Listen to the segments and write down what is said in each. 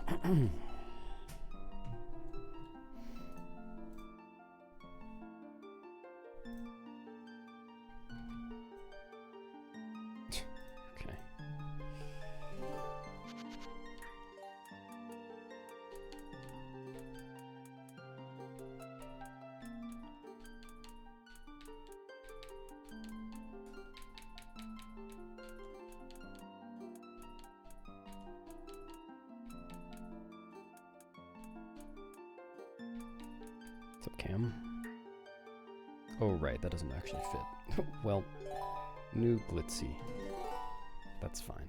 Okay. What's up, Cam? Oh, right, that doesn't actually fit. Well, new glitzy. That's fine.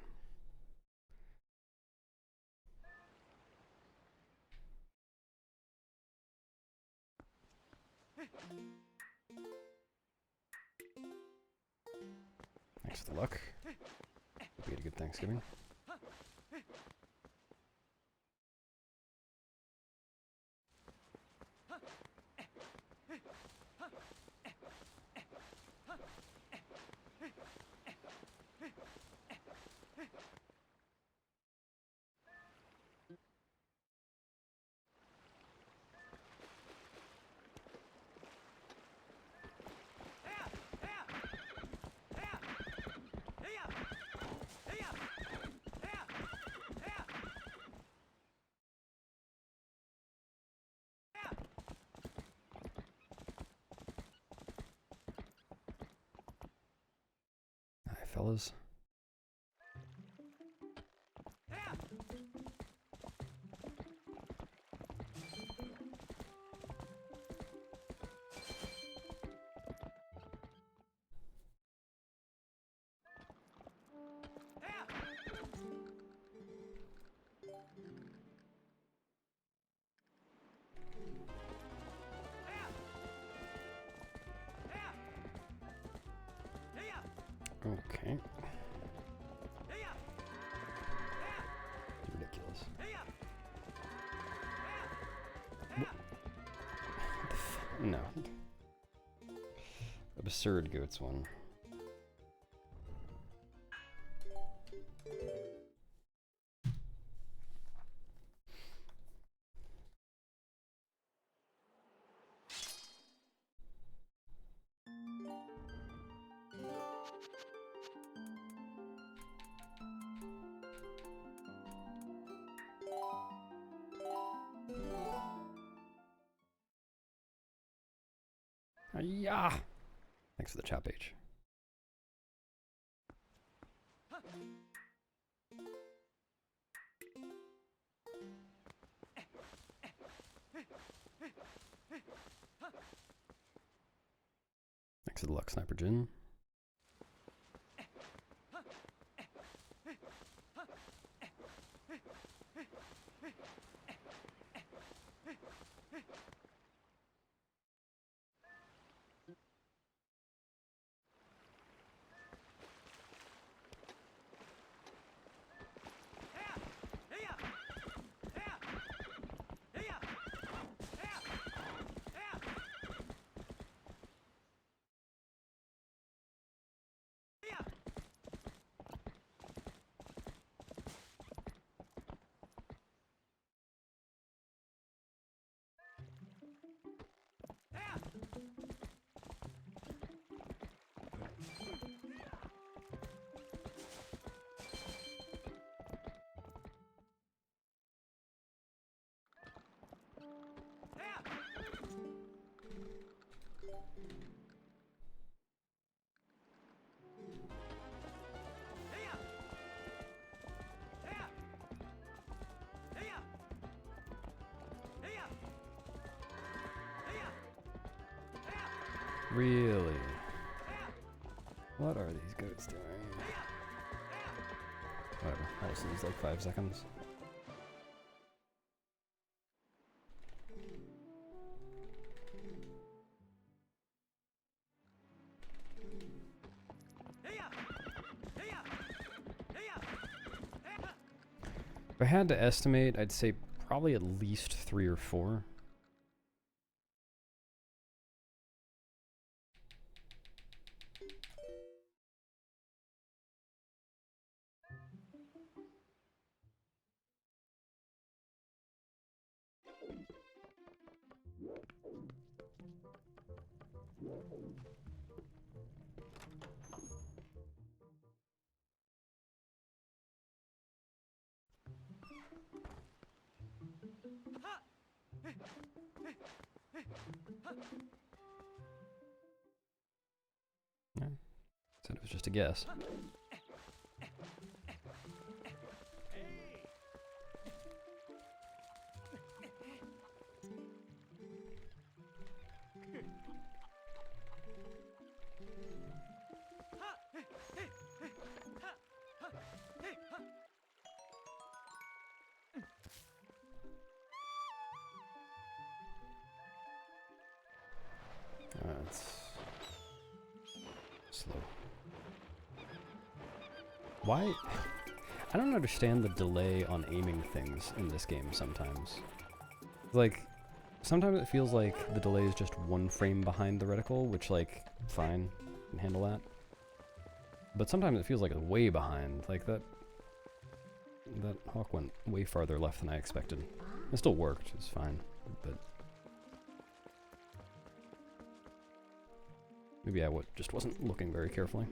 Thanks for the luck. Hope you had a good Thanksgiving. Hi, fellas. Okay. Ridiculous. No. Absurd goats one. Yeah. Thanks for the chat page. Thanks for the luck, Sniper Jin. Really? What are these goats doing? Whatever, I'll just lose like 5 seconds. If I had to estimate, I'd say probably at least 3 or 4. Yeah. Said it was just a guess. It's slow. Why? I don't understand the delay on aiming things in this game sometimes. Like, sometimes it feels like the delay is just 1 frame behind the reticle, which, like, fine, can handle that. But sometimes it feels like it's way behind. Like, that hawk went way farther left than I expected. It still worked, it's fine, but... maybe I just wasn't looking very carefully.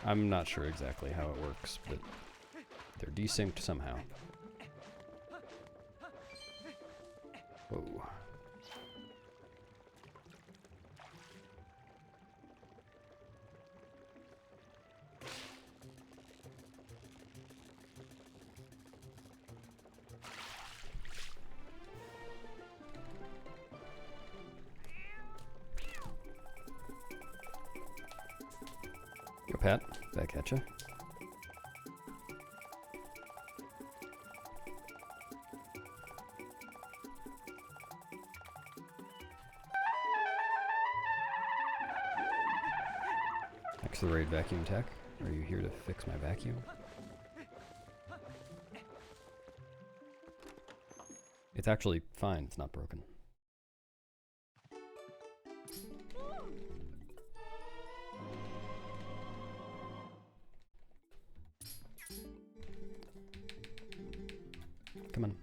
I'm not sure exactly how it works, but they're desynced somehow. Whoa. Yo, Pat, back at ya. Accelerate vacuum tech. Are you here to fix my vacuum? It's actually fine, it's not broken. Come on.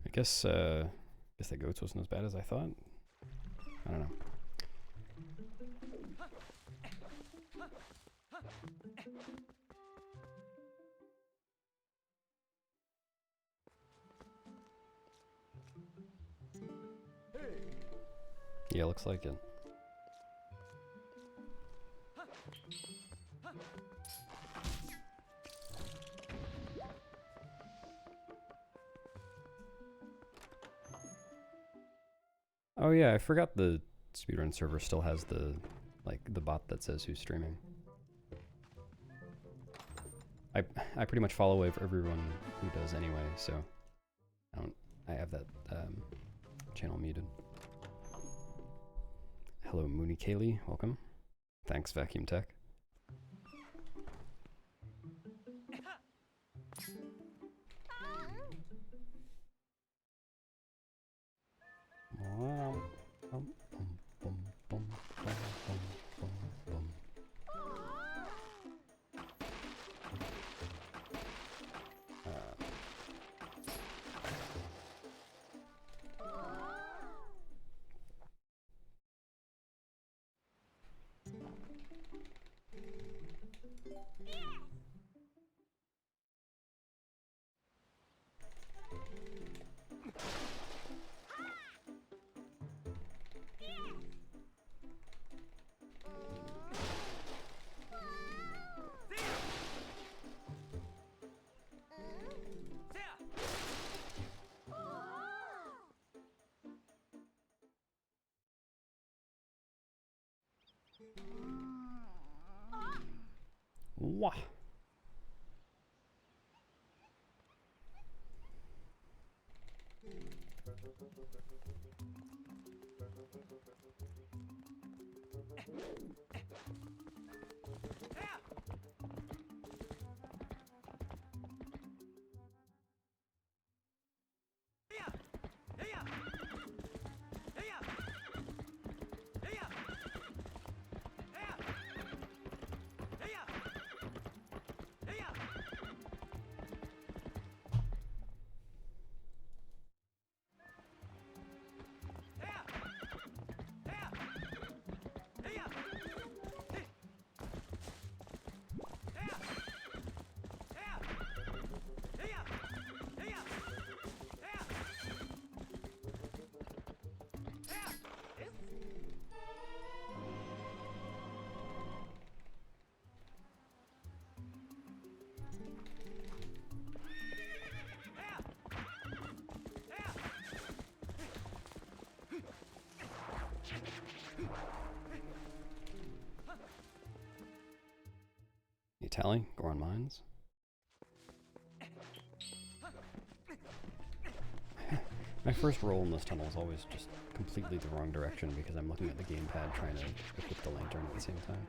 I guess the goats wasn't as bad as I thought. I don't know. Yeah, looks like it. Oh yeah, I forgot the speedrun server still has the bot that says who's streaming. I pretty much follow everyone who does anyway, so I have that channel muted. Hello Mooney Kaylee, welcome. Thanks Vacuum Tech. Wah. tally? Goron Mines? My first roll in this tunnel is always just completely the wrong direction because I'm looking at the gamepad trying to equip the lantern at the same time.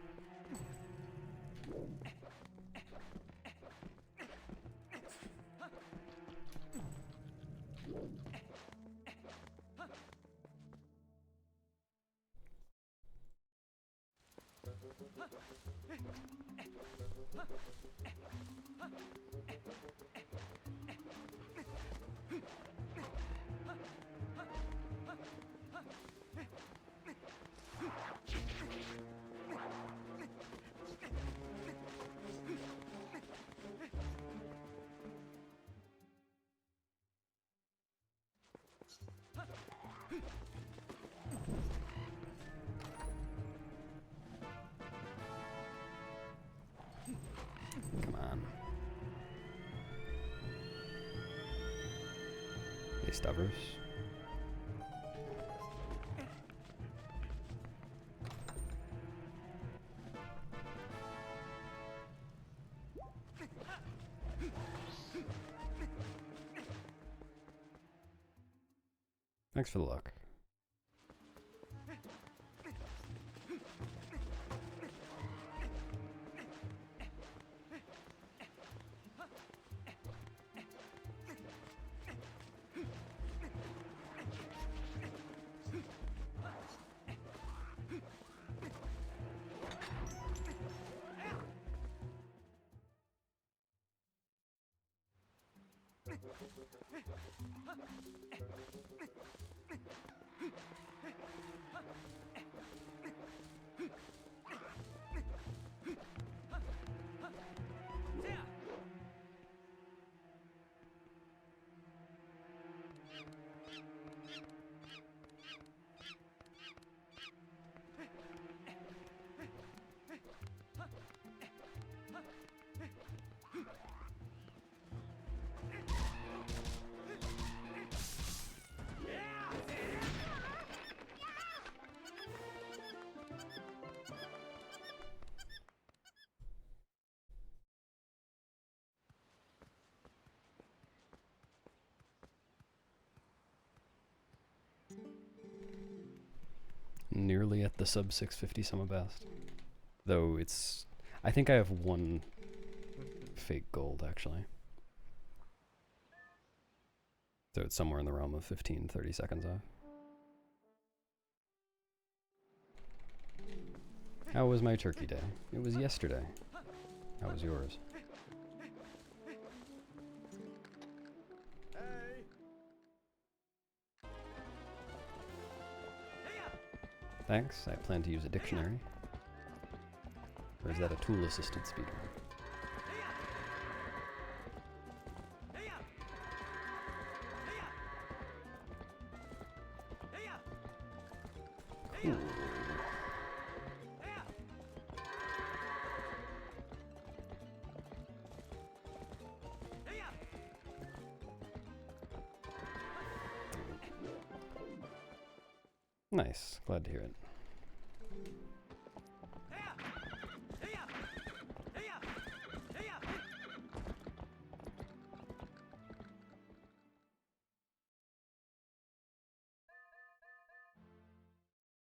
Come on. Hey, Stubbers. Thanks for the luck. Nearly at the sub 650 summer best. Though it's... I think I have one fake gold, actually. So it's somewhere in the realm of 15, 30 seconds off. How was my turkey day? It was yesterday. How was yours? Thanks, I plan to use a dictionary. Or is that a tool-assisted speedrun? Cool. Nice, glad to hear it.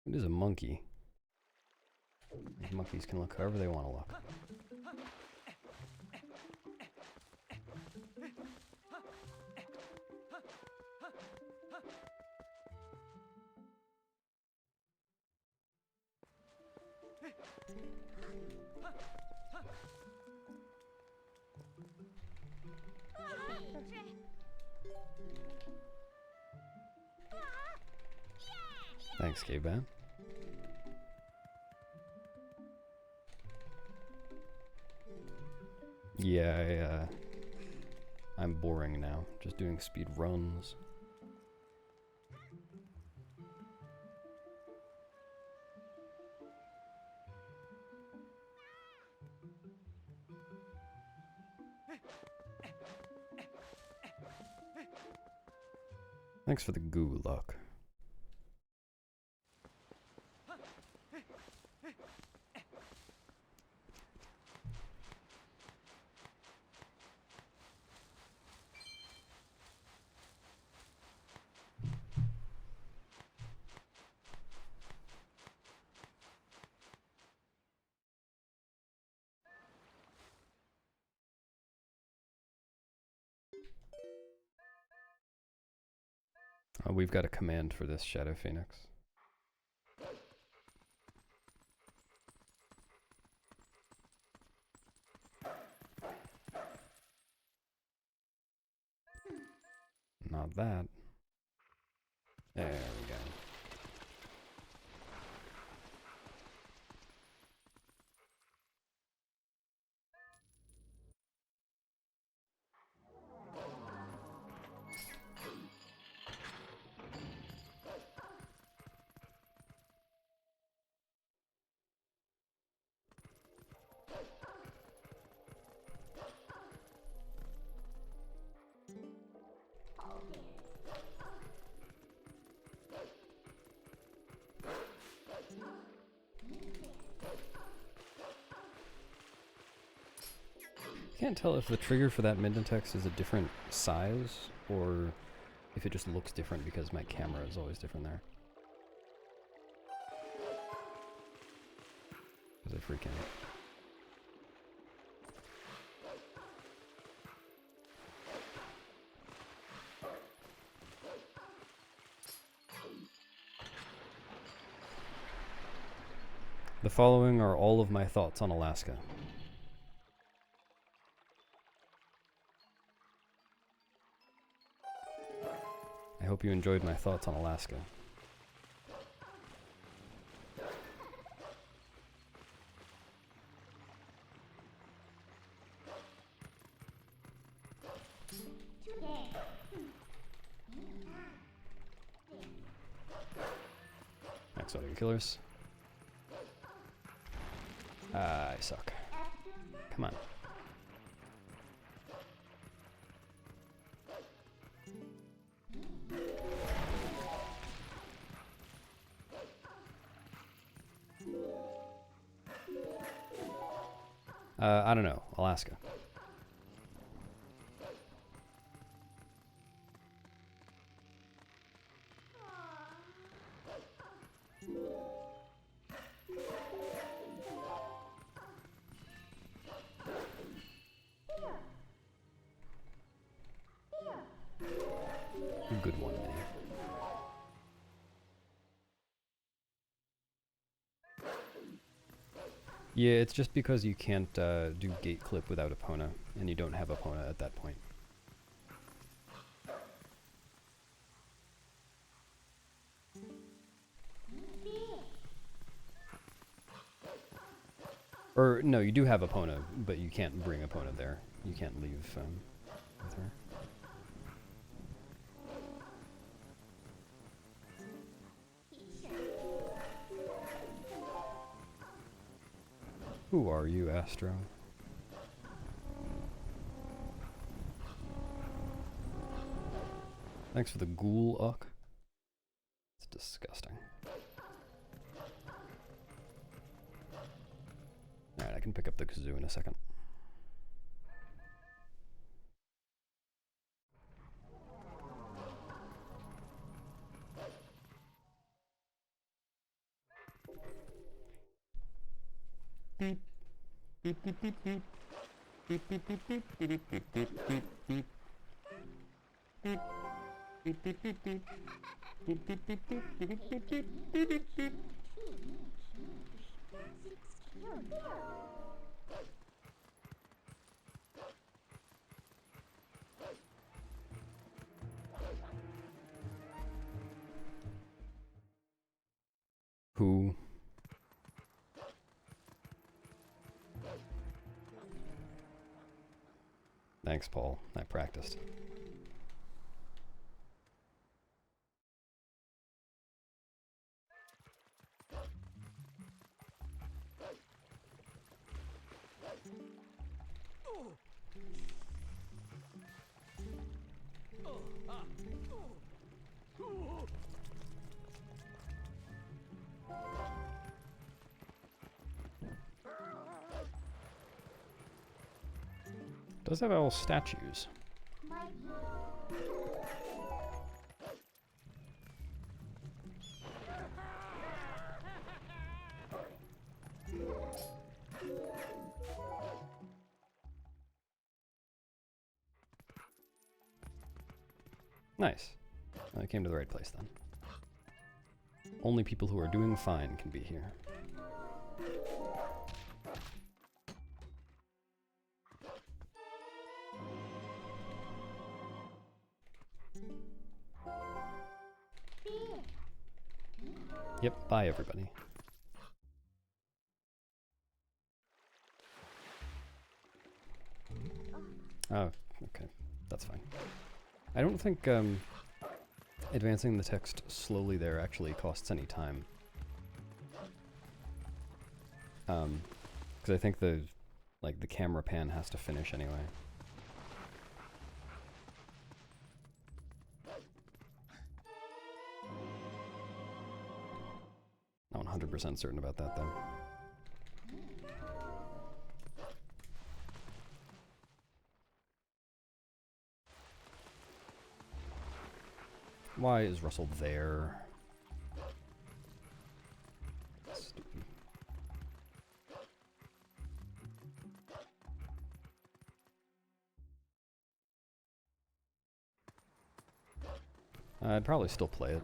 It is a monkey. These monkeys can look however they want to look. Thanks, K-Ban. Yeah, I'm boring now, just doing speed runs. Thanks for the goo luck. We've got a command for this, Shadow Phoenix. Not that. There we go. I can't tell if the trigger for that midden text is a different size or if it just looks different because my camera is always different there. Because I freak out. The following are all of my thoughts on Alaska. I hope you enjoyed my thoughts on Alaska. Next audio killers. I suck. Come on. I don't know. Alaska. Good one, Minnie. Yeah, it's just because you can't do gate clip without Epona, and you don't have Epona at that point. Or, no, you do have Epona, but you can't bring Epona there. You can't leave with her. Who are you, Astro? Thanks for the ghoul, Uck. It's disgusting. Alright, I can pick up the kazoo in a second. Beep. Beep, beep, beep, beep. Beep, beep, beep, beep. Beep, beep, beep, beep, beep. Beep. Beep. Beep, beep, beep, beep. Beep, beep, beep, beep. Beep, beep, beep, beep. Beep, beep, beep. Who? Thanks, Paul. I practiced. Does have all statues. Nice. I came to the right place then. Only people who are doing fine can be here. Yep, bye everybody. Oh, okay. That's fine. I don't think advancing the text slowly there actually costs any time. Because I think the camera pan has to finish anyway. Not 100% certain about that though. Why is Russell there? Stupid. I'd probably still play it.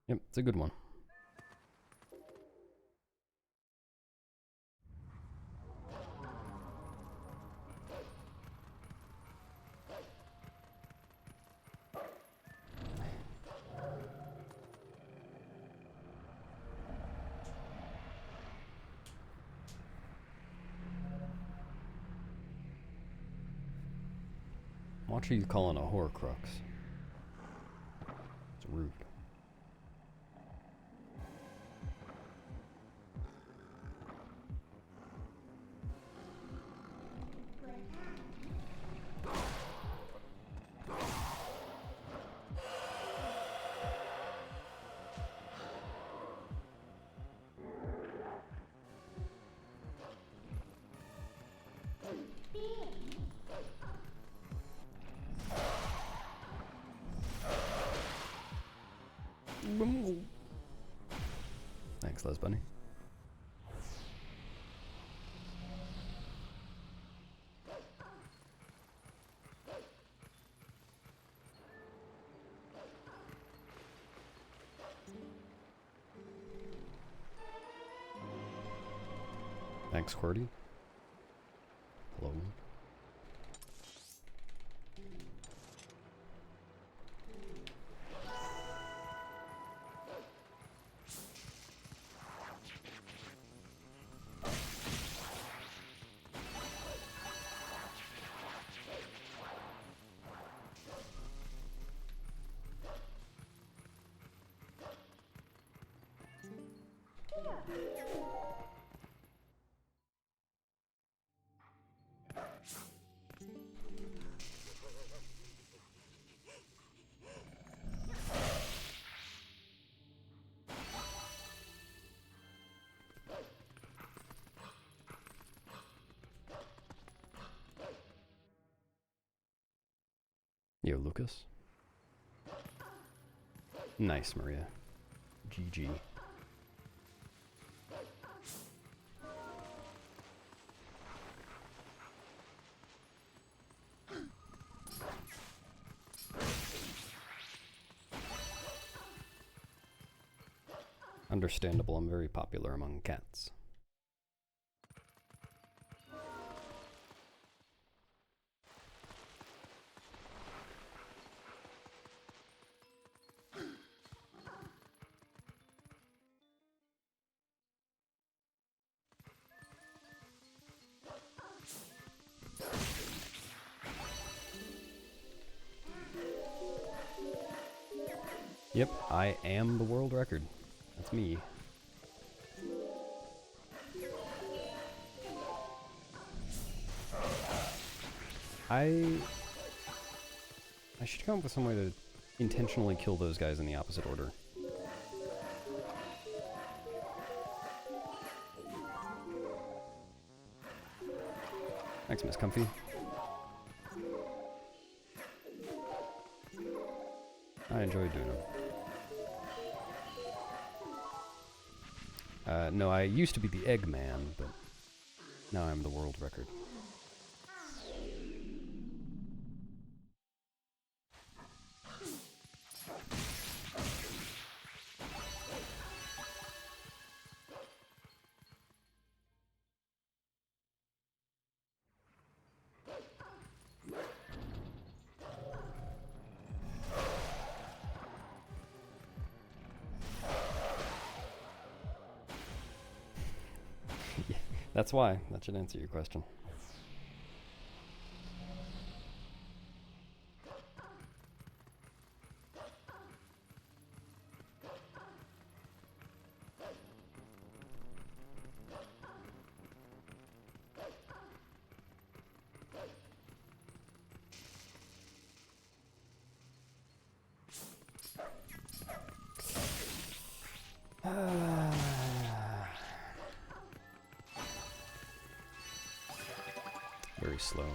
Yep, it's a good one. Watch who you calling a Horcrux. It's rude. Thanks, Les Bunny. Thanks, Qwerty. Hello. Yo, Lucas. Nice, Maria. GG. Understandable, I'm very popular among cats. Yep, I am the world record. That's me. I should come up with some way to intentionally kill those guys in the opposite order. Thanks, Miss Comfy. I enjoy doing them. No, I used to be the Eggman, but now I'm the world record. That's why. That should answer your question. Very slow.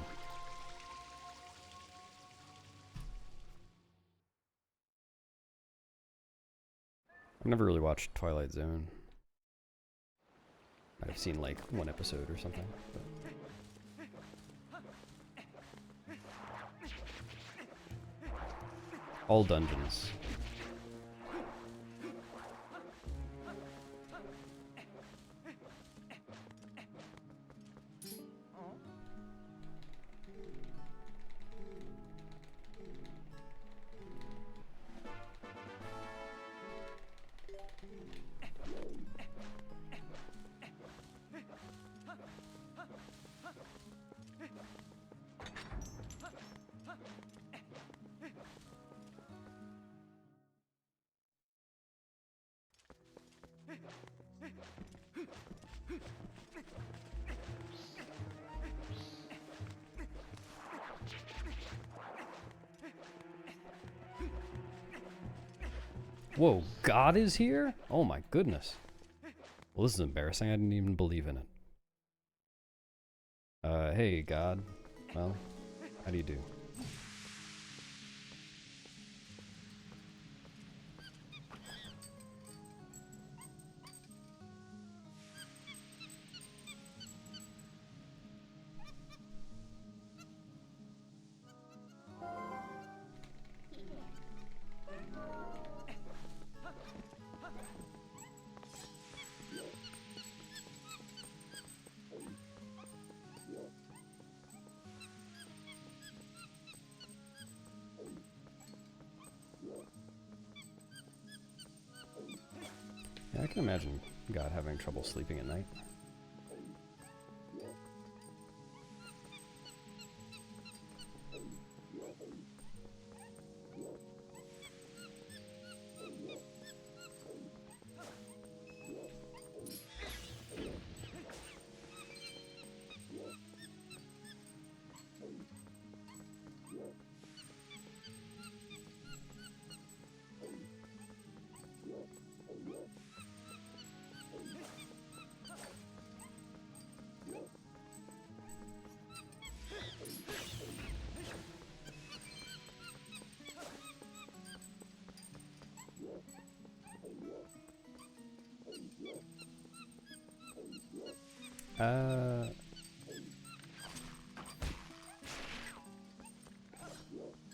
I've never really watched Twilight Zone. I've seen like one episode or something. But. All dungeons. Whoa, God is here? Oh my goodness. Well, this is embarrassing. I didn't even believe in it. Hey, God. Well, how do you do? Yeah, I can imagine God having trouble sleeping at night.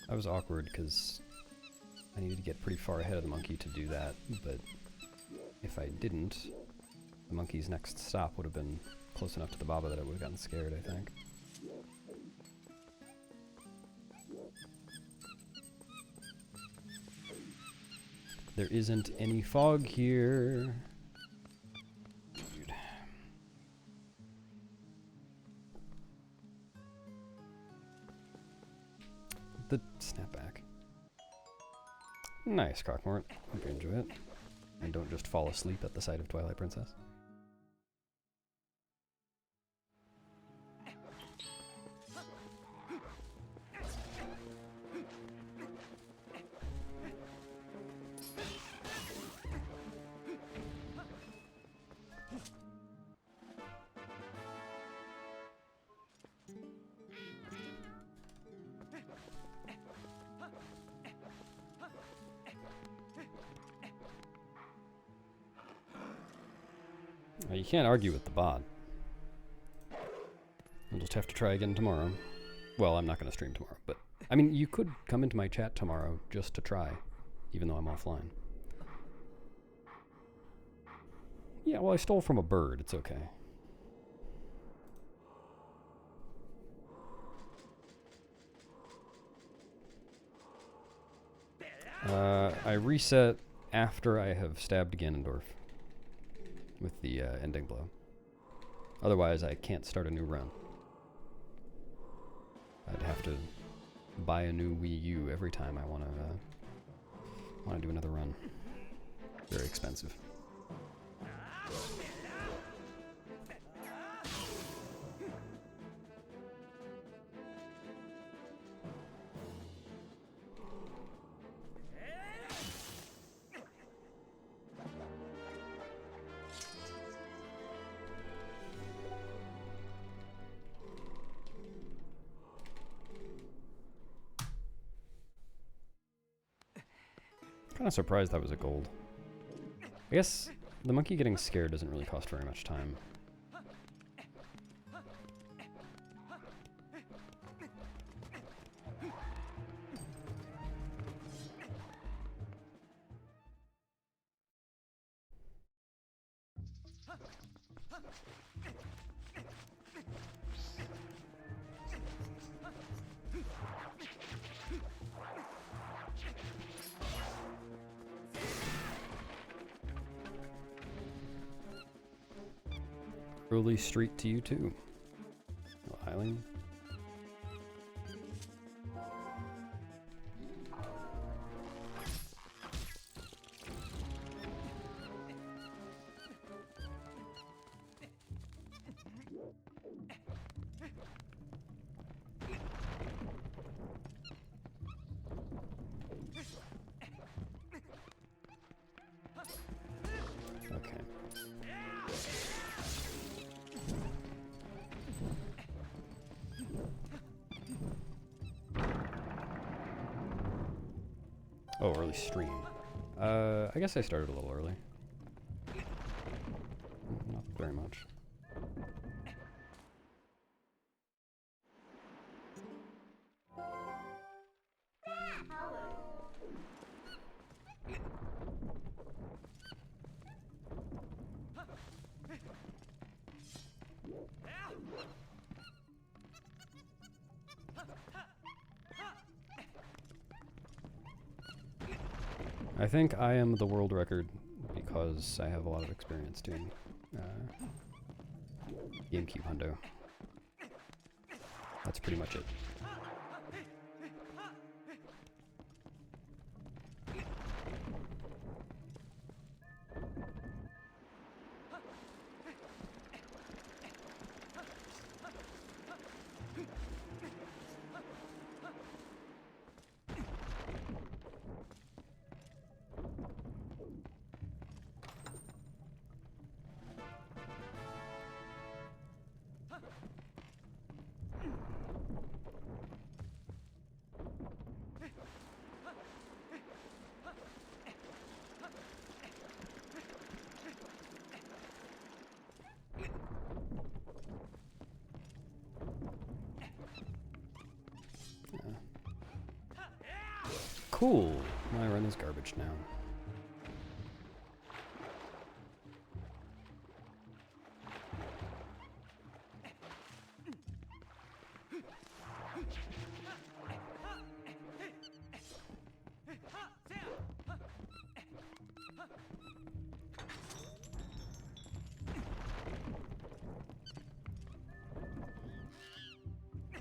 That was awkward because I needed to get pretty far ahead of the monkey to do that, but if I didn't, the monkey's next stop would have been close enough to the Baba that I would have gotten scared, I think. There isn't any fog here. Dude. The snapback. Nice, Crockmort. Hope you enjoy it. And don't just fall asleep at the sight of Twilight Princess. You can't argue with the bot. You'll just have to try again tomorrow. Well, I'm not going to stream tomorrow, but... I mean, you could come into my chat tomorrow just to try, even though I'm offline. Yeah, well, I stole from a bird. It's okay. I reset after I have stabbed Ganondorf with the ending blow. Otherwise, I can't start a new run. I'd have to buy a new Wii U every time I want to do another run. Very expensive. Kind of surprised that was a gold. I guess the monkey getting scared doesn't really cost very much time. Early street to you too. Oh, Eileen. Okay. Oh, early stream. I guess I started a little early. Not very much. I think I am the world record because I have a lot of experience doing GameCube hundo. That's pretty much it. Cool. My run is garbage now.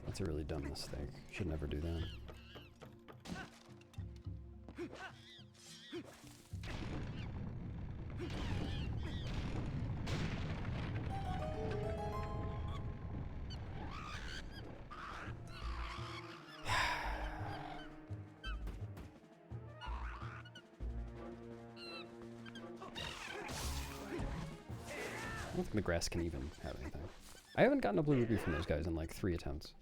That's a really dumb mistake. Should never do that. don't think the grass can even have anything. I haven't gotten a blue ruby from those guys in like 3 attempts.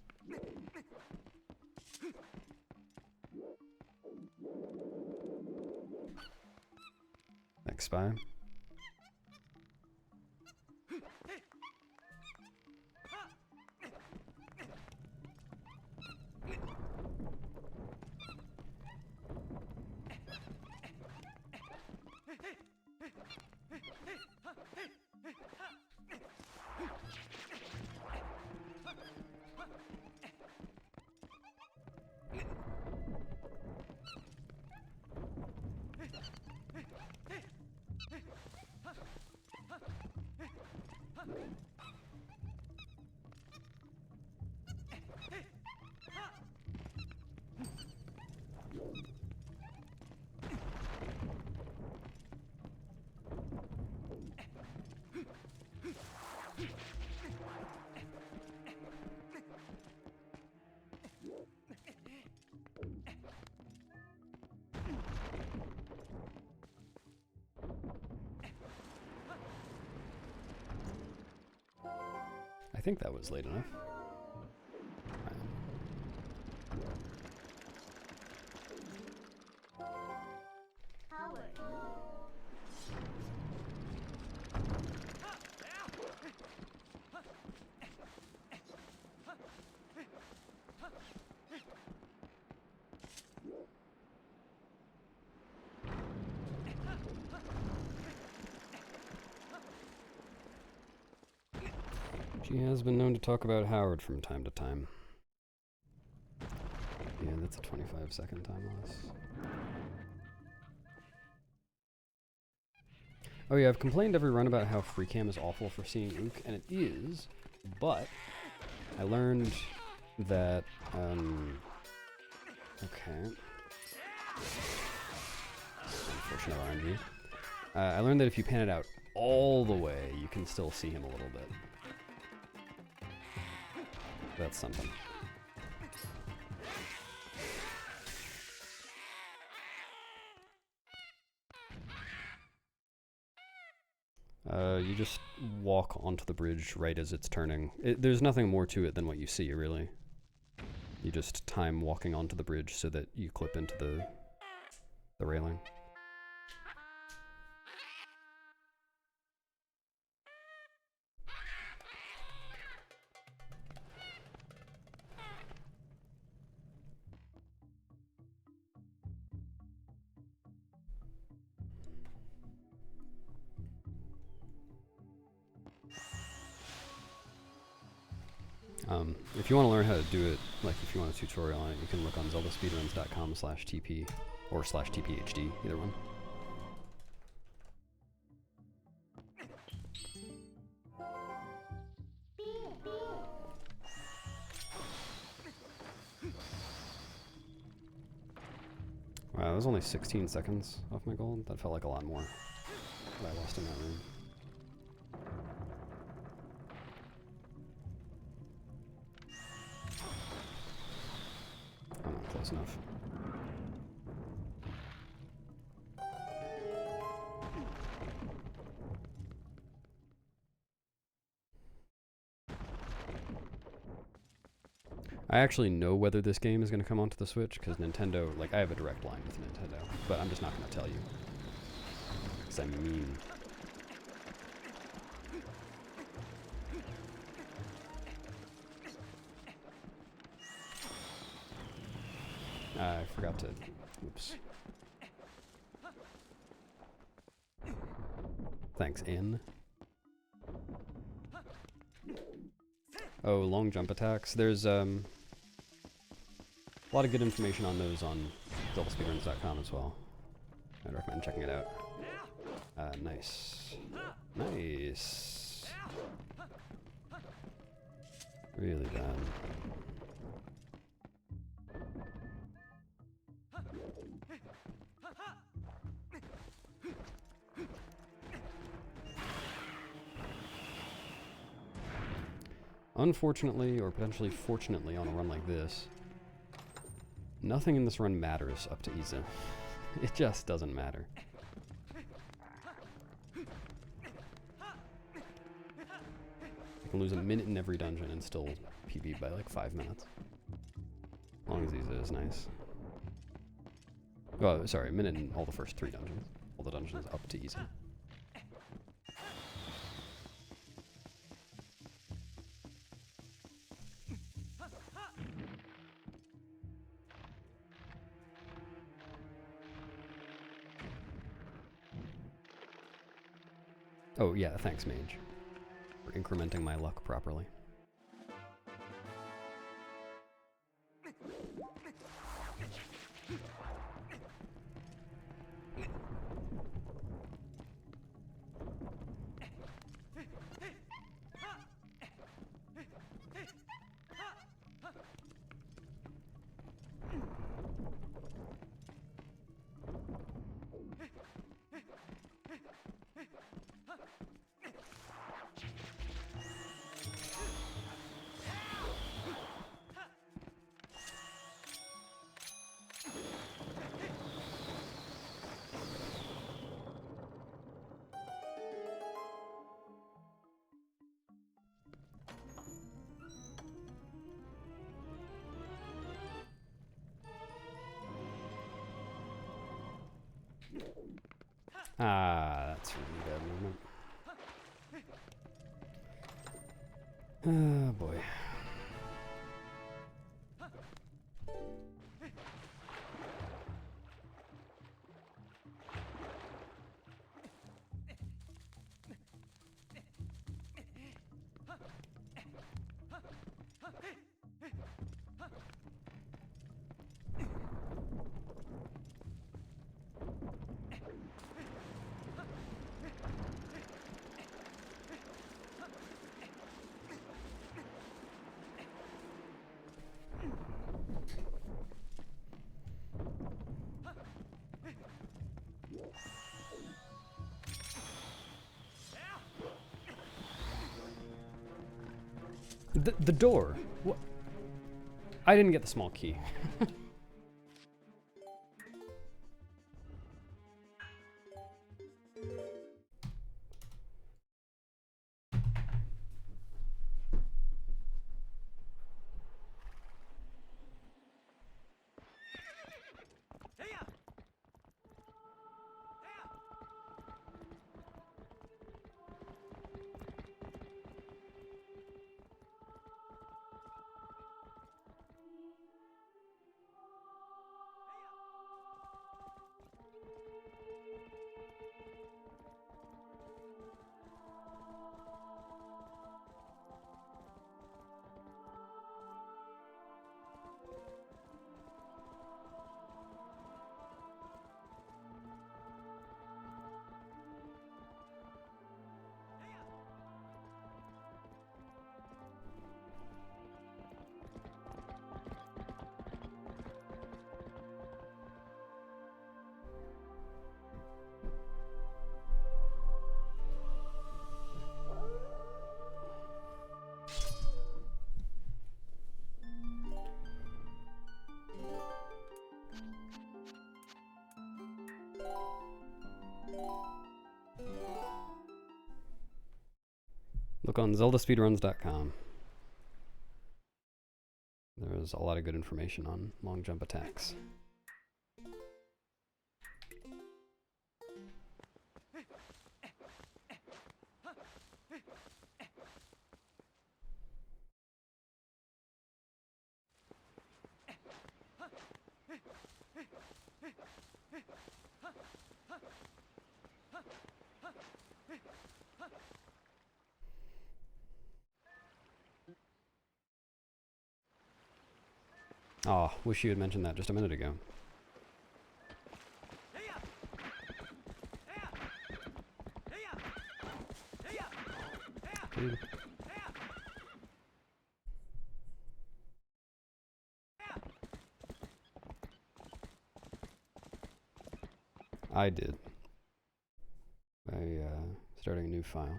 Next spy. I think that was late enough. She has been known to talk about Howard from time to time. Yeah, that's a 25-second time loss. Oh yeah, I've complained every run about how free cam is awful for seeing Ook, and it is, but I learned that, okay. Unfortunate RNG. I learned that if you pan it out all the way, you can still see him a little bit. That's something. You just walk onto the bridge right as it's turning. There's nothing more to it than what you see, really. You just time walking onto the bridge so that you clip into the railing. If you want to learn how to do it, like if you want a tutorial on it, you can look on zeldaspeedruns.com/TP or /TPHD, either one. Wow, that was only 16 seconds off my gold. That felt like a lot more that I lost in that room. I'm not close enough. I actually know whether this game is going to come onto the Switch, because Nintendo, like, I have a direct line with Nintendo, but I'm just not going to tell you. Because I'm mean. I forgot to, oops. Thanks, N. Oh, long jump attacks. There's a lot of good information on those on zeldaspeedruns.com as well. I'd recommend checking it out. Nice. Nice. Really bad. Unfortunately, or potentially fortunately on a run like this, nothing in this run matters up to Isa. It just doesn't matter. You can lose a minute in every dungeon and still PB by like 5 minutes. As long as easy is nice. Oh, sorry, a minute in all the first 3 dungeons. All the dungeons up to easy. Oh yeah, thanks Mage, for incrementing my luck properly. Ah, that's really bad movement. Oh boy. The door. What? I didn't get the small key. Look on zeldaspeedruns.com. There's a lot of good information on long jump attacks. Aw, wish you had mentioned that just a minute ago. Dude. I did. By starting a new file.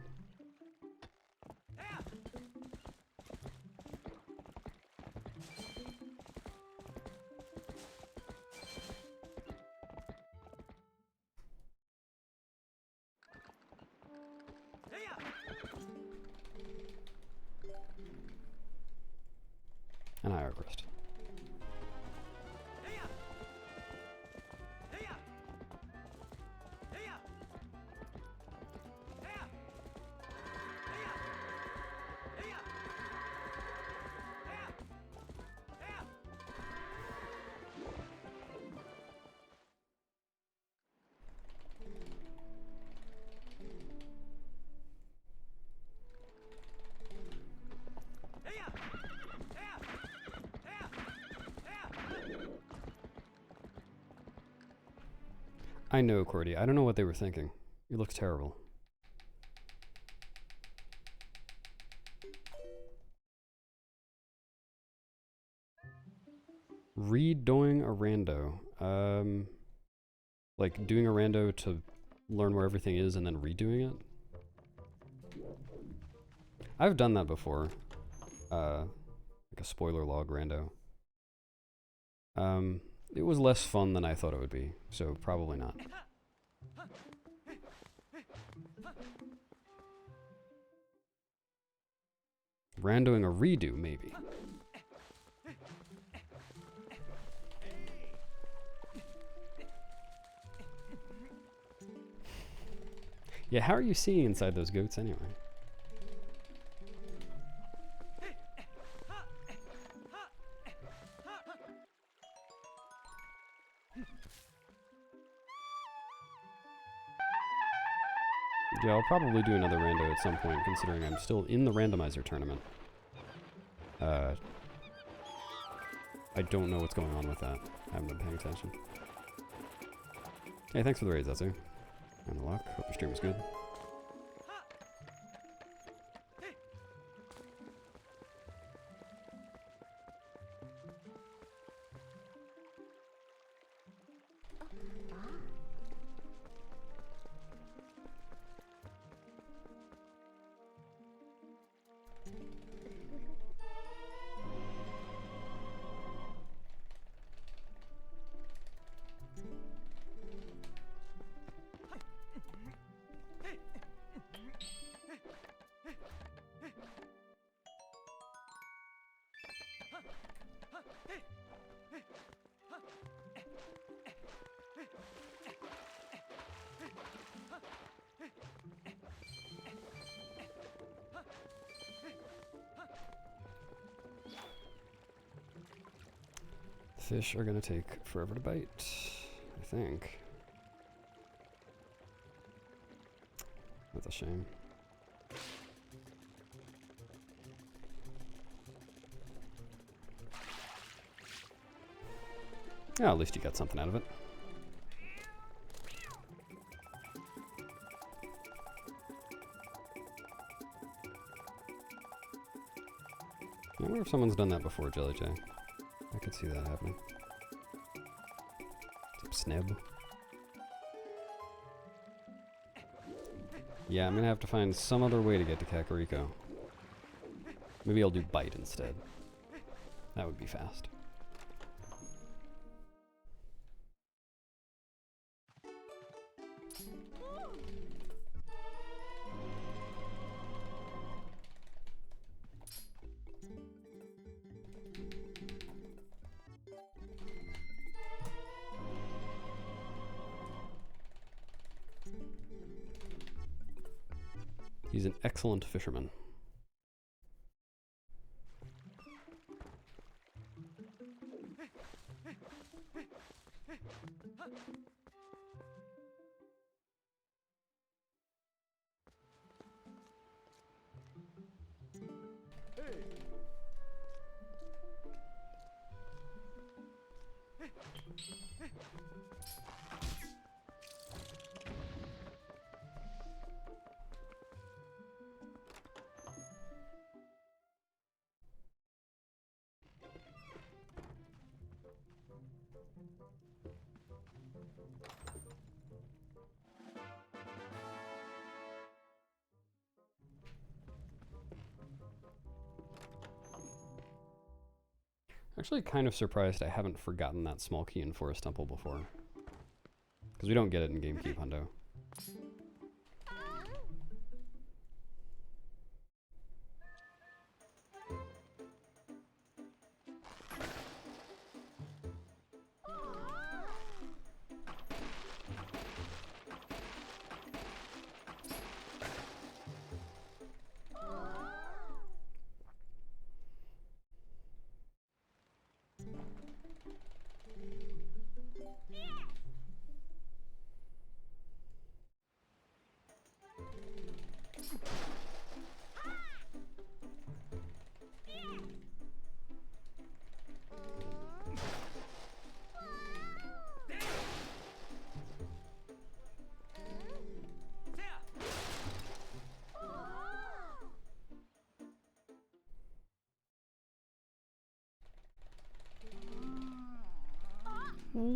And High Crest. I know, Cordy. I don't know what they were thinking. It looks terrible. Redoing a rando. Like doing a rando to learn where everything is and then redoing it? I've done that before. Like a spoiler log rando. It was less fun than I thought it would be, so probably not. Randoing a redo, maybe. Yeah, how are you seeing inside those goats anyway? Yeah, I'll probably do another rando at some point, considering I'm still in the randomizer tournament. I don't know what's going on with that. I haven't been paying attention. Hey, thanks for the raid, Zetsu. And the luck. Hope your stream was good. Fish are gonna take forever to bite, I think. That's a shame. Yeah, at least you got something out of it. I wonder if someone's done that before, Jelly J. I could see that happening. Snib. Yeah, I'm gonna have to find some other way to get to Kakariko. Maybe I'll do bite instead. That would be fast. He's an excellent fisherman. Actually kind of surprised I haven't forgotten that small key in Forest Temple before. Because we don't get it in GameCube, Hundo.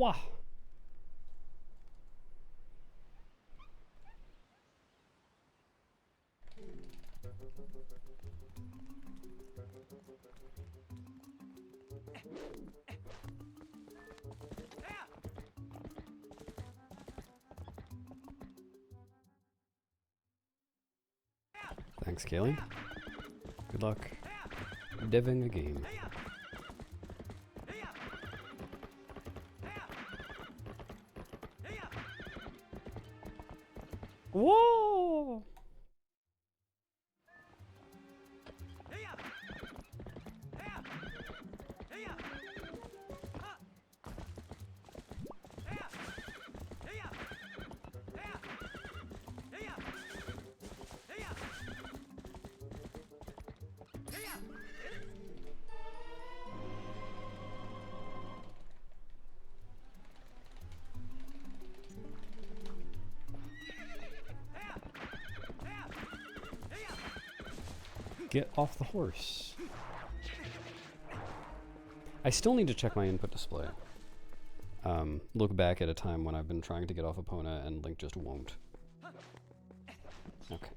Wah! Thanks, Kaylee. Good luck deving a game. Whoa! Get off the horse. I still need to check my input display. Look back at a time when I've been trying to get off Epona and Link just won't. Okay.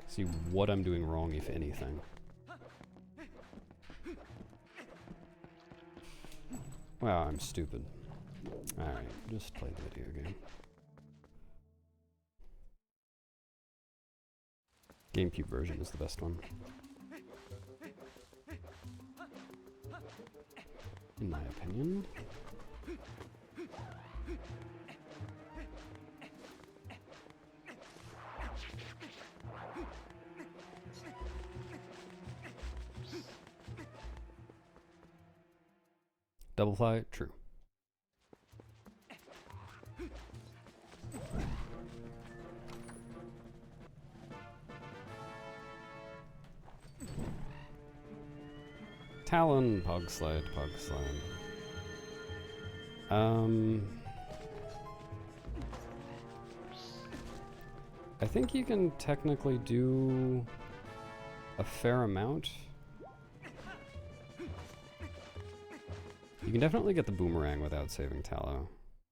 See what I'm doing wrong, if anything. Wow, I'm stupid. Alright, just play the video game. GameCube version is the best one. In my opinion. Double fly, true. Talon, Pog Slide, Pog Slide. I think you can technically do a fair amount. You can definitely get the boomerang without saving Tallow.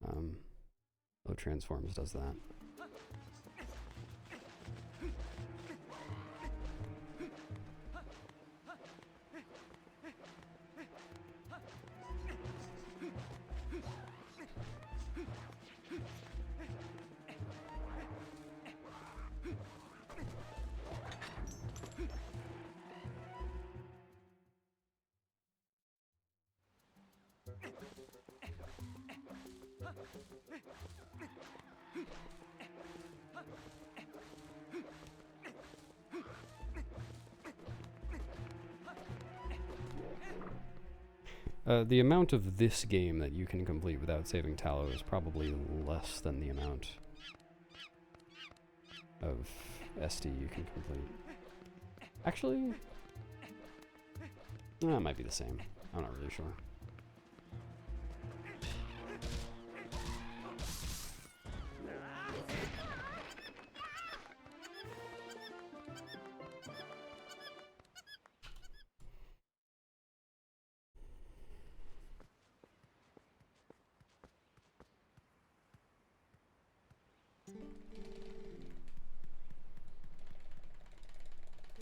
Low Transforms does that. The amount of this game that you can complete without saving Tallow is probably less than the amount of SD you can complete. Actually, that might be the same. I'm not really sure.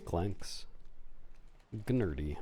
Clanks. Gnerdy.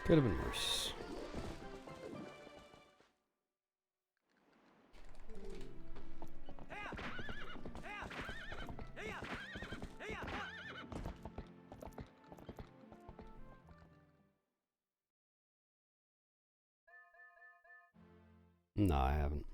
Could have been worse. No, I haven't.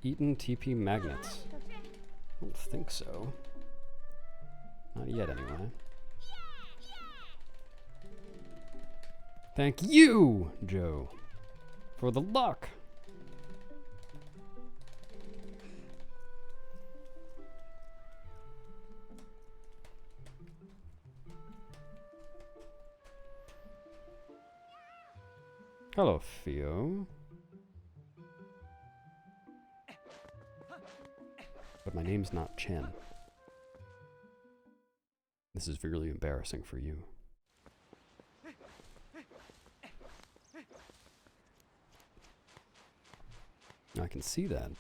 Eaten TP magnets. I don't think so. Not yet, anyway. Thank you, Joe, for the luck. Hello, Theo. But my name's not Chen. This is really embarrassing for you. I can see that.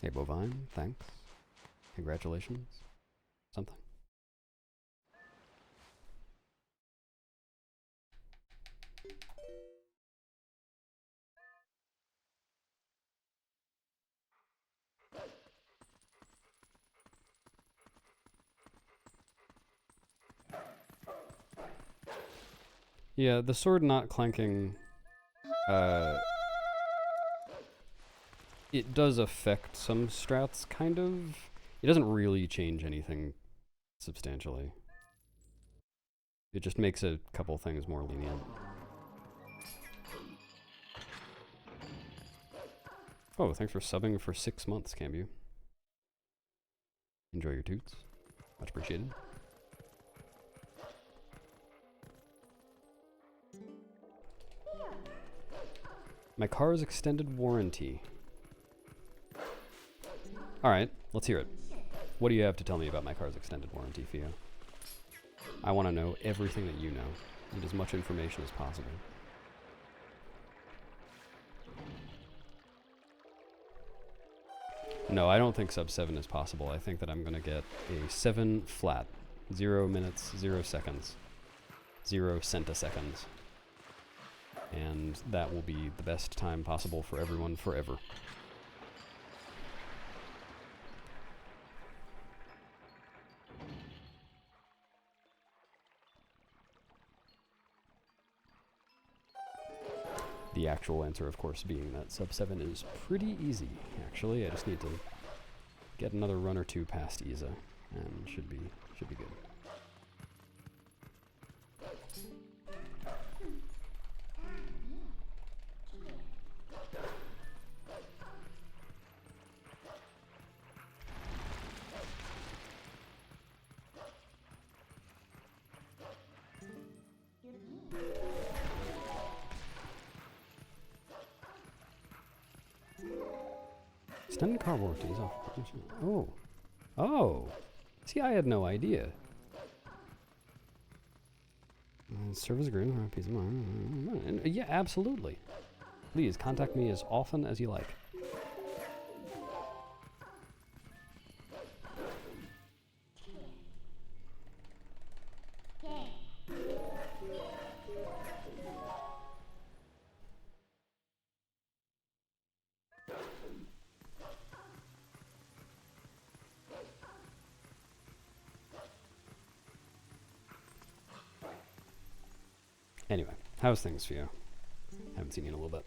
Hey, Bovine, thanks. Congratulations. Something. Yeah, the sword not clanking, it does affect some strats, kind of. It doesn't really change anything substantially. It just makes a couple things more lenient. Oh, thanks for subbing for 6 months, Cambu. Enjoy your toots. Much appreciated. My car's extended warranty. Alright, let's hear it. What do you have to tell me about my car's extended warranty, Theo? I want to know everything that you know, and as much information as possible. No, I don't think sub 7 is possible. I think that I'm going to get a 7 flat. 0 minutes, 0 seconds. 0 centiseconds. And that will be the best time possible for everyone forever. The actual answer, of course, being that sub 7 is pretty easy, actually. I just need to get another run or two past Isa, and should be good. Extended car warranties off. Oh. Oh. See, I had no idea. Service agreement, piece of mind. Yeah, absolutely. Please contact me as often as you like. Anyway, how's things for you? Haven't seen you in a little bit.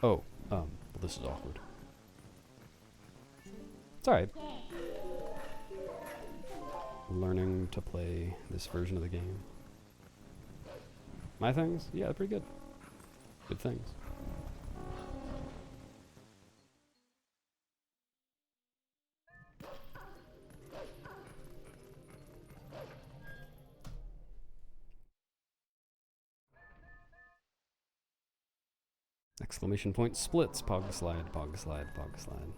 Oh, well, this is awkward. It's alright. Learning to play this version of the game. My things? Yeah, they're pretty good. Good things. Exclamation point splits, pog slide, pog slide, pog slide.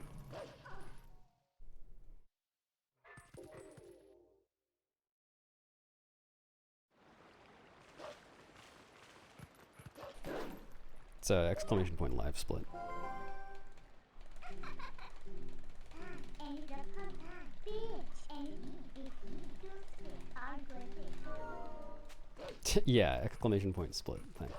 It's a exclamation point live split. Yeah, exclamation point split. Thanks.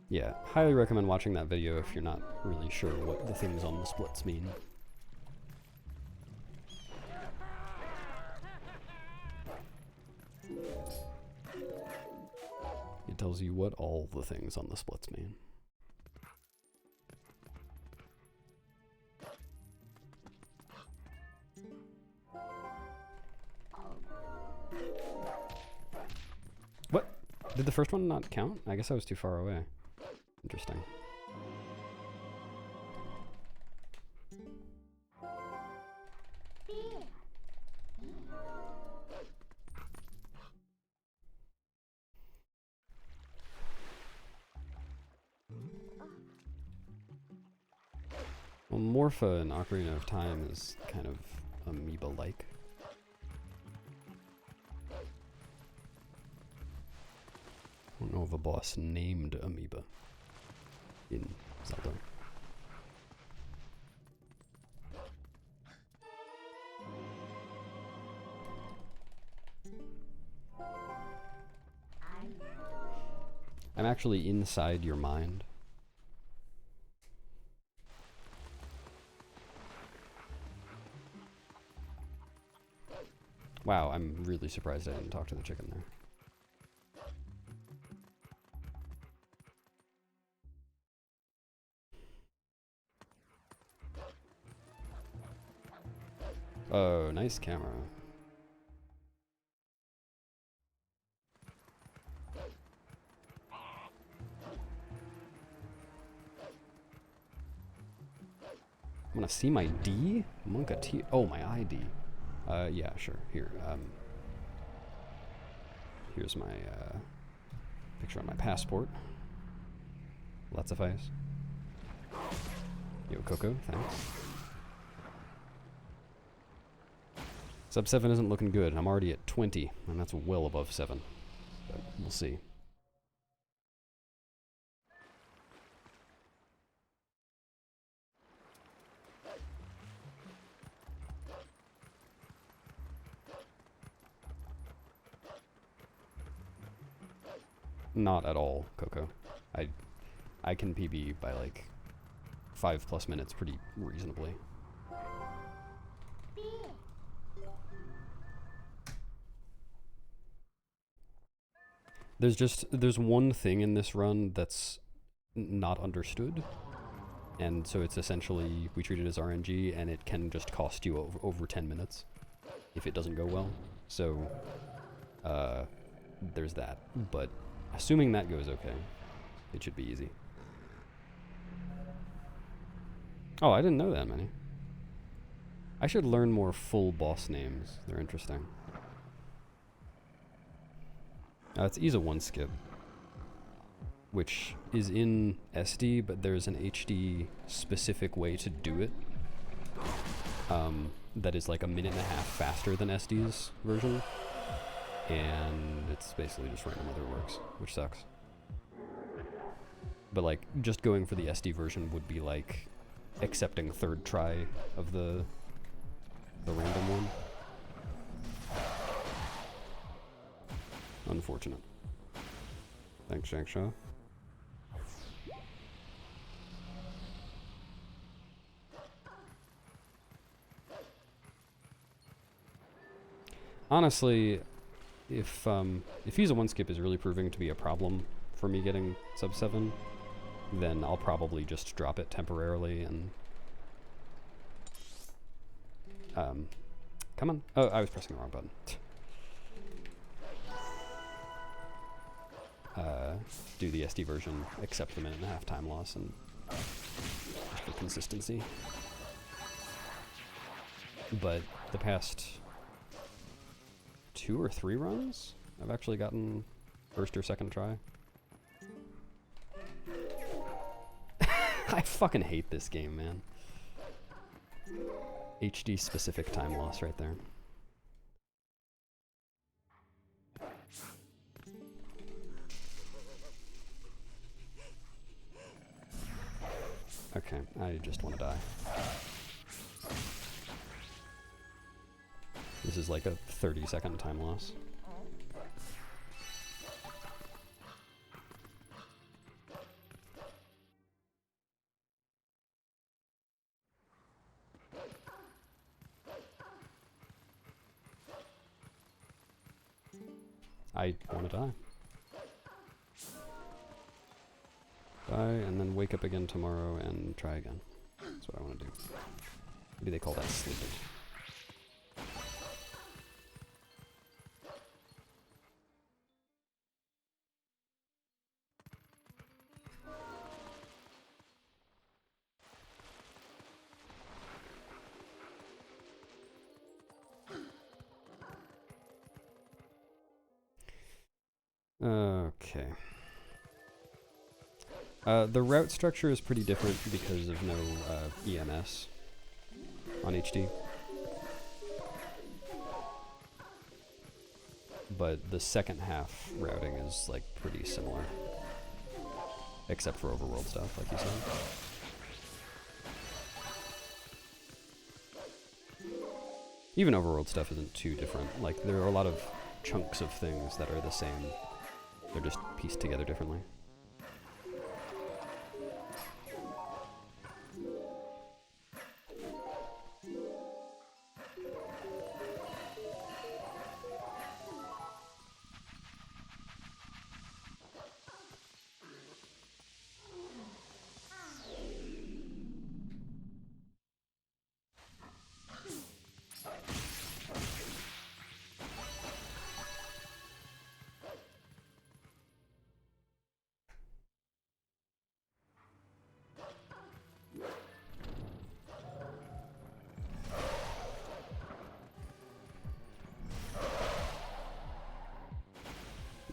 Yeah, highly recommend watching that video if you're not really sure what the things on the splits mean. It tells you what all the things on the splits mean. What? Did the first one not count? I guess I was too far away. Interesting. Well, Morpha in Ocarina of Time is kind of amoeba-like. I don't know of a boss named Amoeba in Zelda. I'm actually inside your mind. Wow, I'm really surprised I didn't talk to the chicken there. Oh, nice camera. I'm gonna see my D? Monka T. Oh, my ID. Yeah, sure. Here. Here's my picture on my passport. Lots of ice. Yo, Coco, thanks. Sub 7 isn't looking good. I'm already at 20, and that's well above 7. But we'll see. Not at all, Coco. I can PB by like 5+ minutes pretty reasonably. There's one thing in this run that's not understood, and so it's essentially, we treat it as RNG, and it can just cost you over 10 minutes if it doesn't go well. So, there's that. But assuming that goes okay, it should be easy. Oh, I didn't know that many. I should learn more full boss names. They're interesting. It's Isa 1 skip, which is in SD, but there's an HD specific way to do it. That is like 1.5 minutes faster than SD's version. And it's basically just random whether it works, which sucks. But like, just going for the SD version would be like accepting third try of the random one. Unfortunate. Thanks, Shangsha. Honestly, if Isa 1 skip is really proving to be a problem for me getting sub 7, then I'll probably just drop it temporarily and come on. Oh, I was pressing the wrong button. Do the SD version, accept the 1.5-minute time loss, and just for consistency. But the past 2 or 3 runs, I've actually gotten first or second try. I fucking hate this game, man. HD specific time loss right there. Okay, I just want to die. This is like a 30-second time loss. I want to die. Die, and then wake up again tomorrow and try again. That's what I want to do. Maybe they call that sleeping. Okay. The route structure is pretty different because of no EMS on HD. But the second half routing is like pretty similar. Except for overworld stuff, like you said. Even overworld stuff isn't too different. Like, there are a lot of chunks of things that are the same. They're just pieced together differently.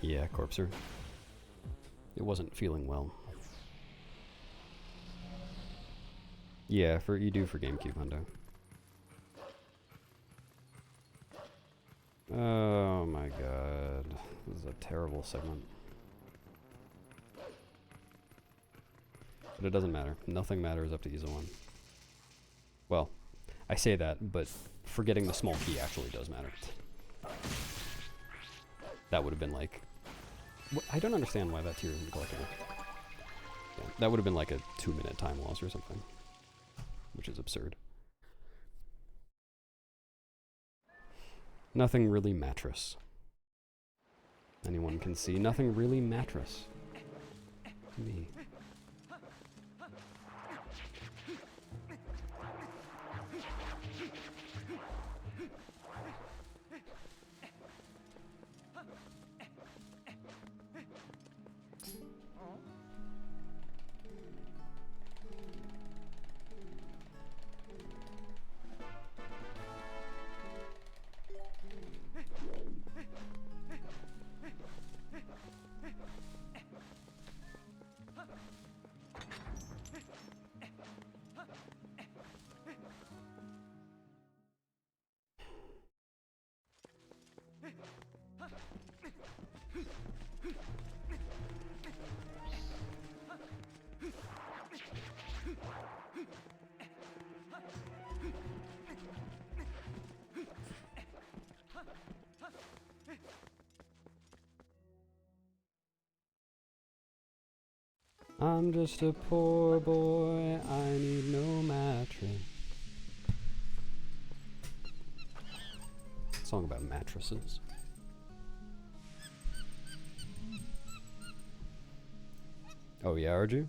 Yeah, Corpser. It wasn't feeling well. Yeah, you do for GameCube, Hundo. Oh my god. This is a terrible segment. But it doesn't matter. Nothing matters up to Easel 1. Well, I say that, but forgetting the small key actually does matter. That would have been like... I don't understand why that tier isn't collectible. Yeah, that would have been like a 2-minute time loss or something. Which is absurd. Nothing really mattress. Anyone can see. Nothing really mattress. To me. I'm just a poor boy, I need no mattress. Song about mattresses. Oh yeah, Arju?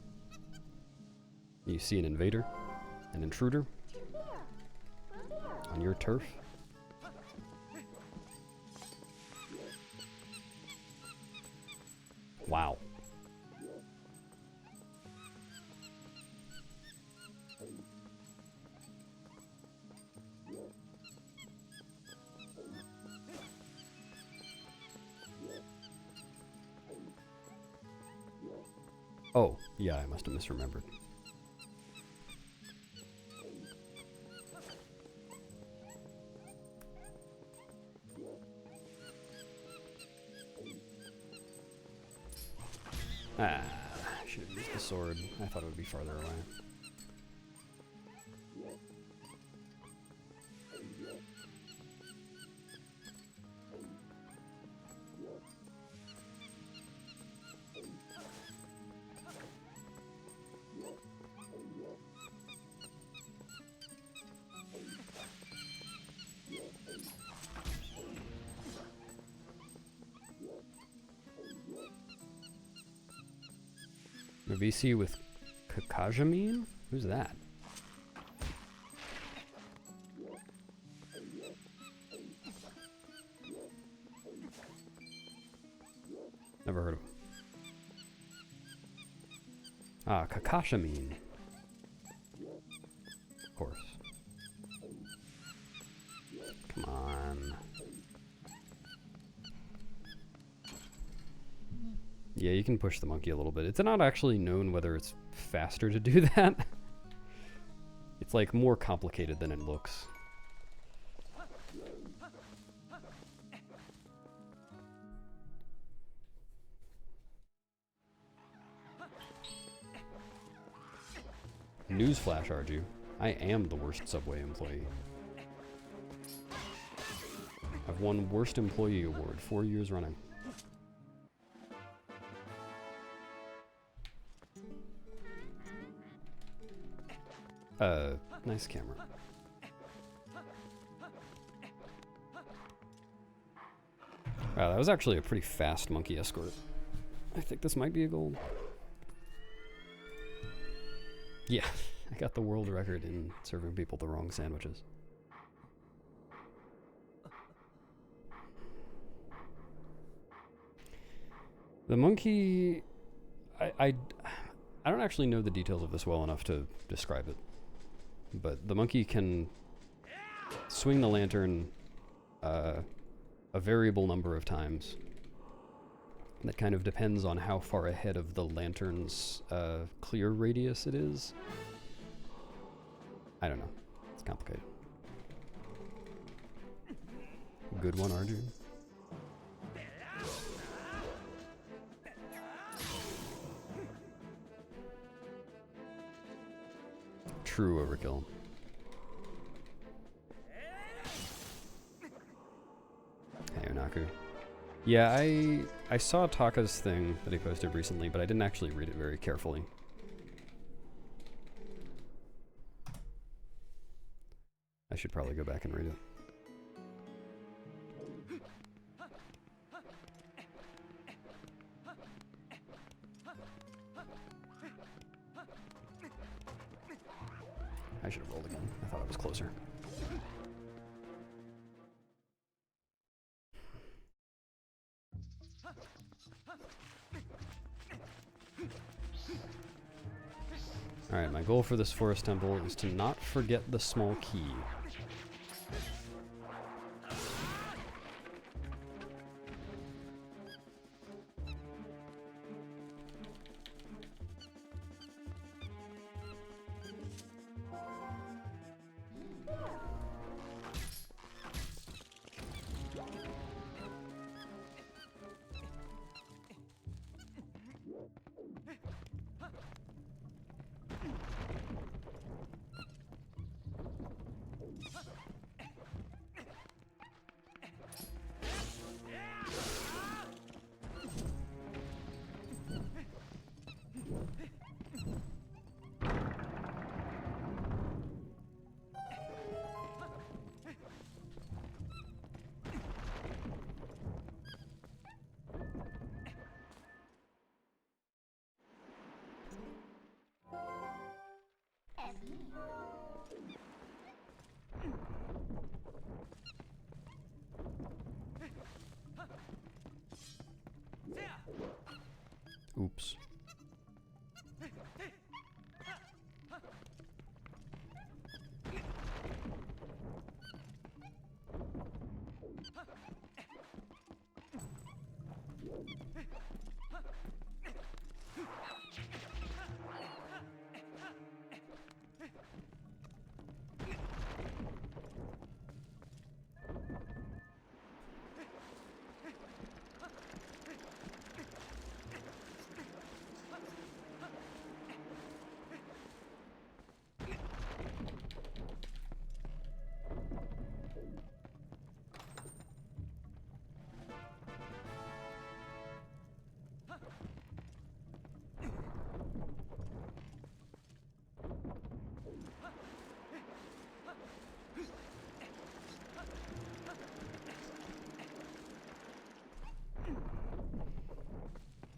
You see an invader, an intruder on your turf. Wow. Oh, yeah, I must have misremembered. Ah, I should have used the sword. I thought it would be farther away. A VC with Kakajamine? Who's that? Never heard of him. Ah, Kakashamine. Of course. Come on. Yeah, you can push the monkey a little bit. It's not actually known whether it's faster to do that. It's like more complicated than it looks. Newsflash, Arju. I am the worst Subway employee. I've won Worst Employee Award 4 years running. Nice camera. Wow, that was actually a pretty fast monkey escort. I think this might be a gold. Yeah, I got the world record in serving people the wrong sandwiches. The monkey... I don't actually know the details of this well enough to describe it. But the monkey can swing the lantern a variable number of times. That kind of depends on how far ahead of the lantern's clear radius it is. I don't know. It's complicated. Good one, Arjun. True overkill. Hey, Onaku. Yeah, I saw Taka's thing that he posted recently, but I didn't actually read it very carefully. I should probably go back and read it. I should have rolled again. I thought I was closer. Alright, my goal for this forest temple is to not forget the small key.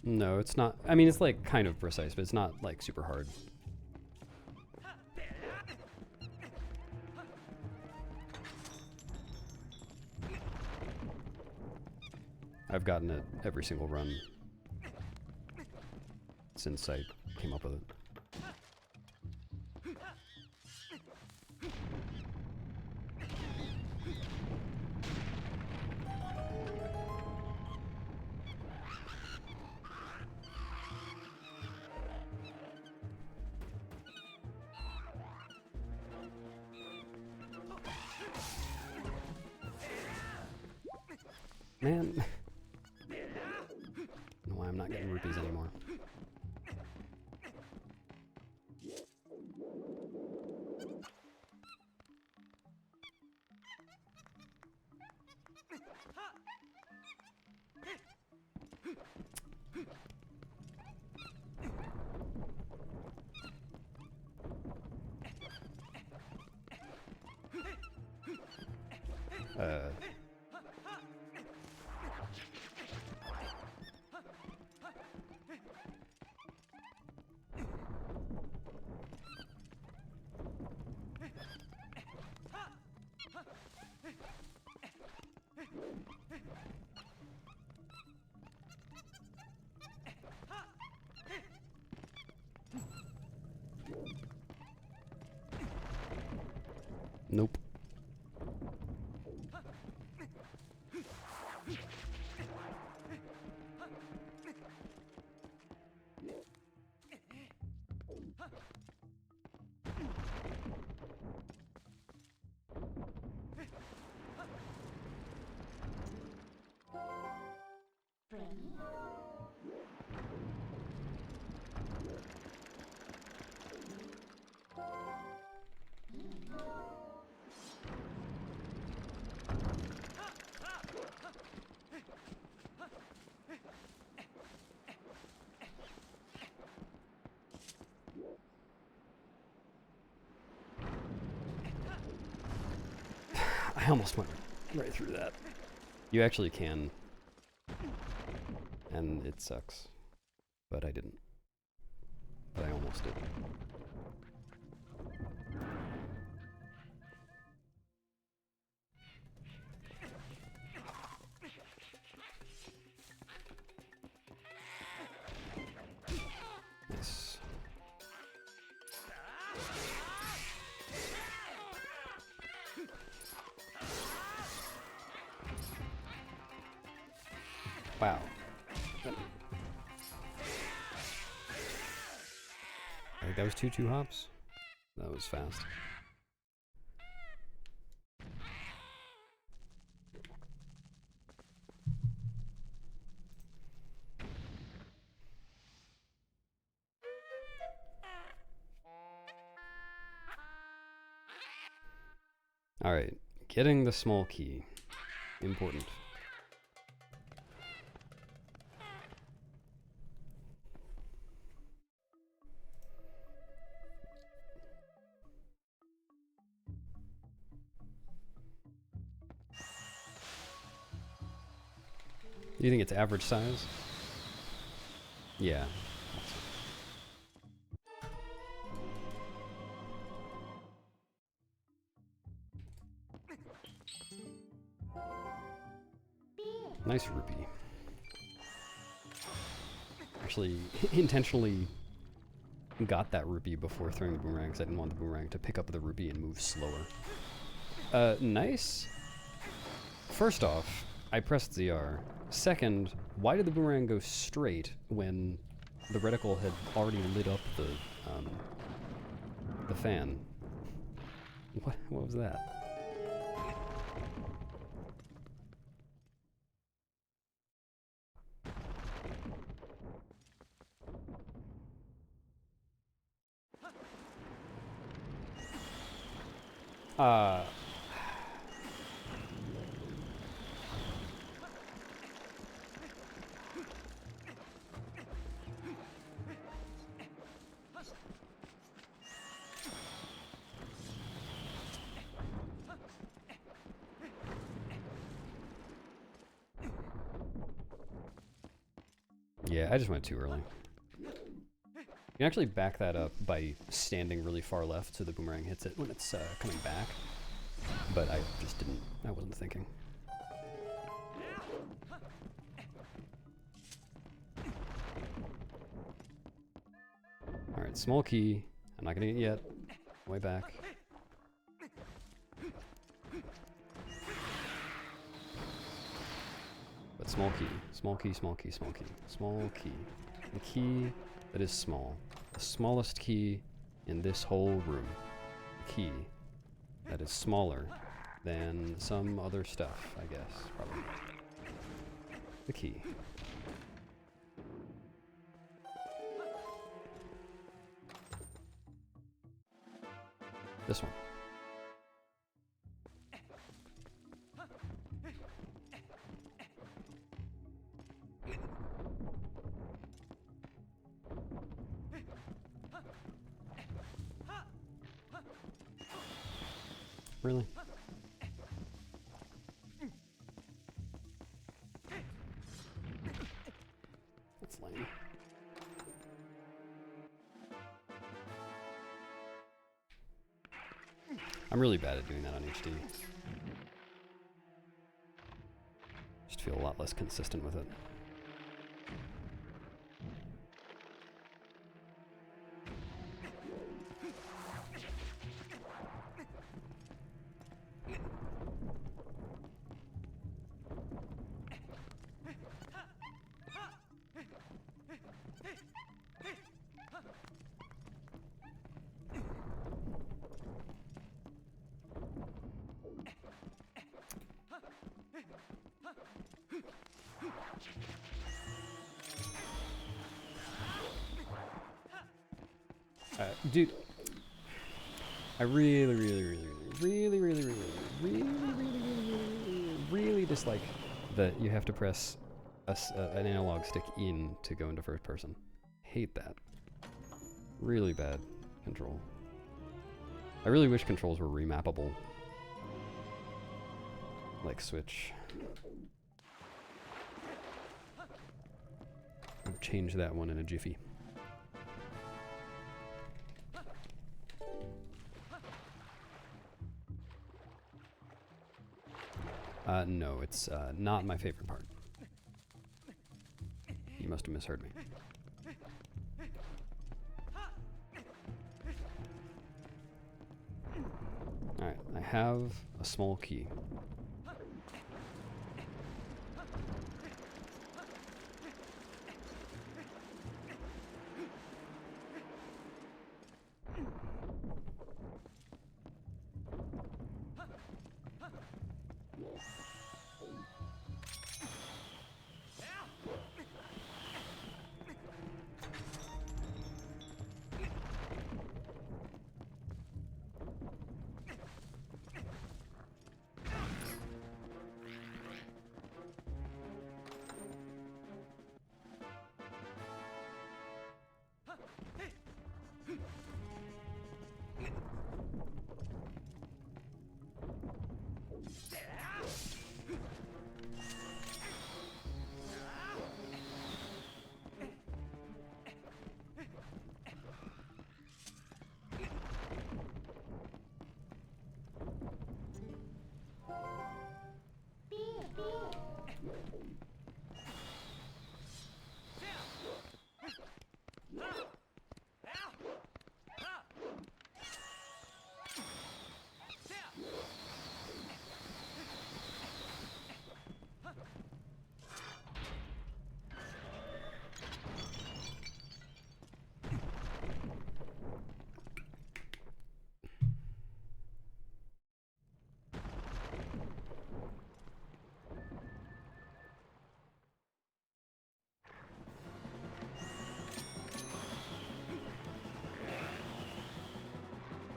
No, it's not. I mean, it's like kind of precise, but it's not like super hard. I've gotten it every single run since I came up with it. Man. I don't know why I'm not getting rupees anymore. Nope. I almost went right through that. You actually can. And it sucks. But I didn't. But I almost did. Nice. Wow. I think that was two hops. That was fast. Alright, getting the small key. Important. Do you think it's average size? Yeah. Nice rupee. Actually, intentionally got that rupee before throwing the boomerang because I didn't want the boomerang to pick up the rupee and move slower. Nice. First off, I pressed ZR. Second, why did the boomerang go straight when the reticle had already lit up the fan? What was that? Yeah, I just went too early. You can actually back that up by standing really far left so the boomerang hits it when it's coming back. But I just didn't, I wasn't thinking. Alright, small key. I'm not gonna get it yet. Way back. But small key. Small key, small key, small key. Small key. The key that is small. The smallest key in this whole room. The key that is smaller than some other stuff, I guess, probably. The key. This one. Really? That's lame. I'm really bad at doing that on HD. Just feel a lot less consistent with it. Dude, I really dislike that you have to press an analog stick in to go into first person. Hate that. Really bad control. I really wish controls were remappable. Like Switch. I'd change that one in a jiffy. No, it's not my favorite part. You must have misheard me. Alright, I have a small key.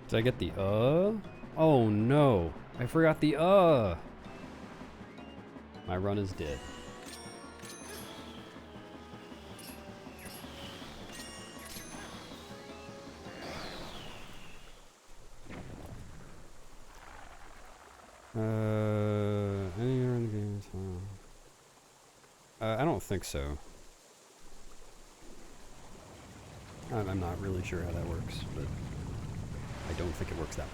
Did I get the Oh no, I forgot the My run is dead. Anywhere in the game is fine. I don't think so. I'm not really sure how that works, but I don't think it works that way.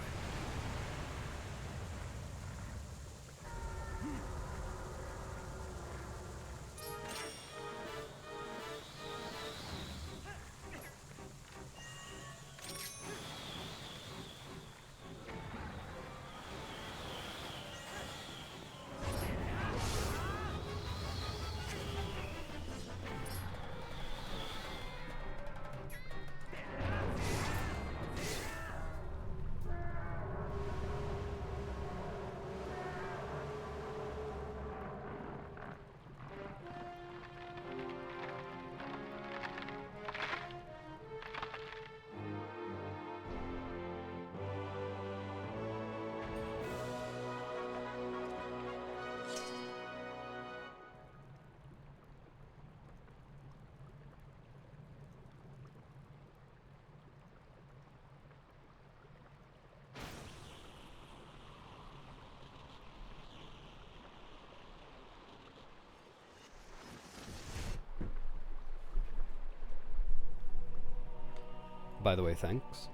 By the way, thanks.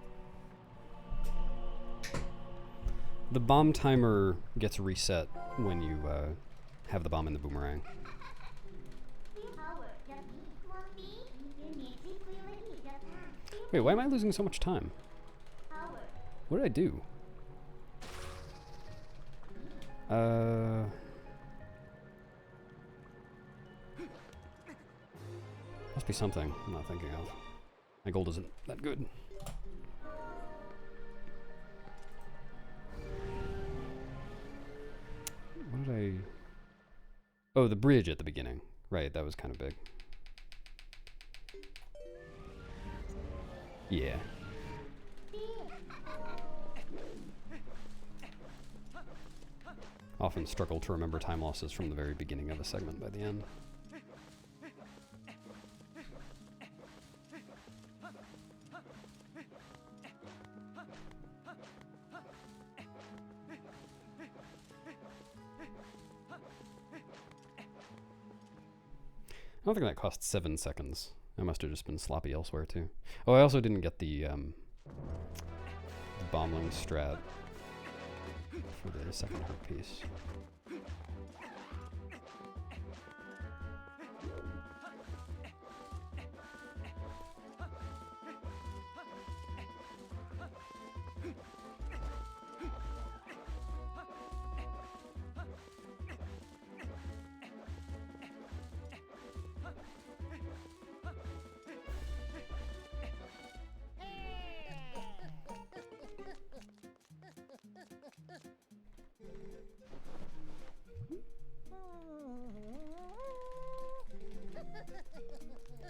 The bomb timer gets reset when you have the bomb in the boomerang. Wait, why am I losing so much time? What did I do? Must be something I'm not thinking of. My gold isn't that good. What did I... Oh, the bridge at the beginning. Right, that was kind of big. Yeah. Often struggle to remember time losses from the very beginning of a segment by the end. I don't think that cost 7 seconds. I must have just been sloppy elsewhere too. Oh, I also didn't get the bombling strat for the second heart piece.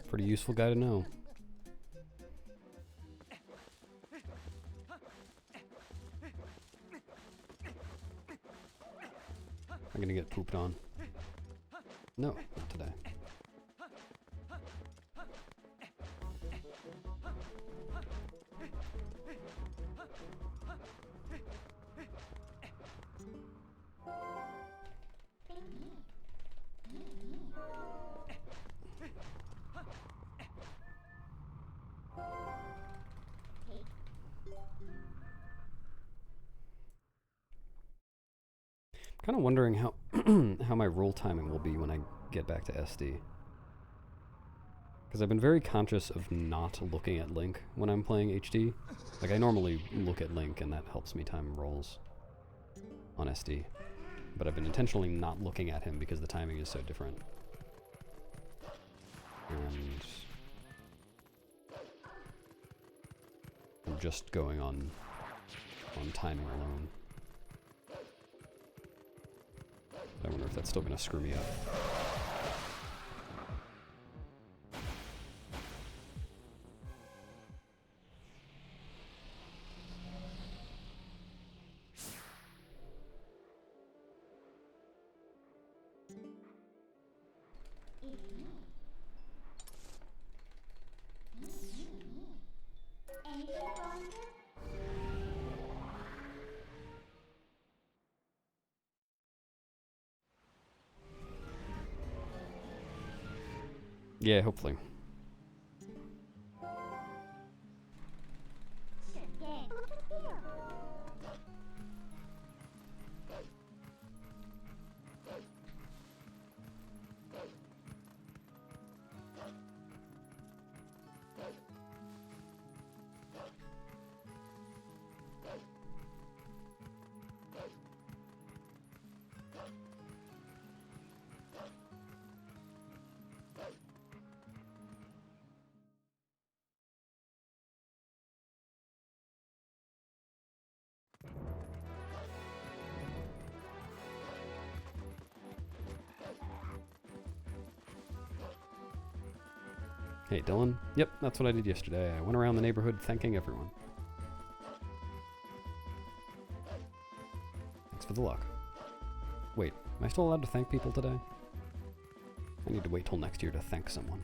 Pretty useful guy to know. I'm gonna get pooped on. No, not today. Kind of wondering how how my roll timing will be when I get back to SD. Because I've been very conscious of not looking at Link when I'm playing HD. Like, I normally look at Link and that helps me time rolls on SD. But I've been intentionally not looking at him because the timing is so different. And I'm just going on timing alone. I wonder if that's still going to screw me up. Yeah, hopefully. Hey, Dylan. Yep, that's what I did yesterday. I went around the neighborhood thanking everyone. Thanks for the luck. Wait, am I still allowed to thank people today? I need to wait till next year to thank someone.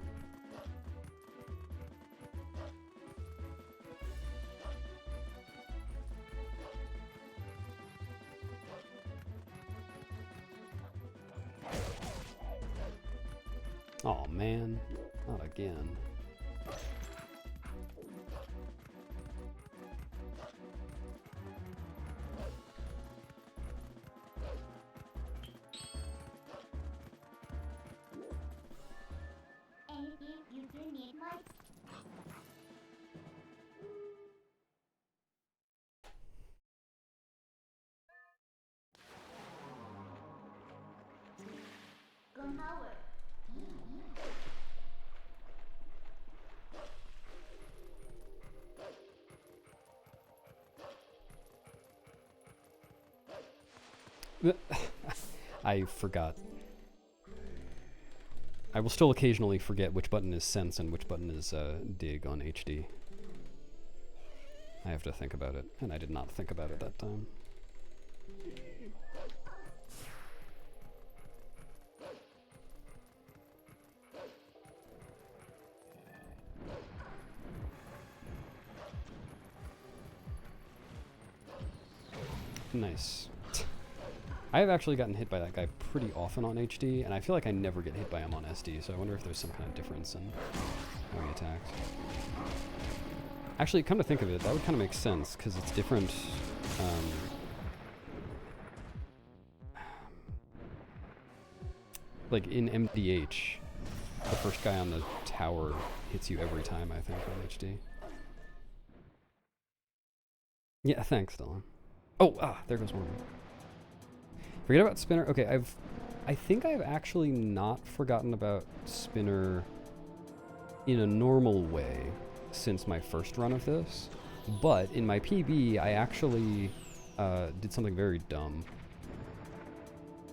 Oh man, not again. I forgot. I will still occasionally forget which button is sense and which button is dig on HD. I have to think about it, and I did not think about it that time. Nice. I have actually gotten hit by that guy pretty often on HD, and I feel like I never get hit by him on SD, so I wonder if there's some kind of difference in how he attacks. Actually, come to think of it, that would kind of make sense, because it's different. Like in MDH, the first guy on the tower hits you every time, I think, on HD. Yeah, thanks, Dylan. Oh, there goes one. Forget about Spinner. Okay, I think I've actually not forgotten about Spinner in a normal way since my first run of this, but in my PB, I actually did something very dumb.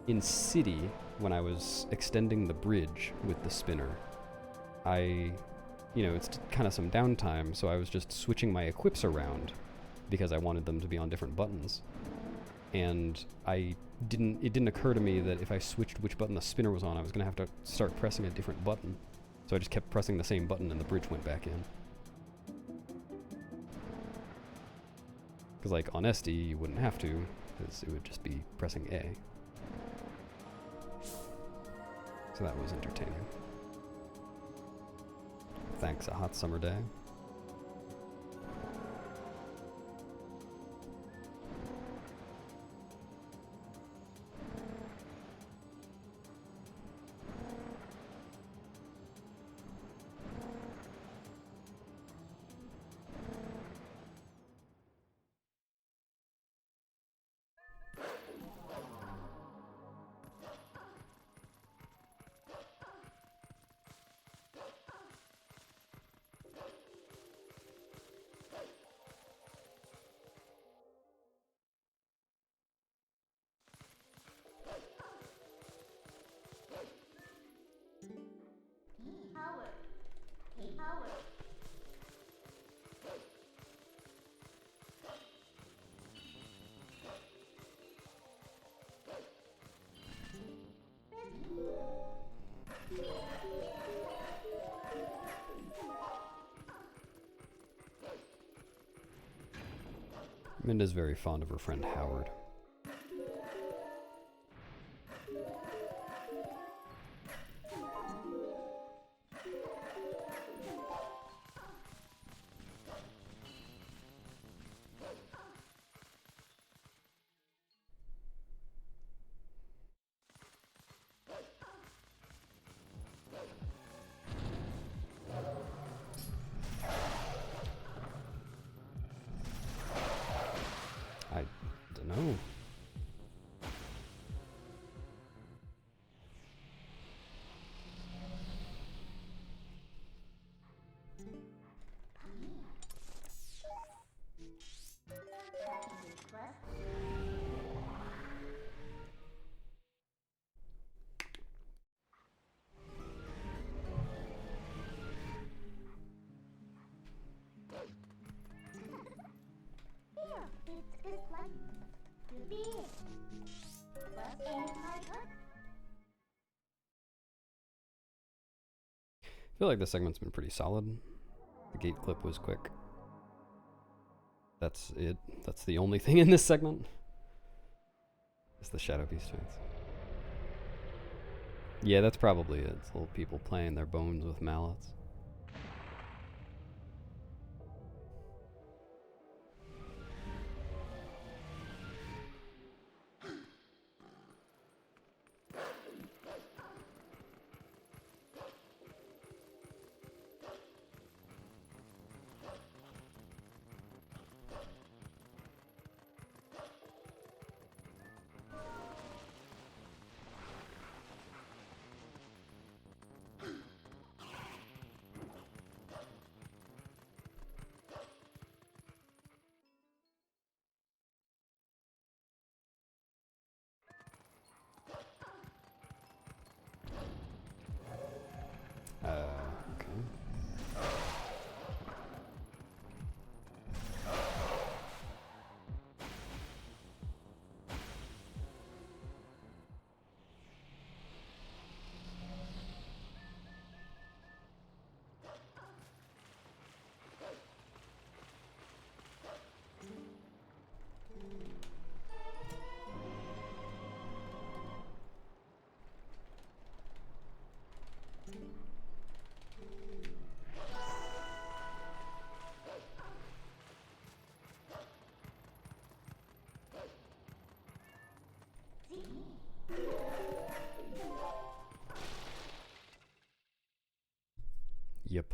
In City, when I was extending the bridge with the Spinner, it's kind of some downtime, so I was just switching my equips around because I wanted them to be on different buttons. And it didn't occur to me that if I switched which button the Spinner was on, I was going to have to start pressing a different button. So I just kept pressing the same button and the bridge went back in. Because like on SD, you wouldn't have to, because it would just be pressing A. So that was entertaining. Thanks, a hot summer day. Minda's very fond of her friend Howard. I don't know. feel like this segment's been pretty solid. The gate clip was quick. That's it. That's the only thing in this segment. Is the Shadow Beast fights. Yeah, that's probably it. It's little people playing their bones with mallets. Okay. Yep.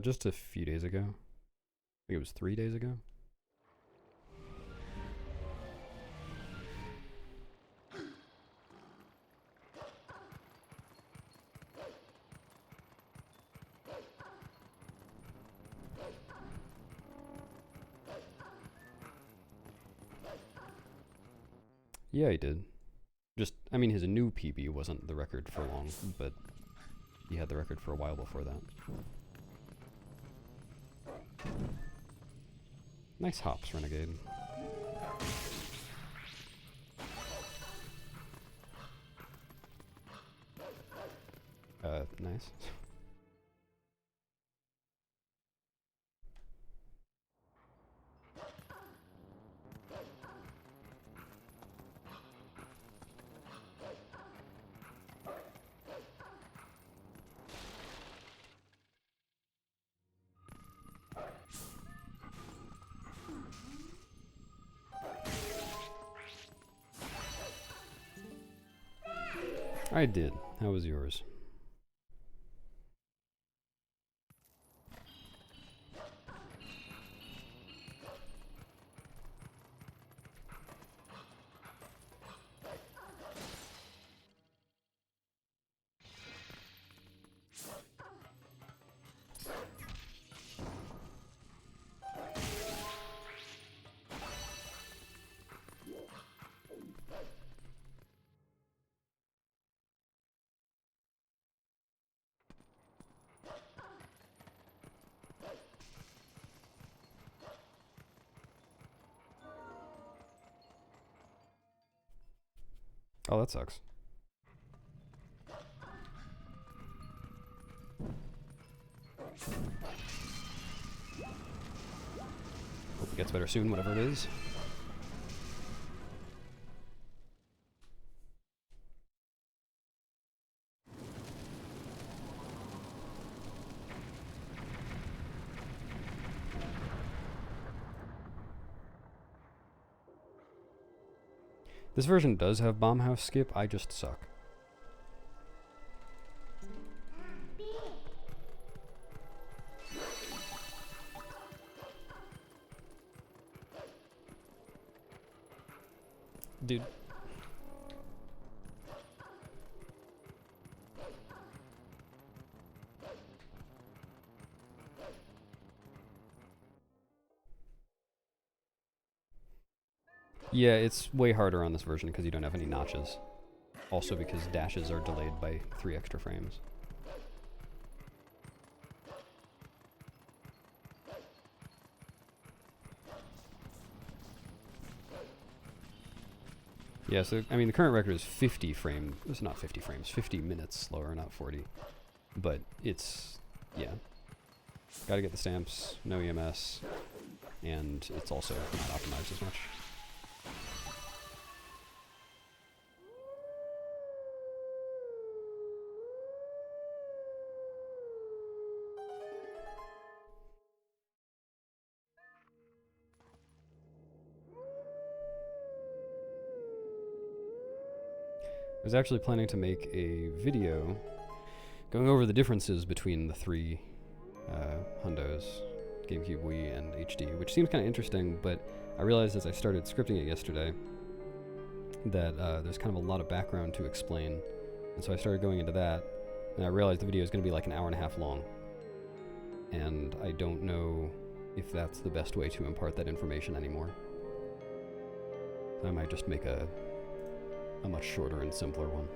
Just a few days ago. I think it was 3 days ago. Yeah, he did. Just, I mean, his new PB wasn't the record for long, but he had the record for a while before that. Nice hops, Renegade. Nice. I did. How was yours? Oh, that sucks. Hope it gets better soon, whatever it is. This version does have Bomb House skip, I just suck. Dude. Yeah, it's way harder on this version because you don't have any notches. Also because dashes are delayed by 3 extra frames. Yeah, so, I mean, the current record is 50 frames. It's not 50 frames, 50 minutes slower, not 40. But it's, yeah. Gotta get the stamps, no EMS, and it's also not optimized as much. I was actually planning to make a video going over the differences between the 3 hundos, GameCube, Wii, and HD, which seems kind of interesting, but I realized as I started scripting it yesterday that there's kind of a lot of background to explain, and so I started going into that, and I realized the video is going to be like an hour and a half long, and I don't know if that's the best way to impart that information anymore. I might just make a much shorter and simpler one.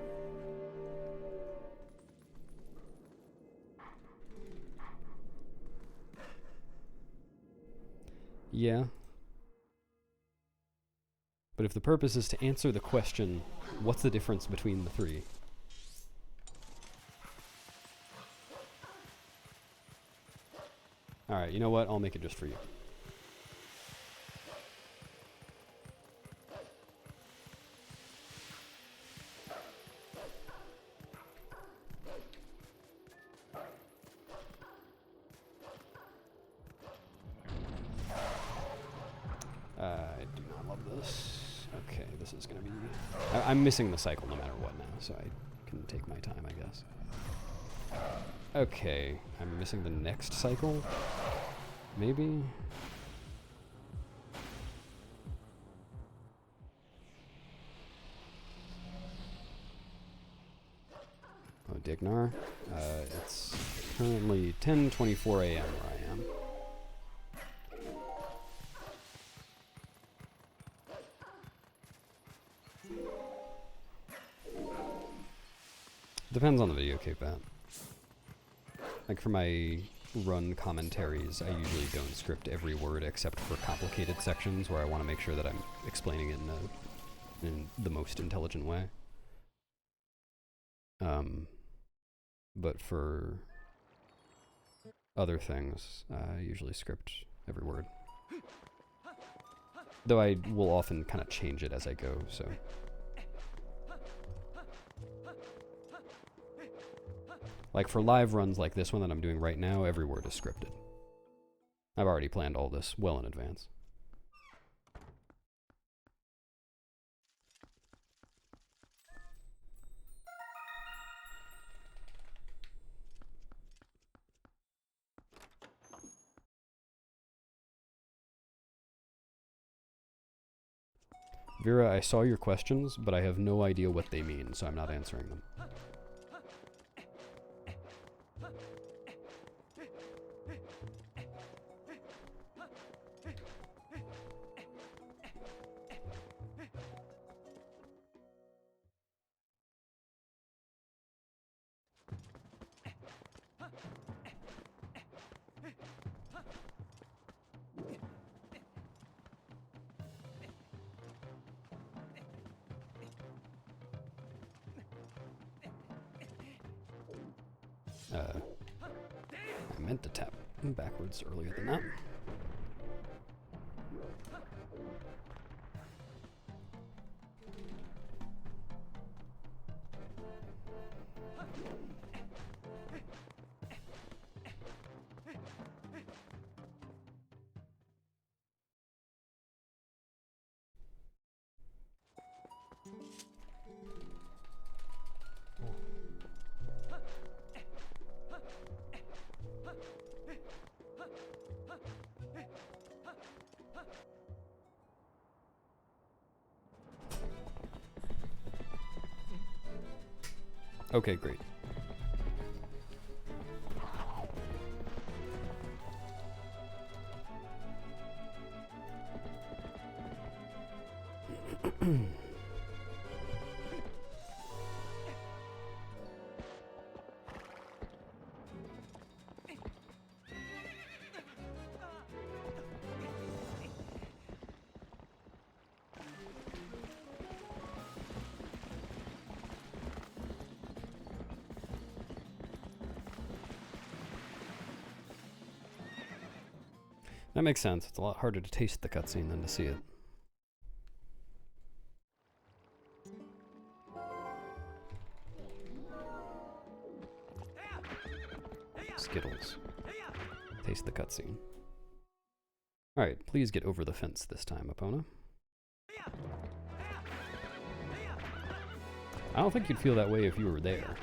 Yeah. But if the purpose is to answer the question, what's the difference between the 3? Alright, you know what? I'll make it just for you. I do not love this. Okay, this is gonna be... I'm missing the cycle no matter what now, so I can take my time, I guess. Okay, I'm missing the next cycle? Maybe? Oh, Dignar. It's currently 10:24 a.m. where I am. Depends on the video, K-Pat. Like for my run commentaries, I usually don't script every word except for complicated sections where I want to make sure that I'm explaining it in the most intelligent way. But for other things, I usually script every word. Though I will often kind of change it as I go, so... Like for live runs like this one that I'm doing right now, every word is scripted. I've already planned all this well in advance. Vera, I saw your questions, but I have no idea what they mean, so I'm not answering them. I meant to tap backwards earlier than that. Okay, great. That makes sense. It's a lot harder to taste the cutscene than to see it. Skittles. Taste the cutscene. Alright, please get over the fence this time, Epona. I don't think you'd feel that way if you were there.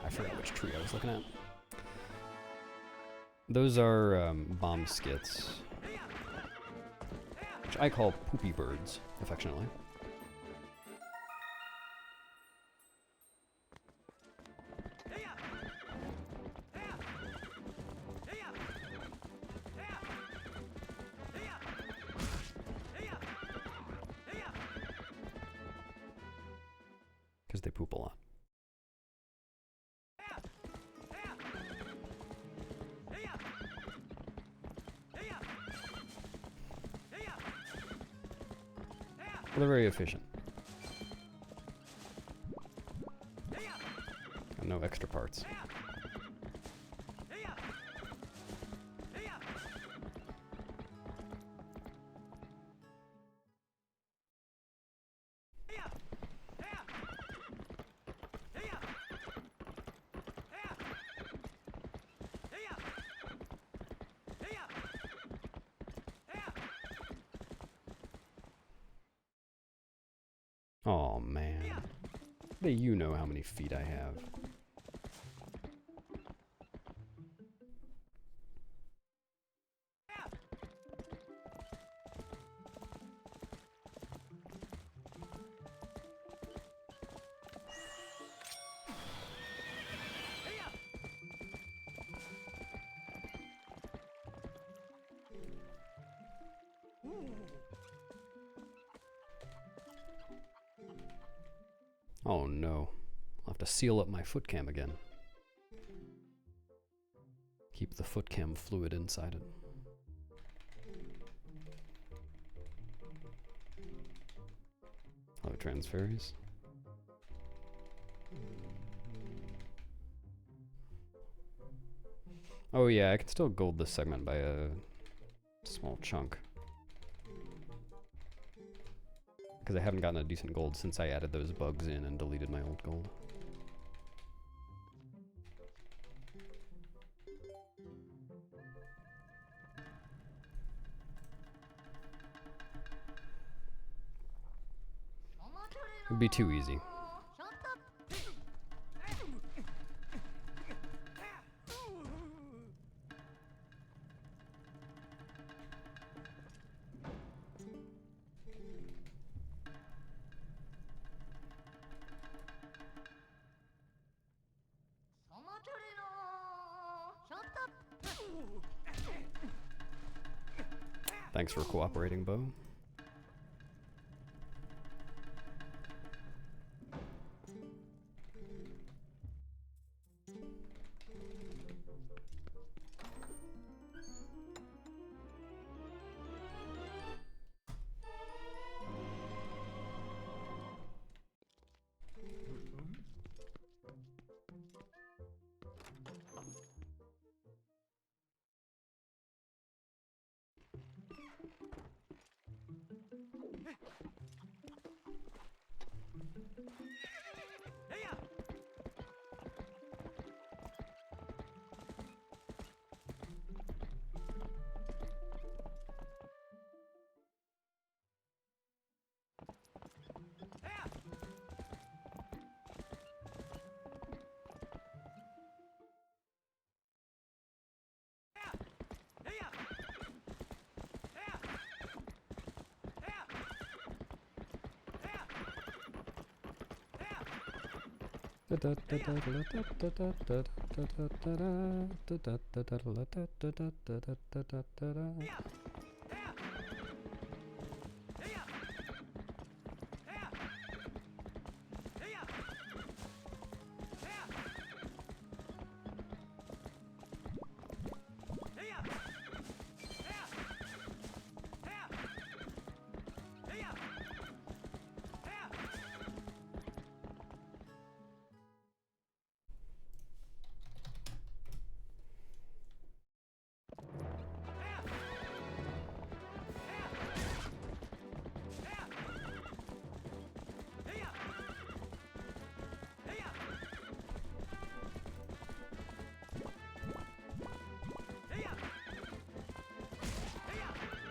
I forgot which tree I was looking at. Those are bomb skits, which I call poopy birds, affectionately. Because they poop a lot. Well, they're very efficient. And no extra parts. Oh man. Hey, you know how many feet I have. Oh no. I'll have to seal up my foot cam again. Keep the foot cam fluid inside it. Hello, transfers. Oh yeah, I can still gold this segment by a small chunk. Because I haven't gotten a decent gold since I added those bugs in and deleted my old gold. It'd be too easy. Thanks for cooperating, Bo.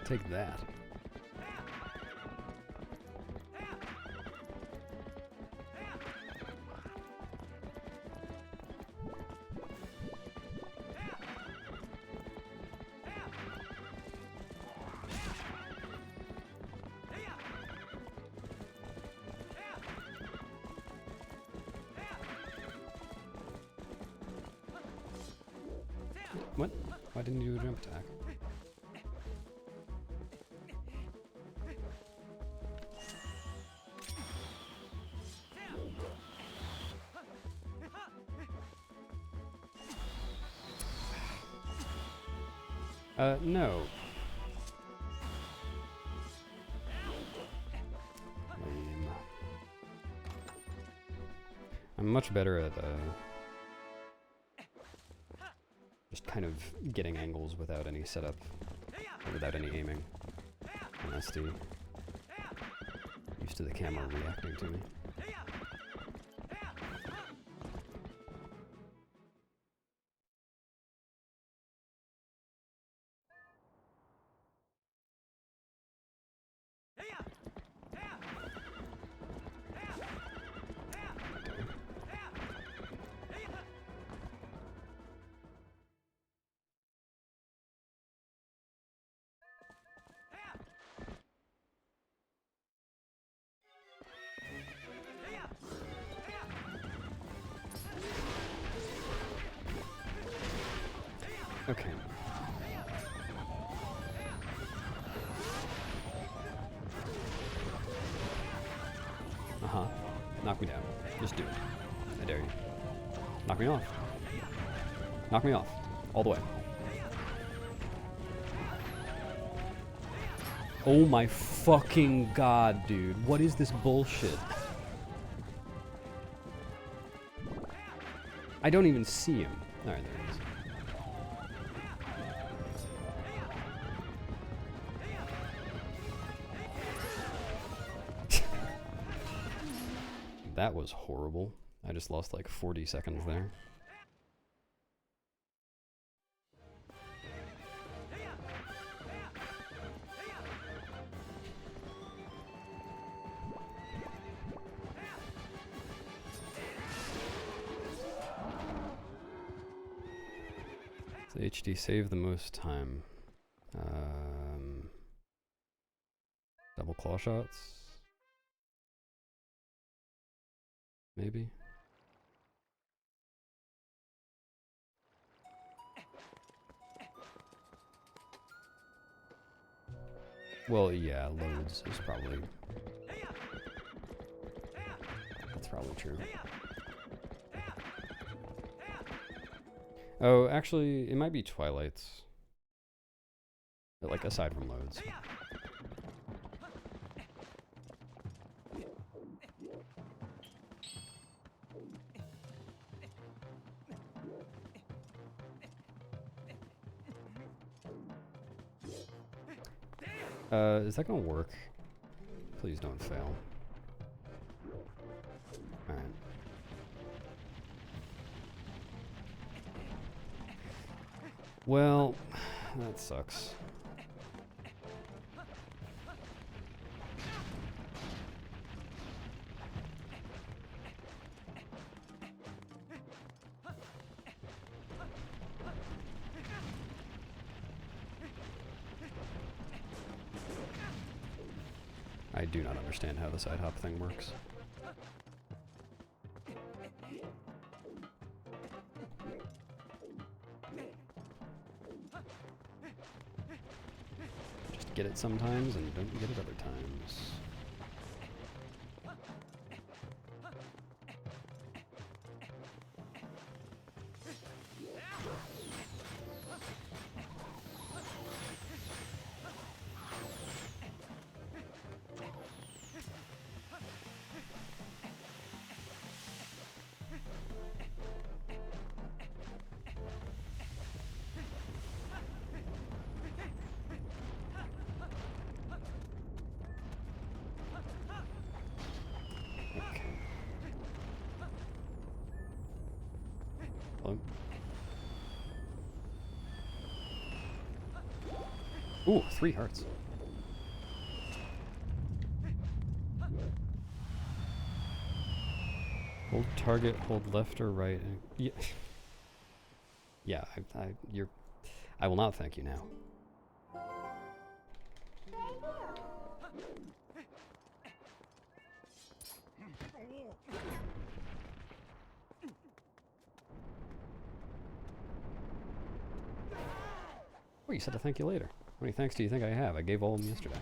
Take that. What? Why didn't you do a jump attack? No. Lame. I'm much better at, just kind of getting angles without any setup, or without any aiming on SD. Used to the camera reacting to me. Okay. Uh-huh. Knock me down. Just do it. I dare you. Knock me off. Knock me off. All the way. Oh my fucking god, dude. What is this bullshit? I don't even see him. Alright, there he is. That was horrible. I just lost like 40 seconds there. So HD save the most time. Double claw shots? Maybe? Well, yeah, loads is probably... That's probably true. Oh, actually, it might be Twilights. But, like, aside from loads. Is that gonna work? Please don't fail. Alright. Well, that sucks. I do not understand how the side hop thing works. Just get it sometimes and don't get it other times. Ooh, 3 hearts. Hold target, hold left or right. And yeah, yeah. I will not thank you now. Oh, you said to thank you later. How many thanks do you think I have? I gave all of them yesterday.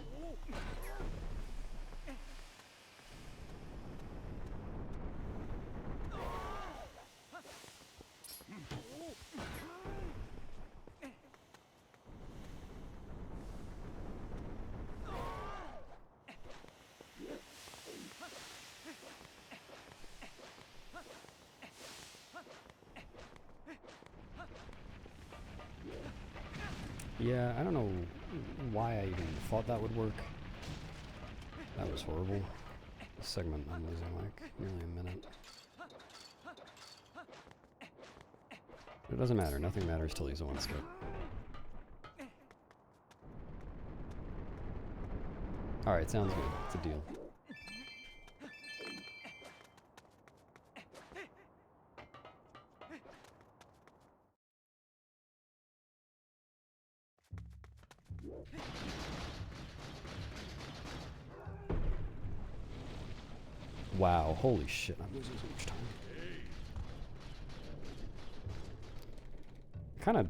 Yeah, I don't know why I even thought that would work. That was horrible. This segment I'm losing like nearly a minute. But it doesn't matter, nothing matters till he's a one skip. Alright, sounds good. It's a deal. Wow, holy shit, I'm losing so much time. I kind of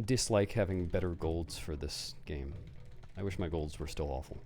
dislike having better golds for this game. I wish my golds were still awful.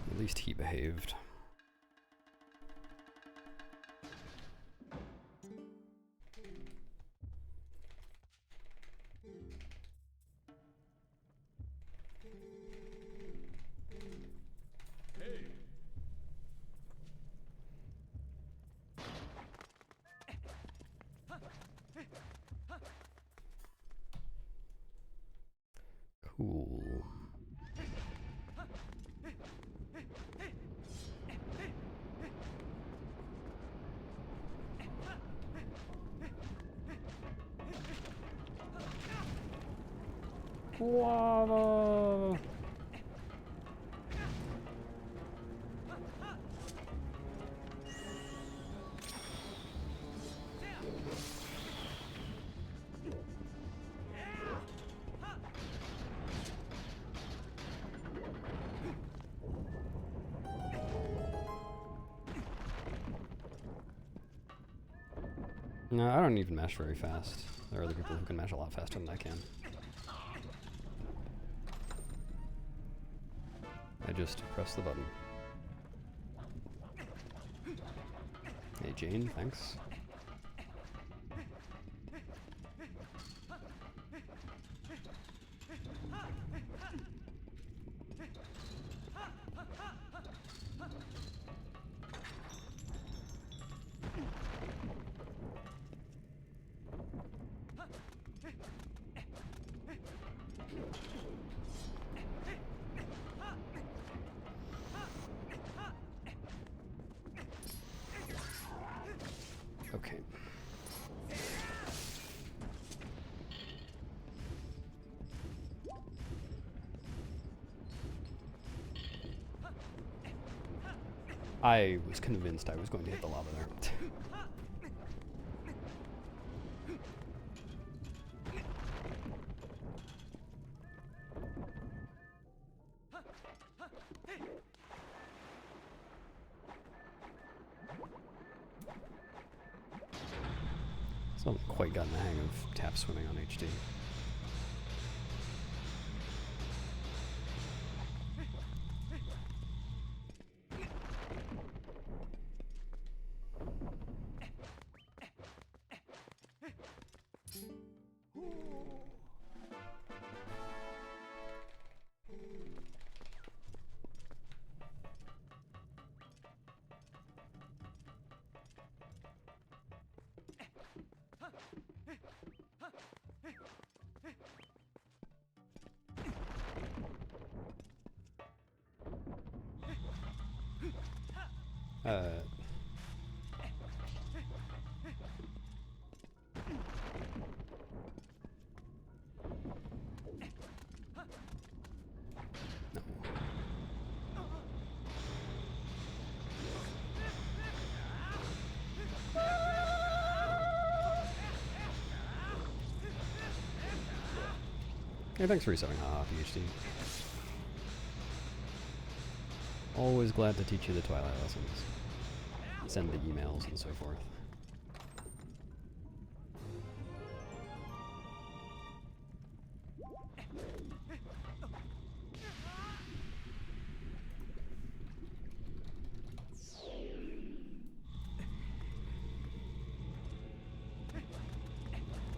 At least he behaved. Cool. Lava! No, I don't even mash very fast. There are other people who can mash a lot faster than I can. I just pressed the button. Hey Jane, thanks. Okay. I was convinced I was going to hit the lava there. Still haven't quite gotten the hang of tap swimming on HD. No. Hey, thanks for resetting, haha, PhD. Always glad to teach you the Twilight lessons. Send the emails and so forth.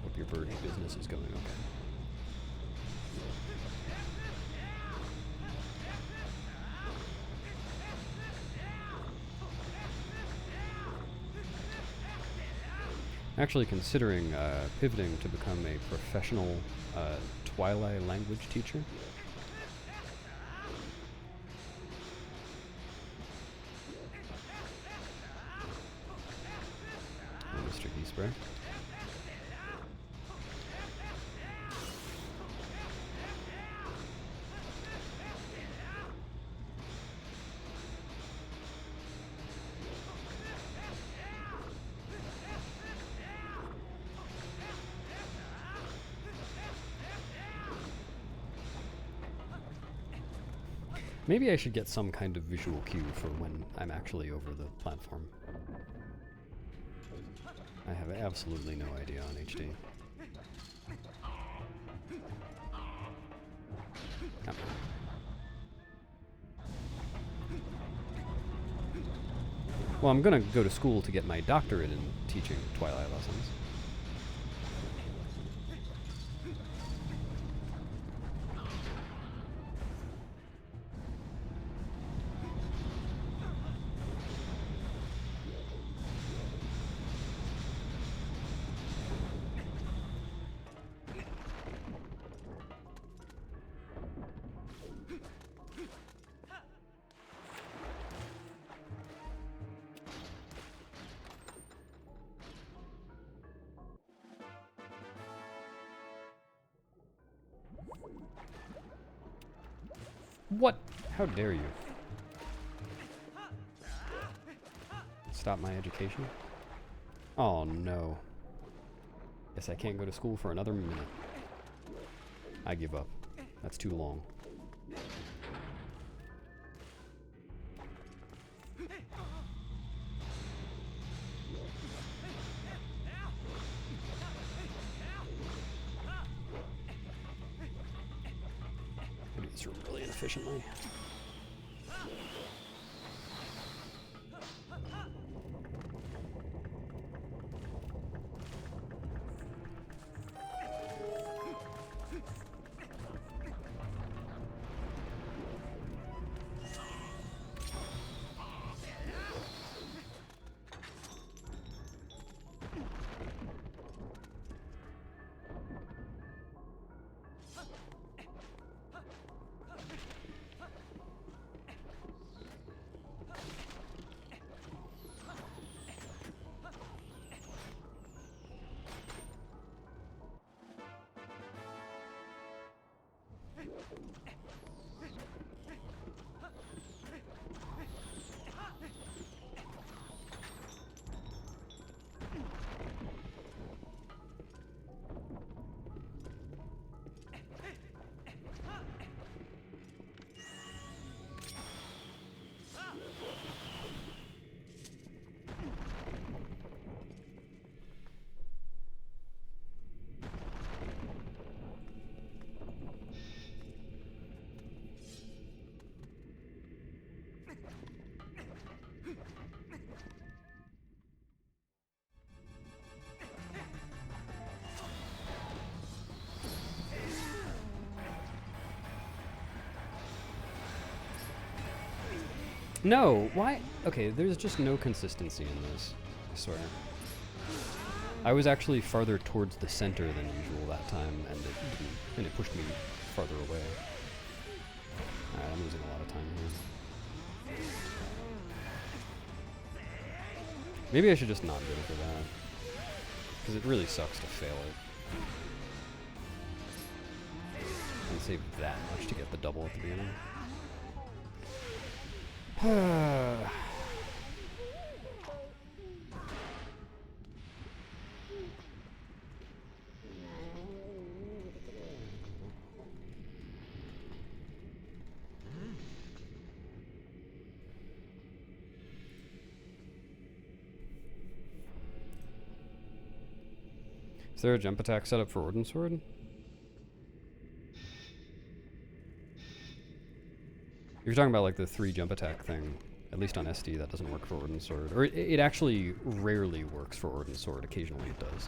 Hope your birdie business is going okay. Actually considering pivoting to become a professional Twilight language teacher. Oh, Mr. Geespray. Maybe I should get some kind of visual cue for when I'm actually over the platform. I have absolutely no idea on HD. Come on. Well, I'm gonna go to school to get my doctorate in teaching Twilight lessons. What? How dare you? Stop my education? Oh no. Guess I can't go to school for another minute. I give up. That's too long. I do this really inefficiently. No, why? Okay, there's just no consistency in this, I swear. I was actually farther towards the center than usual that time, and it pushed me farther away. Alright, I'm losing a lot of time here. Maybe I should just not go for that, because it really sucks to fail it. And save that much to get the double at the beginning. Is there a jump attack set up for Ordnance Sword? If you're talking about like the 3 jump attack thing, at least on SD, that doesn't work for Ordnance Sword. Or it actually rarely works for Ordnance Sword. Occasionally it does.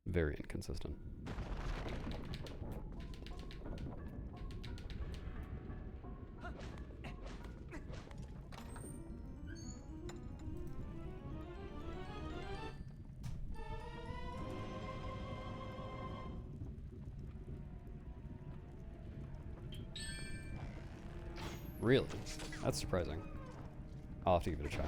Very inconsistent. Really? That's surprising. I'll have to give it a try.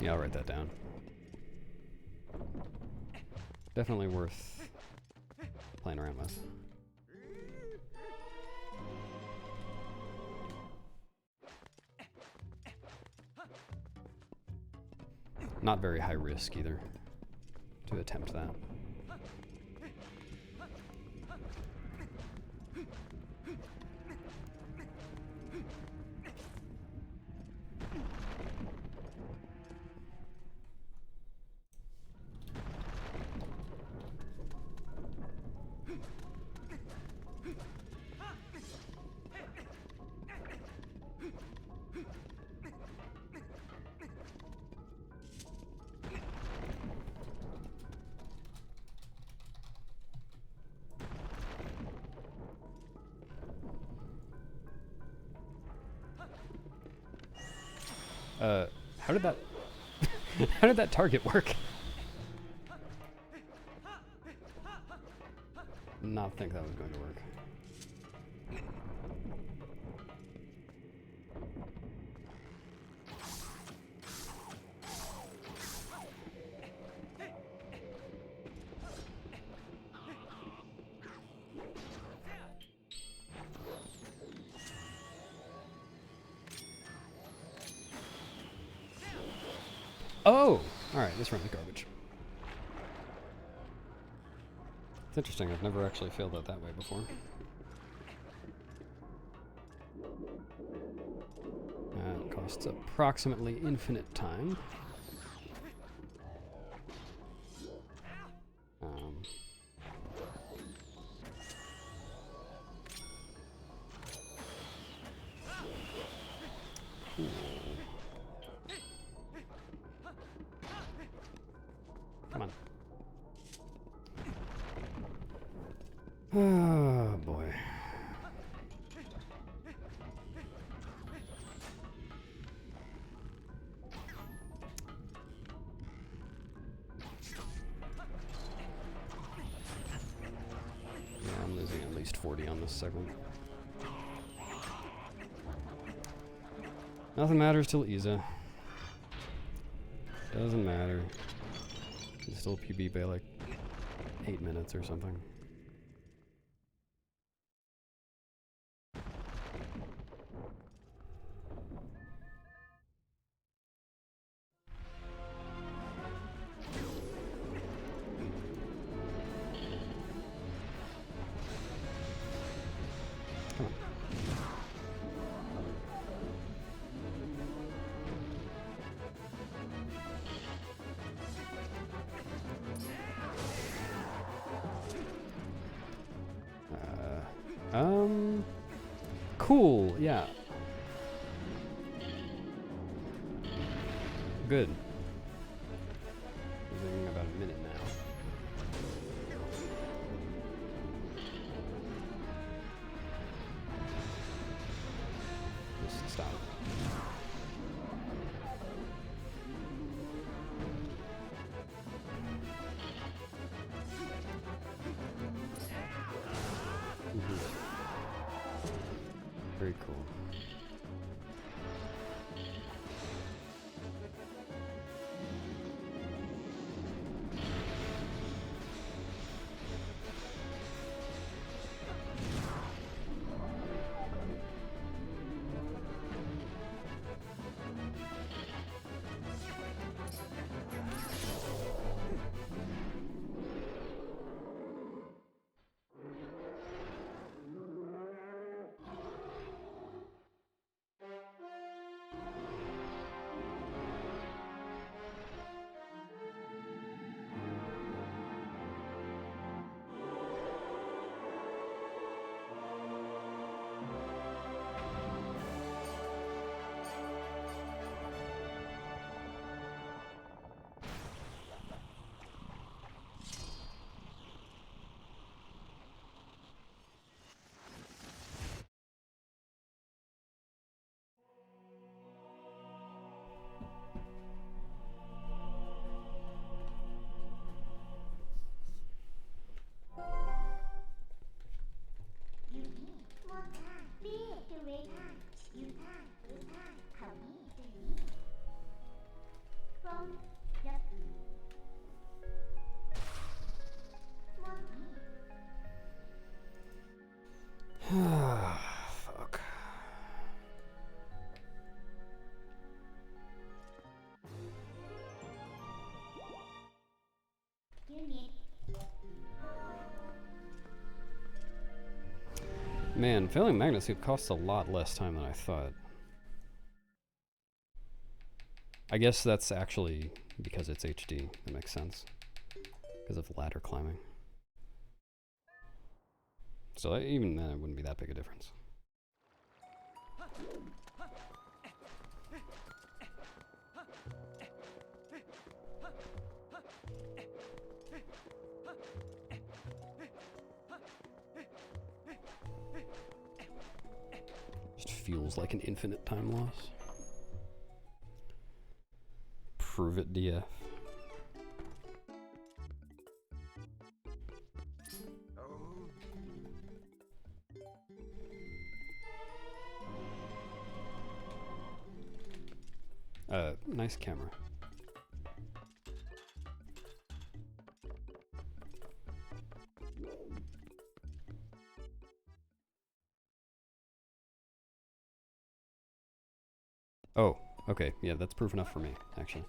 Yeah, I'll write that down. Definitely worth playing around with. Not very high risk either to attempt that. How did that how did that target work? Not think that was going to work. Oh! Alright, this run is garbage. It's interesting, I've never actually failed it that way before. It costs approximately infinite time. Come on. Oh boy. Yeah, I'm losing at least 40 on this segment. Nothing matters till Isa. Doesn't matter. Can still PB by like 8 minutes or something. Come on. Cool, yeah. Good. We're thinking about a minute now. Just stop. Very cool. Fuck. Man, failing magnet soup costs a lot less time than I thought. I guess that's actually because it's HD. That makes sense. Because of ladder climbing. So even then, it wouldn't be that big a difference. Just feels like an infinite time loss. Prove it, DF. Nice camera. Oh, okay. Yeah, that's proof enough for me, actually.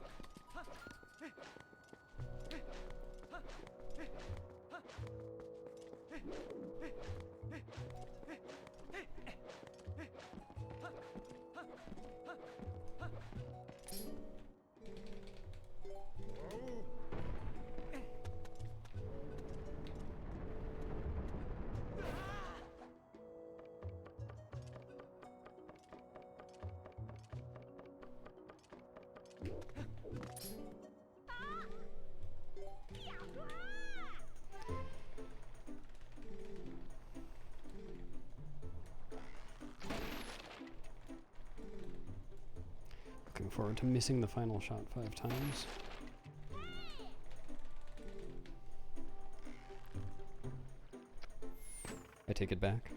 Looking forward to missing the final shot 5 times. I take it back.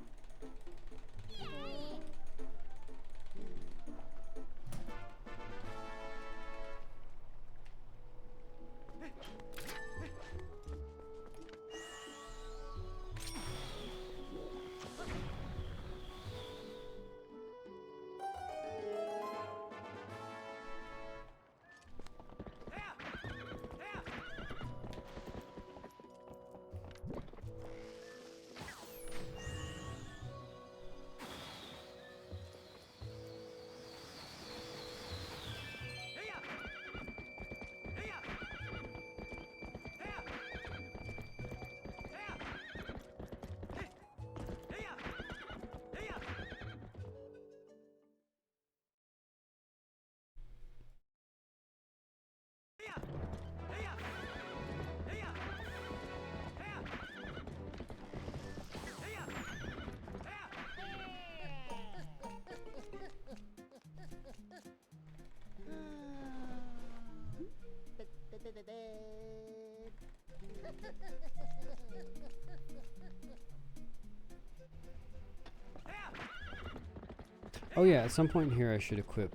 Oh yeah, at some point here I should equip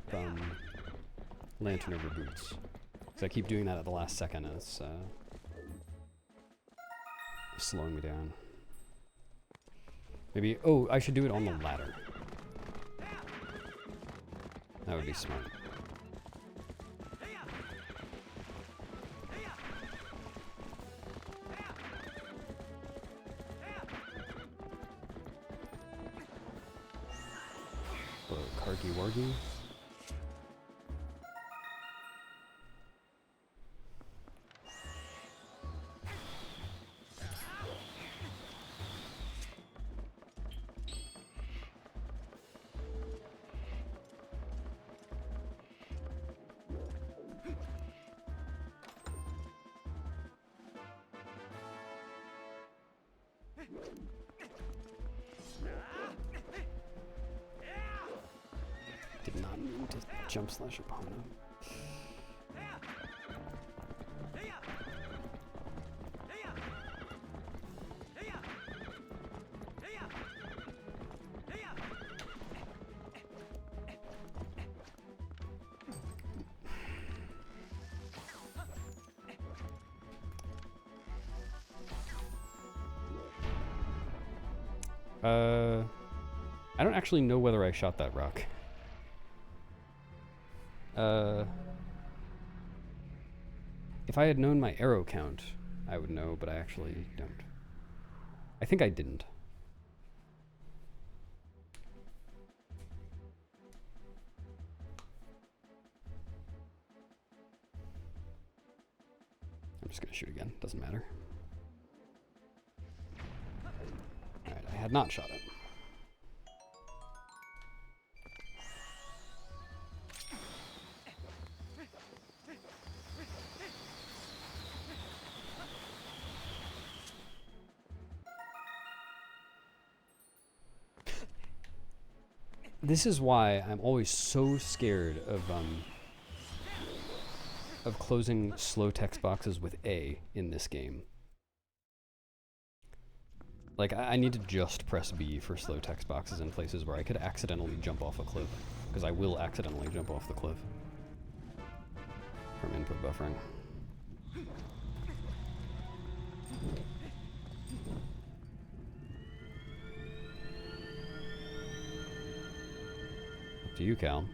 lantern over boots. Because I keep doing that at the last second and it's slowing me down. Maybe, oh, I should do it on the ladder. That would be smart. Kargi Wargi. Did not mean to jump slash upon him. I don't actually know whether I shot that rock. If I had known my arrow count, I would know, but I actually don't. I think I didn't. I'm just gonna shoot again, doesn't matter. Alright, I had not shot it. This is why I'm always so scared of closing slow text boxes with A in this game. Like, I need to just press B for slow text boxes in places where I could accidentally jump off a cliff. Because I will accidentally jump off the cliff. From input buffering. Up to you, Cal.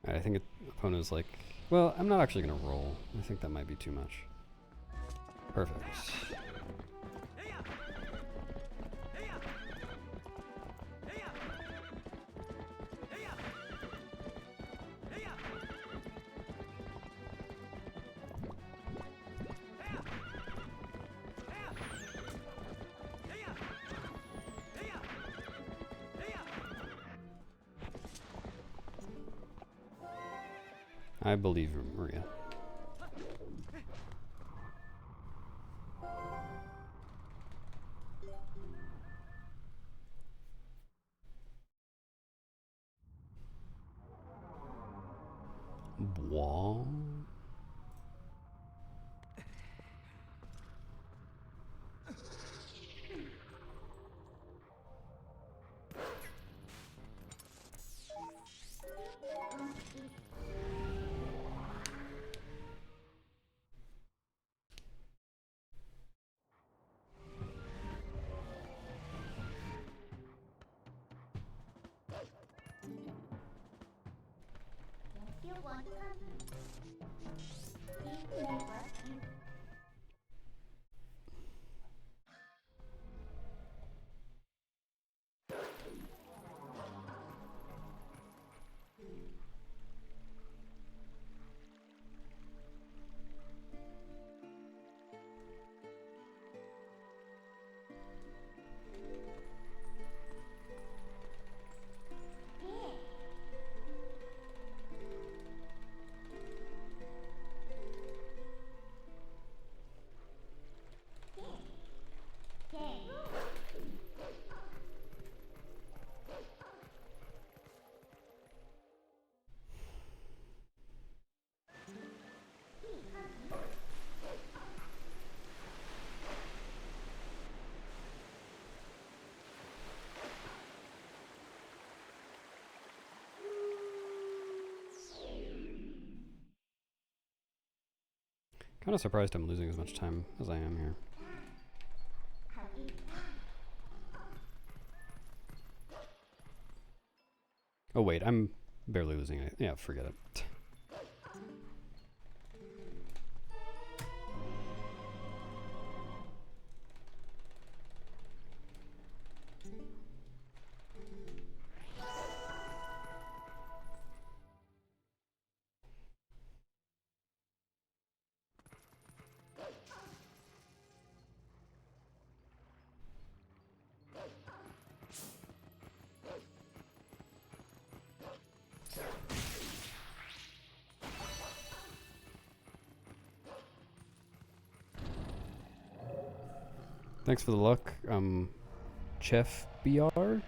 I think opponent's like, well, I'm not actually going to roll. I think that might be too much. Perfect. I believe you, Maria. Bois. Kind of surprised I'm losing as much time as I am here. Oh wait, I'm barely losing it. Yeah, forget it. Thanks for the luck. Chef BR? Not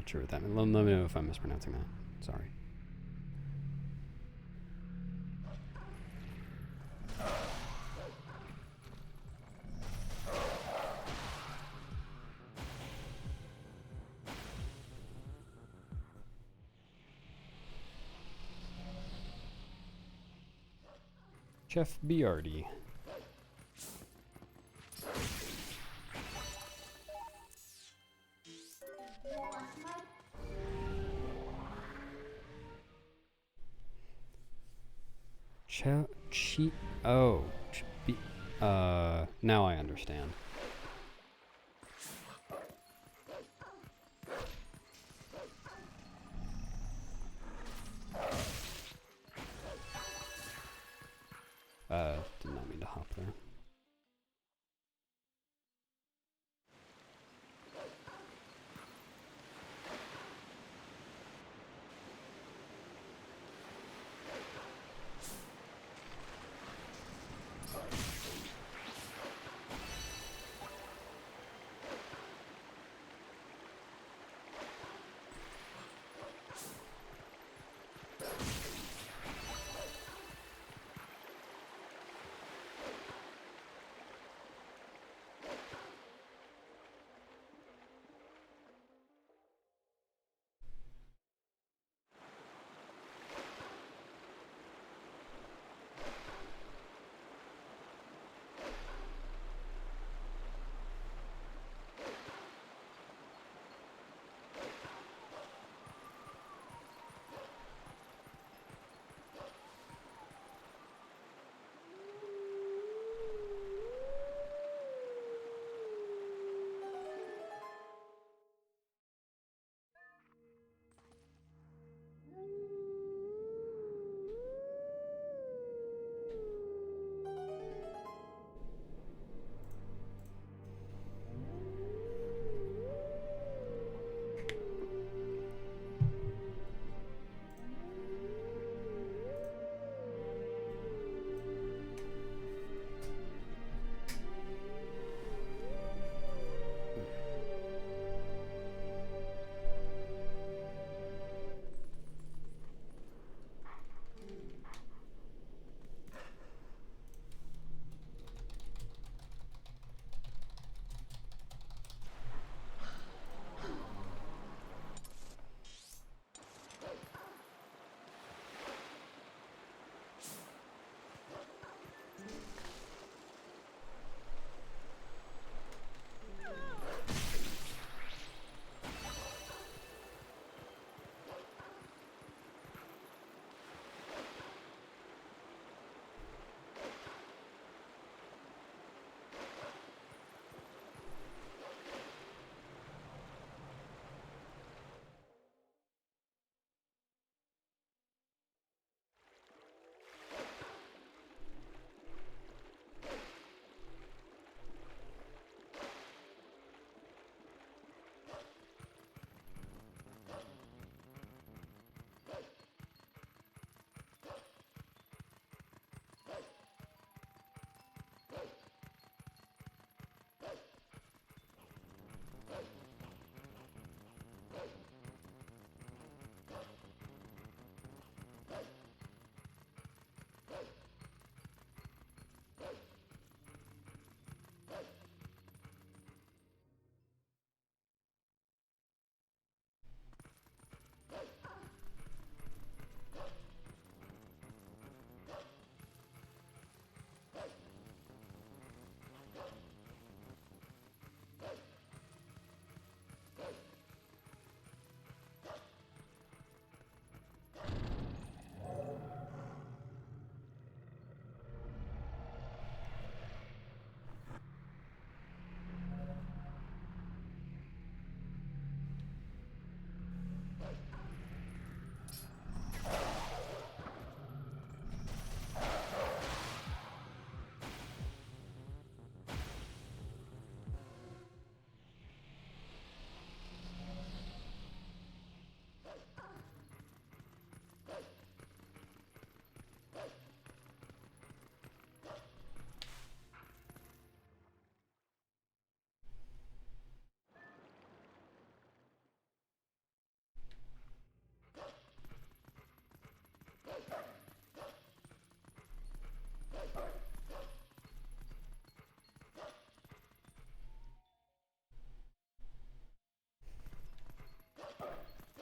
sure what that means. Let me know if I'm mispronouncing that. Sorry. Chef BRD. Oh. Now I understand. Did not mean to hop there.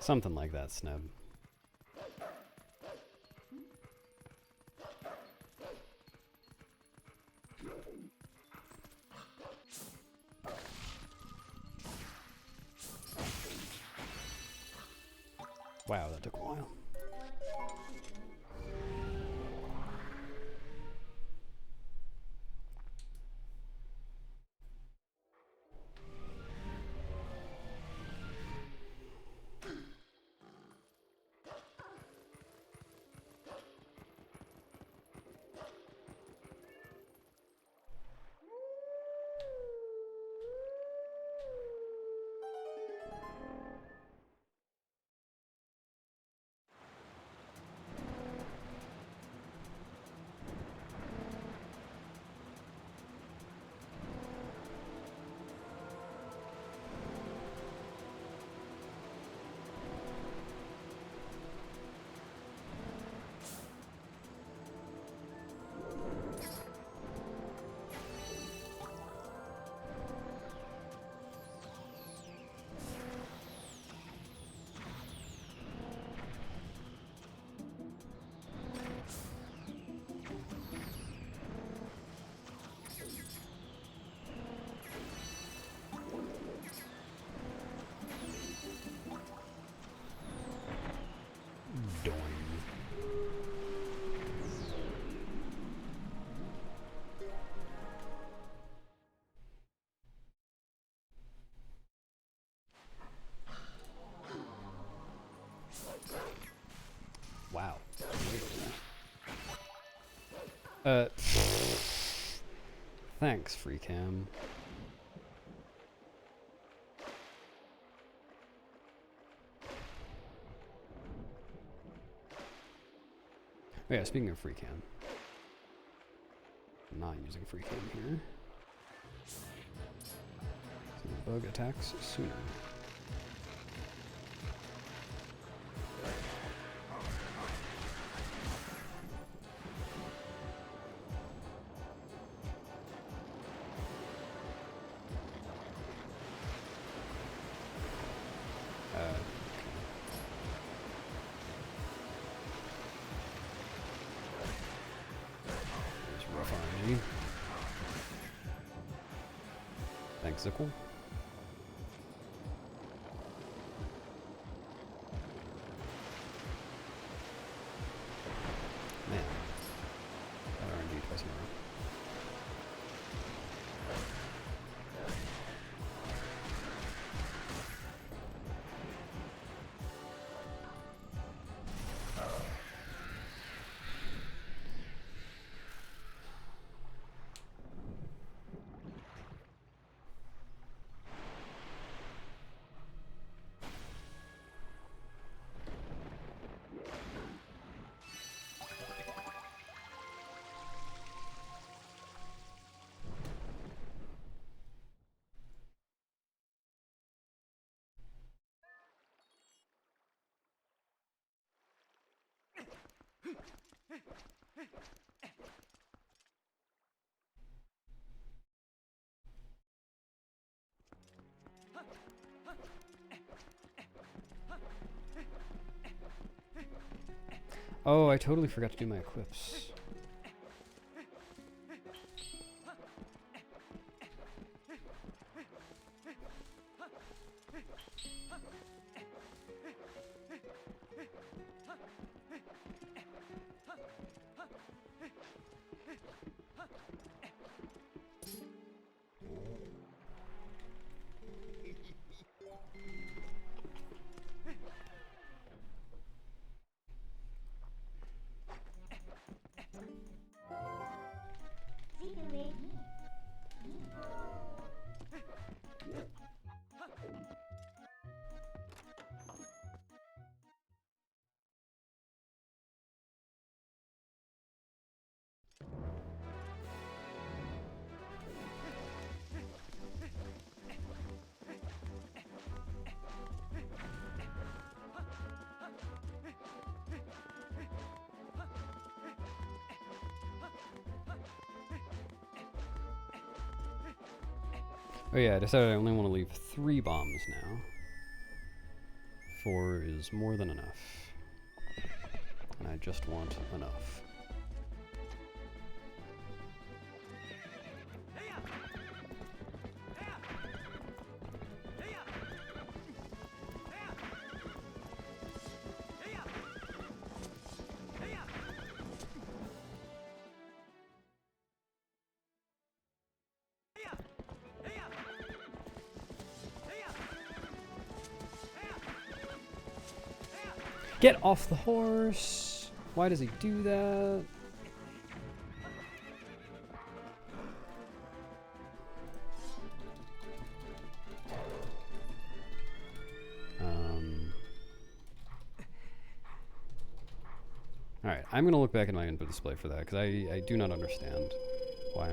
Something like that, Snub. Wow, that took a while. Wow. Thanks, free cam. Oh yeah, speaking of free cam. I'm not using free cam here. So the bug attacks sooner. Thanks, Zickle. Man, that RNG twice in a row. Oh, I totally forgot to do my equips. Oh yeah, I decided I only want to leave 3 bombs now. 4 is more than enough. And I just want enough. Get off the horse! Why does he do that? Alright, I'm gonna look back at my input display for that, because I do not understand why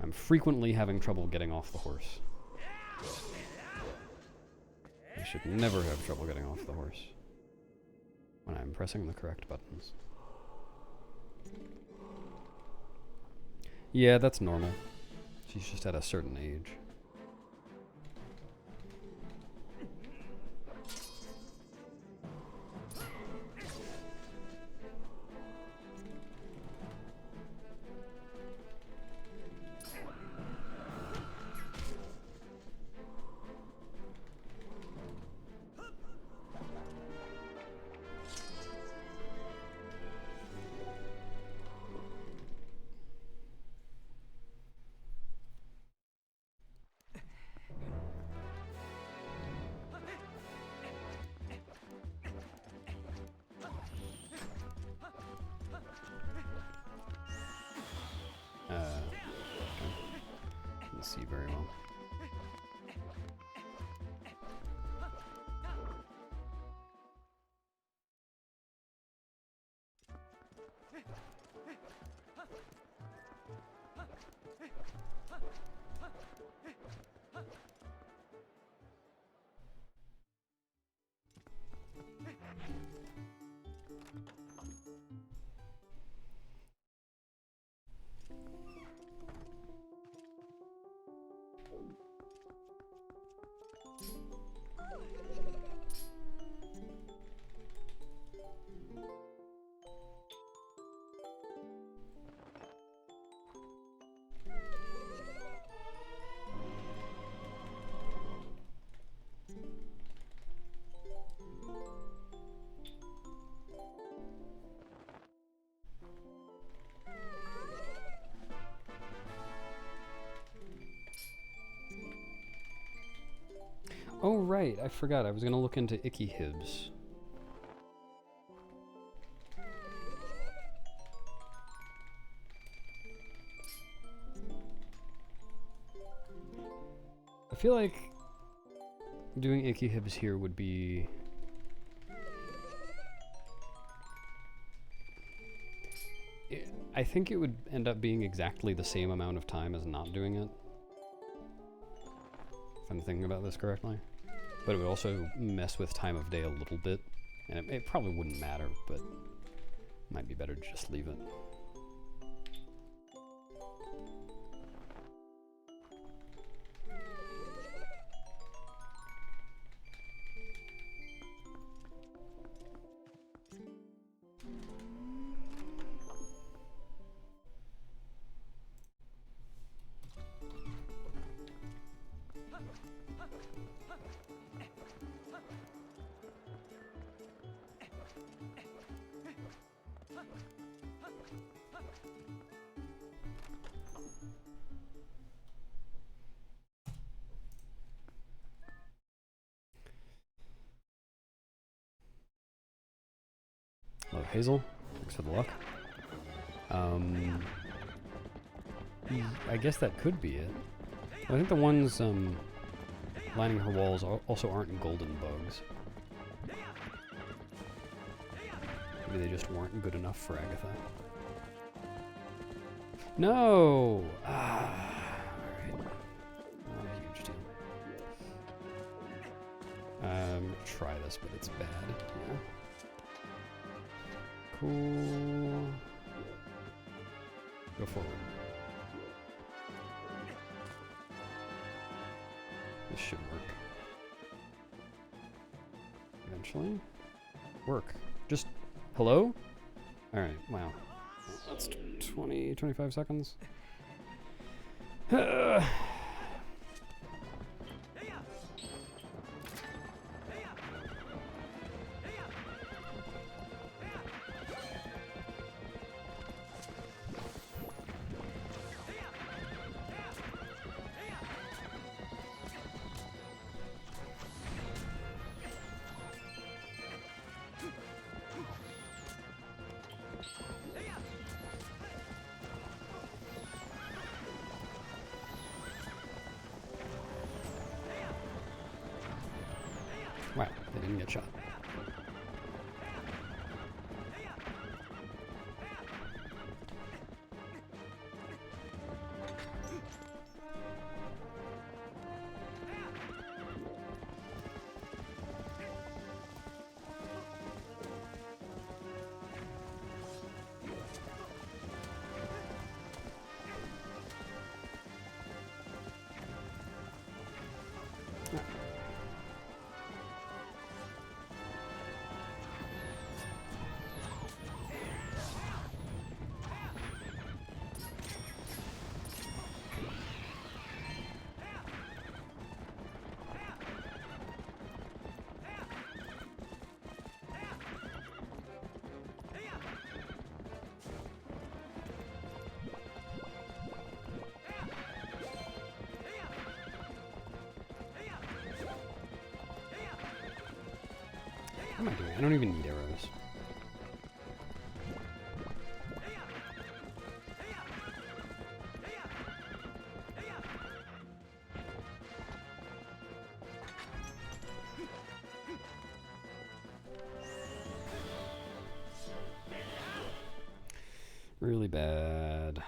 I'm frequently having trouble getting off the horse. I should never have trouble getting off the horse when I'm pressing the correct buttons. Yeah, that's normal. She's just at a certain age. See very well. Oh right, I forgot. I was gonna look into icky hibs. I feel like doing icky hibs here would be... I think it would end up being exactly the same amount of time as not doing it. If I'm thinking about this correctly. But it would also mess with time of day a little bit. And it probably wouldn't matter, but it might be better to just leave it. Hello, Hazel. Thanks for the luck. I guess that could be it. I think the ones lining her walls also aren't golden bugs. Maybe they just weren't good enough for Agatha. No! Alright. Not a huge deal. Try this, but it's bad. Yeah. Cool. Go forward. This should work. actually. Work. Just, hello? Alright, wow. That's 20, 25 seconds. Wow, they didn't get shot. What am I doing? I don't even need arrows. Really bad.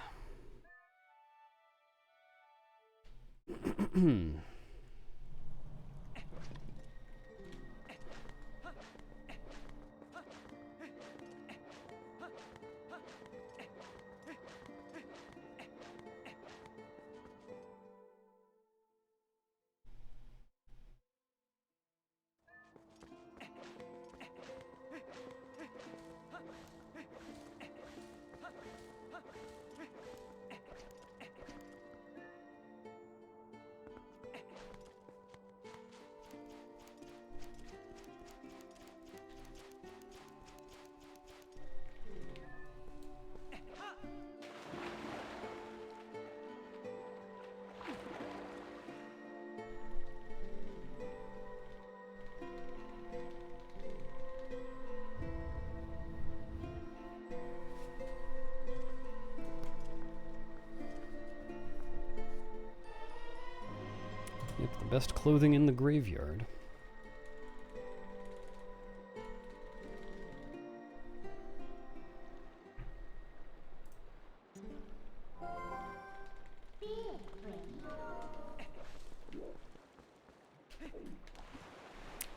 Yep, the best clothing in the graveyard.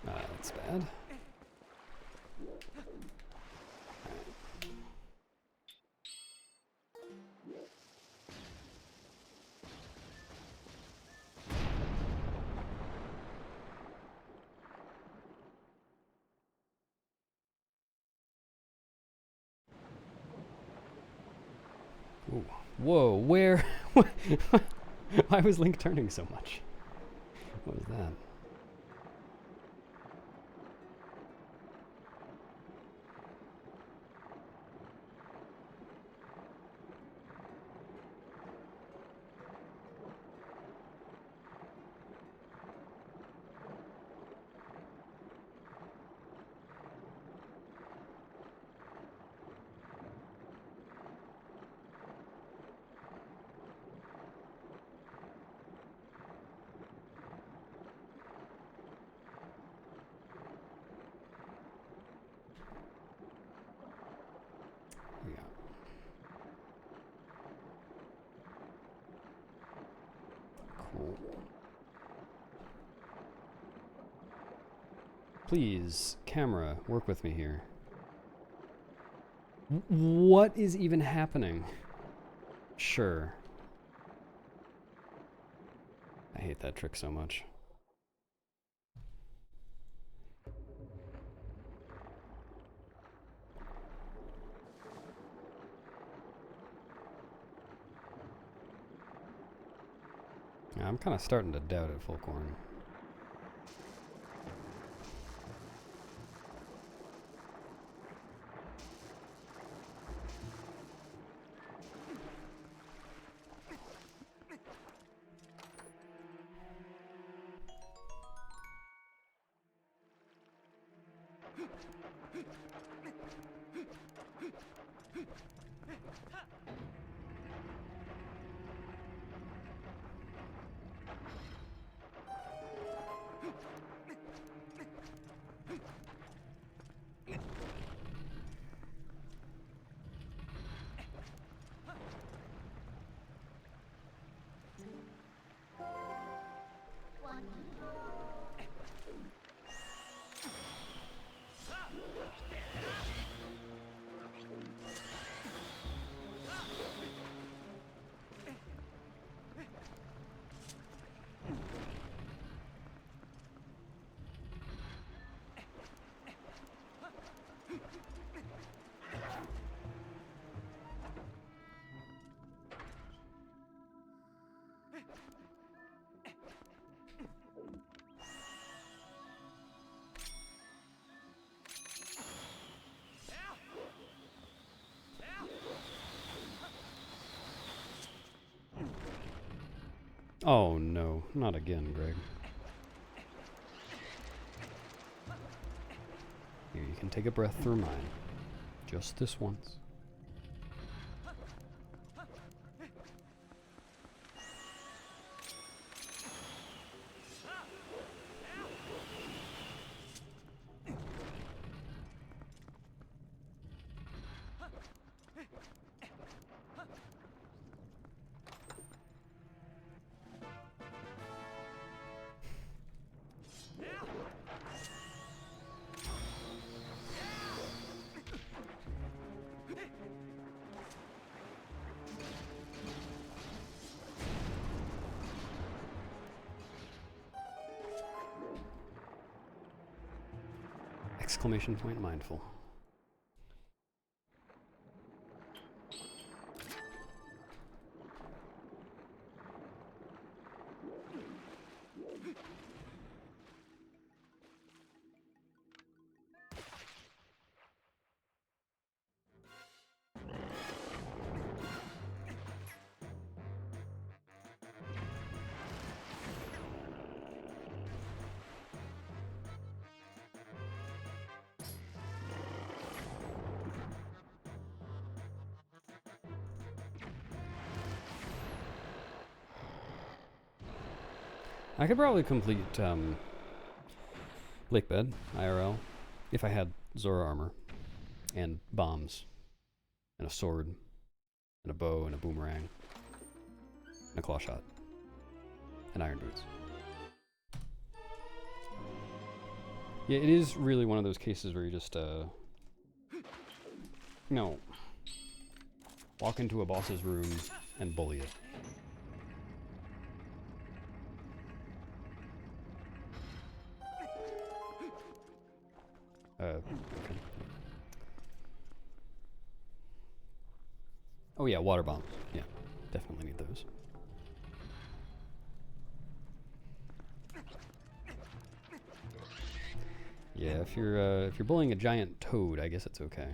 That's bad. Ooh. Whoa, where? Why was Link turning so much? What was that? Yeah. Cool. Please, camera, work with me here. What is even happening? Sure. I hate that trick so much. I'm kind of starting to doubt it, Fullcorn. Oh no, not again, Greg. Here, you can take a breath through mine. Just this once. Exclamation point mindful. I could probably complete Lake Bed IRL if I had Zora armor and bombs and a sword and a bow and a boomerang and a claw shot and iron boots. Yeah, it is really one of those cases where you just walk into a boss's room and bully it. Okay. Oh yeah, water bombs. Yeah, definitely need those. Yeah, if you're bullying a giant toad, I guess it's okay.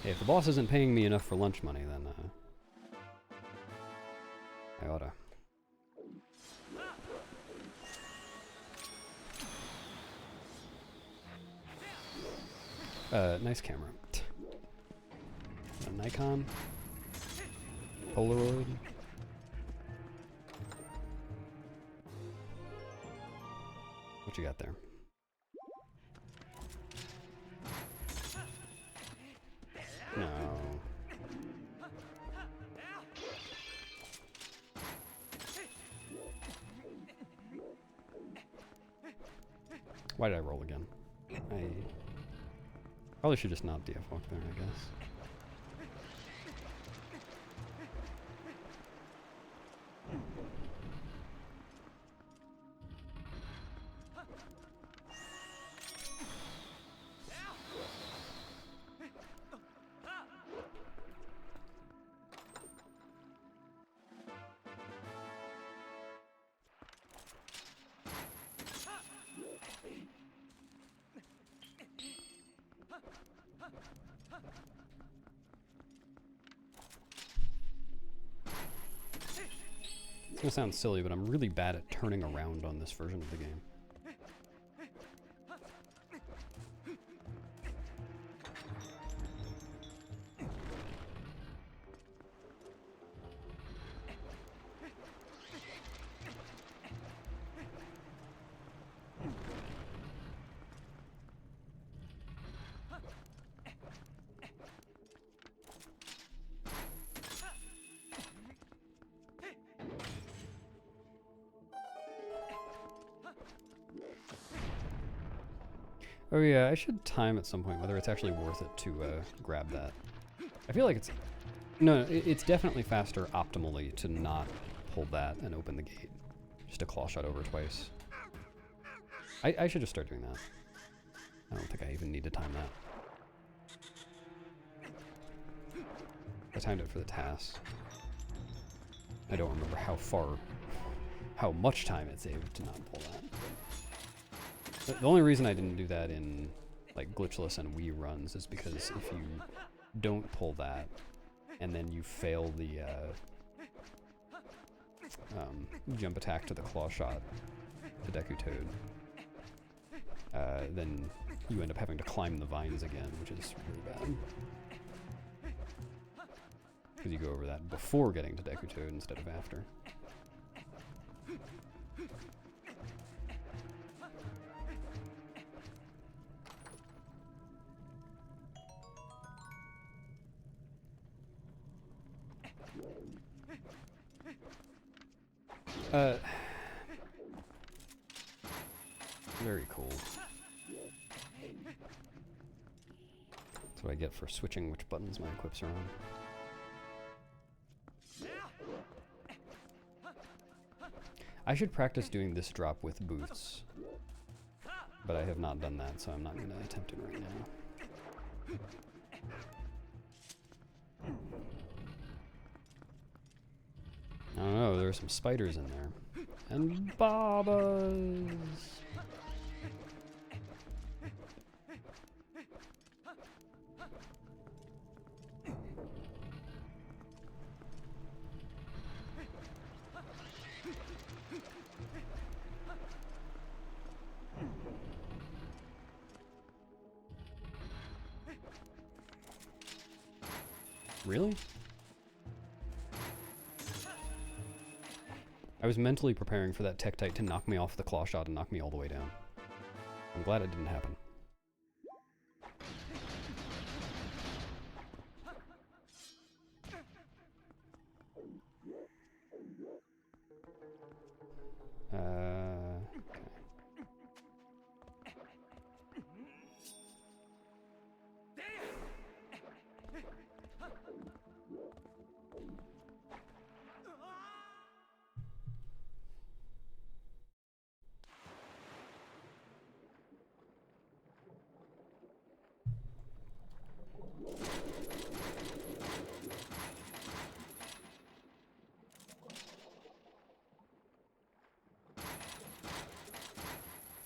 Hey, if the boss isn't paying me enough for lunch money, then I oughta. Nice camera. A Nikon? Polaroid? What you got there? No. Why did I roll again? I probably should just not DF walk there, I guess. It's gonna sound silly, but I'm really bad at turning around on this version of the game. Oh yeah, I should time at some point whether it's actually worth it to grab that. I feel like it's... No, it's definitely faster optimally to not pull that and open the gate. Just a claw shot over twice. I should just start doing that. I don't think I even need to time that. I timed it for the task. I don't remember how much time it saved to not pull that. The only reason I didn't do that in like glitchless and Wii runs is because if you don't pull that and then you fail the jump attack to the claw shot to Deku Toad, then you end up having to climb the vines again, which is really bad. Because you go over that before getting to Deku Toad instead of after. Very cool. That's what I get for switching which buttons my equips are on. I should practice doing this drop with boots, but I have not done that, so I'm not going to attempt it right now. I don't know, there are some spiders in there. And Babas! Really? I was mentally preparing for that Tektite to knock me off the claw shot and knock me all the way down. I'm glad it didn't happen. Okay.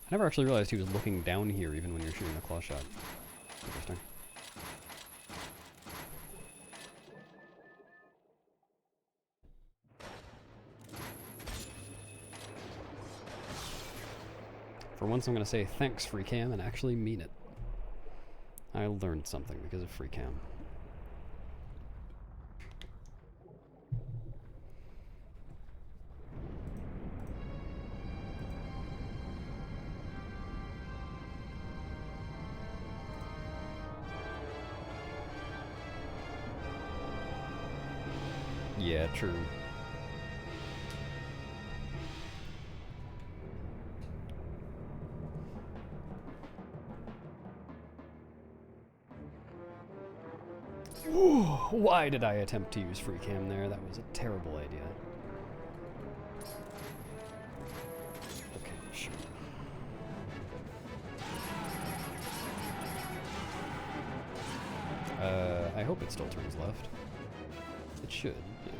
I never actually realized he was looking down here even when you're shooting the claw shot. Interesting. For once I'm going to say thanks, FreeCam, and actually mean it. I learned something because of FreeCam. Yeah, true. Why did I attempt to use FreeCam there? That was a terrible idea. Okay, sure. I hope it still turns left. It should, yeah.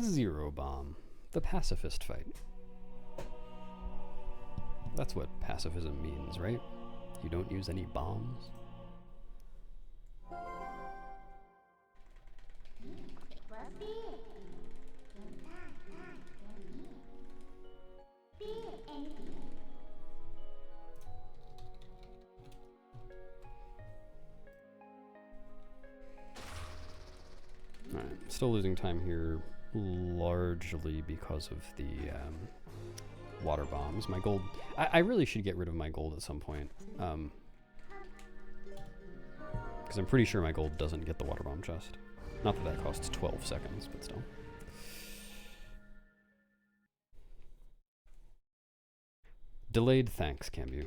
The zero bomb. The pacifist fight. That's what pacifism means, right? You don't use any bombs. Alright, still losing time here, largely because of the water bombs. My gold... I really should get rid of my gold at some point. Because I'm pretty sure my gold doesn't get the water bomb chest. Not that that costs 12 seconds, but still. Delayed thanks, Cambu.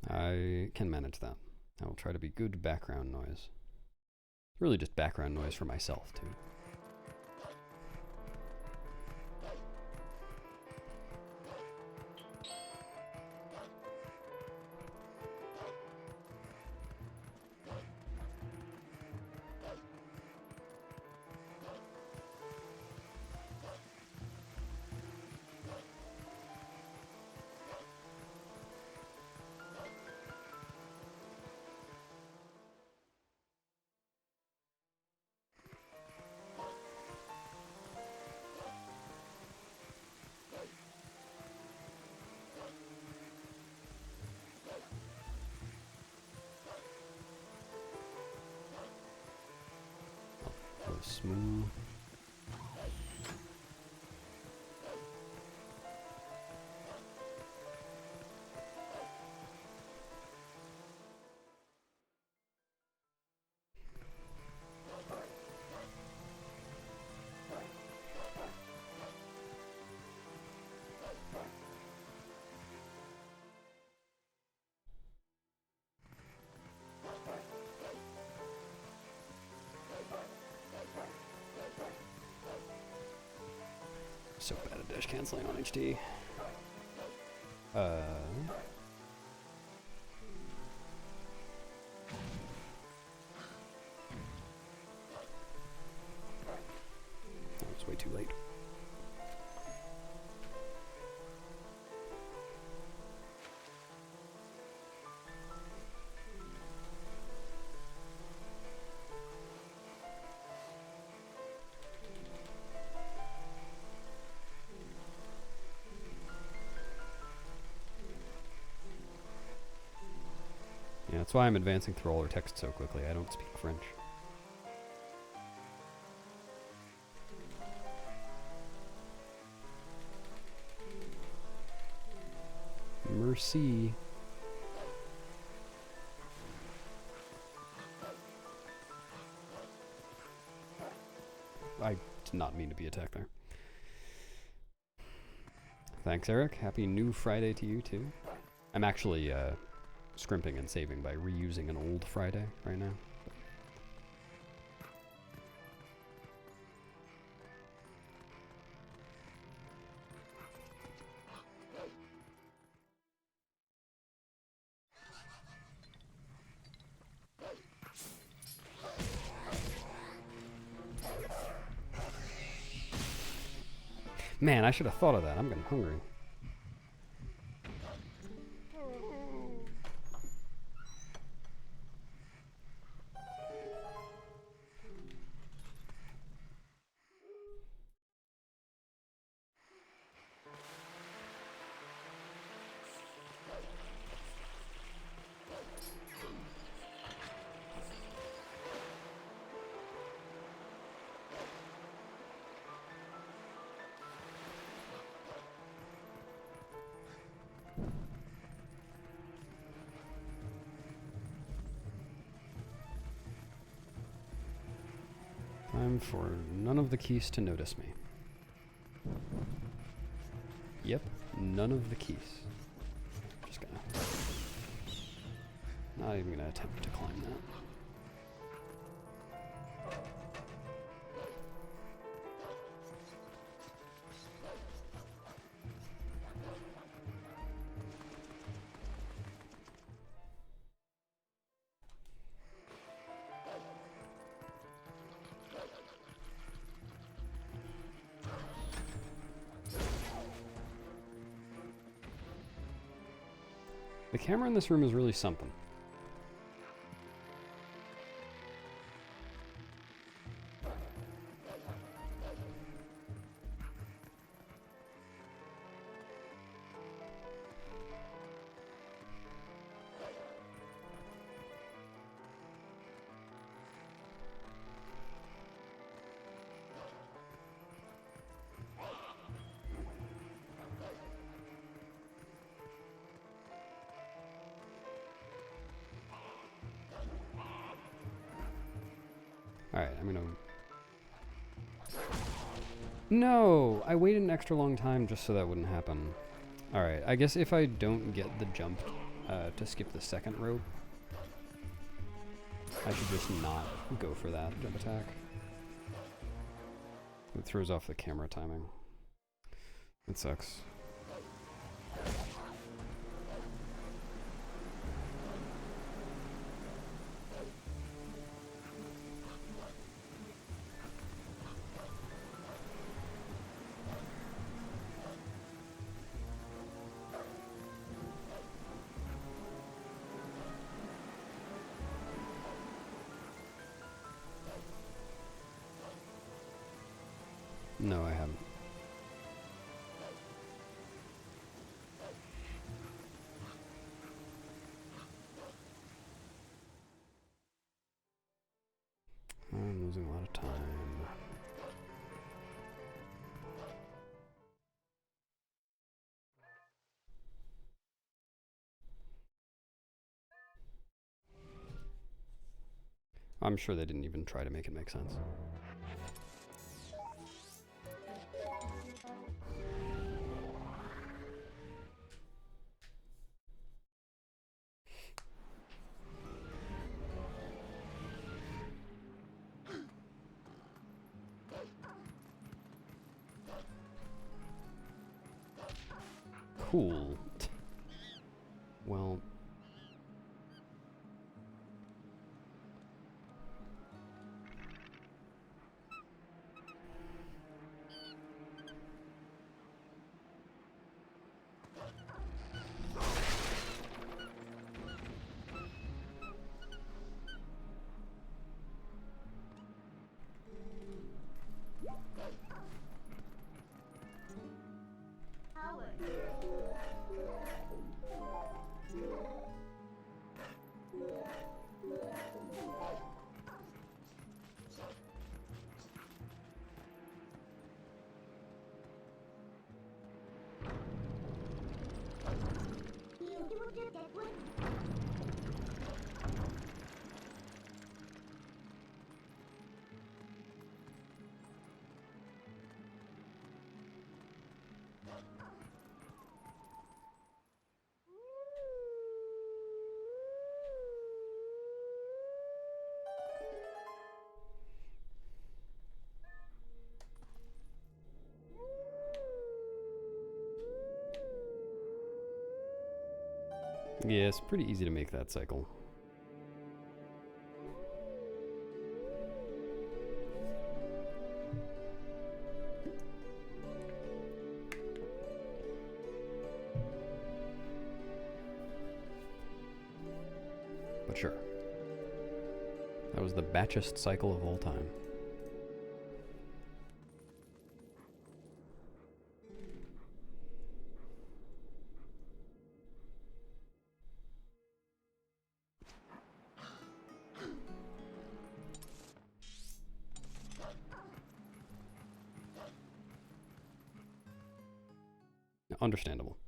I can manage that. I will try to be good background noise. Really just background noise for myself, too. Smooth. So bad at dash canceling on HT. That was way too late. Yeah, that's why I'm advancing through all her text so quickly. I don't speak French. Merci. I did not mean to be attacked there. Thanks, Eric. Happy New Friday to you, too. I'm actually, scrimping and saving by reusing an old Friday right now. Man, I should have thought of that. I'm getting hungry. Time for none of the keys to notice me. Yep, none of the keys. Just gonna... Not even gonna attempt to climb that. The camera in this room is really something. Alright, I'm gonna... No! I waited an extra long time just so that wouldn't happen. Alright, I guess if I don't get the jump to skip the second rope, I should just not go for that jump attack. It throws off the camera timing. It sucks. No, I haven't. I'm losing a lot of time. I'm sure they didn't even try to make it make sense. Cool. Well... Yeah, it's pretty easy to make that cycle. But sure. That was the batchest cycle of all time. Understandable.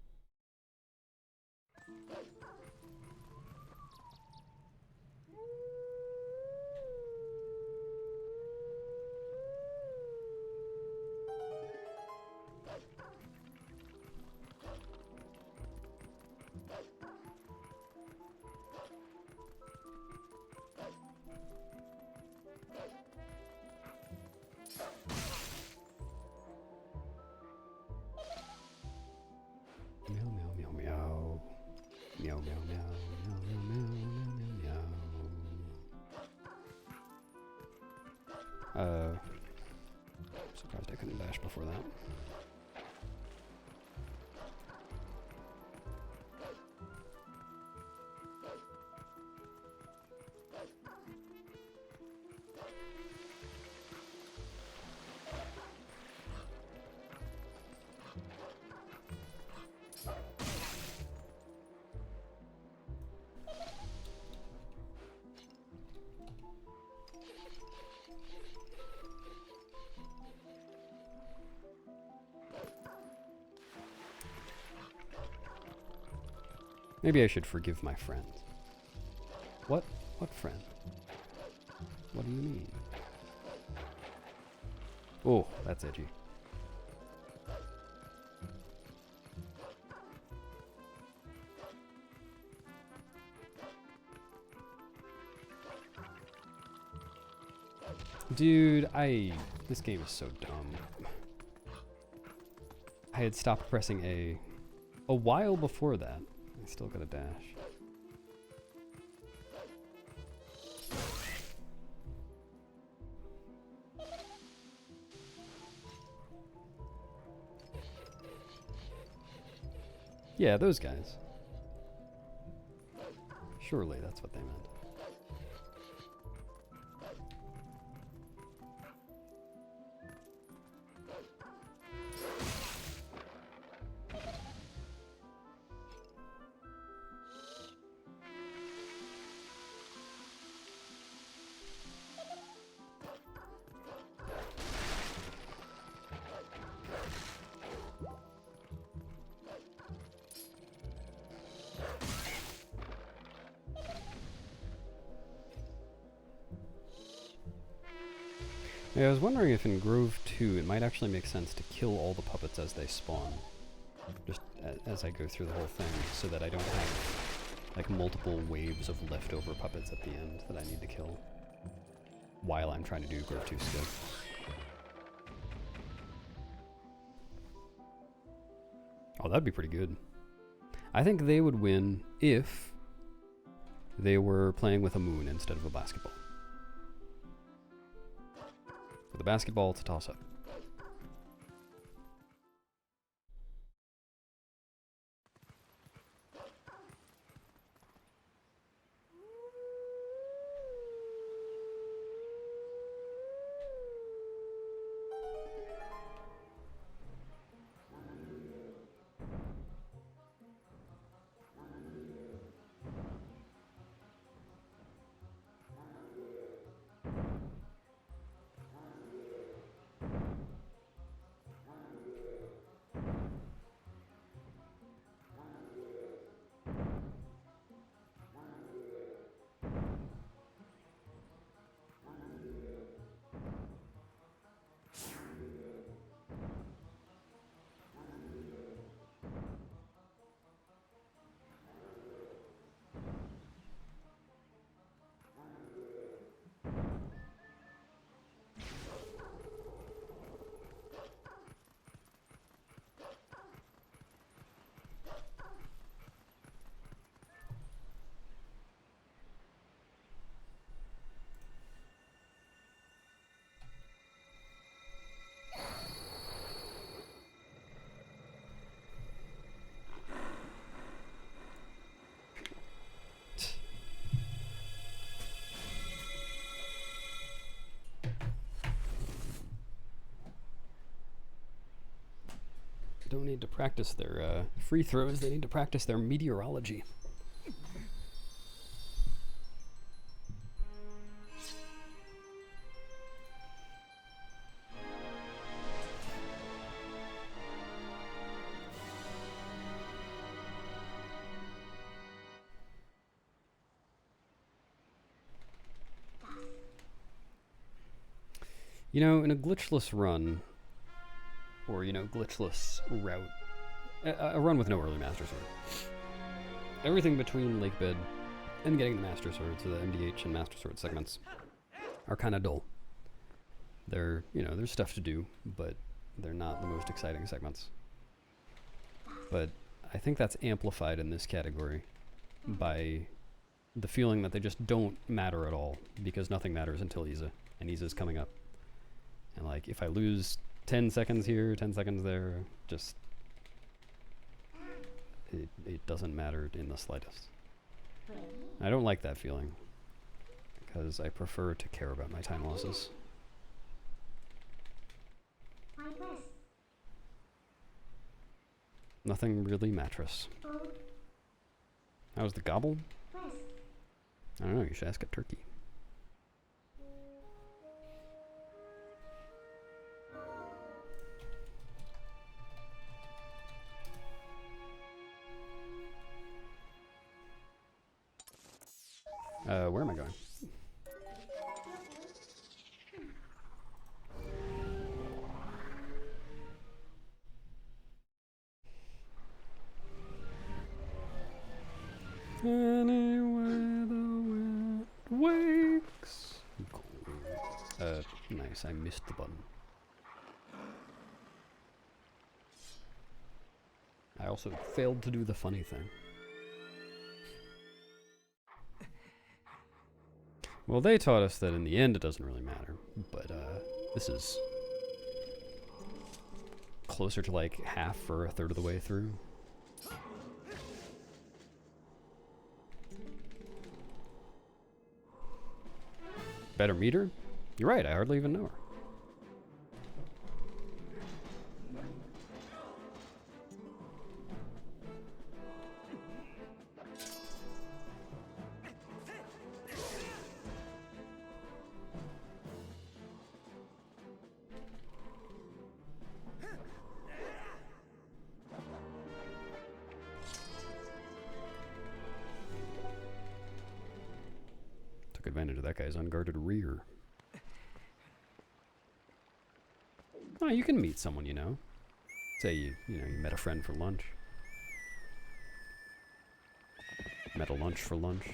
Meow, meow, meow, meow, meow, meow, meow, meow. Surprised I couldn't dash before that. Maybe I should forgive my friend. What? What friend? What do you mean? Oh, that's edgy. Dude, this game is so dumb. I had stopped pressing a while before that. I still got a dash. Yeah, those guys. Surely that's what they meant. Yeah, I was wondering if in Grove 2 it might actually make sense to kill all the puppets as they spawn. Just as I go through the whole thing, so that I don't have like multiple waves of leftover puppets at the end that I need to kill while I'm trying to do Grove 2 skip. Oh, that'd be pretty good. I think they would win if they were playing with a moon instead of a basketball. With a basketball, it's a toss-up. Don't need to practice their free throws, they need to practice their meteorology. You know, in a glitchless run, or, you know, glitchless route, a run with no early Master Sword, everything between Lake Bed and getting the Master Sword, so the MDH and Master Sword segments, are kind of dull. They're, you know, there's stuff to do, but they're not the most exciting segments. But I think that's amplified in this category by the feeling that they just don't matter at all, because nothing matters until Iza, and Iza's coming up. And like, if I lose 10 seconds here, 10 seconds there, just, it doesn't matter in the slightest. I don't like that feeling, because I prefer to care about my time losses. Nothing really mattress. How's the gobble? I don't know, you should ask a turkey. Where am I going? Anywhere the wind wakes. Nice, I missed the button. I also failed to do the funny thing. Well, they taught us that in the end it doesn't really matter, but this is closer to like half or a third of the way through. Better meet her? You're right, I hardly even know her. Took advantage of that guy's unguarded rear. Oh, you can meet someone, you know. Say you met a friend for lunch. Met a lunch for lunch.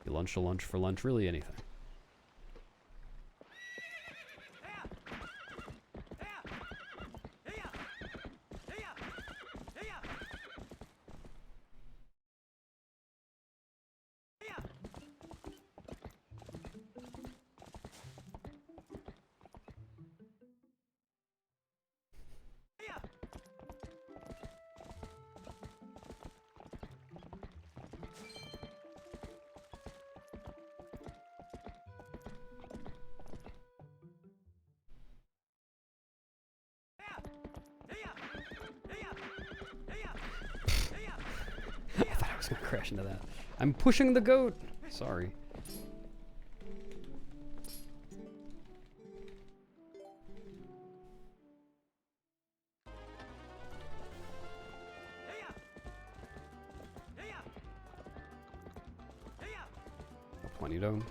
You lunch a lunch for lunch, really anything. I thought I was gonna crash into that. I'm pushing the goat! Sorry. Plenty dome.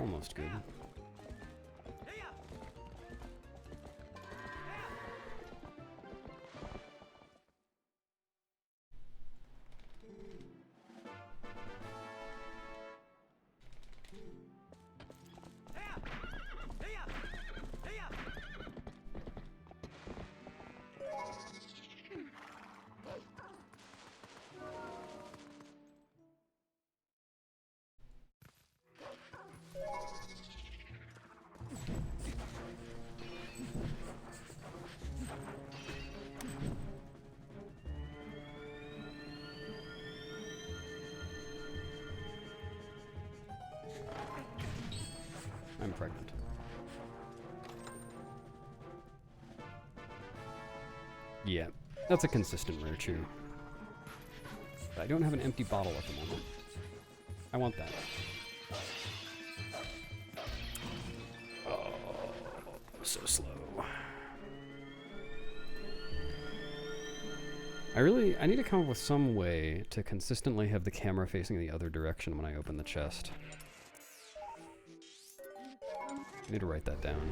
Almost good. I'm pregnant. Yeah, that's a consistent rare chew. But I don't have an empty bottle at the moment. I want that. Oh, so slow. I need to come up with some way to consistently have the camera facing the other direction when I open the chest. I need to write that down.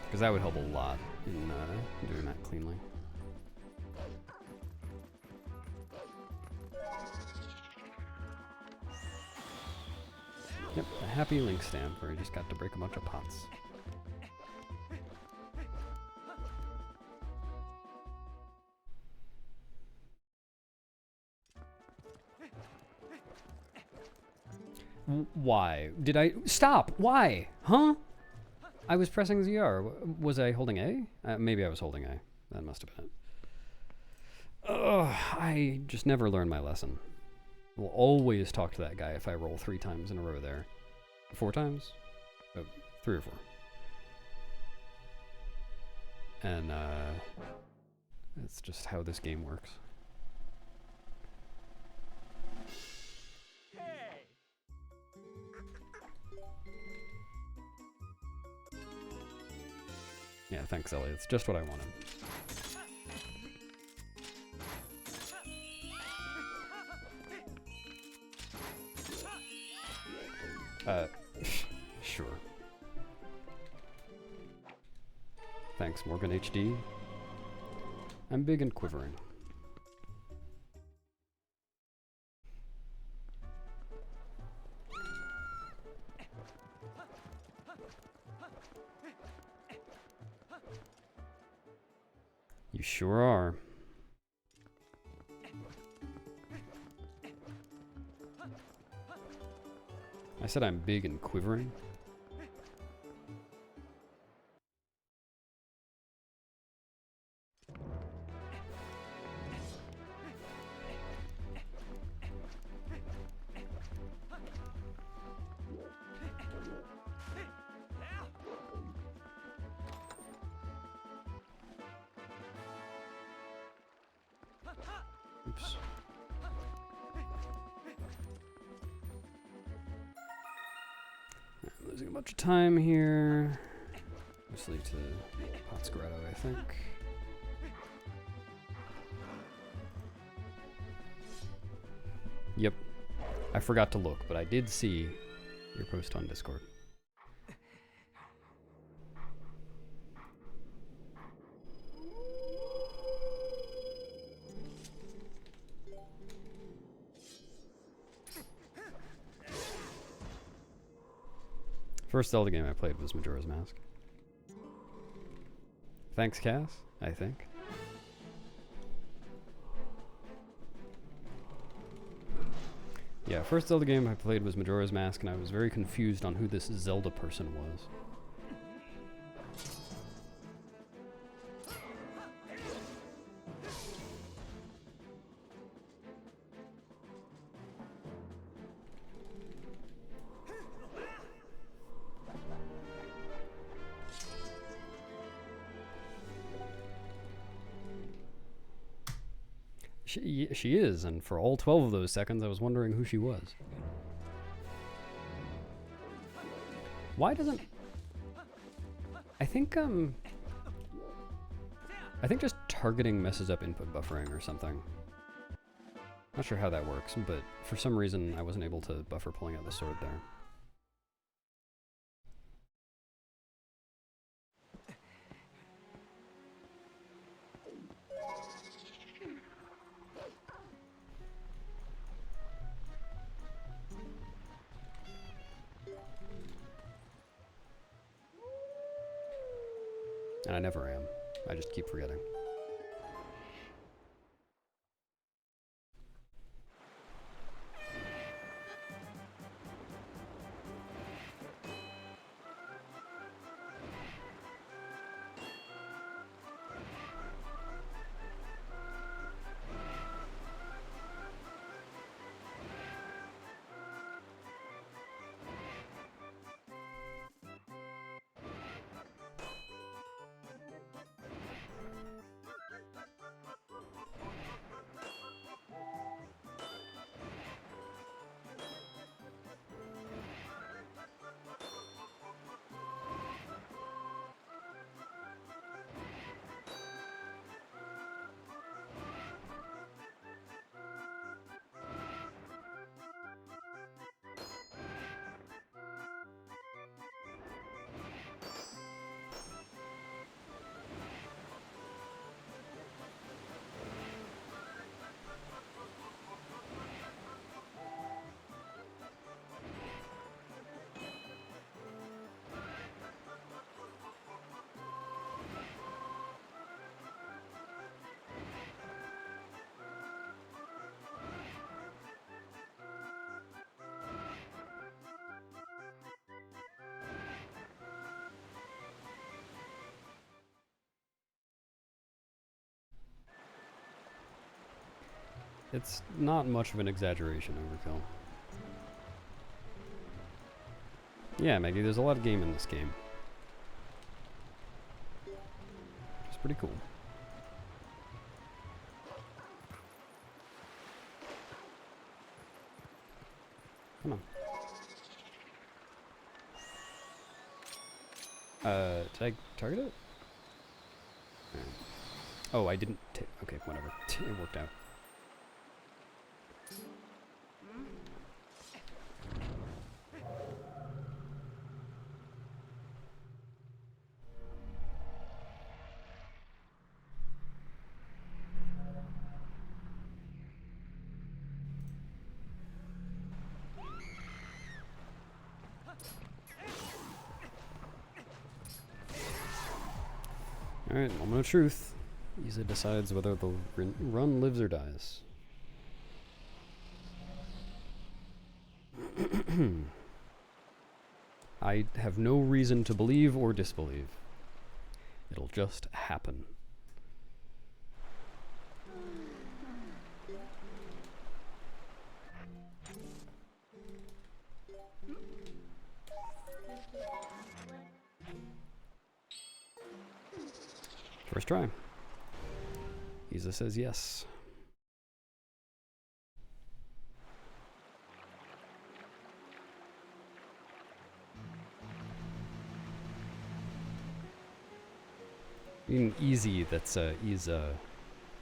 Because that would help a lot in doing that cleanly. Yep, a happy link stamp where you just got to break a bunch of pots. Why? Did I... Stop! Why? Huh? I was pressing ZR. Was I holding A? Maybe I was holding A. That must have been it. Ugh, I just never learned my lesson. Will always talk to that guy if I roll 3 times in a row there. 4 times? Oh, 3 or 4. And, that's just how this game works. Yeah, thanks, Ellie. It's just what I wanted. Sure. Thanks, Morgan HD. I'm big and quivering. You sure are. I said I'm big and quivering. Oops. I'm losing a bunch of time here. Mostly to Potsgrotto, I think. Yep. I forgot to look, but I did see your post on Discord. First Zelda game I played was Majora's Mask. Thanks, Cass, I think. Yeah, first Zelda game I played was Majora's Mask, and I was very confused on who this Zelda person was. She is, and for all 12 of those seconds I was wondering who she was. Why doesn't... I think just targeting messes up input buffering or something. Not sure how that works, but for some reason I wasn't able to buffer pulling out the sword there. And I never am. I just keep forgetting. It's not much of an exaggeration, Overkill. Yeah, Maggie, there's a lot of game in this game. It's pretty cool. Come on. Did I target it? Oh, I didn't okay, whatever. It worked out. Alright, moment of truth. Isa decides whether the run lives or dies. I have no reason to believe or disbelieve. It'll just happen. First try. Isa says yes. I mean, easy, that's Isa.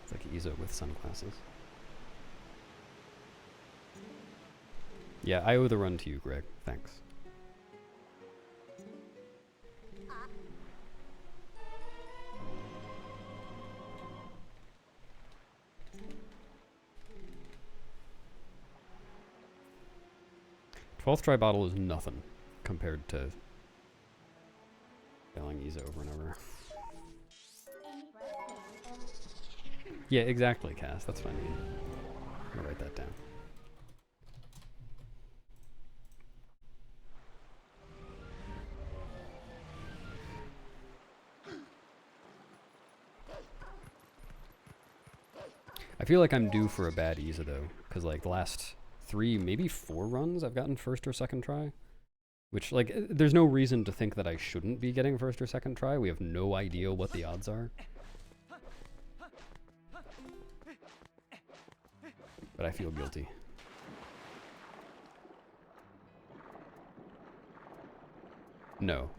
It's like Isa with sunglasses. Yeah, I owe the run to you, Greg. Thanks. Twelfth try bottle is nothing compared to failing Isa over and over. Yeah, exactly, Cass. That's what I mean. I'm gonna write that down. I feel like I'm due for a bad Isa though, because like the last 3, maybe 4 runs I've gotten first or second try. Which, like, there's no reason to think that I shouldn't be getting first or second try. We have no idea what the odds are. But I feel guilty. No.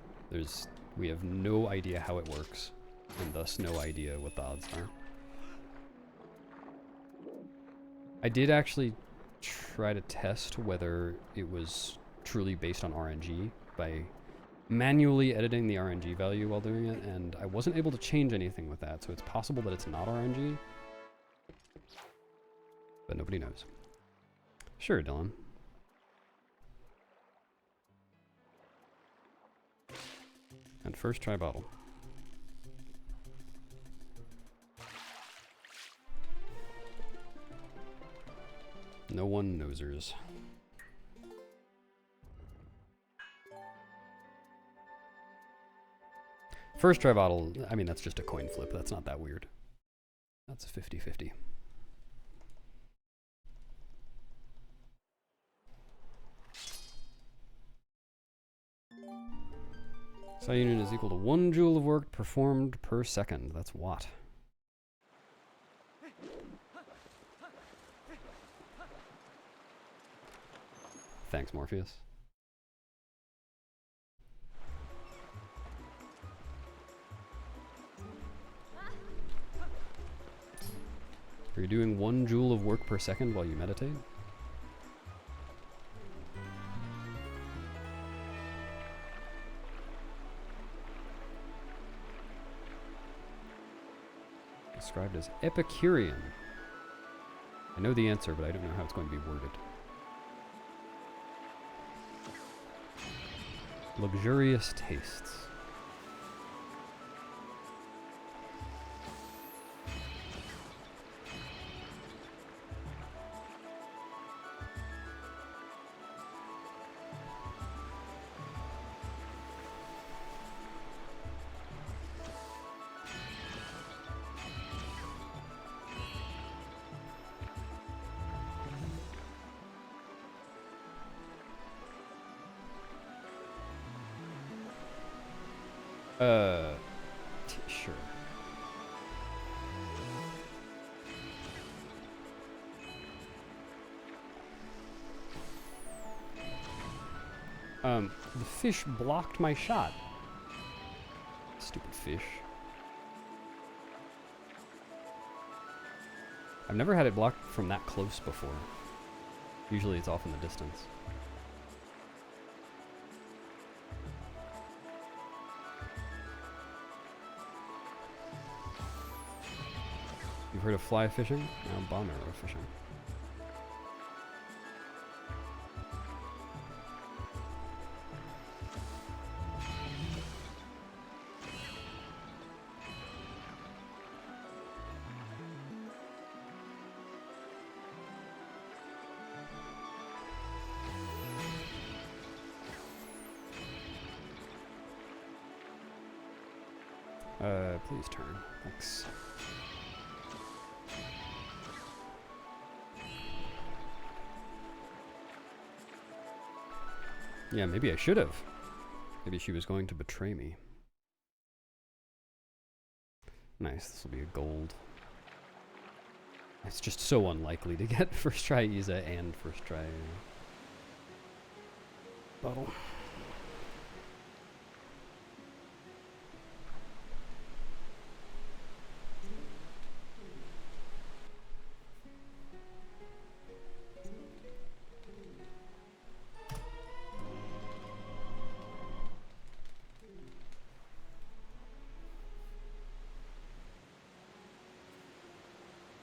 We have no idea how it works, and thus no idea what the odds are. I did actually try to test whether it was truly based on RNG by manually editing the RNG value while doing it, and I wasn't able to change anything with that, so it's possible that it's not RNG. But nobody knows. Sure, Dylan. And first try bottle. No one nosers. First try bottle, I mean, that's just a coin flip. That's not that weird. That's a 50-50. Psi unit is equal to 1 joule of work performed per second. That's watt. Thanks, Morpheus. Are you doing 1 joule of work per second while you meditate? Described as Epicurean. I know the answer, but I don't know how it's going to be worded. Luxurious tastes. Sure. The fish blocked my shot. Stupid fish. I've never had it blocked from that close before. Usually it's off in the distance. You've heard of fly fishing? Now bomb arrow fishing. Please turn. Thanks. Yeah, maybe I should have. Maybe she was going to betray me. Nice, this will be a gold. It's just so unlikely to get first try Isa and first try bottle.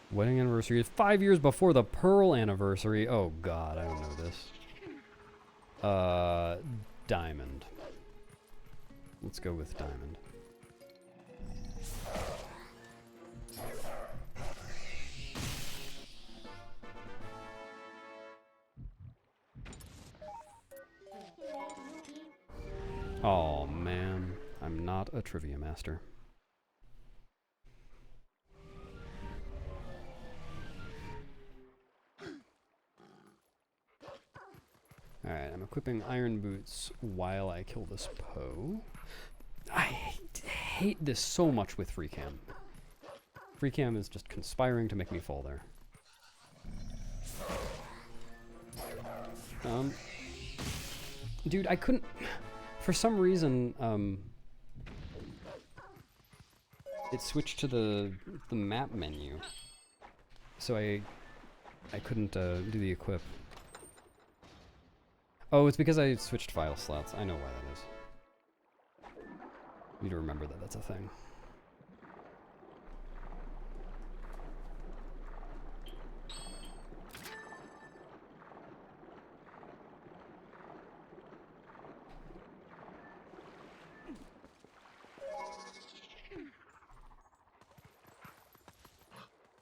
Wedding anniversary is 5 years before the Pearl anniversary. Oh god, I don't know this. Diamond. Let's go with diamond. Oh man, I'm not a trivia master. Alright, I'm equipping iron boots while I kill this Poe. I hate this so much with free cam. Free cam is just conspiring to make me fall there. Dude, I couldn't... For some reason, it switched to the map menu. So I couldn't do the equip. Oh, it's because I switched file slots. I know why that is. I need to remember that that's a thing.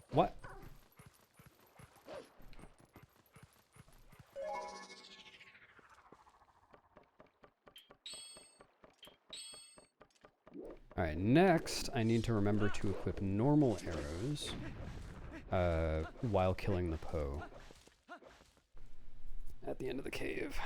What? Alright, next I need to remember to equip normal arrows while killing the Poe at the end of the cave.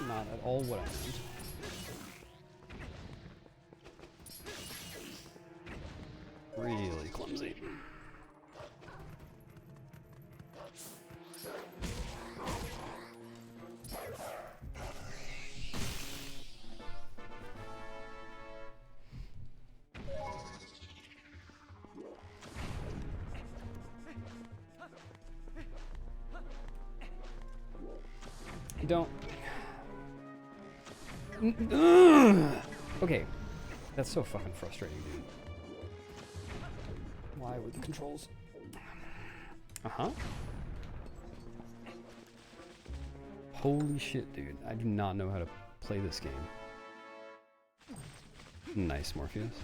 Not at all what I meant. Really close. clumsy. Don't. Okay, that's so fucking frustrating, dude. Why were the controls? Uh-huh. Holy shit, dude. I do not know how to play this game. Nice, Morpheus.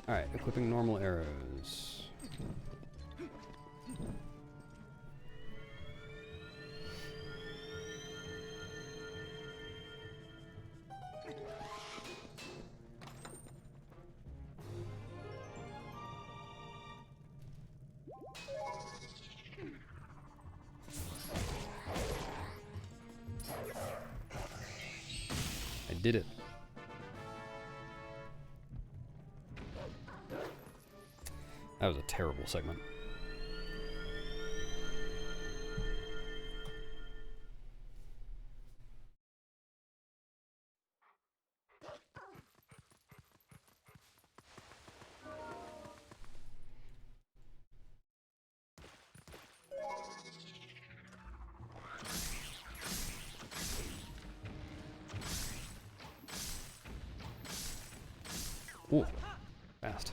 Alright, equipping normal arrows. I did it. That was a terrible segment. Ooh, fast.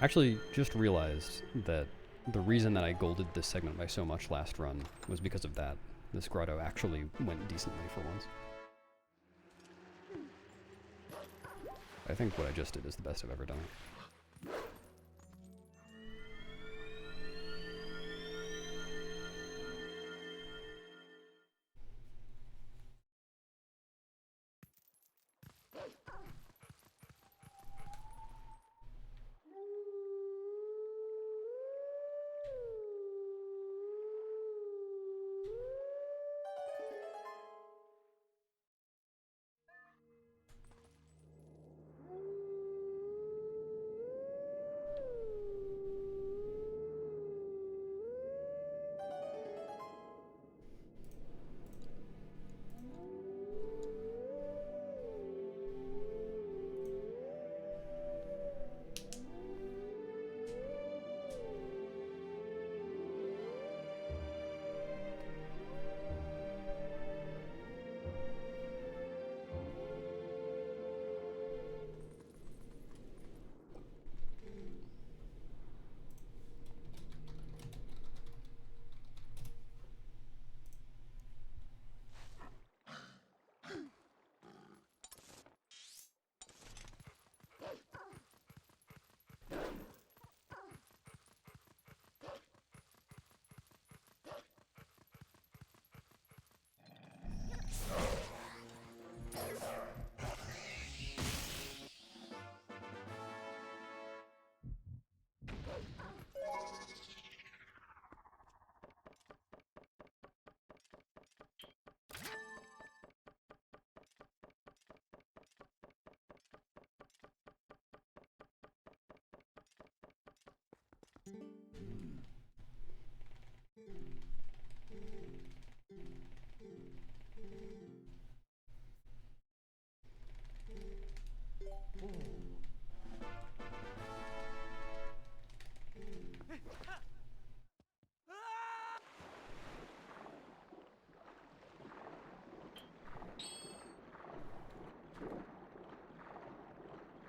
Actually, just realized that the reason that I golded this segment by so much last run was because of that. This grotto actually went decently for once. I think what I just did is the best I've ever done it.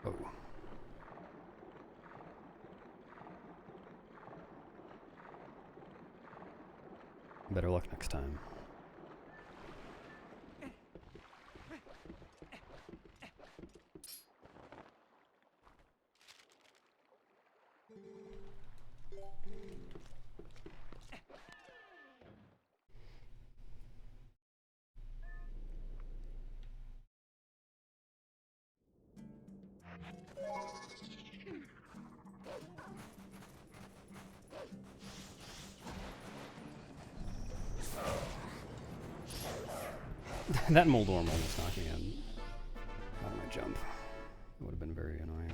Oh. Better luck next time. That Moldorm almost knocked me out of my jump. It would have been very annoying.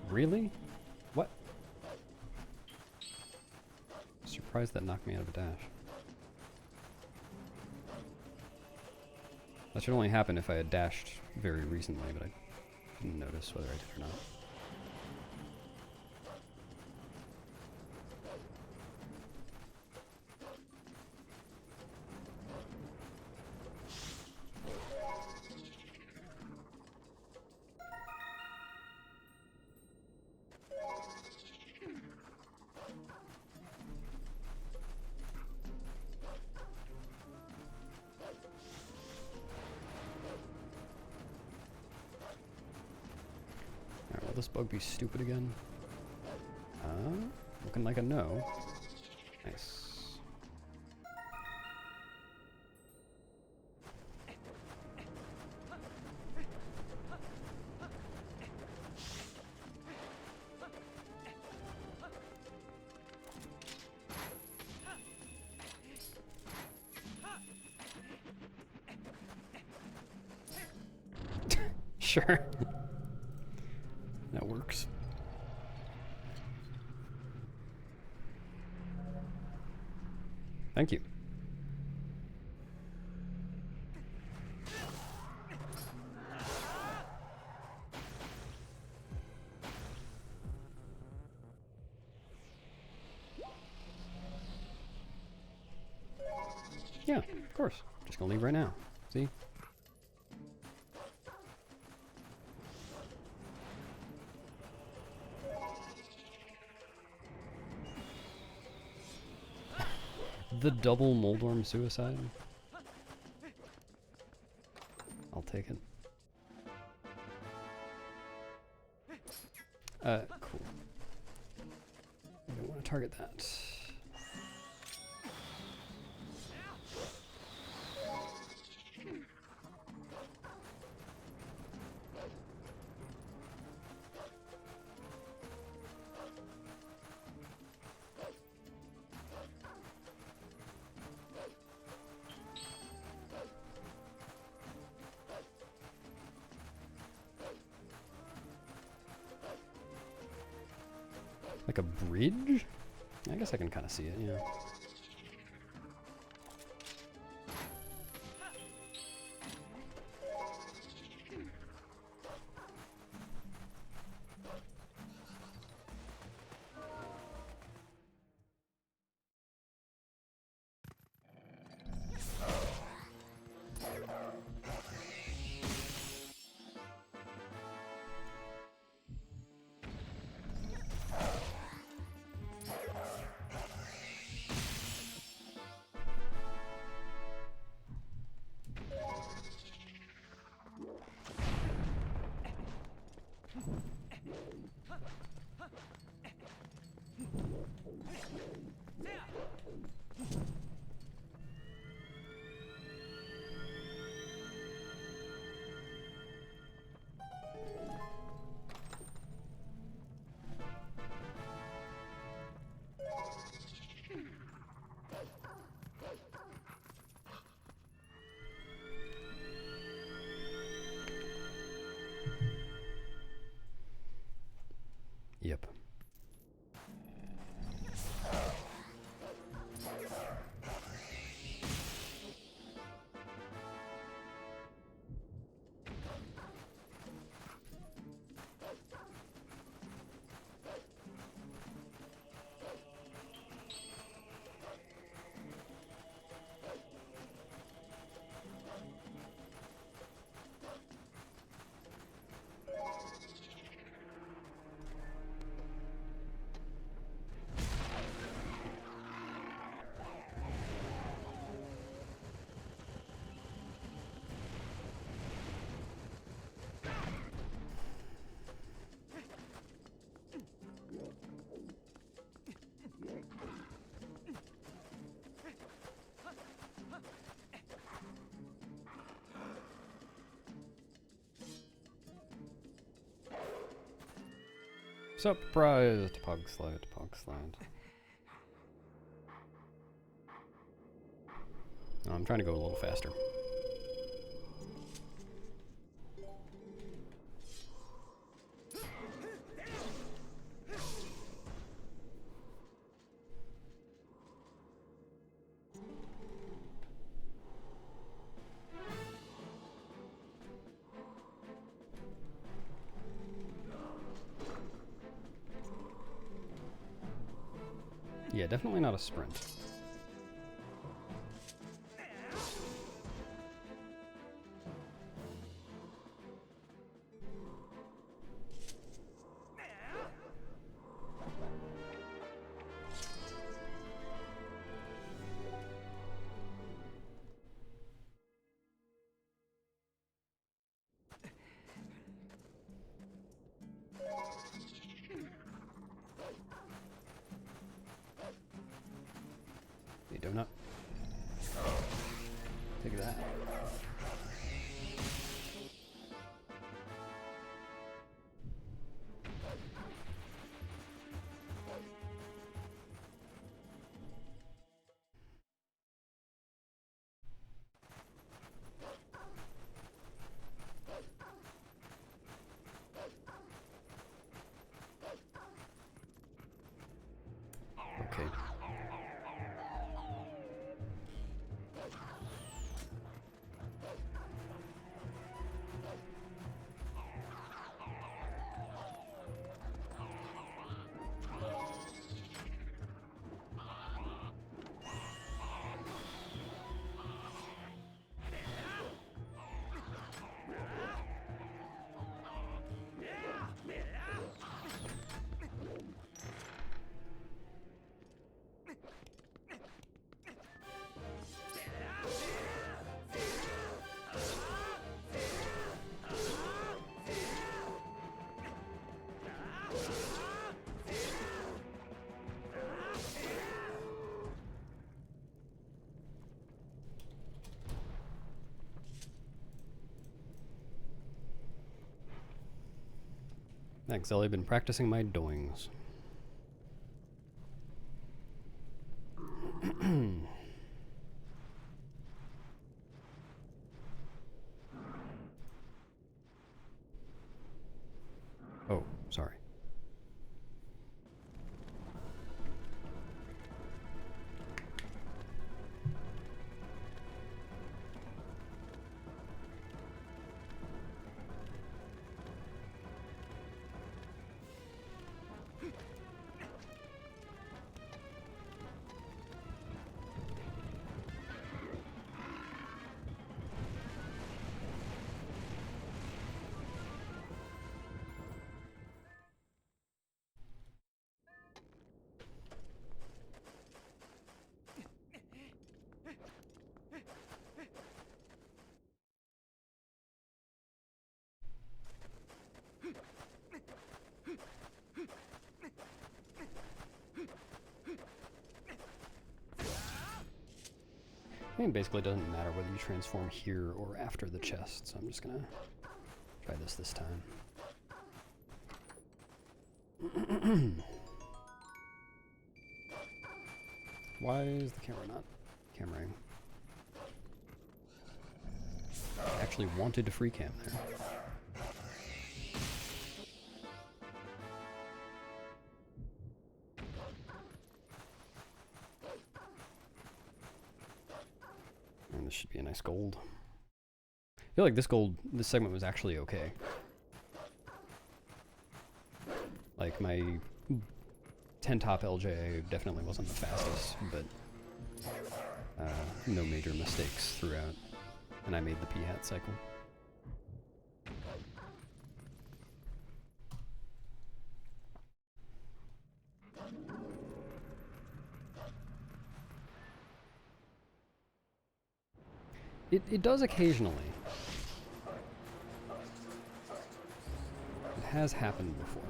Really? What? Surprised that knocked me out of a dash. That should only happen if I had dashed very recently, but I didn't notice whether I did or not. Alright, will this bug be stupid again? Looking like a no. Nice. Sure. That works. Thank you. Yeah, of course. Just gonna leave right now. See? The double Moldorm suicide? I'll take it. Cool. I don't want to target that. Like a bridge? I guess I can kind of see it, yeah. Yep. Surprise! Pog slide, pog slide. I'm trying to go a little faster. Yeah, definitely not a sprint. Hey, donut. Take that. Okay. Thanks, Ellie. Been practicing my doings. Oh, sorry. I mean, basically it doesn't matter whether you transform here or after the chest, so I'm just gonna try this time. Why is the camera not cameraing? I actually wanted to free cam there. And this should be a nice gold. I feel like this segment was actually okay. Like my 10 top LJ definitely wasn't the fastest, but no major mistakes throughout. And I made the P-hat cycle. It does occasionally. It has happened before.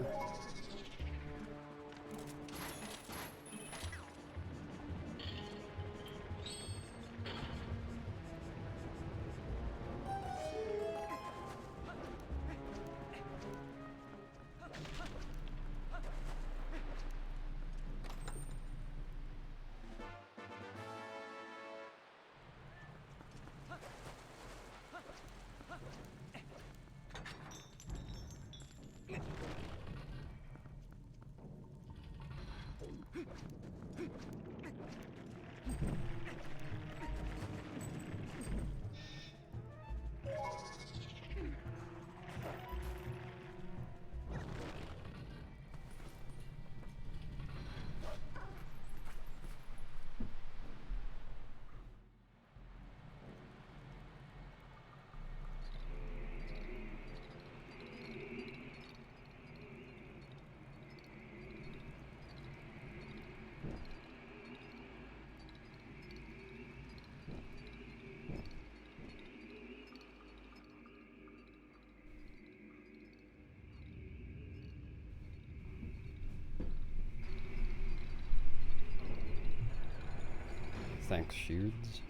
Thanks, Sheards.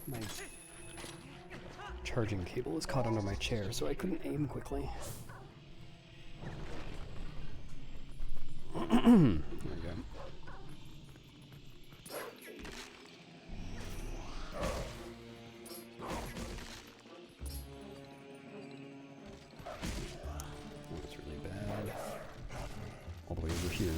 My charging cable was caught under my chair, so I couldn't aim quickly. There we go. That's really bad. All the way over here.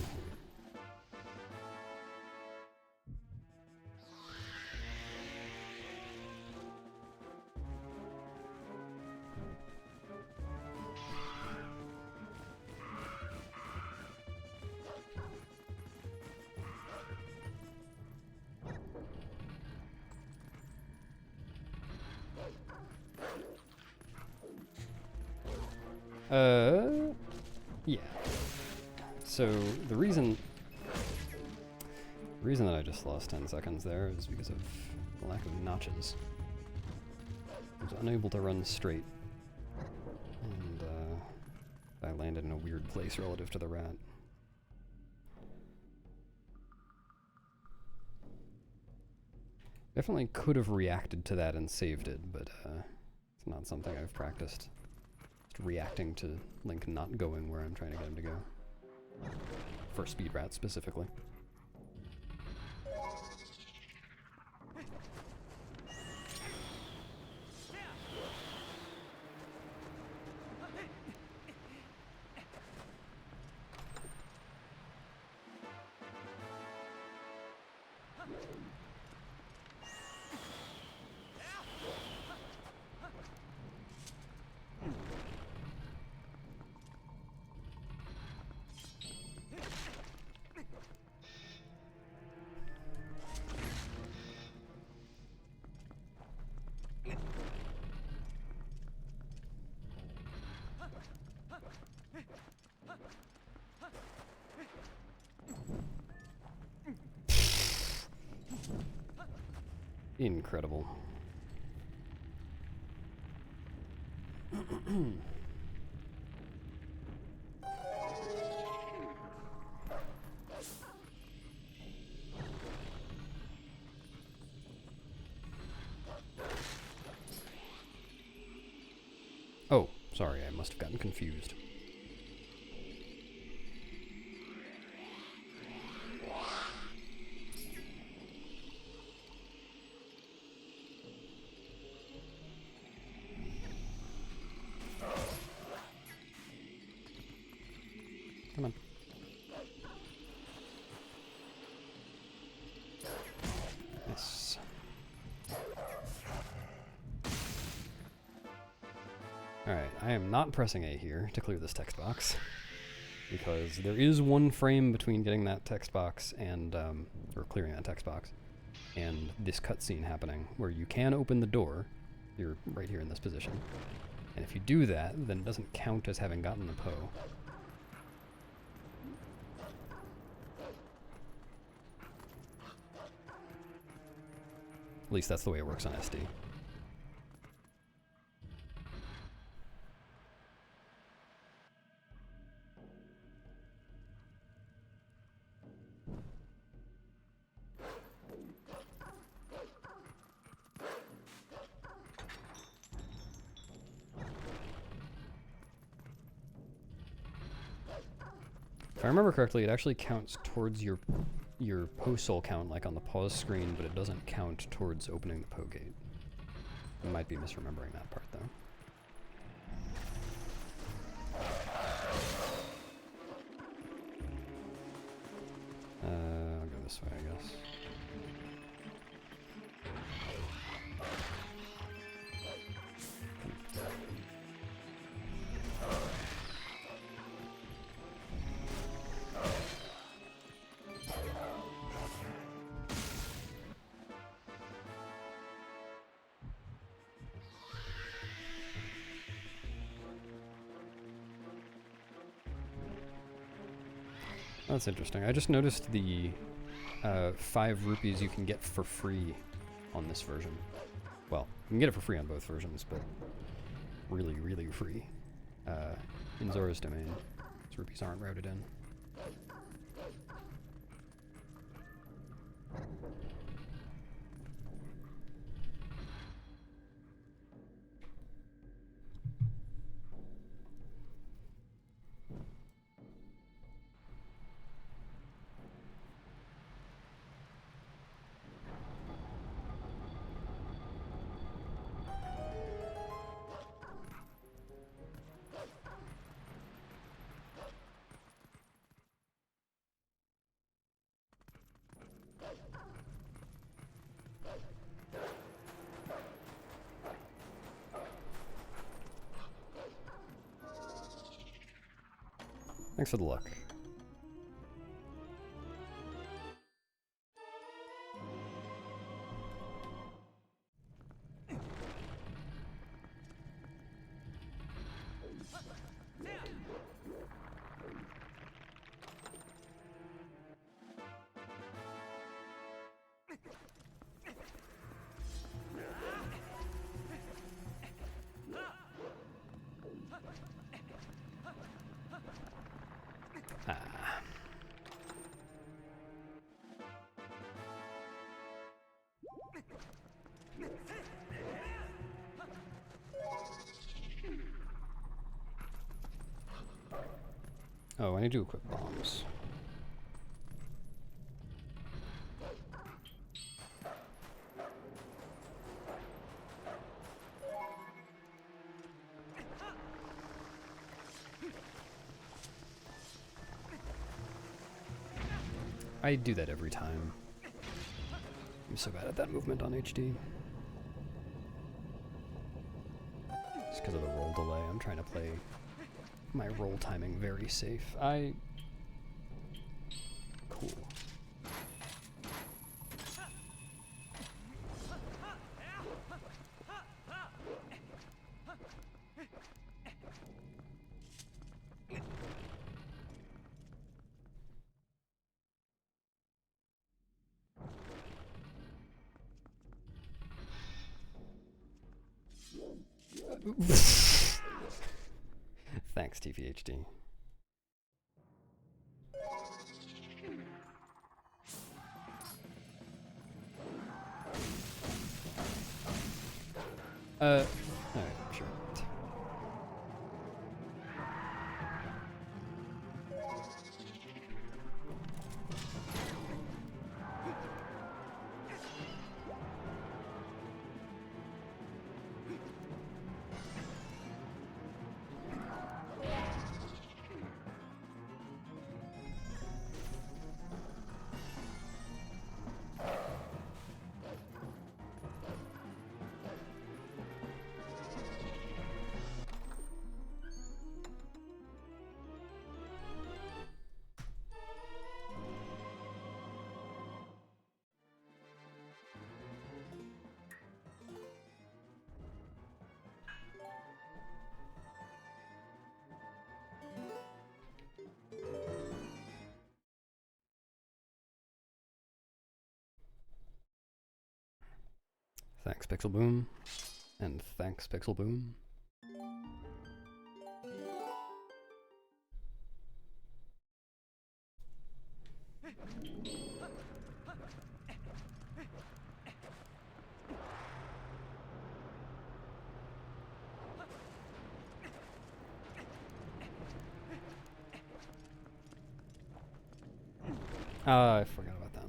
Yeah. So the reason that I just lost 10 seconds there is because of the lack of notches. I was unable to run straight, and I landed in a weird place relative to the rat. Definitely could have reacted to that and saved it, but it's not something I've practiced. Just reacting to Link not going where I'm trying to get him to go. For Speed Rat specifically. Incredible. Oh, sorry, I must have gotten confused. Come on. Yes. Alright, I am not pressing A here to clear this text box, because there is one frame between getting that text box and, or clearing that text box, and this cutscene happening, where you can open the door. You're right here in this position. And if you do that, then it doesn't count as having gotten the Poe. At least that's the way it works on SD. If I remember correctly, it actually counts towards your Poe soul count, like on the pause screen, but it doesn't count towards opening the Poe gate. I might be misremembering that part, though. I'll go this way, I guess. That's interesting. I just noticed the 5 rupees you can get for free on this version. Well, you can get it for free on both versions, but really, really free. In Zora's Domain, these rupees aren't routed in. Thanks for the luck. Oh, I need to equip bombs. I do that every time. I'm so bad at that movement on HD. Just because of the roll delay, I'm trying to play my roll timing very safe. Cool. Thanks, TPHD. Alright, sure. Thanks, Pixel Boom. And thanks, Pixel Boom. I forgot about that.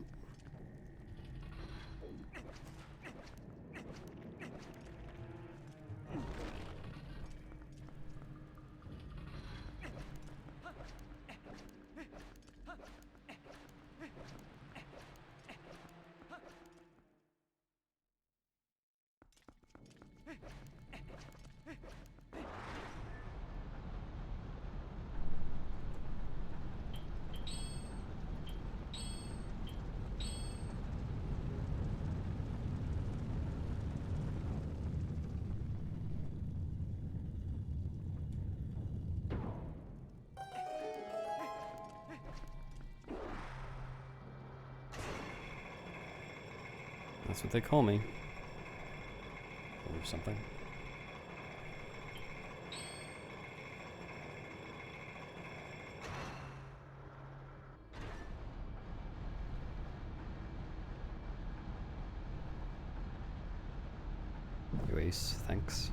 That's what they call me. Or something. You ace, thanks.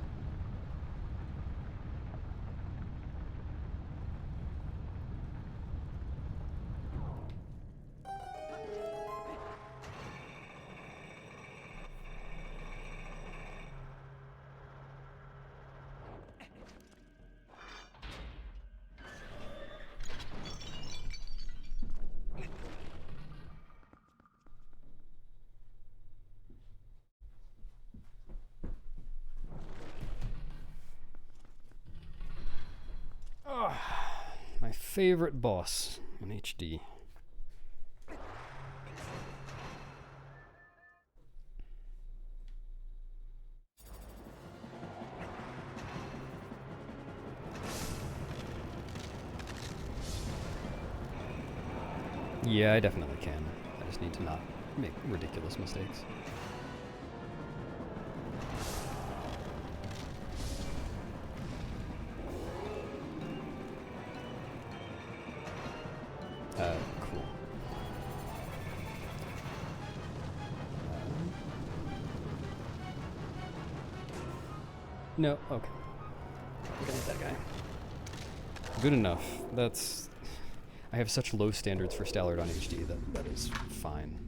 Oh, my favorite boss in HD. Yeah, I definitely can. I just need to not make ridiculous mistakes. Cool. No, okay. We're gonna hit that guy. Good enough. That's... I have such low standards for Stallard on HD that is fine.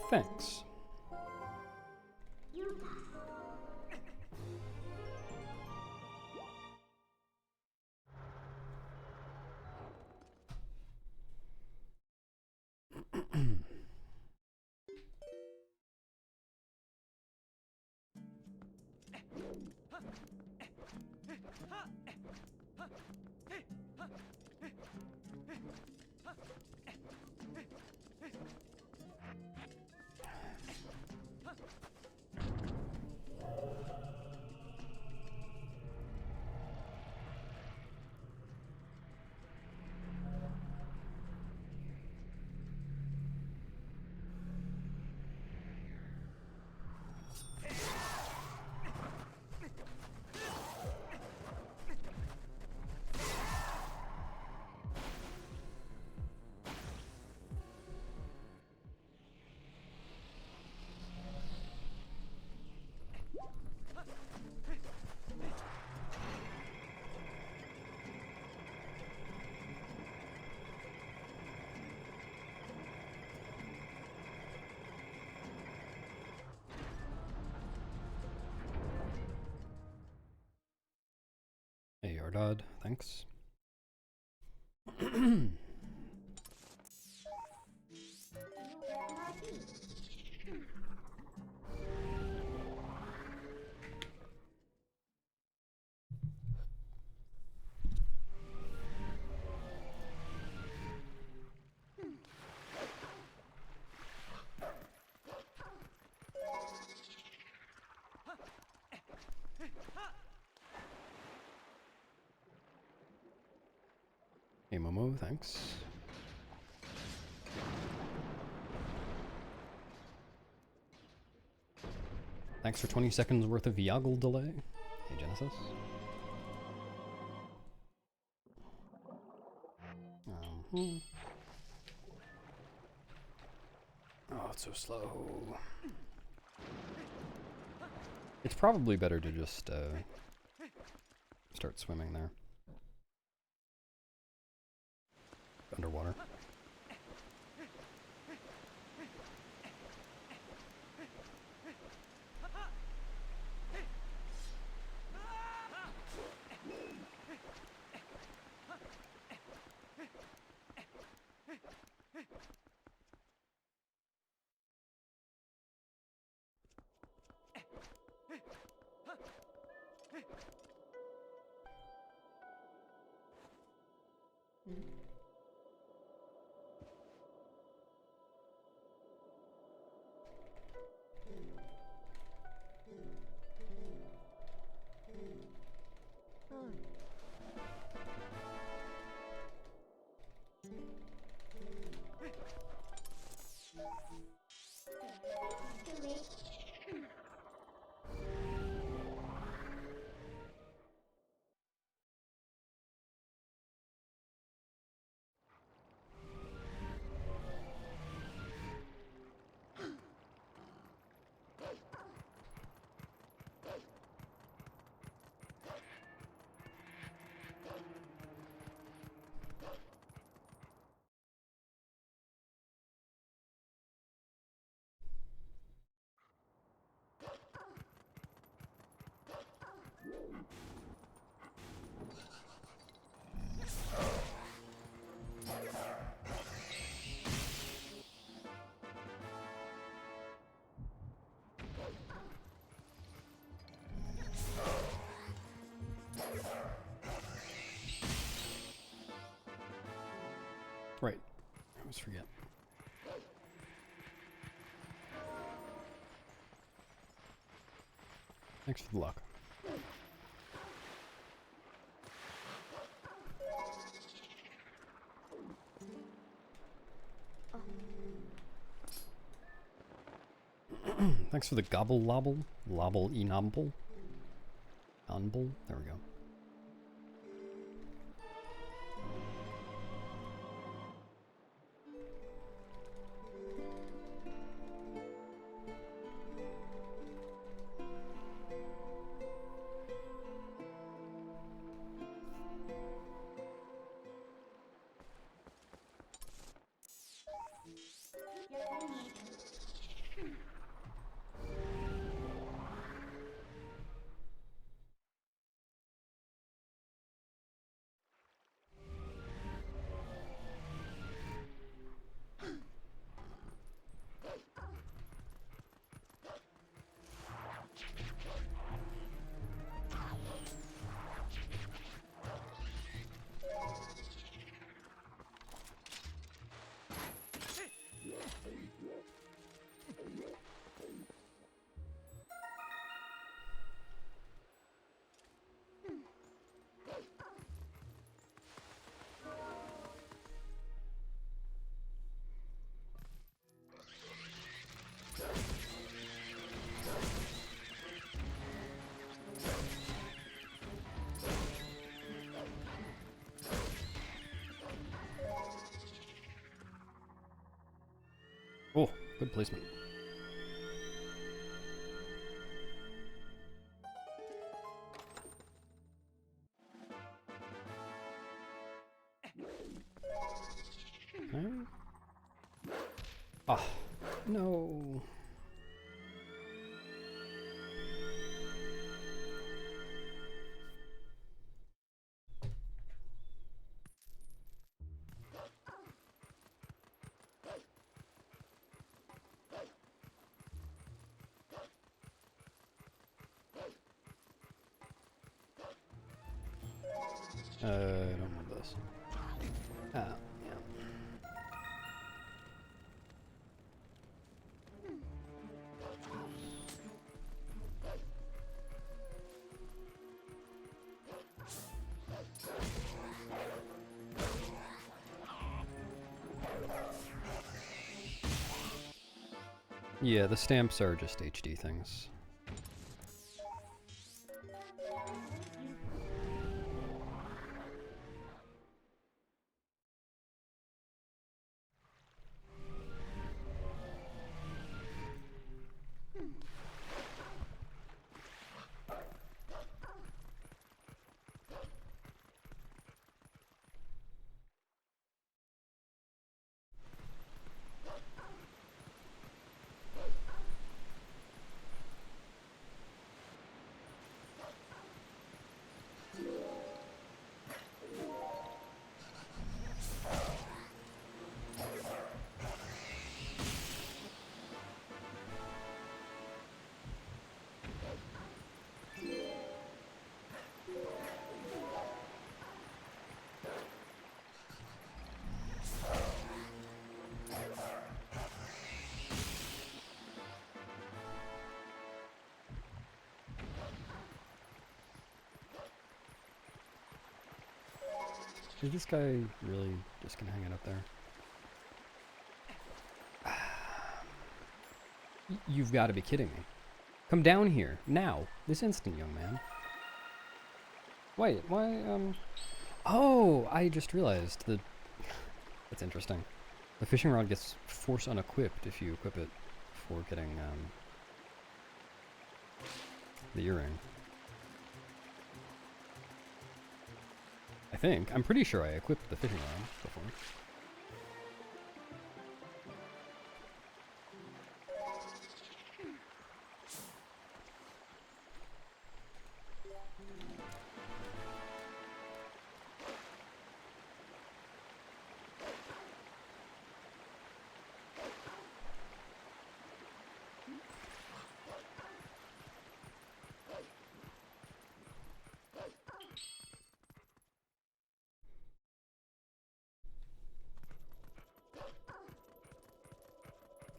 Thanks. God, thanks. Hey Momo, thanks. Thanks for 20 seconds worth of Yoggle delay. Hey Genesis. Oh, it's so slow. It's probably better to just start swimming there. Underwater. Right. I always forget. Thanks for the luck. Thanks for the gobble lobble. Lobble enomble. Onble. There we go. Oh, good placement. Okay. Ah, no. I don't want this. Ah, yeah. Yeah, the stamps are just HD things. Is this guy really just gonna hang it up there? You've got to be kidding me. Come down here, now. This instant, young man. Wait, why, Oh, I just realized that... That's interesting. The fishing rod gets force unequipped if you equip it before getting, the earring. I think. I'm pretty sure I equipped the fishing rod before.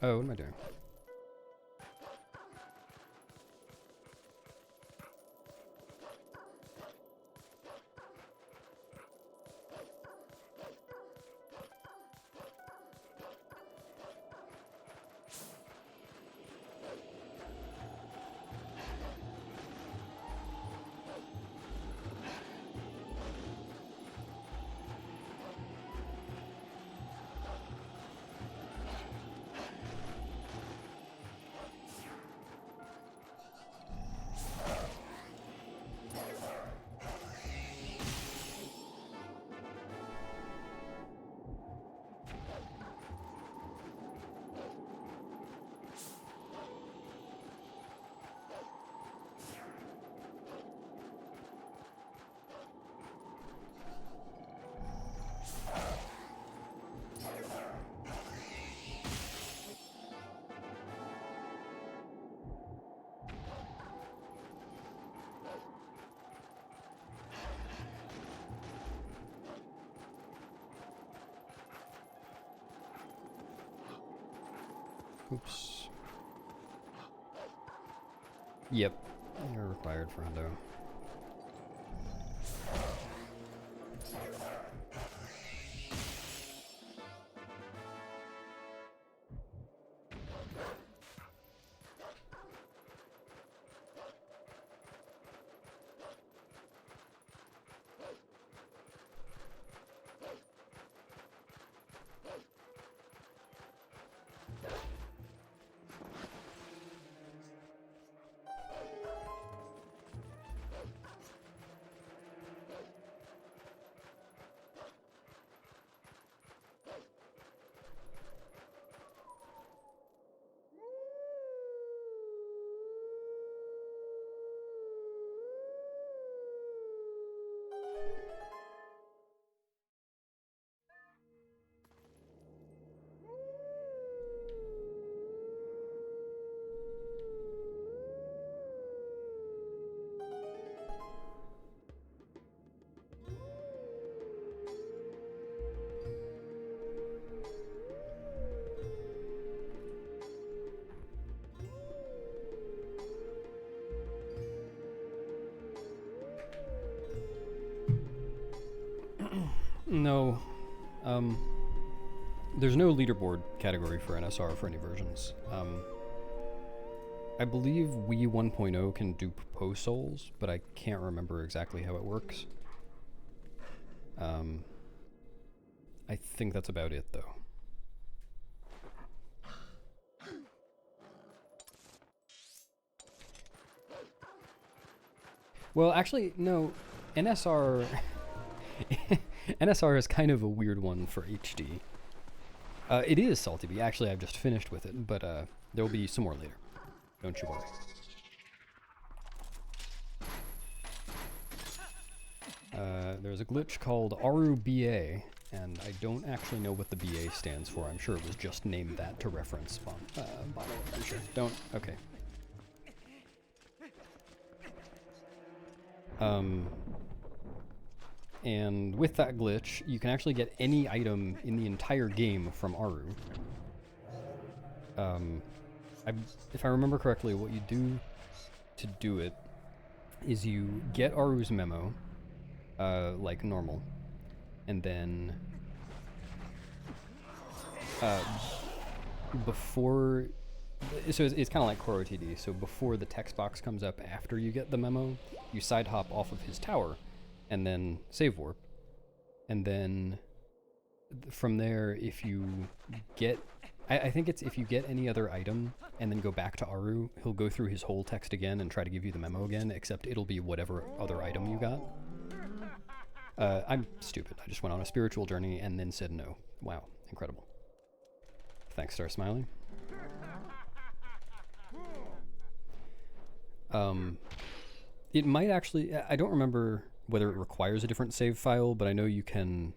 Oh, what am I doing? Oops. Yep. You're required for Hundo. No. There's no leaderboard category for NSR for any versions. I believe Wii 1.0 can do propose souls, but I can't remember exactly how it works. I think that's about it, though. Well, actually, no. NSR... NSR is kind of a weird one for HD. It is Salty Bee. Actually, I've just finished with it, but there will be some more later. Don't you worry. There's a glitch called Aru BA, and I don't actually know what the BA stands for. I'm sure it was just named that to reference Bottle Adventure. Don't? Okay. And with that glitch, you can actually get any item in the entire game from Aru. If I remember correctly, what you do to do it is you get Aru's memo, like normal, and then before, so it's kind of like Core OTD, so before the text box comes up after you get the memo, you side hop off of his tower, and then save warp, and then from there, if you get, I think it's if you get any other item and then go back to Aru, he'll go through his whole text again and try to give you the memo again, except it'll be whatever other item you got. I'm stupid. I just went on a spiritual journey and then said no. Wow, incredible. Thanks, Star Smiley. It might actually, I don't remember whether it requires a different save file, but I know you can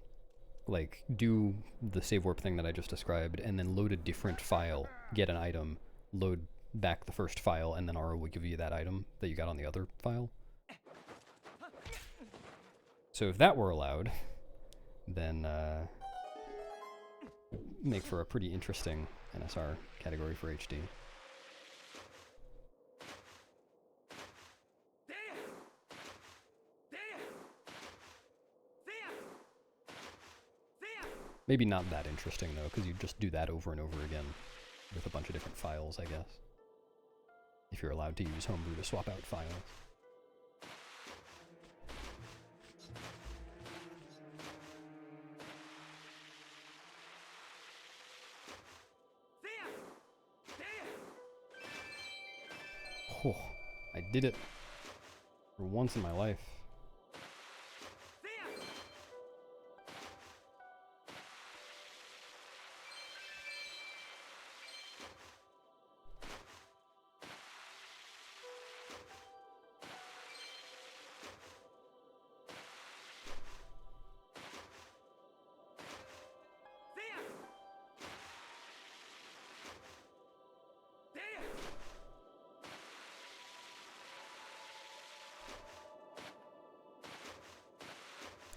like do the save warp thing that I just described and then load a different file, get an item, load back the first file, and then Aru will give you that item that you got on the other file. So if that were allowed, then make for a pretty interesting NSR category for HD. Maybe not that interesting, though, because you just do that over and over again with a bunch of different files, I guess. If you're allowed to use Homebrew to swap out files. Oh, I did it. For once in my life.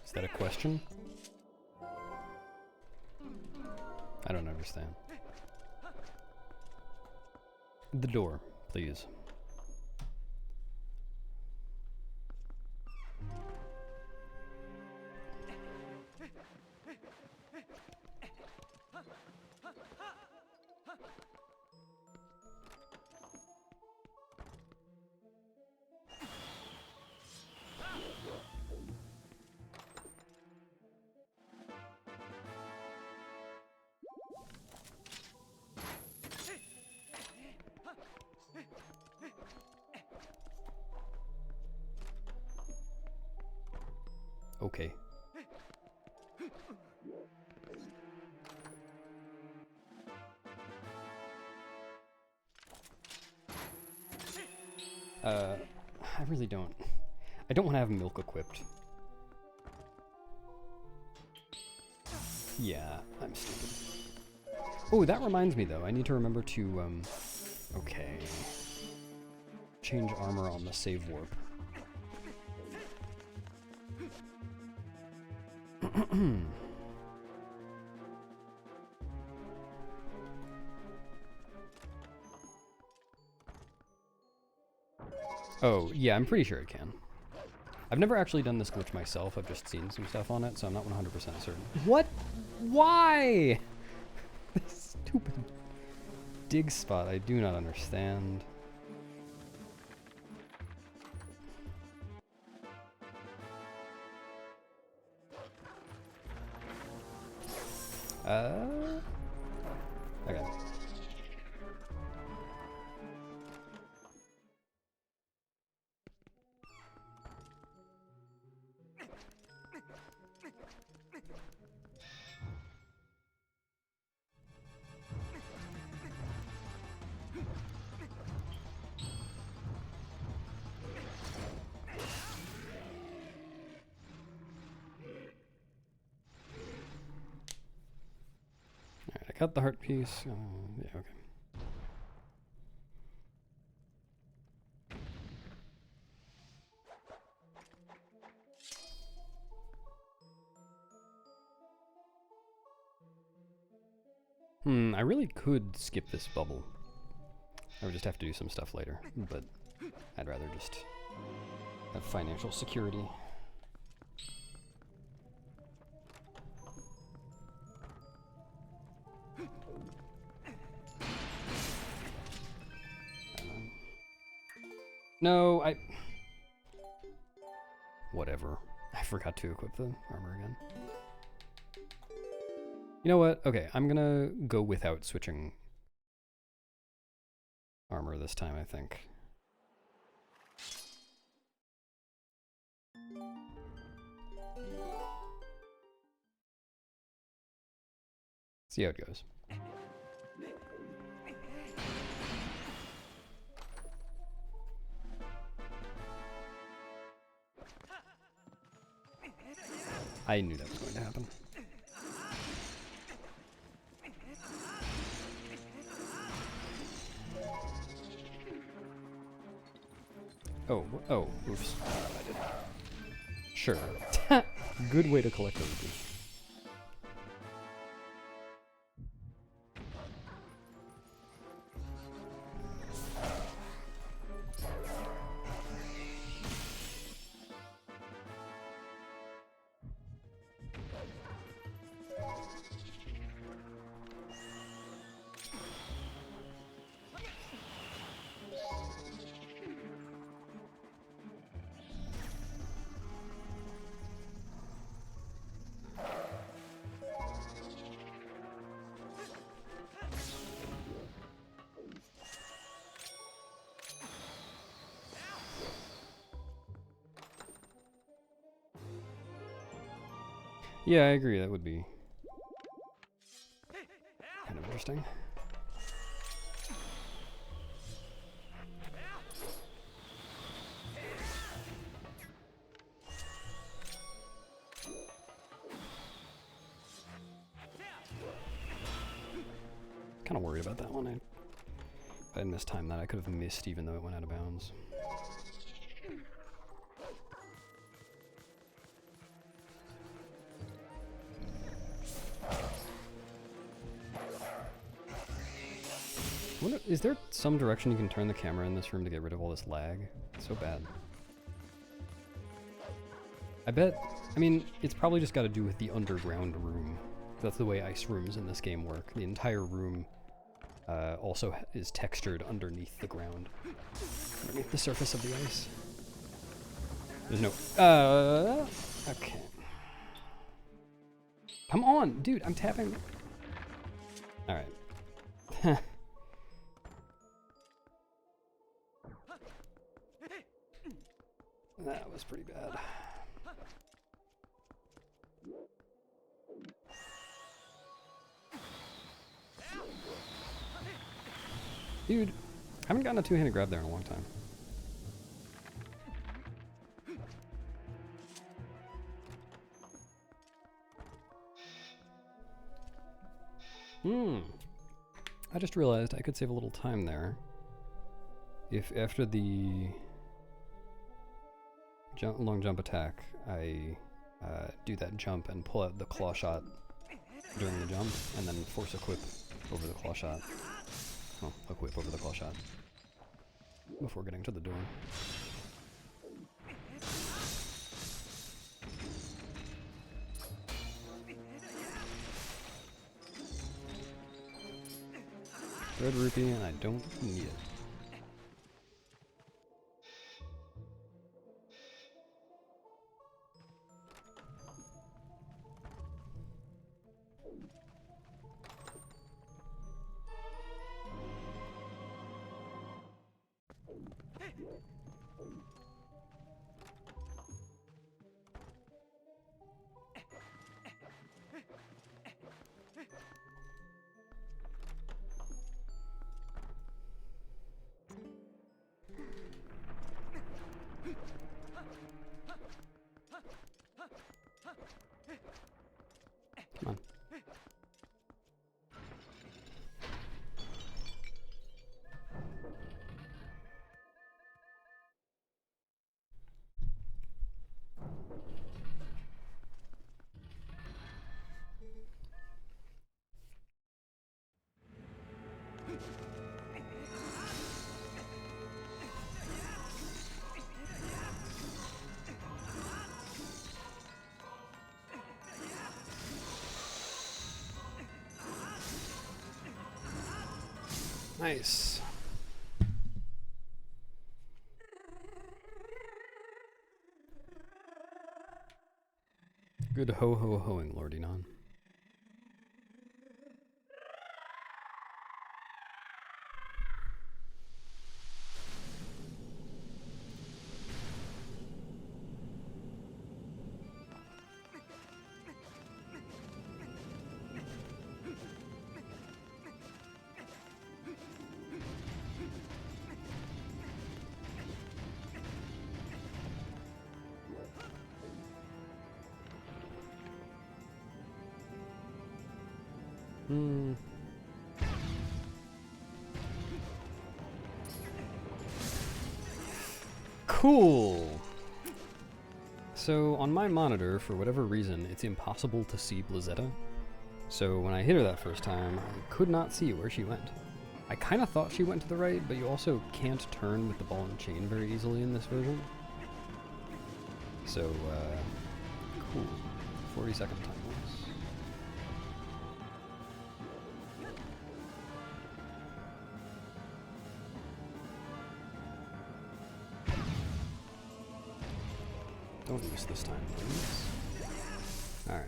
Is that a question? I don't understand. The door, please. Okay. I really don't. I don't want to have milk equipped. Yeah, I'm stupid. Oh, that reminds me though, I need to remember to, okay. Change armor on the save warp. Oh, yeah, I'm pretty sure it can. I've never actually done this glitch myself, I've just seen some stuff on it, so I'm not 100% certain. What? Why? This stupid dig spot, I do not understand. Okay. Alright, I got the heart piece. Yeah, okay. I really could skip this bubble. I would just have to do some stuff later, but I'd rather just have financial security. No, whatever. I forgot to equip the armor again. You know what? Okay, I'm gonna go without switching armor this time, I think. See how it goes. I knew that was going to happen. Oh, oops. I did. Sure. Good way to collect a rupee. Yeah, I agree. That would be kind of interesting. Kind of worried about that one. If I had mistimed that, I could have missed even though it went out of bounds. Is there some direction you can turn the camera in this room to get rid of all this lag? It's so bad. I mean, it's probably just got to do with the underground room. That's the way ice rooms in this game work. The entire room also is textured underneath the ground, underneath the surface of the ice. There's no... okay. Come on, dude, I'm tapping. Alright. That was pretty bad. Dude, I haven't gotten a two-handed grab there in a long time. I just realized I could save a little time there if after the long jump attack, I do that jump and pull out the claw shot during the jump, and then force equip over the claw shot. Well, equip over the claw shot before getting to the door. Red rupee, and I don't need it. Come on. Nice. Good ho-ho-hoing, Lord Enon. Cool! So, on my monitor, for whatever reason, it's impossible to see Blizzetta. So when I hit her that first time, I could not see where she went. I kind of thought she went to the right, but you also can't turn with the ball and chain very easily in this version. So, cool. 40-second time loss. Don't miss this time, please. Alright.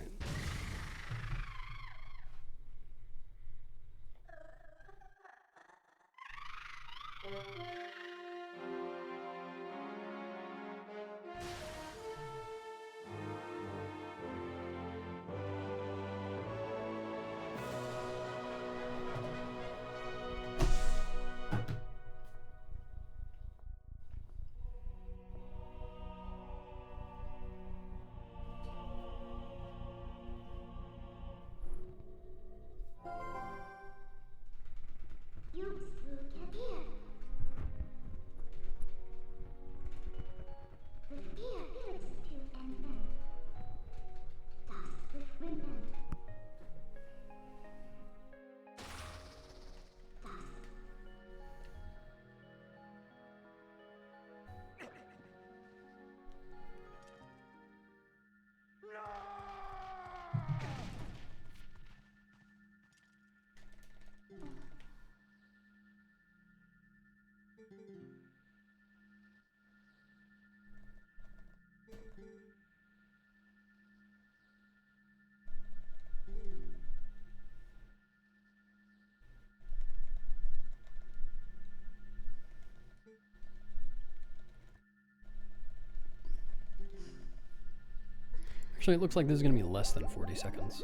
Actually, it looks like this is going to be less than 40 seconds.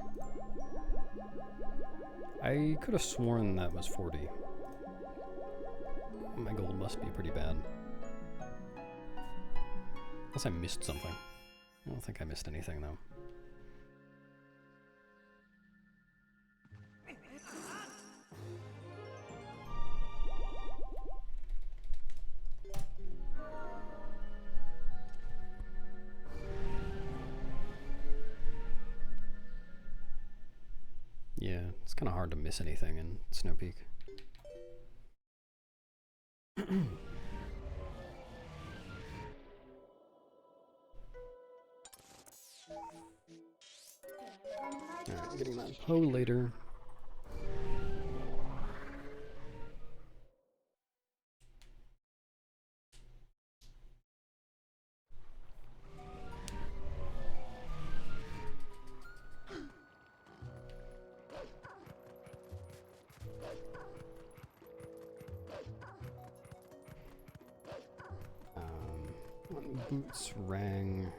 I could have sworn that was 40. My gold must be pretty bad. Unless I missed something. I don't think I missed anything, though. Yeah, it's kind of hard to miss anything in Snow Peak. Alright, getting that Poe later. Boots, rang,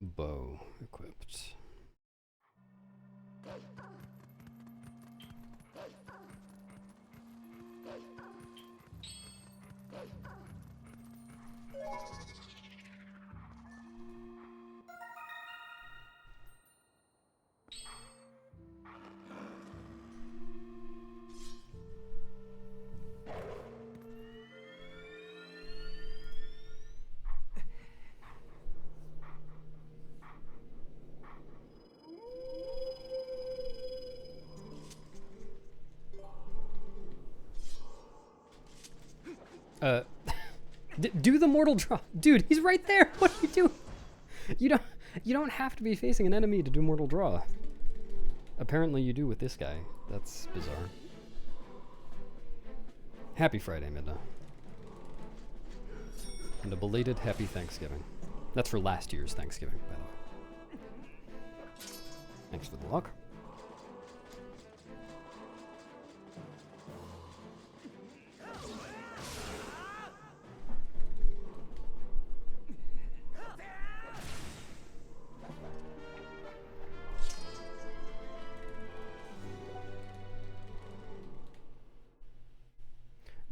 bow equipped. Do the mortal draw, dude. He's right there. What are you doing? You don't have to be facing an enemy to do mortal draw. Apparently, you do with this guy. That's bizarre. Happy Friday, Midna. And a belated happy Thanksgiving. That's for last year's Thanksgiving, by the way. Thanks for the luck.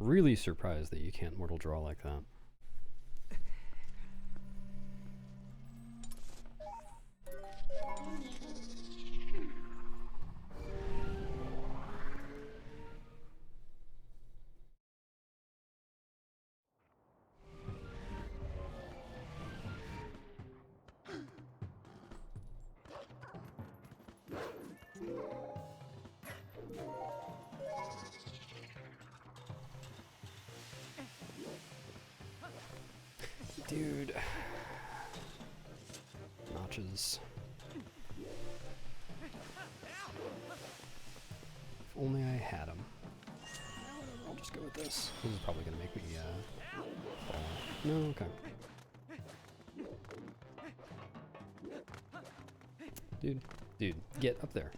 Really surprised that you can't mortal draw like that. Dude. Notches. If only I had them. I'll just go with this. This is probably gonna make me fall. No, okay. Dude, get up there.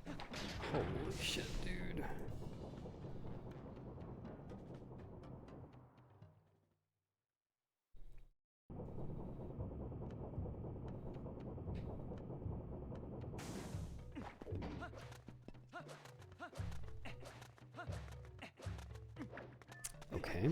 Holy shit, dude. Okay.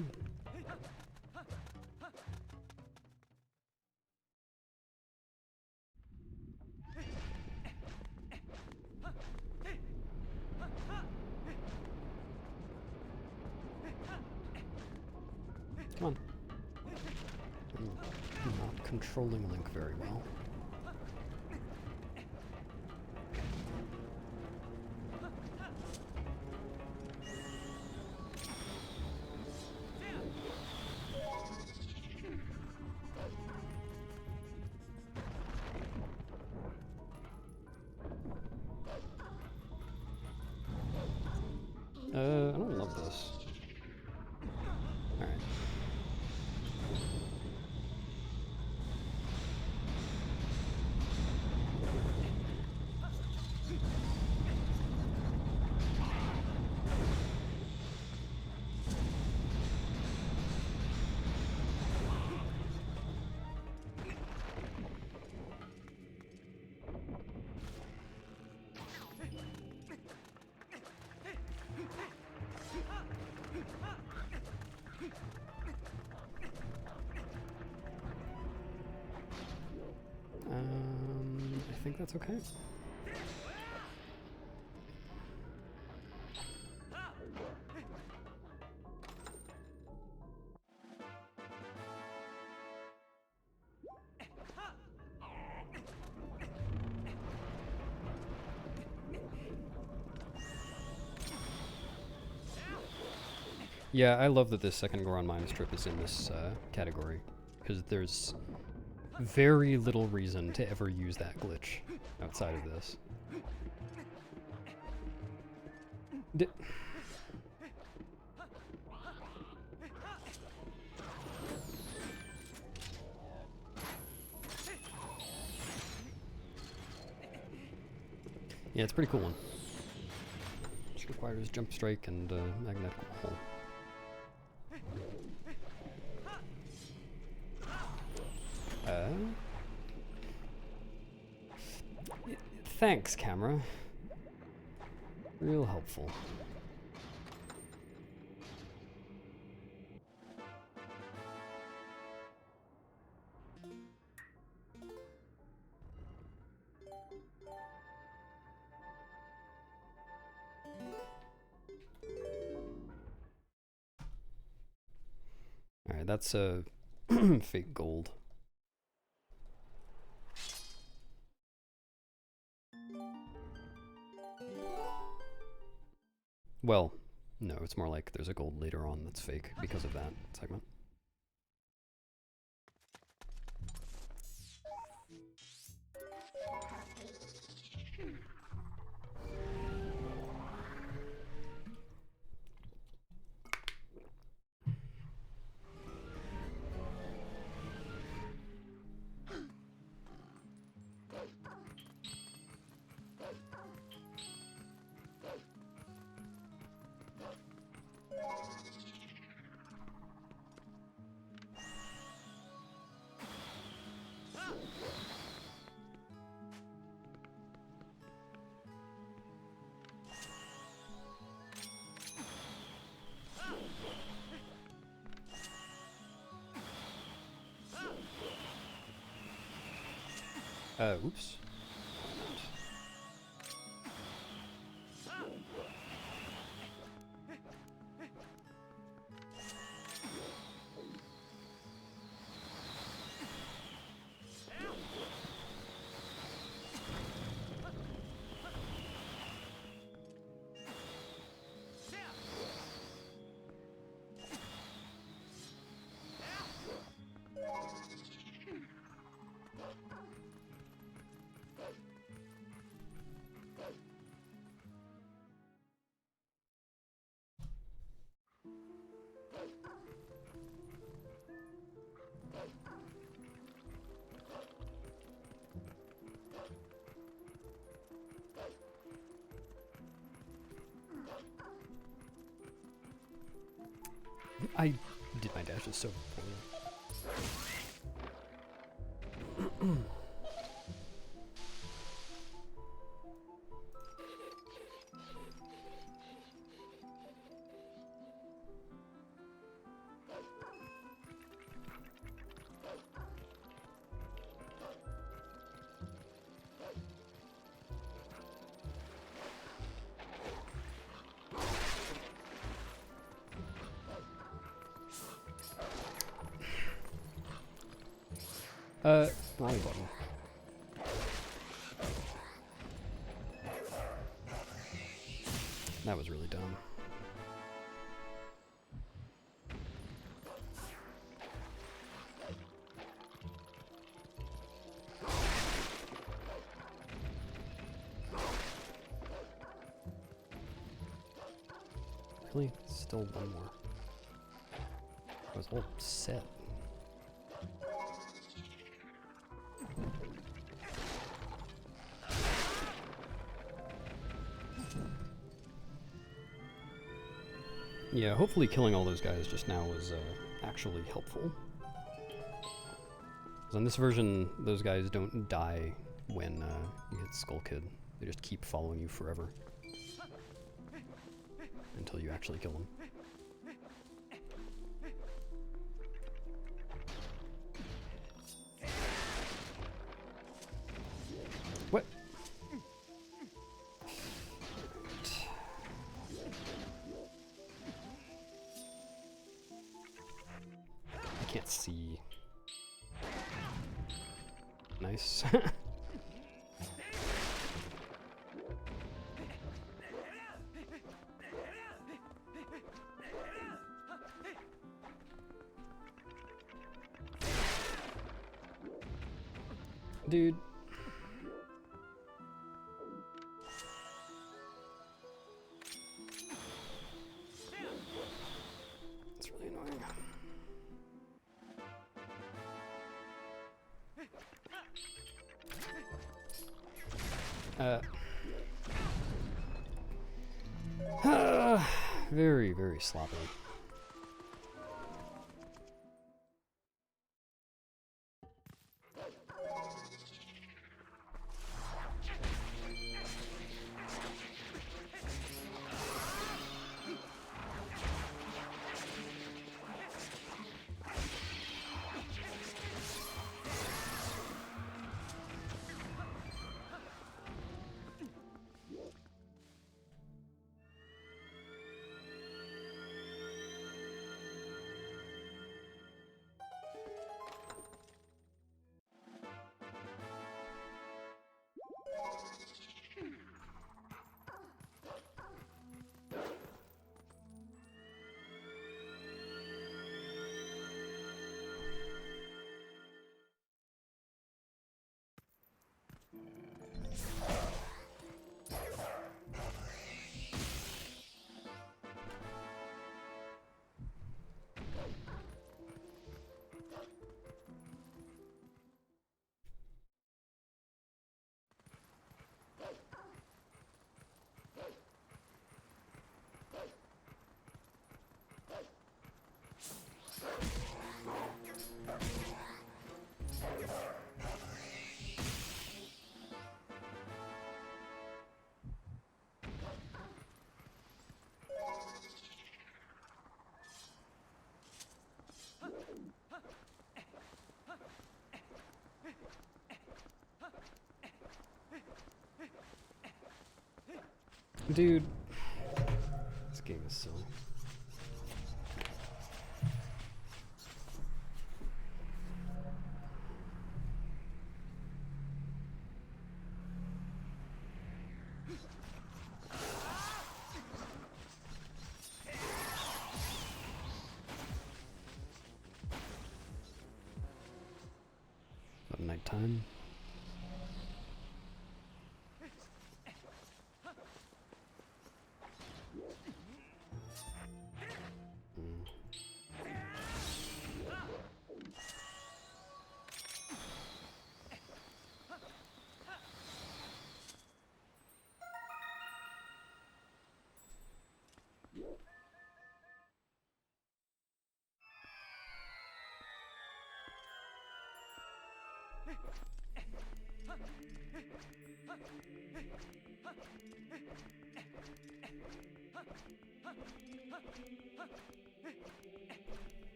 Come on. I'm not controlling Link very well. I don't love this. Alright. I think that's okay. Yeah, I love that this second Goron Mine strip is in this category, because there's very little reason to ever use that glitch outside of this. Yeah, it's a pretty cool one. requires jump strike and magnetic wall. Thanks, camera. Real helpful. Alright, that's fake gold. Well, no, it's more like there's a gold later on that's fake because of that segment. Oops. I did my dashes so poorly. Wrong button. That was really dumb. Really? Still one more. I was all set. Yeah, hopefully killing all those guys just now was actually helpful. Because on this version, those guys don't die when you hit Skull Kid. They just keep following you forever. Until you actually kill them. What? I can't see. Nice. Dude. It's really annoying. Very, very sloppy. Dude, this game is silly. At nighttime.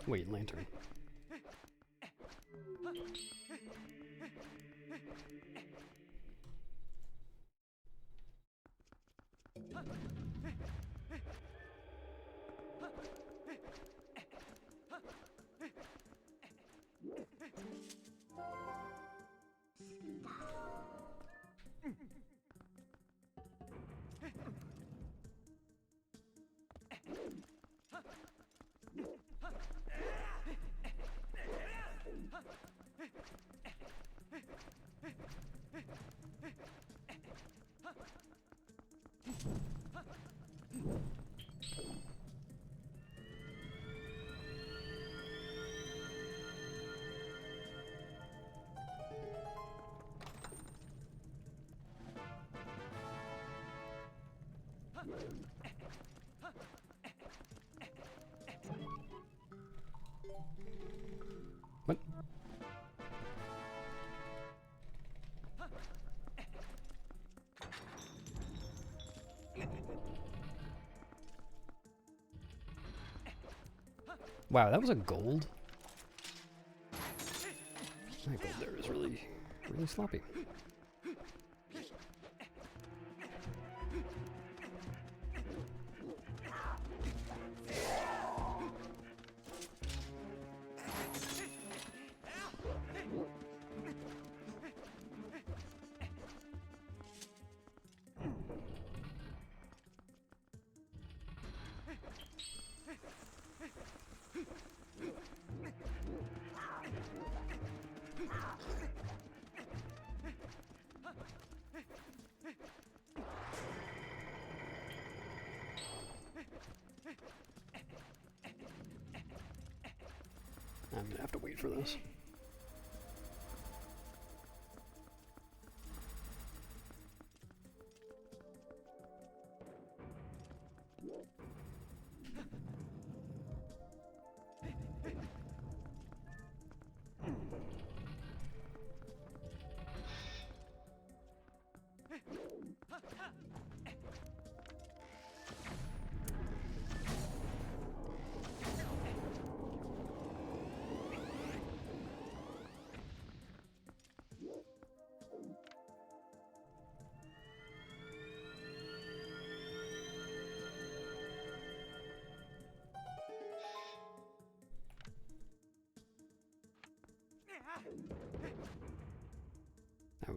Wait, lantern. What? Wow, that was a gold? That gold there is really, really sloppy. I'm gonna have to wait for this.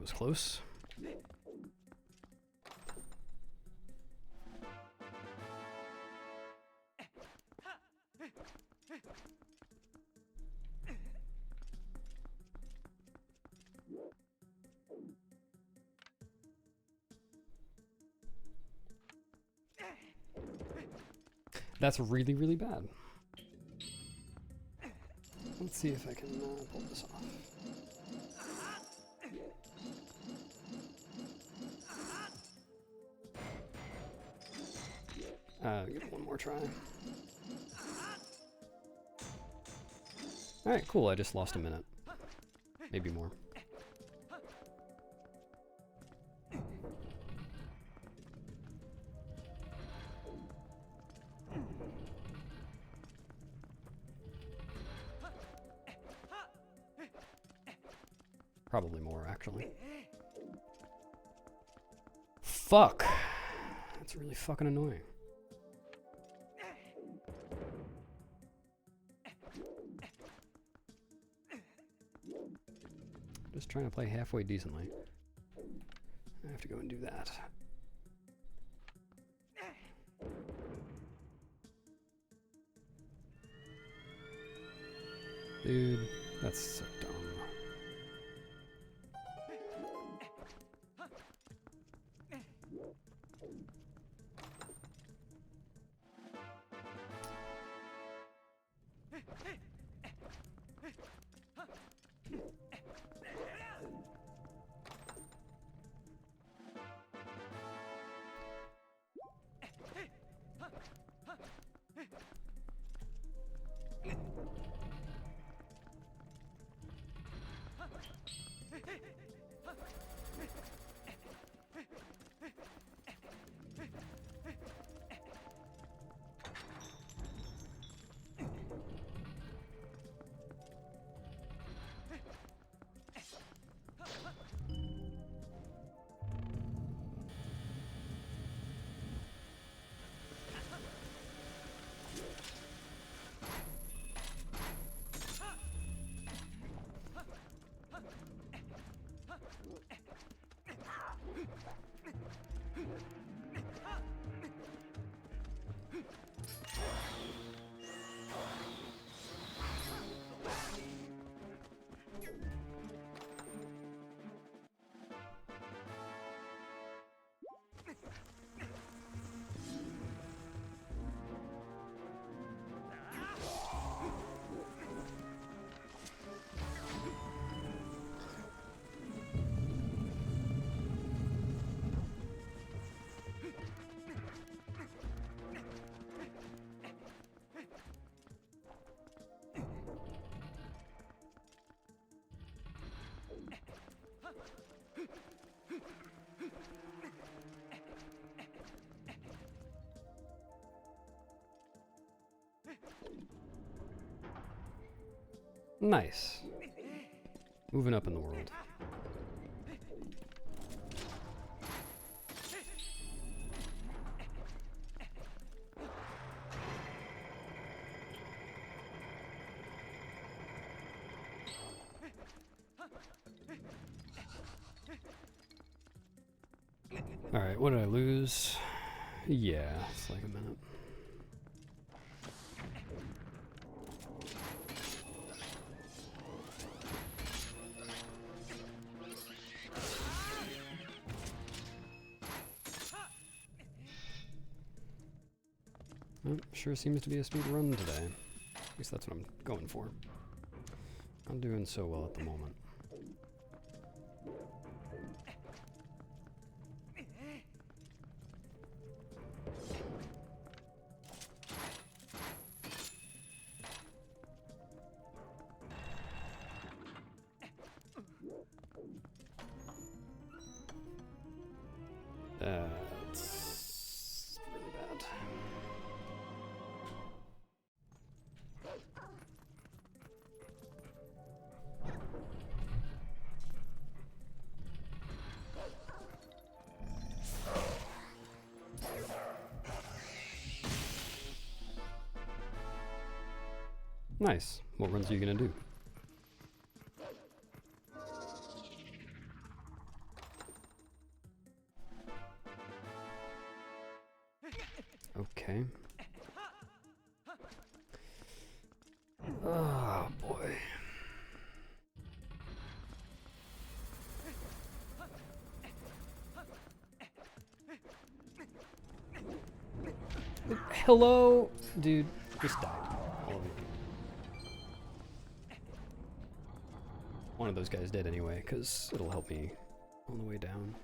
was close. That's really, really bad. Let's see if I can pull this off. Give it one more try. Alright, cool. I just lost a minute. Maybe more. Probably more, actually. Fuck! That's really fucking annoying. Just trying to play halfway decently. I have to go and do that. Dude, that's so dumb. Nice. Moving up in the world. Alright, what did I lose? Yeah, it's like a minute. Well, sure seems to be a speed run today. At least that's what I'm going for. I'm doing so well at the moment. That's really bad. Nice. What runs are you gonna do? Okay. Oh boy. Hello? Dude, just die. All of you. One of those guys dead anyway, because it'll help me on the way down.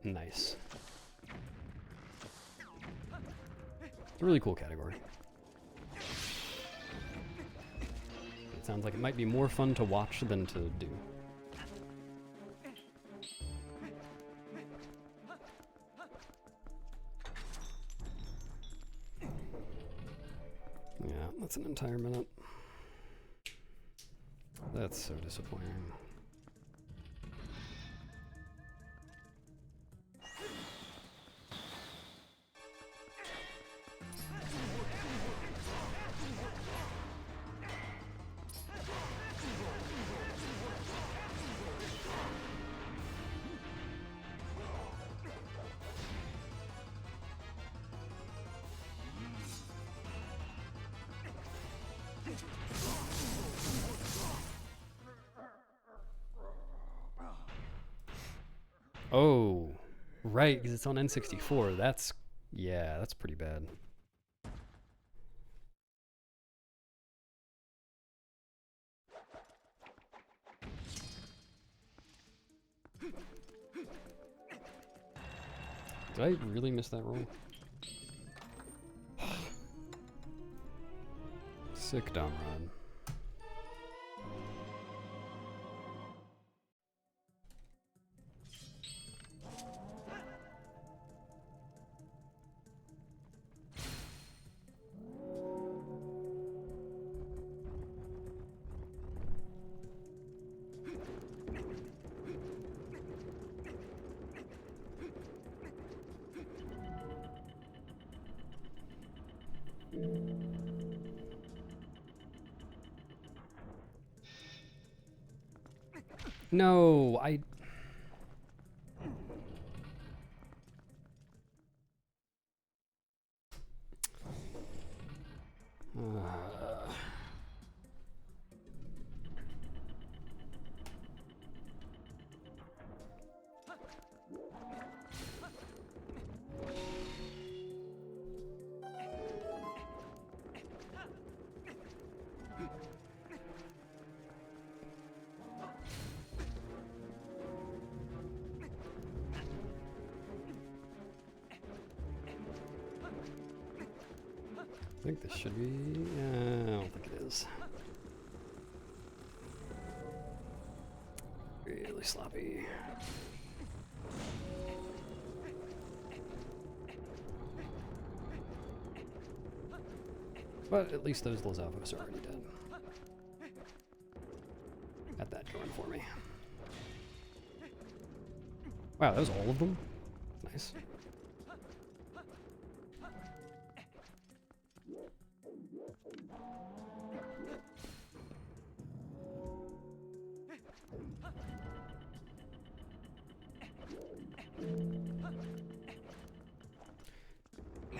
Nice. It's a really cool category. It sounds like it might be more fun to watch than to do. Yeah, that's an entire minute. That's so disappointing. Oh, right, because it's on N64. That's, yeah, that's pretty bad. Did I really miss that roll? Sick Dom Rod. No, I... I think this should be... I don't think it is. Really sloppy. But at least those Lizavos are already dead. Got that going for me. Wow, that was all of them? Nice.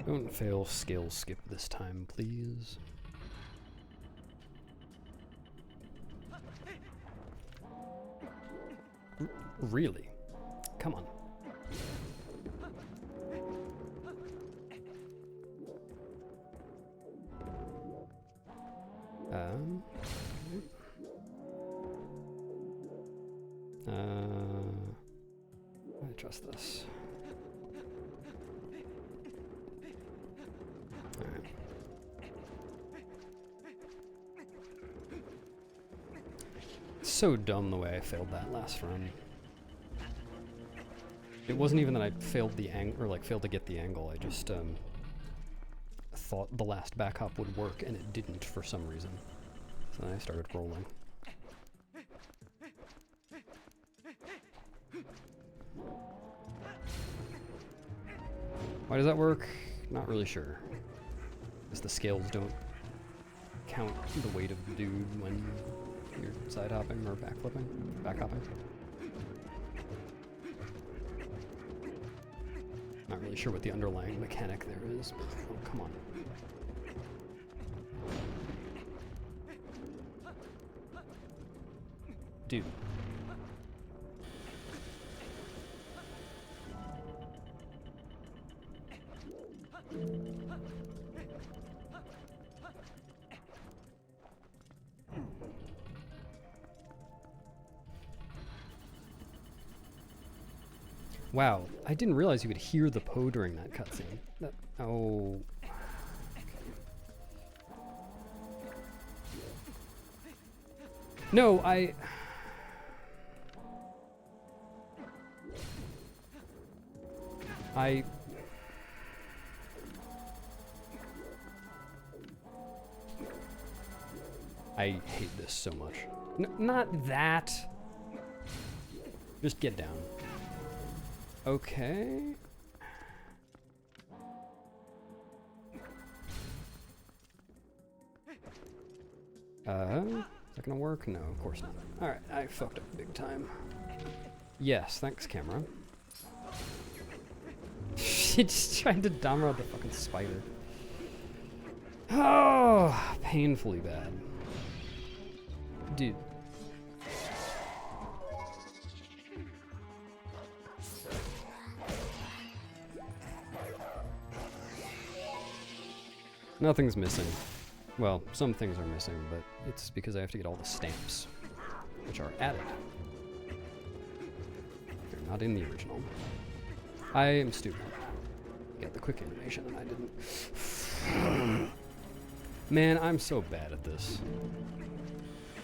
Don't fail scale skip this time, please. Really? Come on. I trust this. Alright. It's so dumb the way I failed that last run. It wasn't even that I failed the angle, or like failed to get the angle. I just thought the last back hop would work, and it didn't for some reason. So then I started rolling. Why does that work? Not really sure. Because the scales don't count the weight of the dude when you're side hopping or back flipping, back hopping. Not really sure what the underlying mechanic there is, but oh, come on. Dude. Wow, I didn't realize you could hear the Poe during that cutscene. Oh. No, I hate this so much. Not that. Just get down. Okay. Is that gonna work? No, of course not. Alright, I fucked up big time. Yes, thanks, camera. She just tried to download the fucking spider. Oh, painfully bad. Dude. Nothing's missing. Well, some things are missing, but it's because I have to get all the stamps, which are added. They're not in the original. I am stupid. Get the quick animation and I didn't. Man, I'm so bad at this.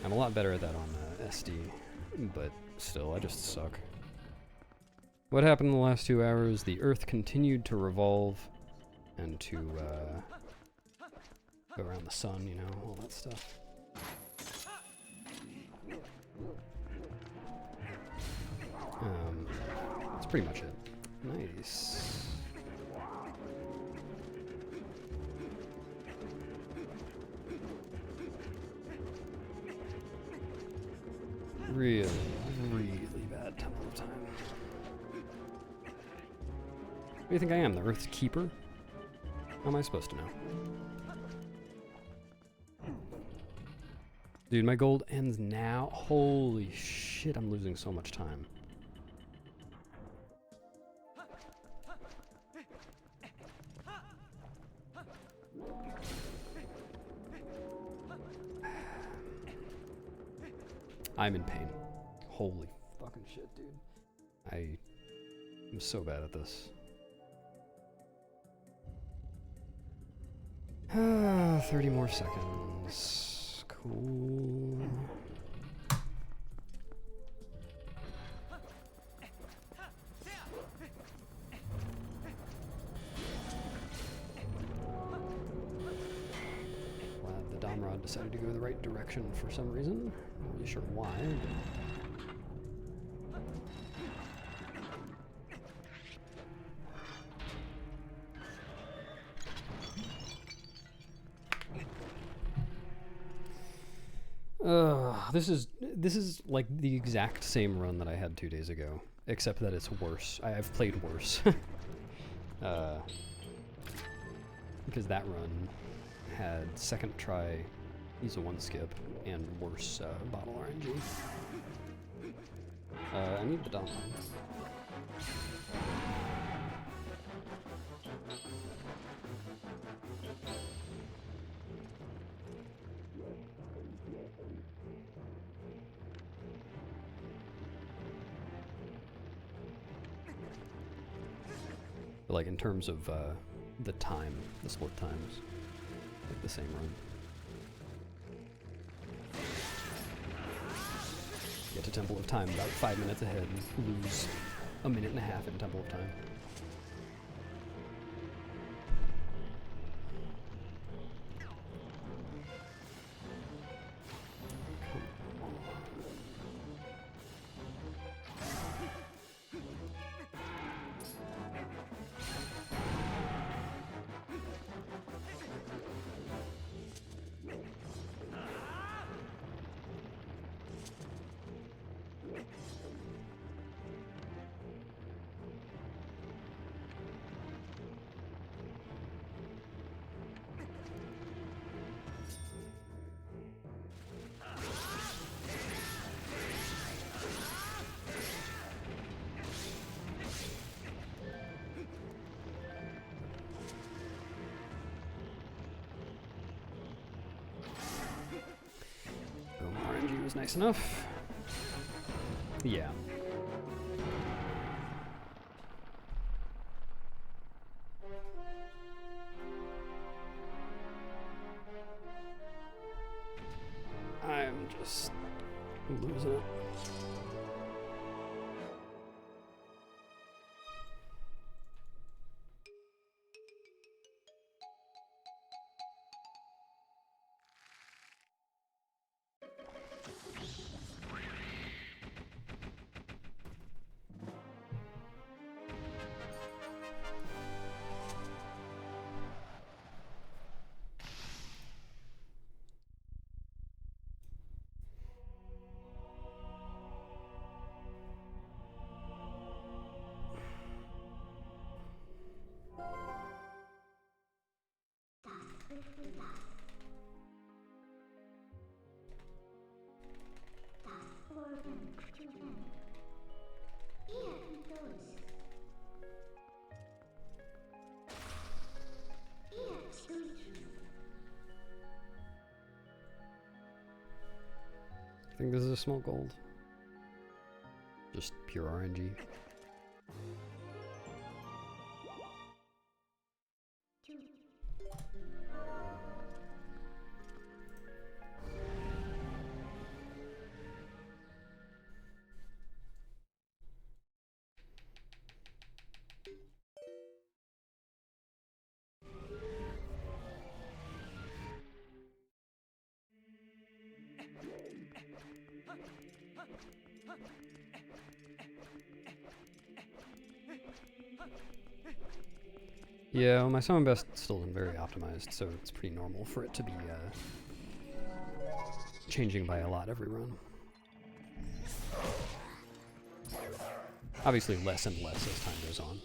I'm a lot better at that on SD, but still, I just suck. What happened in the last 2 hours? The Earth continued to revolve and to go around the sun, you know, all that stuff. That's pretty much it. Nice. Really, really bad Temple of Time. What do you think I am, the Earth's Keeper? How am I supposed to know? Dude, my gold ends now. Holy shit, I'm losing so much time. I'm in pain. Holy fucking shit, dude. I am so bad at this. 30 more seconds. Cool. Glad the Domrod decided to go the right direction for some reason. Not really sure why, but this is like the exact same run that I had 2 days ago, except that it's worse. I've played worse. Because that run had second try, use a 1 skip, and worse bottle RNG. I need the Dom. Like in terms of the time, the split times, like the same run. Get to Temple of Time about 5 minutes ahead, lose a minute and a half in Temple of Time. nice enough. Yeah. I'm just losing it. I think this is a small gold. Just pure RNG. Yeah, well, my summon best still isn't very optimized, so it's pretty normal for it to be changing by a lot every run. Obviously less and less as time goes on.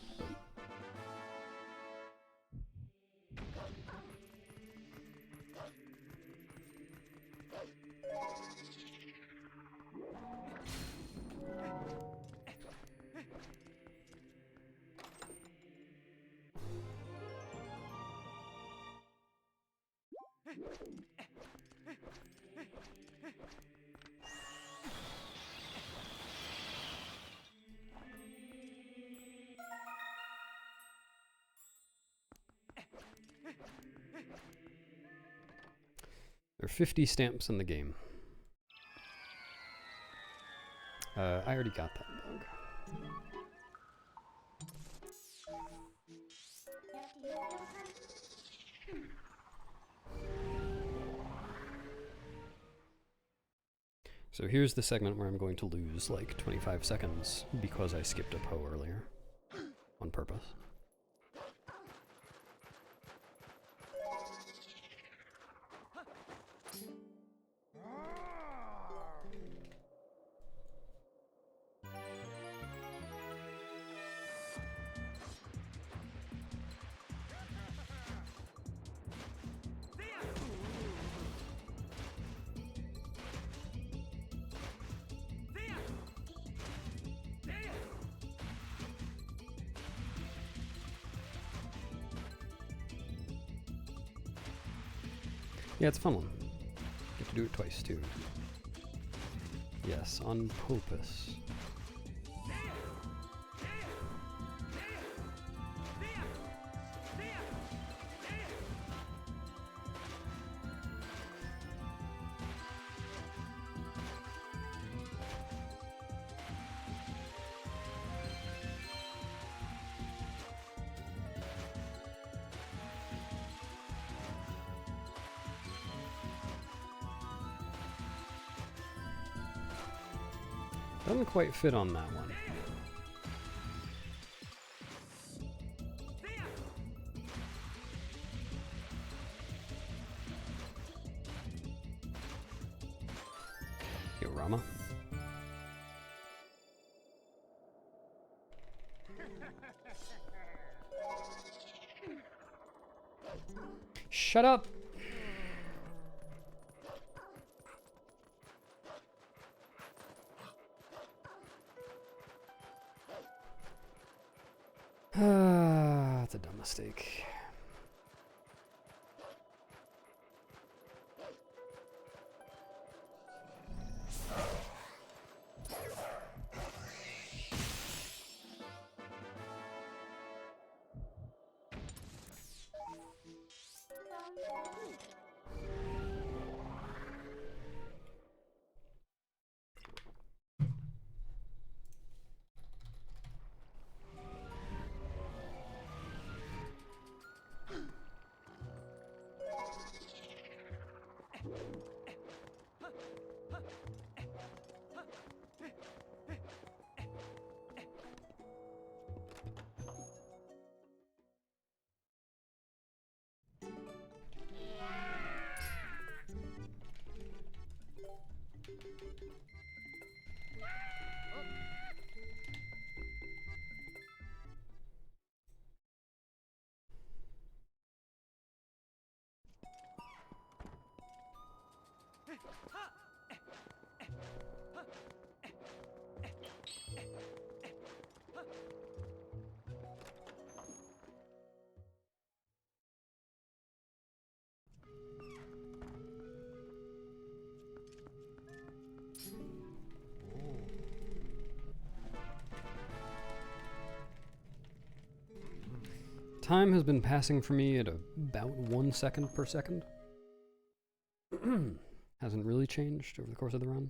But there are 50 stamps in the game. I already got that bug. So here's the segment where I'm going to lose like 25 seconds because I skipped a Poe earlier. On purpose. Yeah, it's a fun one. Get to do it twice, too. Yes, on purpose. Doesn't quite fit on that one. Yo, Rama. Shut up! That's a dumb mistake. Time has been passing for me at about 1 second per second. Hasn't really changed over the course of the run.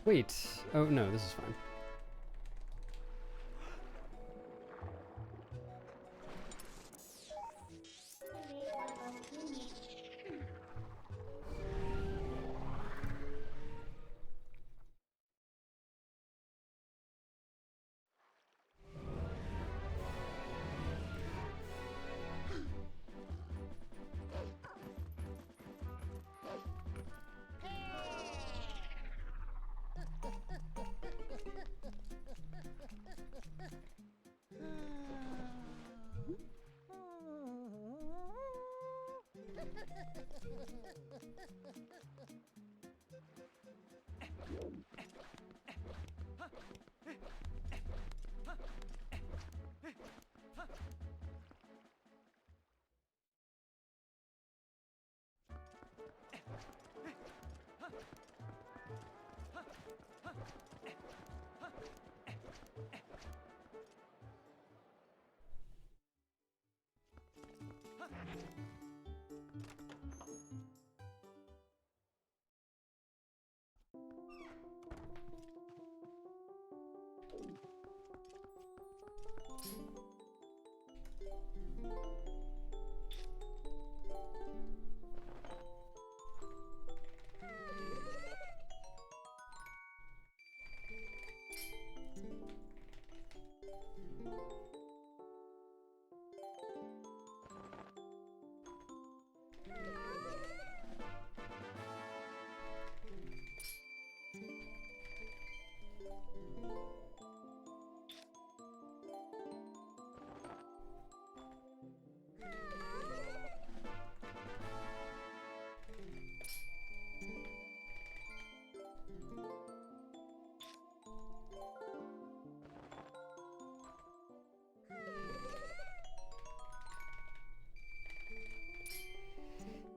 Wait. Oh, no, this is fine.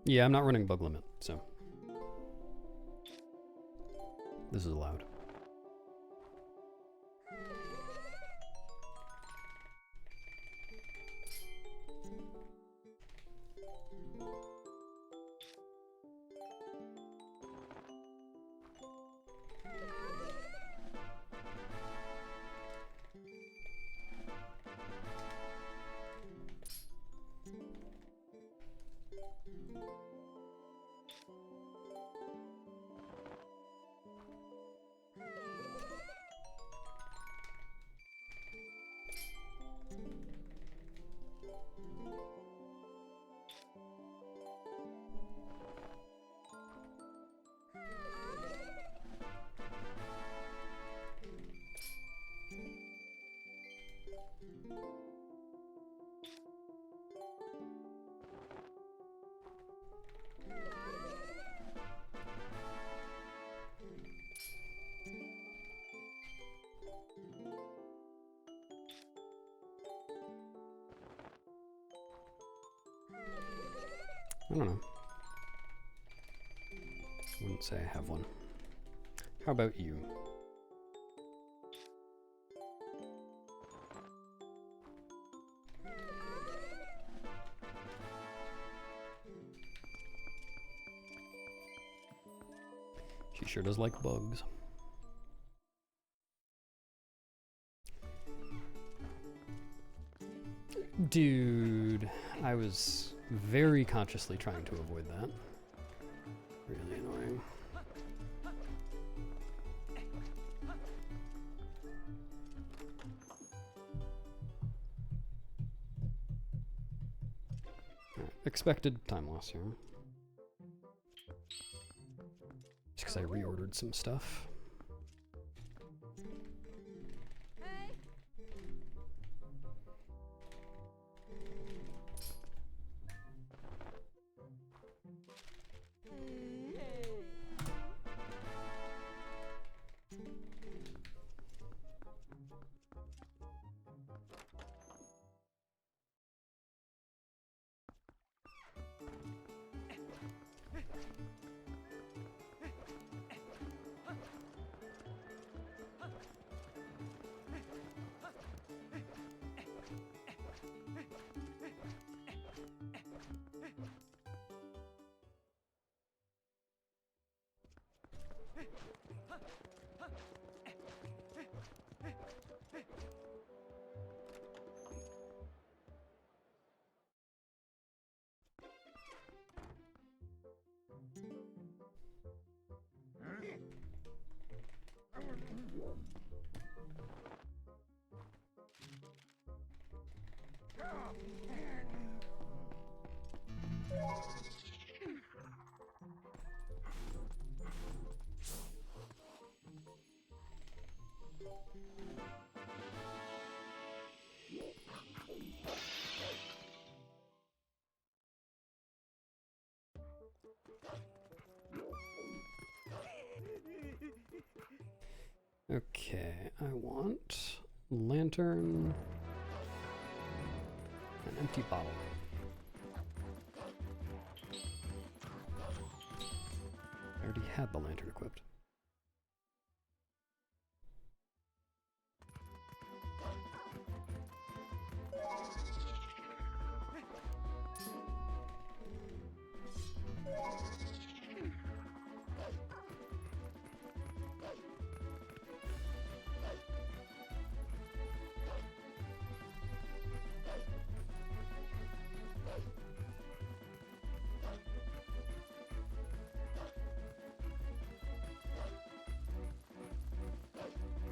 Yeah, I'm not running bug limit, so this is allowed. I don't know. Wouldn't say I have one. How about you? She sure does like bugs. Dude, I was very consciously trying to avoid that. Really annoying. Right, expected time loss here. Just because I reordered some stuff. Okay, I want lantern, an empty bottle. I already had the lantern equipped.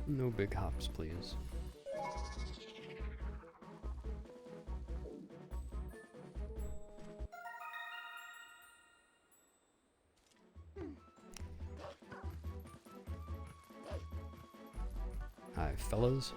No big hops, please. Hi, fellas.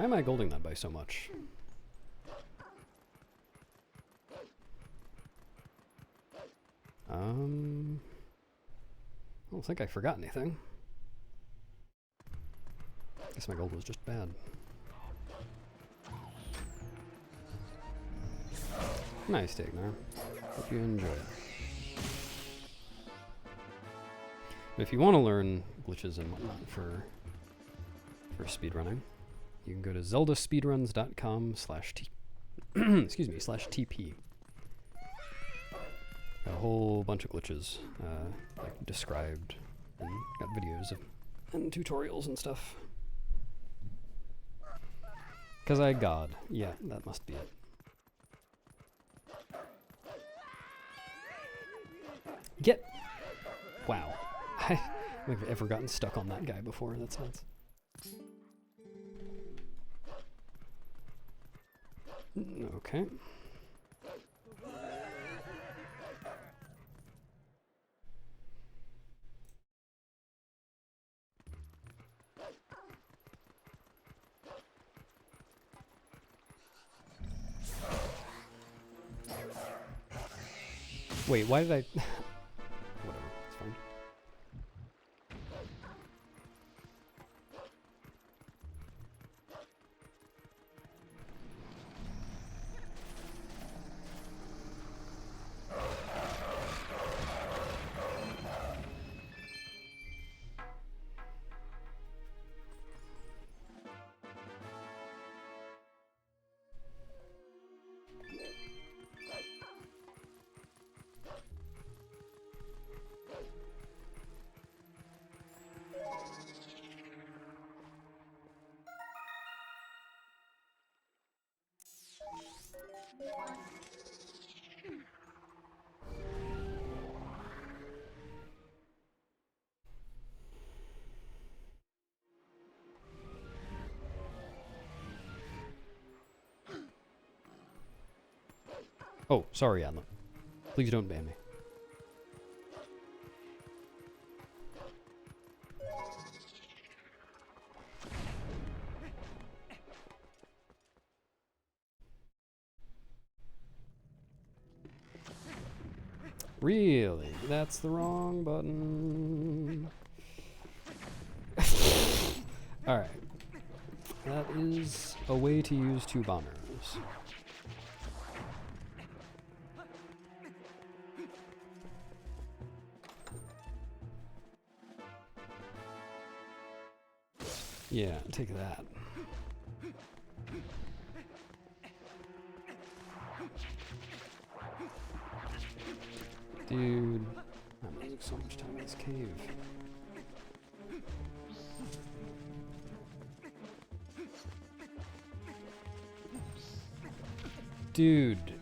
Why am I golding that by so much? I don't think I forgot anything. Guess my gold was just bad. Nice take, man. Hope you enjoy it. But if you want to learn glitches and whatnot for speedrunning, you can go to zeldaspeedruns.com/TP. A whole bunch of glitches, like described, and got videos and tutorials and stuff. Cause I God, yeah, that must be it. Get, wow, I don't think I've ever gotten stuck on that guy before. That's nuts. Okay. Wait, why did I... Whatever, it's fine. Oh, sorry, Adla. Please don't ban me. Really? That's the wrong button. Alright. That is a way to use two bombers. Yeah, take that. Dude, I'm losing so much time in this cave. Dude,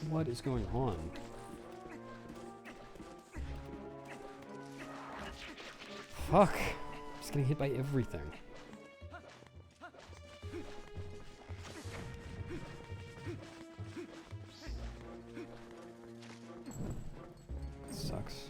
what is going on? Fuck. I'm just getting hit by everything. Sucks.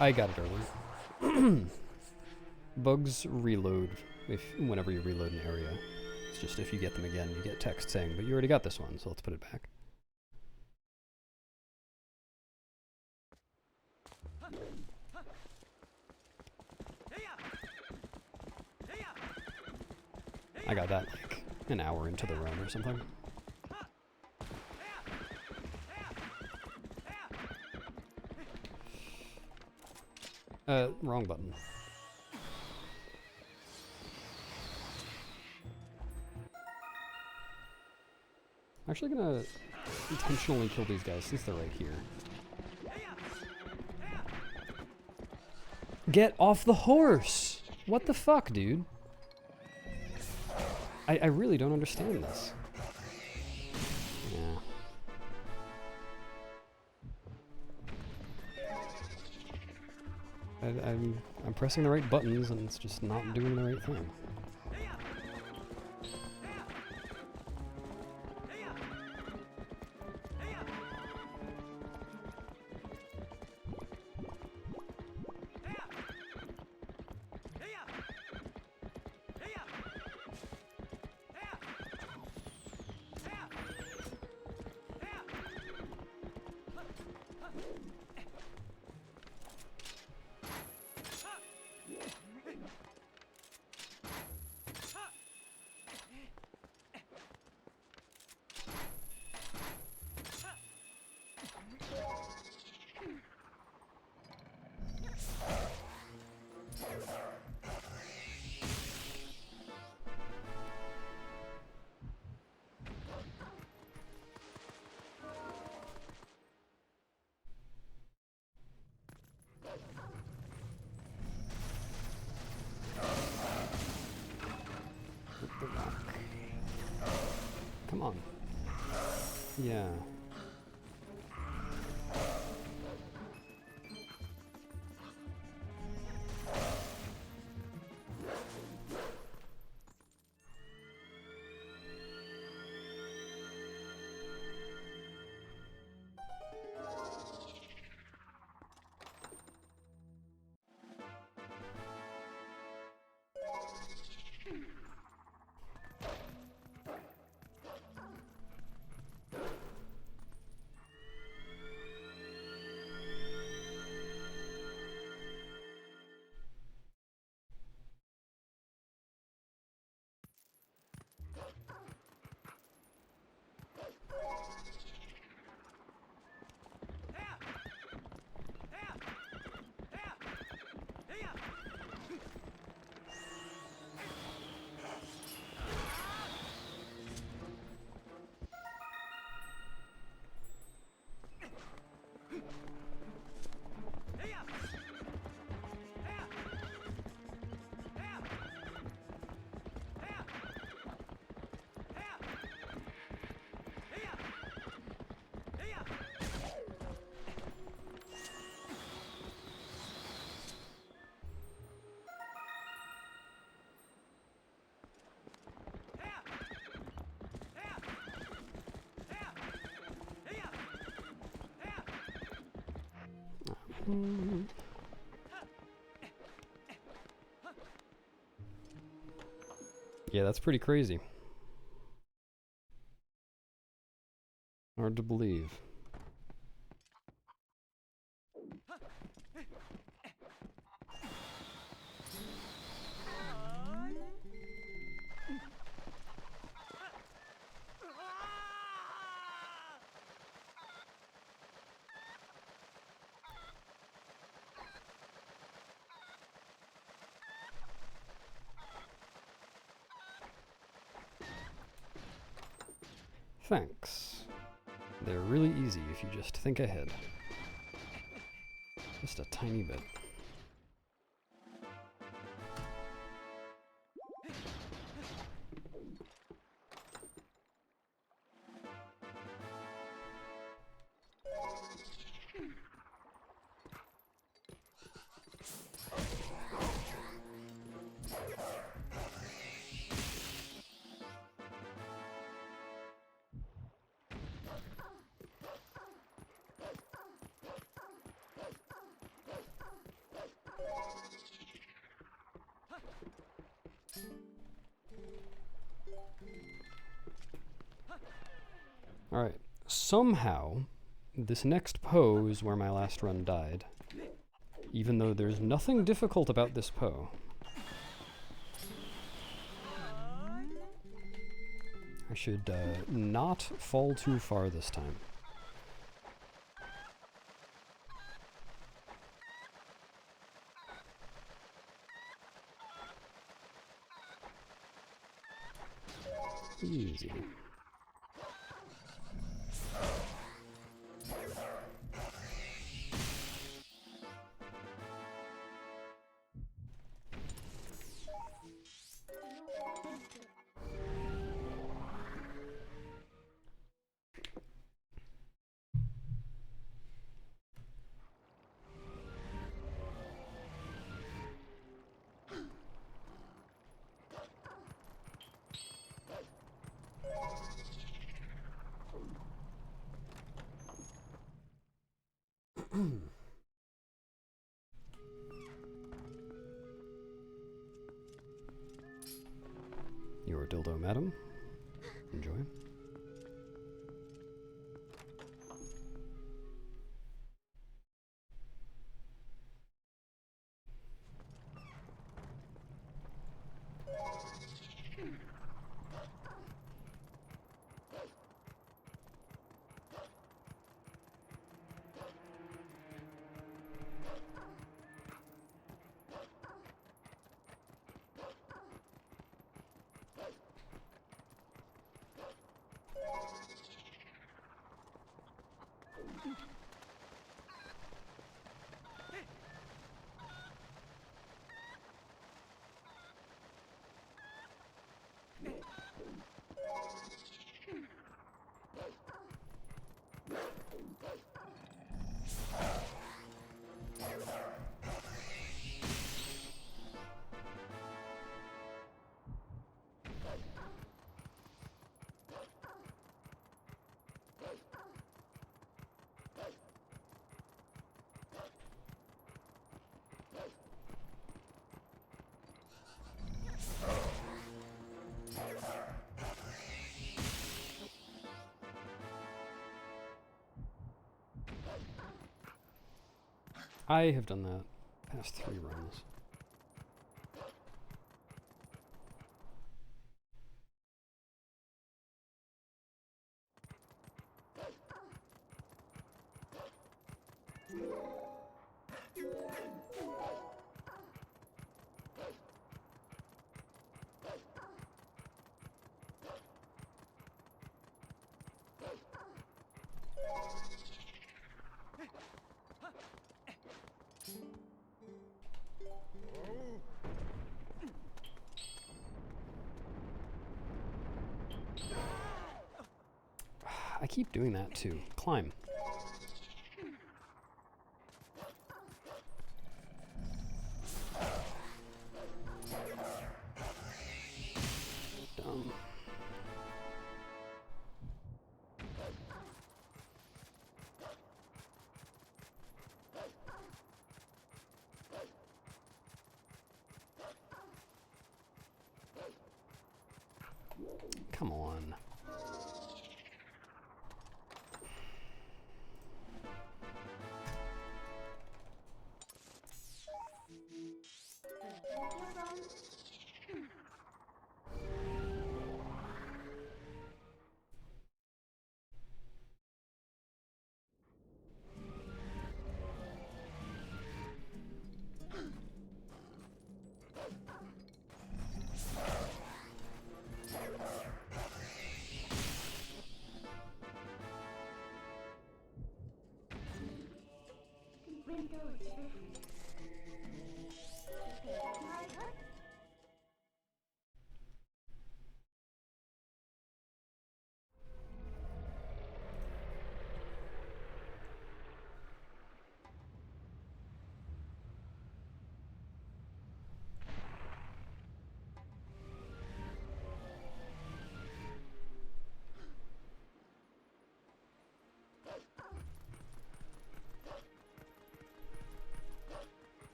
I got it early. Bugs reload whenever you reload an area. It's just if you get them again, you get text saying, but you already got this one, so let's put it back. I got that like an hour into the run or something. Wrong button. I'm actually gonna intentionally kill these guys since they're right here. Get off the horse! What the fuck, dude? I really don't understand this. Yeah. I'm pressing the right buttons and it's just not doing the right thing. Come on. Yeah. Yeah, that's pretty crazy. Hard to believe. Thanks. They're really easy if you just think ahead. Just a tiny bit. Alright, somehow, this next Poe is where my last run died, even though there's nothing difficult about this Poe. I should not fall too far this time. Easy. Your dildo, madam. Enjoy. I have done that past 3 runs. I keep doing that too. Climb. Dumb. Come on.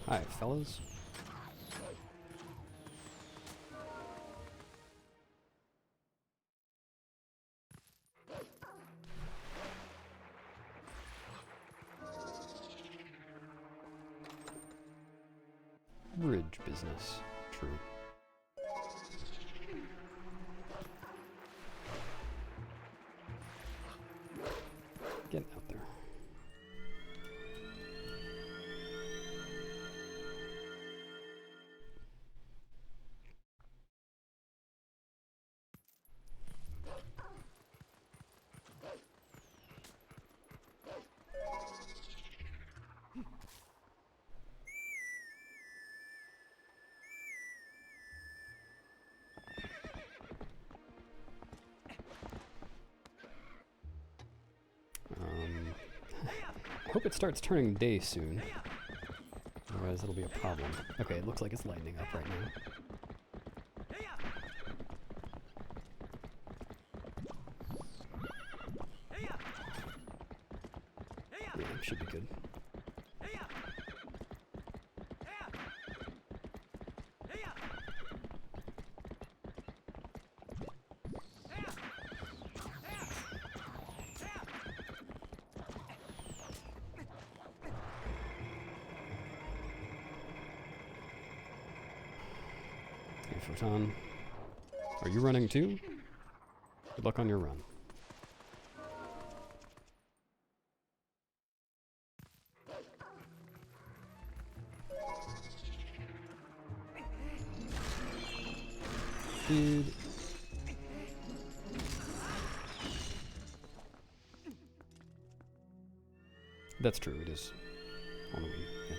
Hi, fellas. Bridge business. True. Get out there. I hope it starts turning day soon. Otherwise it'll be a problem. Okay, it looks like it's lightening up right now. Yeah, should be good. Hey, Photon. Are you running too? Good luck on your run. Dude. That's true, it is on the Wii, yes.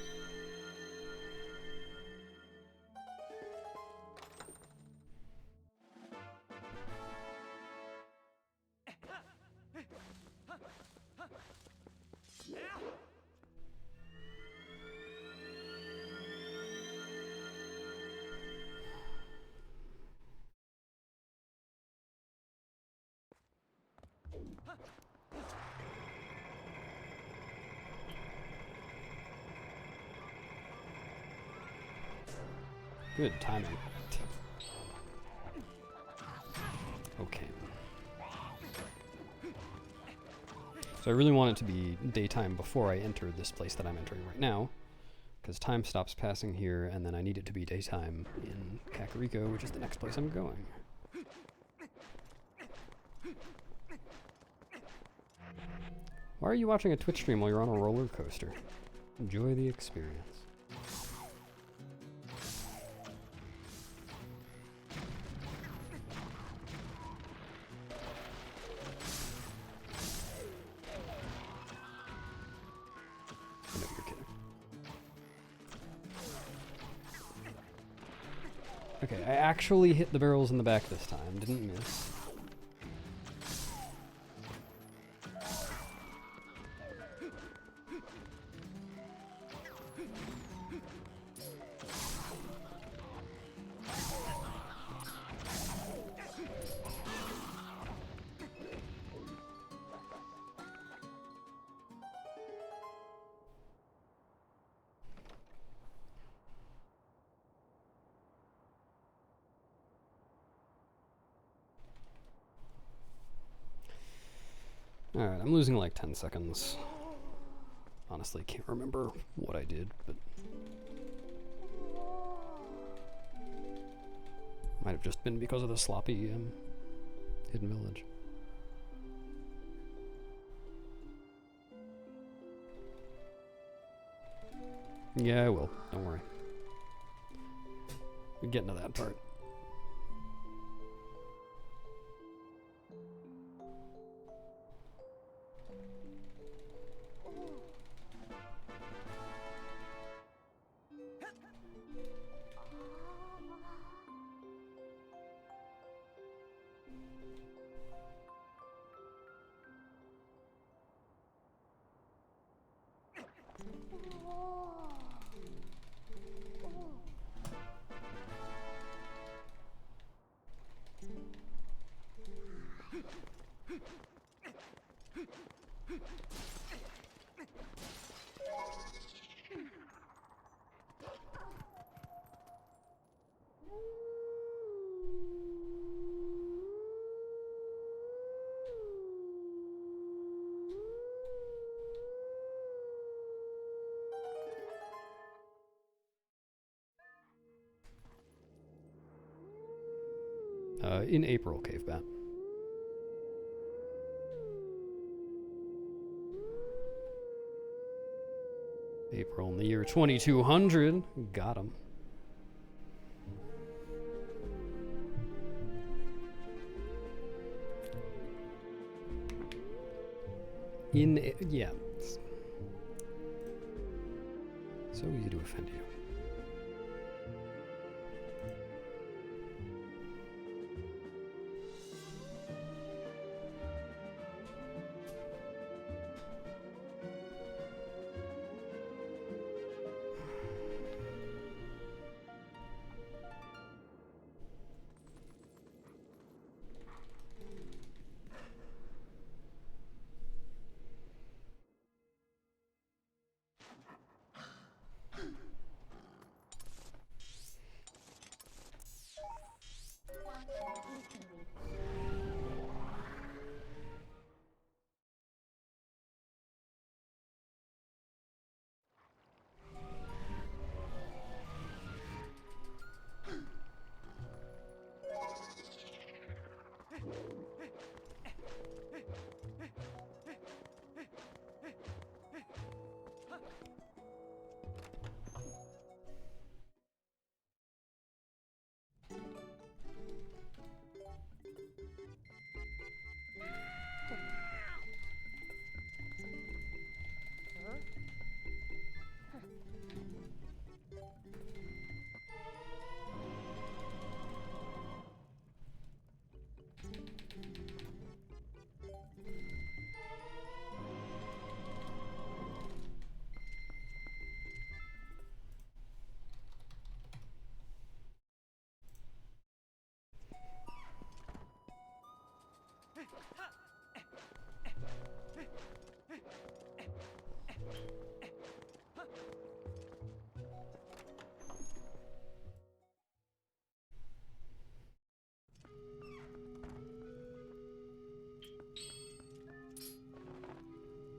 Good timing. Okay. So I really want it to be daytime before I enter this place that I'm entering right now, because time stops passing here, and then I need it to be daytime in Kakariko, which is the next place I'm going. Why are you watching a Twitch stream while you're on a roller coaster? Enjoy the experience. I know you're kidding. Okay, I actually hit the barrels in the back this time, didn't miss. Alright, I'm losing like 10 seconds. Honestly, can't remember what I did, but... might have just been because of the sloppy Hidden Village. Yeah, I will. Don't worry. We're getting to that part. In April, Cave Bat. April in the year 2200. Got him. Yeah. So easy to offend you.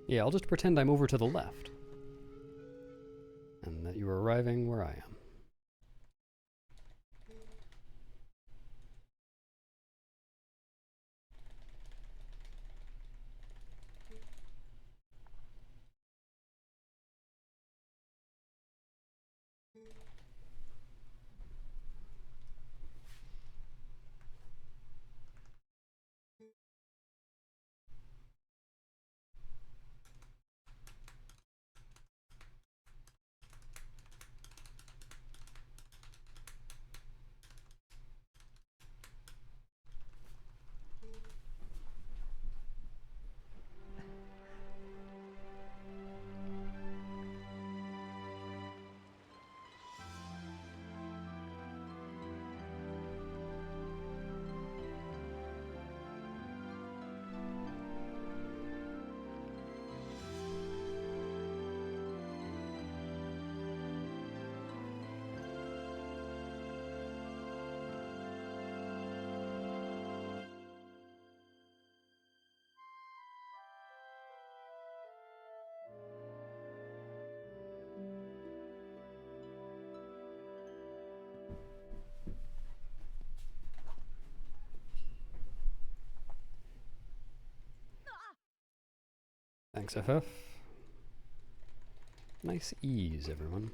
Yeah, I'll just pretend I'm over to the left. And that you are arriving where I am. Thanks, FF. Nice ease, everyone.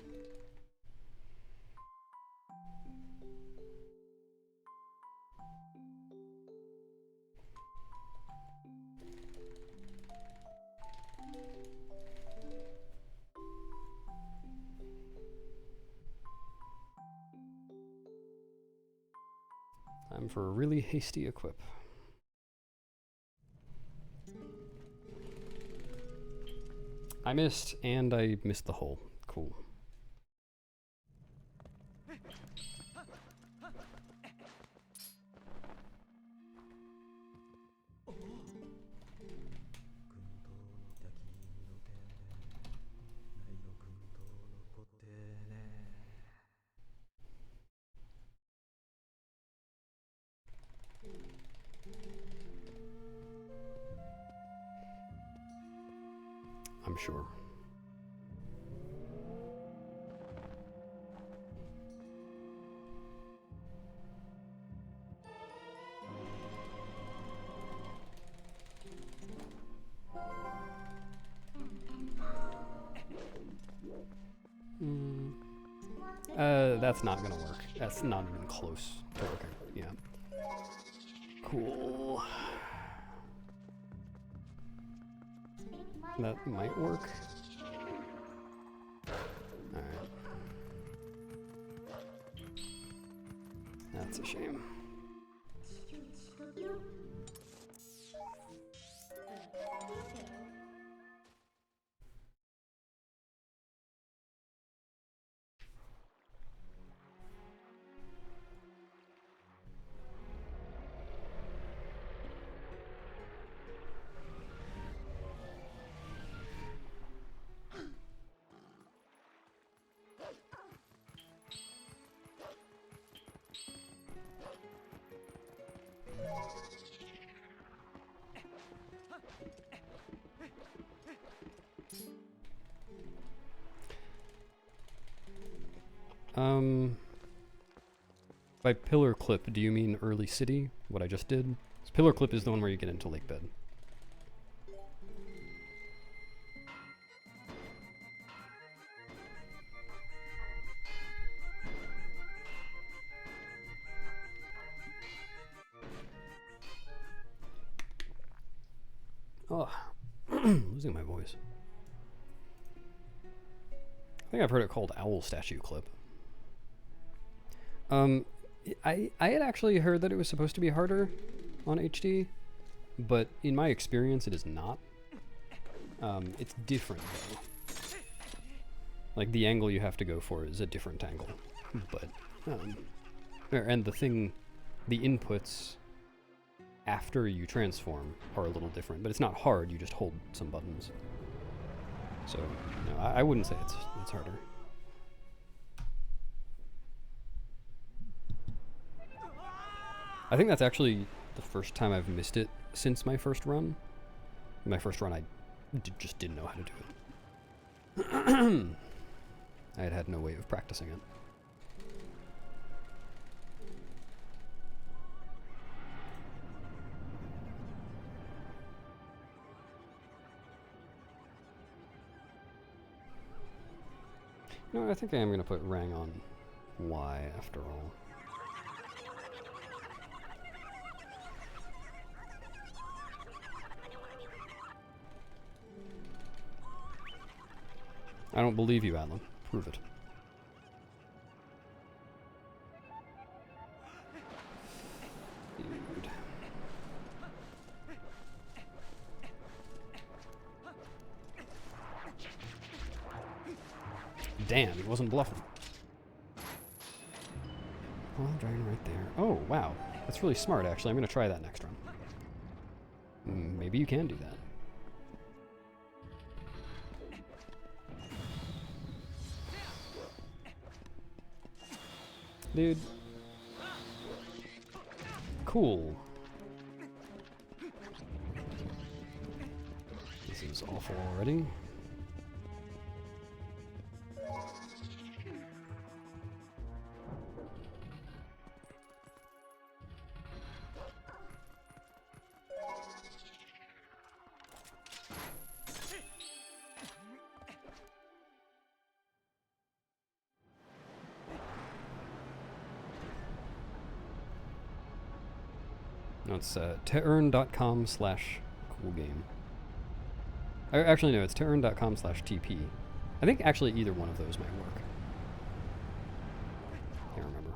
Time for a really hasty equip. I missed, and I missed the hole. Cool. I'm sure. That's not gonna work. That's not even close to working. Yeah. Cool. That might work. Alright. That's a shame. By pillar clip, do you mean early city? What I just did? Pillar clip is the one where you get into lake bed. Oh, losing my voice. I think I've heard it called owl statue clip. I had actually heard that it was supposed to be harder on HD, but in my experience it is not. It's different though. Like the angle you have to go for is a different angle, but and the inputs after you transform are a little different, but it's not hard, you just hold some buttons. So no, I wouldn't say it's harder. I think that's actually the first time I've missed it since my first run. My first run, I just didn't know how to do it. I had no way of practicing it. No, I think I am going to put Rang on Y after all. I don't believe you, Atlan. Prove it. Dude. Damn, he wasn't bluffing. Oh, dragon right there. Oh, wow. That's really smart, actually. I'm going to try that next run. Maybe you can do that. Dude. Cool. This is awful already. No, it's tearn.com/coolgame. Actually, no, it's tearn.com/TP. I think actually either one of those might work. Can't remember.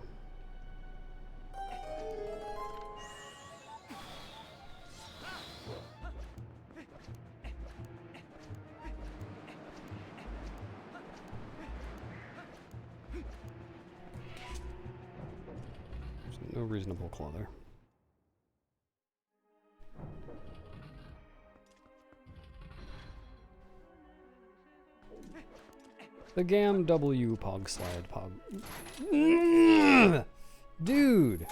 There's no reasonable claw there. The Gam W Pog Slide Pog. Dude!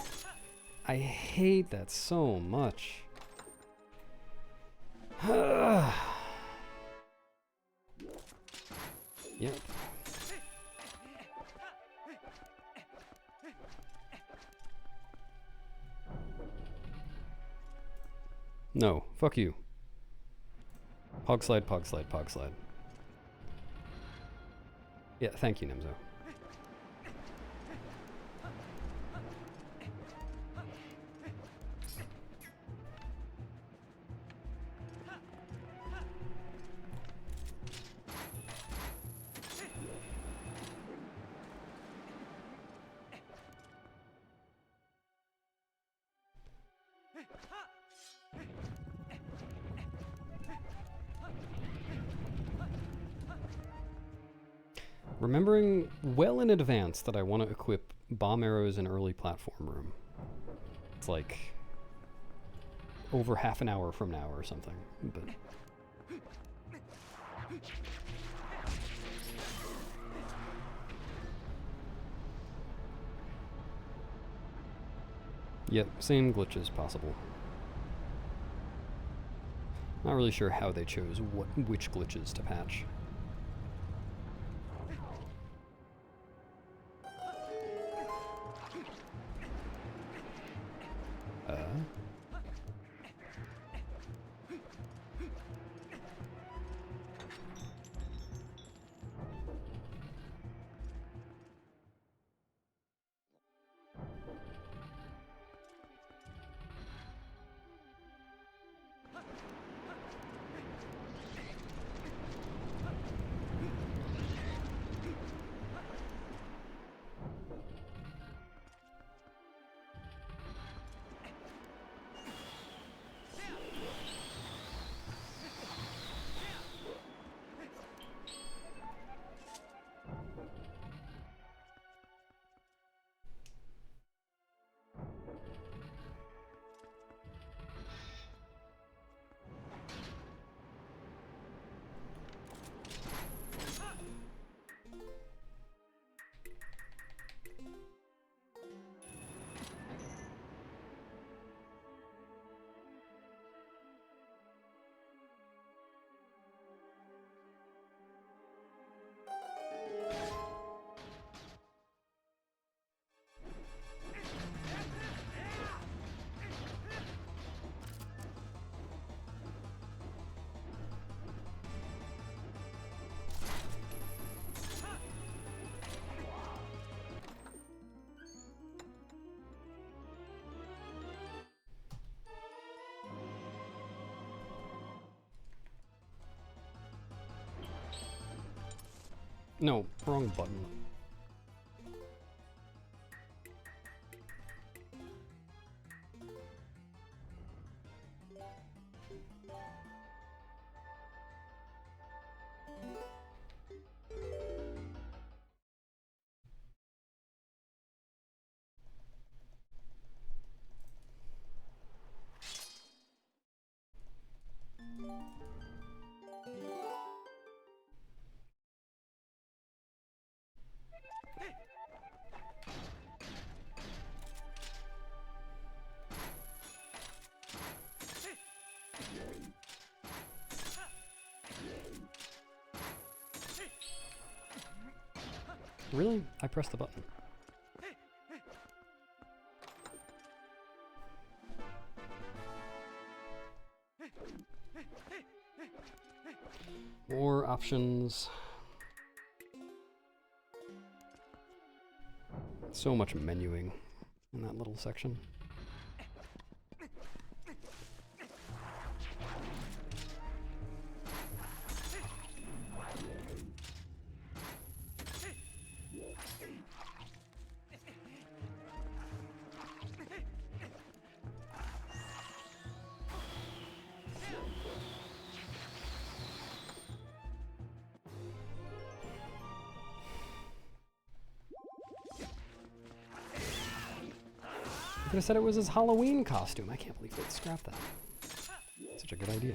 I hate that so much. Yep. No, fuck you. Pog slide, pog slide, pog slide. Yeah, thank you, Nemzo. Remembering well in advance that I want to equip bomb arrows in early platform room. It's like over half an hour from now or something, but yep, same glitches possible. Not really sure how they chose which glitches to patch. No, wrong button. Really? I pressed the button. More options. So much menuing in that little section. Could have said it was his Halloween costume. I can't believe they'd scrap that. Such a good idea.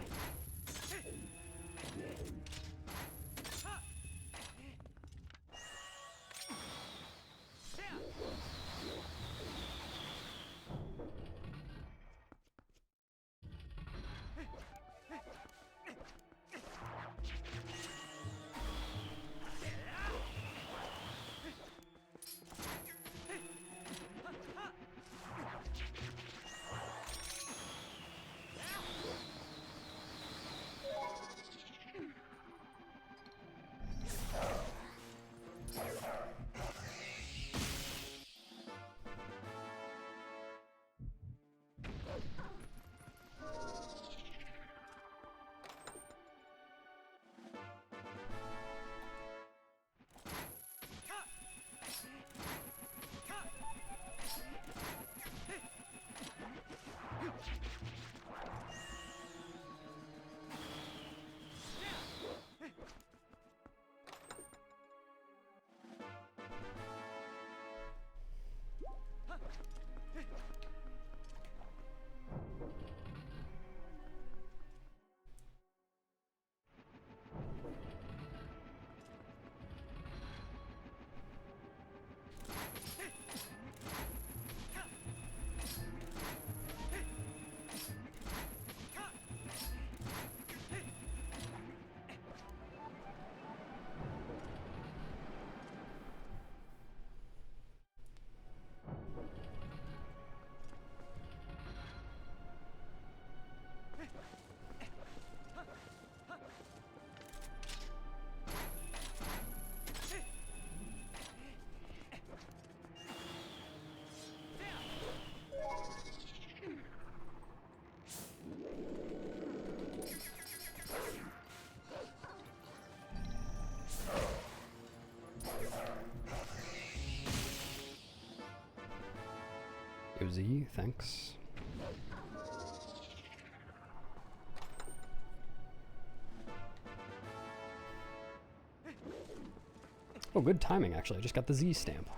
Z, thanks. Oh, good timing, actually. I just got the Z stamp.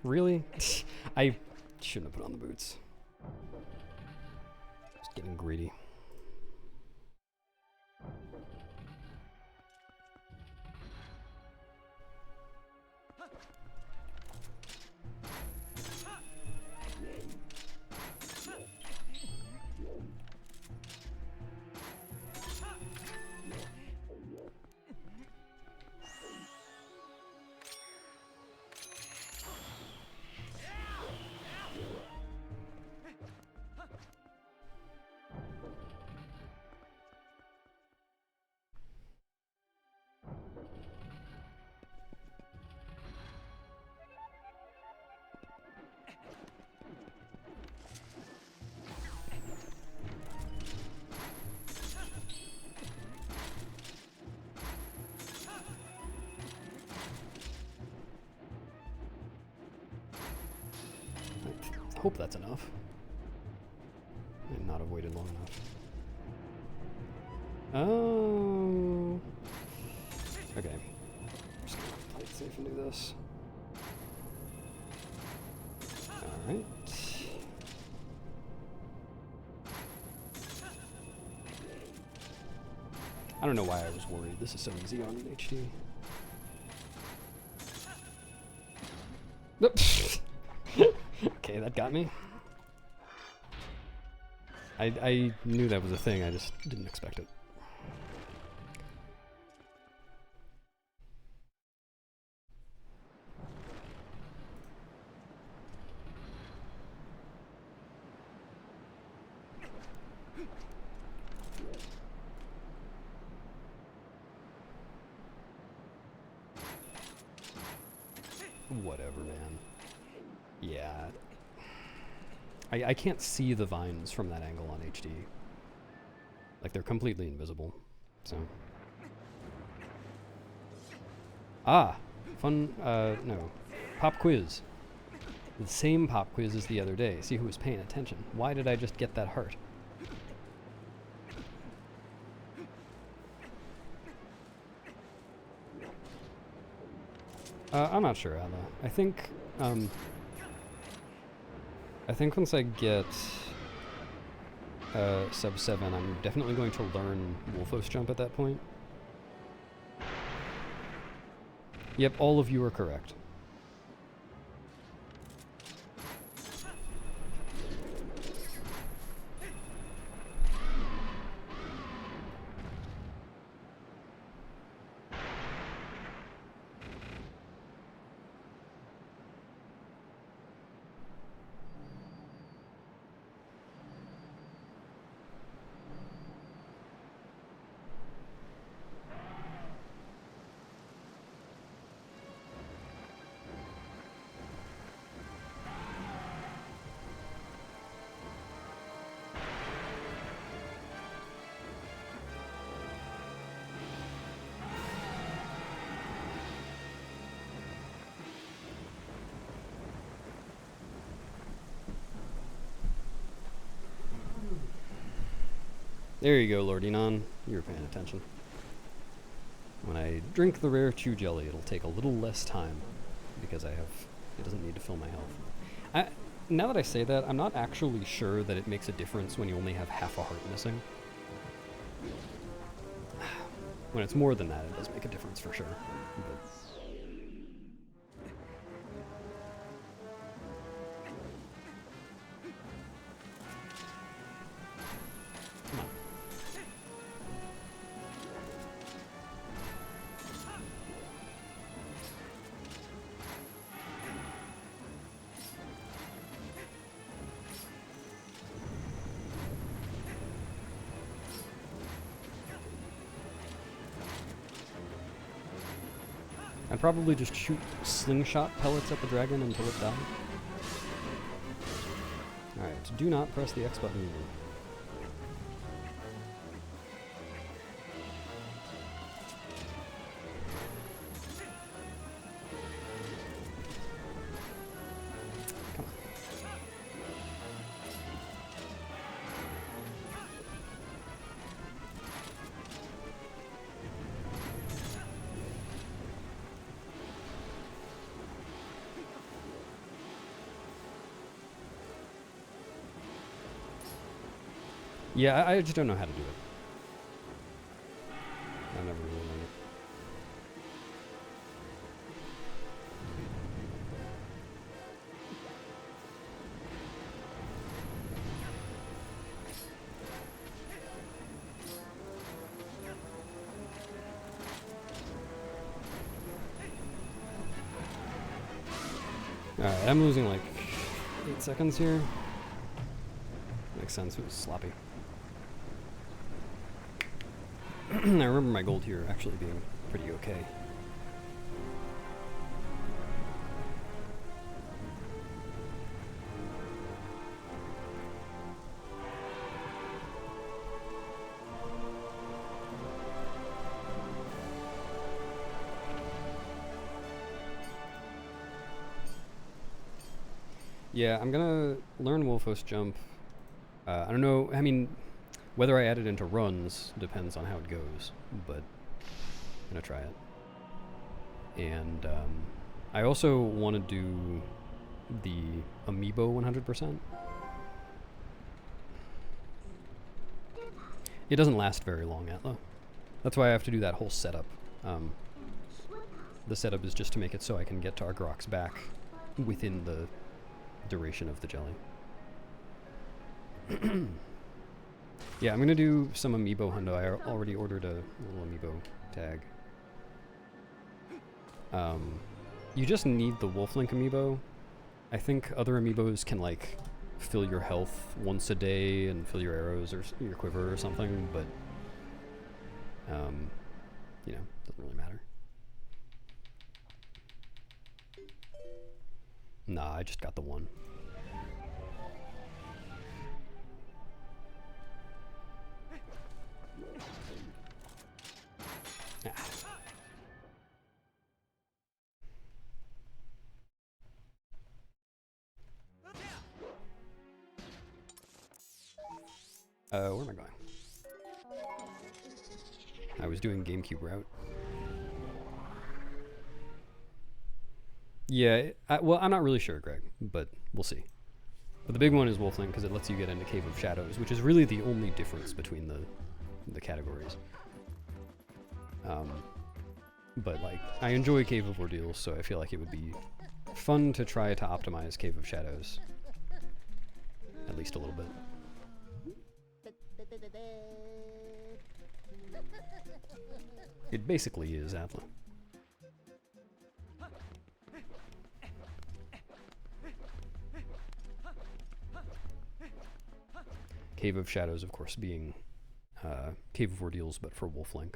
Really? I shouldn't have put on the boots. Just getting greedy. I hope that's enough. I not have waited long enough. Oh. Okay. I'm just gonna play it safe and do this. Alright. I don't know why I was worried. This is so easy on HD. Okay, that got me. I knew that was a thing, I just didn't expect it. Whatever, man. Yeah. I can't see the vines from that angle on HD. Like, they're completely invisible, so. Ah! Fun, no. Pop quiz. The same pop quiz as the other day. See who was paying attention. Why did I just get that heart? I'm not sure, Anna. I think once I get sub 7, I'm definitely going to learn Wolfos Jump at that point. Yep, all of you are correct. There you go, Lord Enon. You were paying attention. When I drink the rare chew jelly, it'll take a little less time because it doesn't need to fill my health. Now that I say that, I'm not actually sure that it makes a difference when you only have half a heart missing. When it's more than that, it does make a difference for sure. But I'd probably just shoot slingshot pellets at the dragon until it died. Alright, do not press the X button. Come on. Yeah, I just don't know how to do it. I never really learned it. Alright, I'm losing like 8 seconds here. Makes sense, it was sloppy. I remember my gold here actually being pretty okay. Yeah, I'm gonna learn Wolfos Jump. I don't know, I mean, whether I add it into runs depends on how it goes, but I'm gonna try it. And I also want to do the amiibo 100%. It doesn't last very long, Atla. That's why I have to do that whole setup. The setup is just to make it so I can get Targrock's back within the duration of the jelly. Yeah, I'm gonna do some amiibo hundo. I already ordered a little amiibo tag. You just need the Wolflink amiibo. I think other amiibos can like fill your health once a day and fill your arrows or your quiver or something, but you know, doesn't really matter. Nah, I just got the one. Where am I going? I was doing GameCube route. Yeah, well, I'm not really sure, Greg, but we'll see. But the big one is Wolflink because it lets you get into Cave of Shadows, which is really the only difference between the categories. But like, I enjoy Cave of Ordeals, so I feel like it would be fun to try to optimize Cave of Shadows. At least a little bit. It basically is Atla. Cave of Shadows, of course, being Cave of Ordeals, but for Wolflink.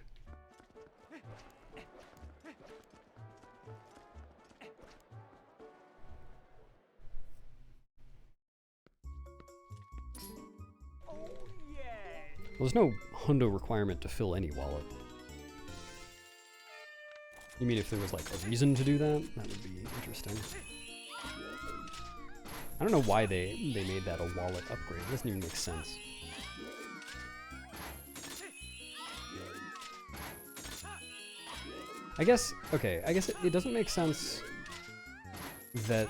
Well, there's no hundo requirement to fill any wallet. You mean if there was like a reason to do that? That would be interesting. I don't know why they made that a wallet upgrade. It doesn't even make sense. I guess, okay, I guess it doesn't make sense that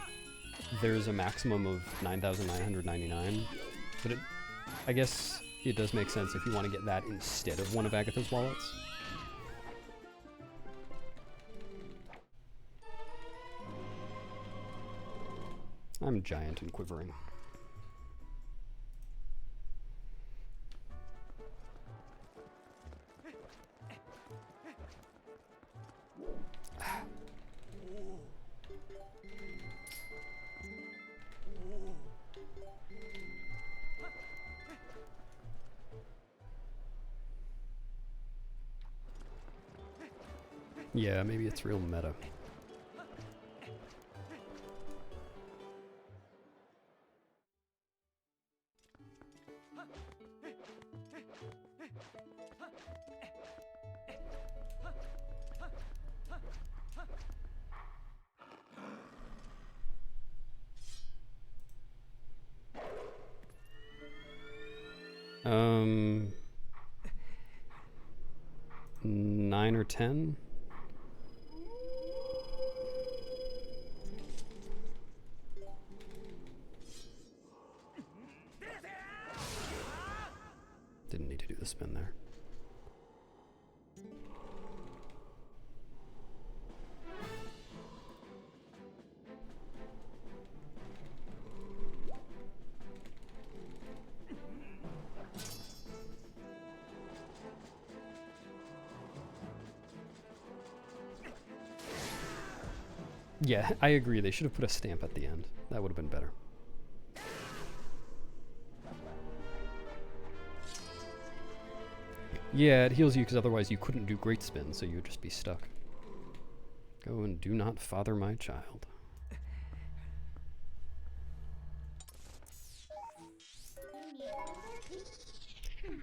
there's a maximum of 9,999, but I guess it does make sense if you want to get that instead of one of Agatha's wallets. I'm giant and quivering. Yeah, maybe it's real meta. Um, 9 or 10? Didn't need to do the spin there. Yeah, I agree. They should have put a stamp at the end. That would have been better. Yeah, it heals you because otherwise you couldn't do great spin, so you would just be stuck. Go and do not father my child.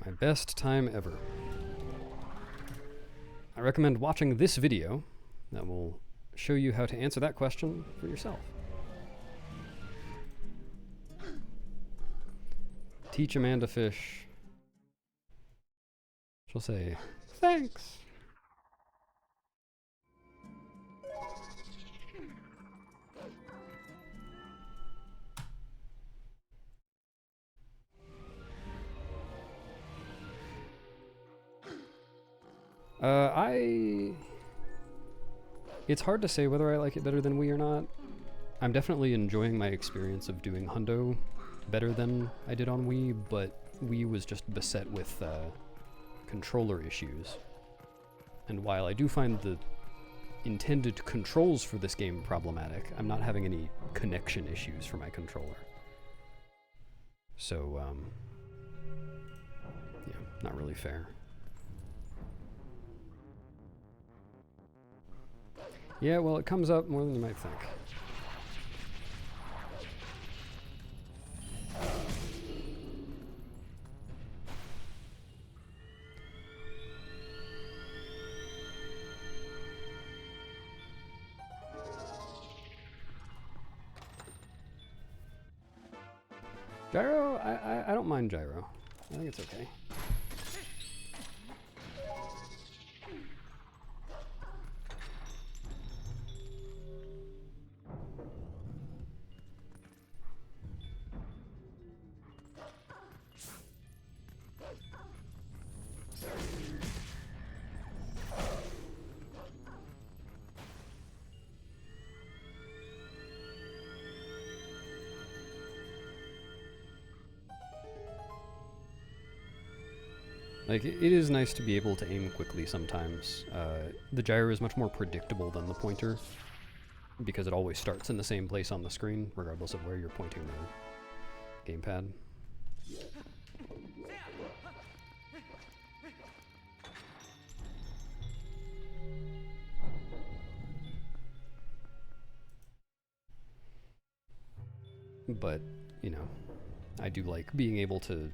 My best time ever. I recommend watching this video that will show you how to answer that question for yourself. Teach Amanda Fish. She'll say, thanks. It's hard to say whether I like it better than Wii or not. I'm definitely enjoying my experience of doing Hundo better than I did on Wii, but Wii was just beset with controller issues. And while I do find the intended controls for this game problematic, I'm not having any connection issues for my controller. So, yeah, not really fair. Yeah, well, it comes up more than you might think. Gyro? I don't mind gyro. I think it's okay. Like, it is nice to be able to aim quickly sometimes. The gyro is much more predictable than the pointer, because it always starts in the same place on the screen, regardless of where you're pointing the gamepad. But, you know, I do like being able to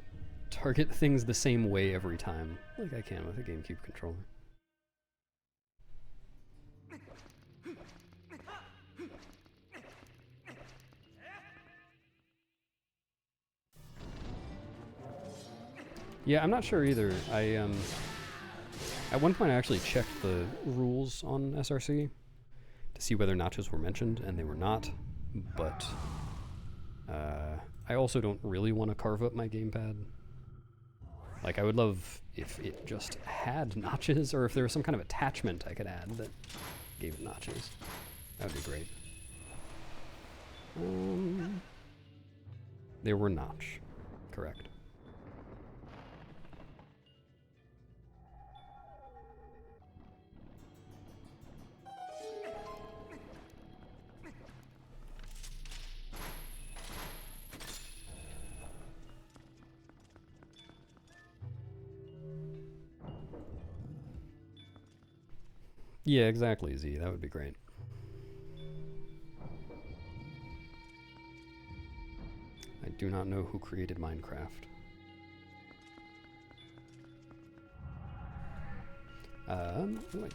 target things the same way every time, like I can with a GameCube controller. Yeah, I'm not sure either. At one point I actually checked the rules on SRC to see whether notches were mentioned, and they were not, but I also don't really want to carve up my gamepad. Like, I would love if it just had notches, or if there was some kind of attachment I could add that gave it notches. That would be great. There were notch. Correct. Yeah, exactly, Z. That would be great. I do not know who created Minecraft. What am I doing?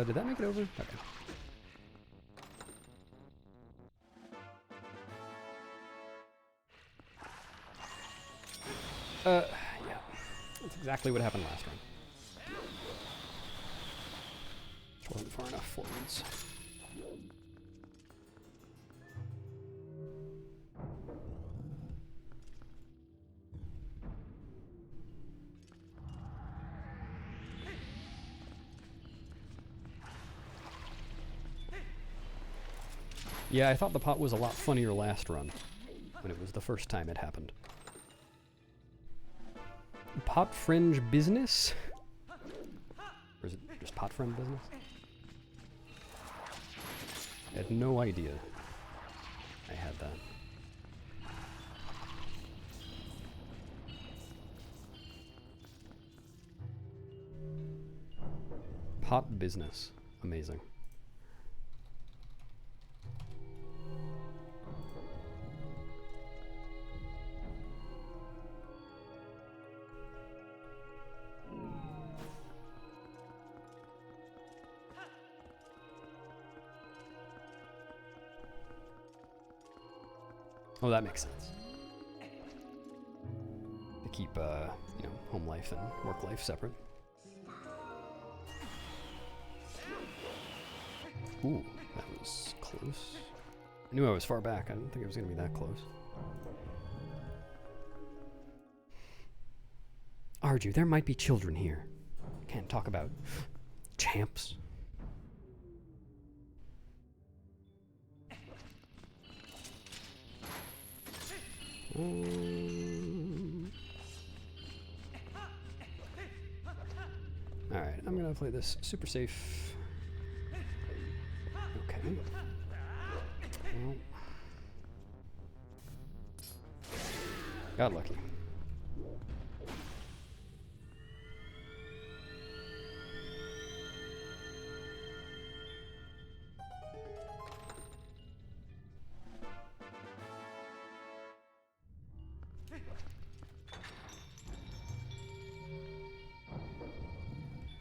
Did that make it over? Okay. Yeah. That's exactly what happened last time. Just wasn't far enough forwards. Yeah, I thought the pot was a lot funnier last run, when it was the first time it happened. Pot fringe business? Or is it just pot friend business? I had no idea I had that. Pot business. Amazing. Oh, that makes sense. To keep, you know, home life and work life separate. Ooh, that was close. I knew I was far back. I didn't think it was going to be that close. Arju, there might be children here. Can't talk about champs. Alright, I'm gonna play this super safe. Okay. Well, got lucky.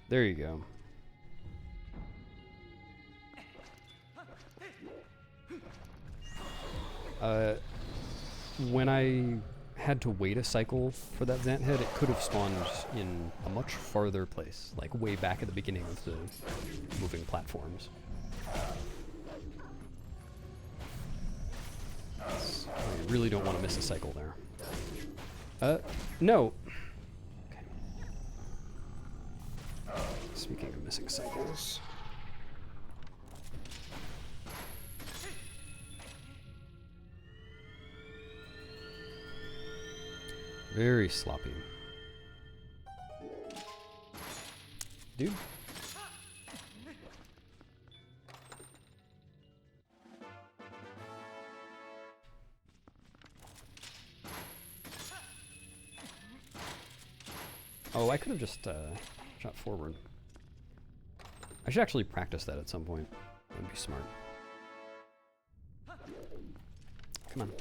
There you go. When I had to wait a cycle for that Zant head, it could have spawned in a much farther place, like way back at the beginning of the moving platforms. So I really don't want to miss a cycle there. No. Okay. Speaking of missing cycles. Very sloppy. Dude. Oh, I could have just shot forward. I should actually practice that at some point. That would be smart. Come on.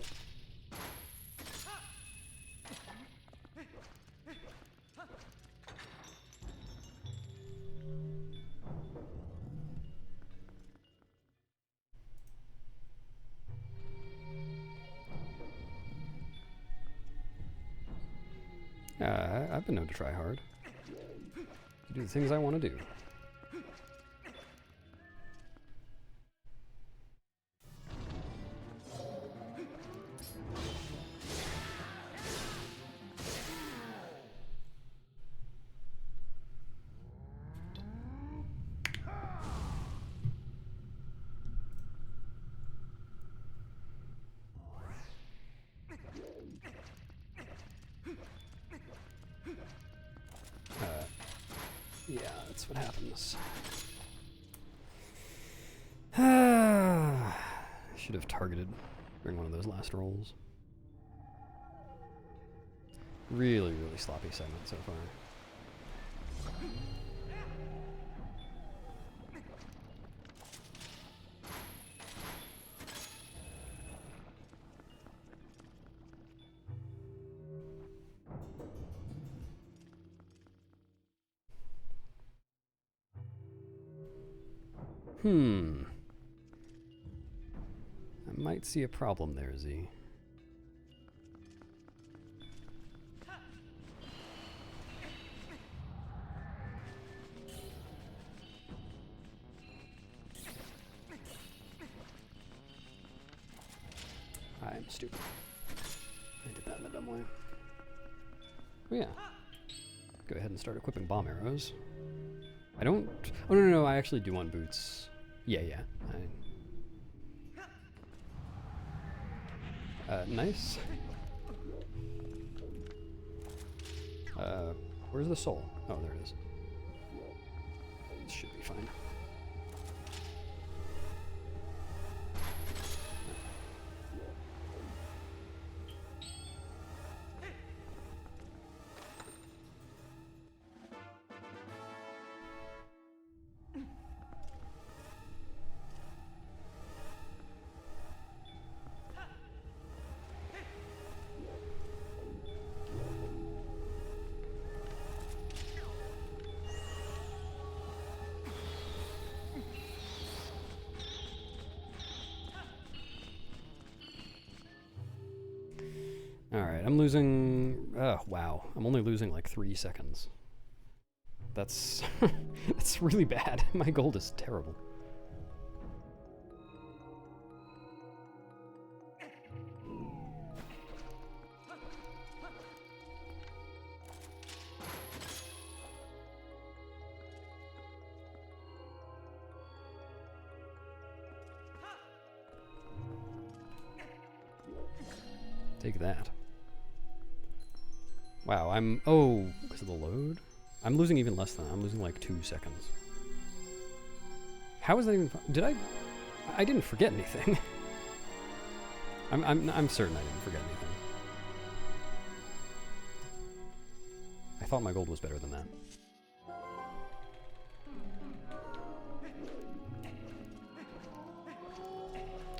I've been known to try hard. To do the things I want to do. Yeah, that's what happens. Should have targeted during one of those last rolls. Really, really sloppy segment so far. I might see a problem there, Z. I'm stupid. I did that in a dumb way. Oh yeah. Go ahead and start equipping bomb arrows. I don't... Oh, no, I actually do want boots. Yeah. Nice. Where's the soul? Oh, there it is. This should be fine. Alright, I'm losing... Oh, wow. I'm only losing like 3 seconds. That's... that's really bad. My gold is terrible. Take that. Wow, I'm... Oh, because of the load? I'm losing even less than that. I'm losing like 2 seconds. How is that even... Did I... I didn't forget anything. I'm certain I didn't forget anything. I thought my gold was better than that.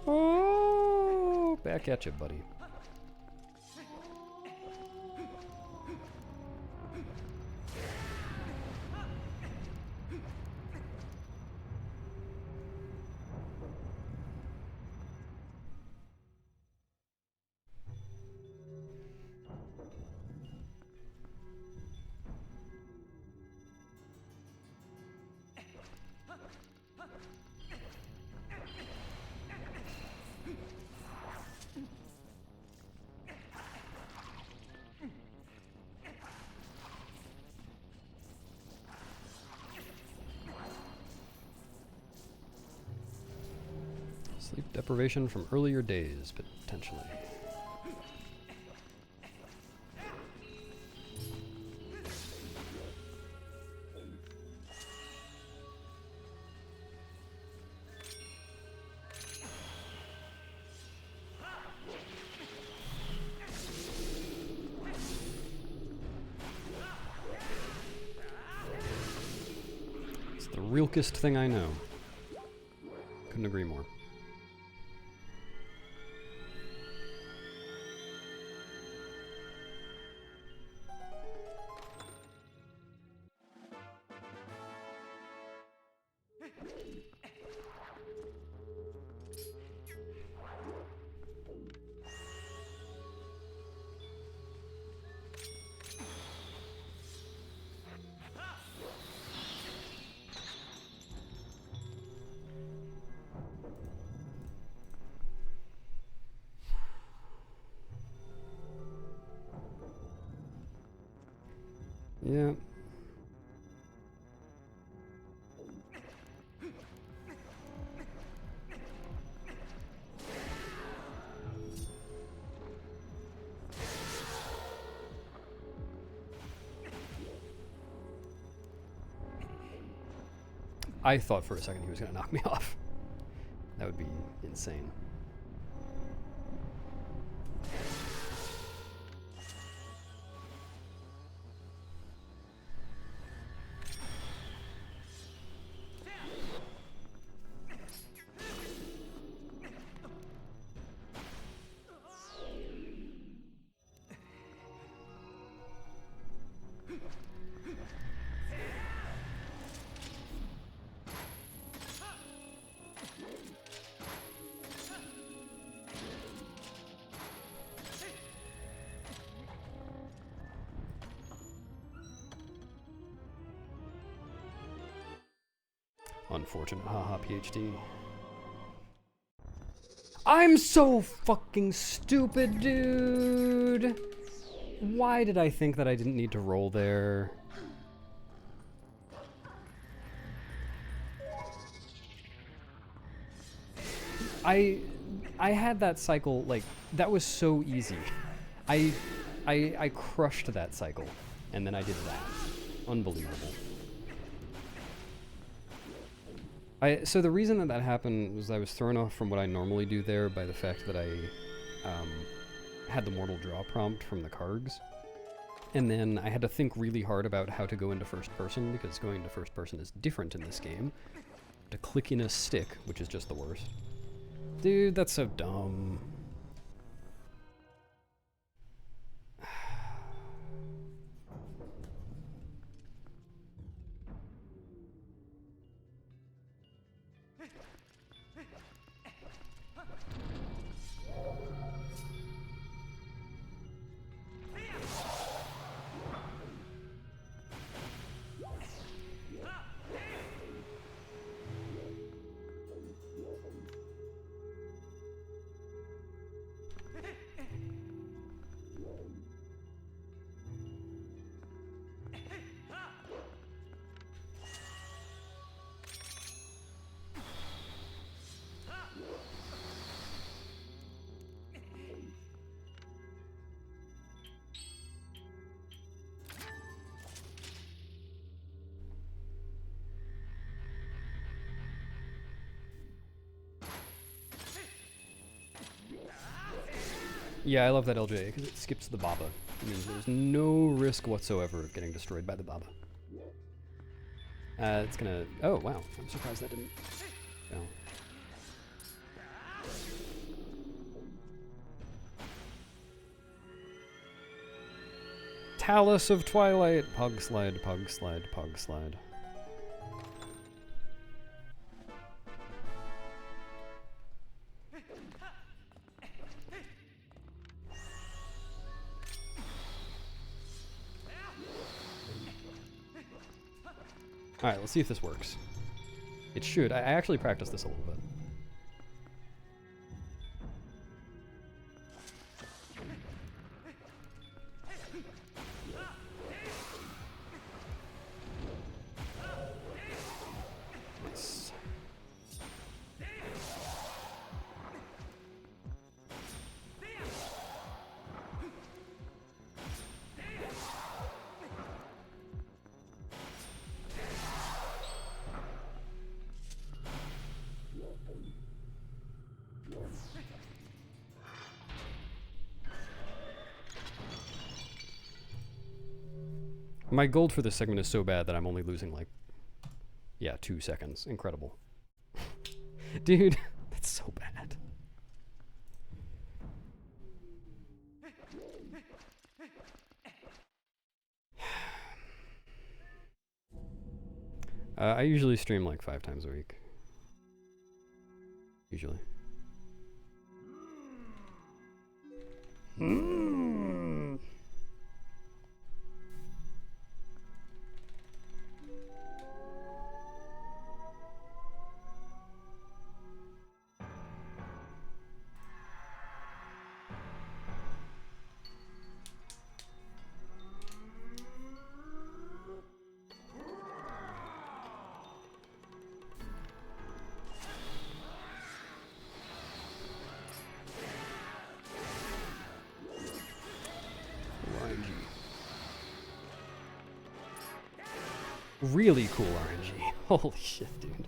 Oh, back at you, buddy. Sleep deprivation from earlier days, potentially. It's the realest thing I know. Couldn't agree more. Yeah. I thought for a second he was going to knock me off. That would be insane. Unfortunate. Haha, PhD. I'm so fucking stupid, dude! Why did I think that I didn't need to roll there? I had that cycle, like, that was so easy. I crushed that cycle, and then I did that. Unbelievable. So the reason that happened was I was thrown off from what I normally do there by the fact that I had the Mortal Draw prompt from the Kargs. And then I had to think really hard about how to go into first person, because going into first person is different in this game. To click in a stick, which is just the worst. Dude, that's so dumb. Yeah, I love that LJ, because it skips the Baba. It means there's no risk whatsoever of getting destroyed by the Baba. It's gonna... Oh, wow. I'm surprised that didn't... go. Talus of Twilight! Pug slide, pug slide, pug slide. Alright, let's see if this works. It should. I actually practiced this a little bit. Nice. My gold for this segment is so bad that I'm only losing, like, yeah, 2 seconds. Incredible. Dude, that's so bad. I usually stream like 5 times a week. Usually. Really cool RNG. Holy shit, dude.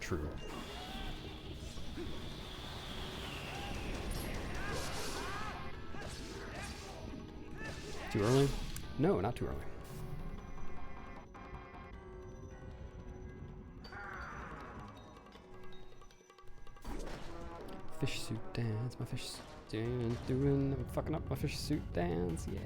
True. Too early? No, not too early. Fish suit dance, my fish suit doing, I'm fucking up my fish suit dance, yeah.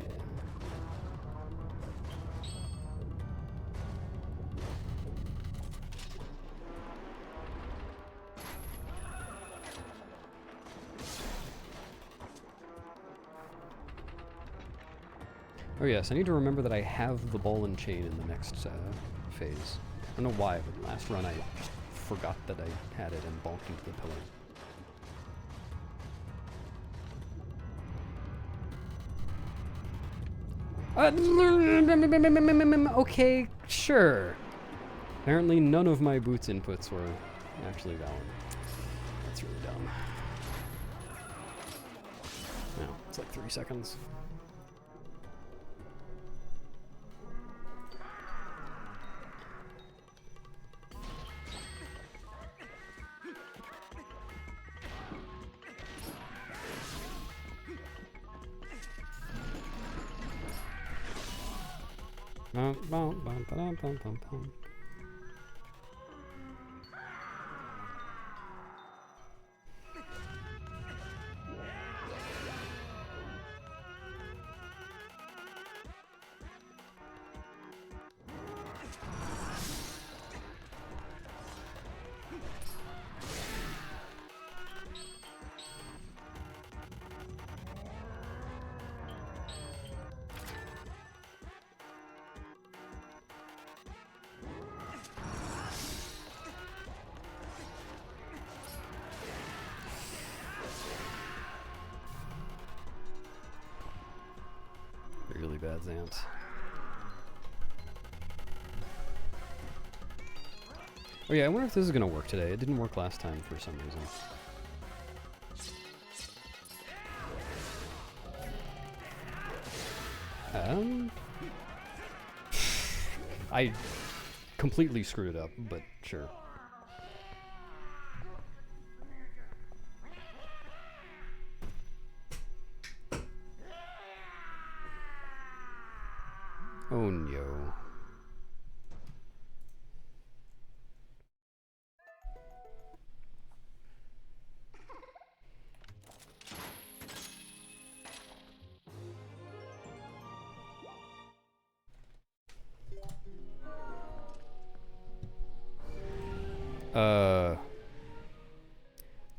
Oh yes, I need to remember that I have the ball and chain in the next phase. I don't know why, but last run I just forgot that I had it and bonked into the pillar. Okay, sure. Apparently none of my boots inputs were actually valid. That's really dumb. No, it's like 3 seconds. Really bad Zants. Oh yeah, I wonder if this is gonna work today. It didn't work last time for some reason. I completely screwed it up, but sure. Oh no.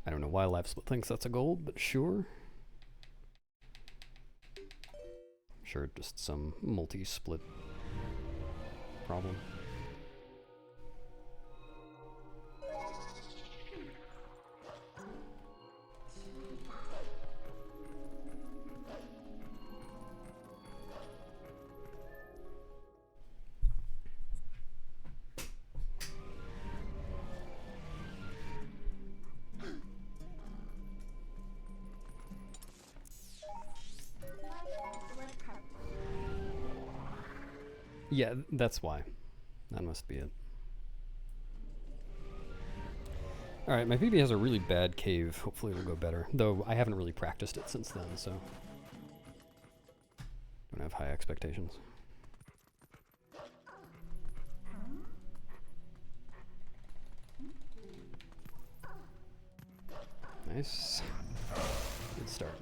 I don't know why LiveSplit thinks that's a gold, but sure. Sure, just some multi-split problem. Yeah, that's why. That must be it. Alright, my PB has a really bad cave. Hopefully it'll go better. Though I haven't really practiced it since then, so don't have high expectations. Nice. Good start.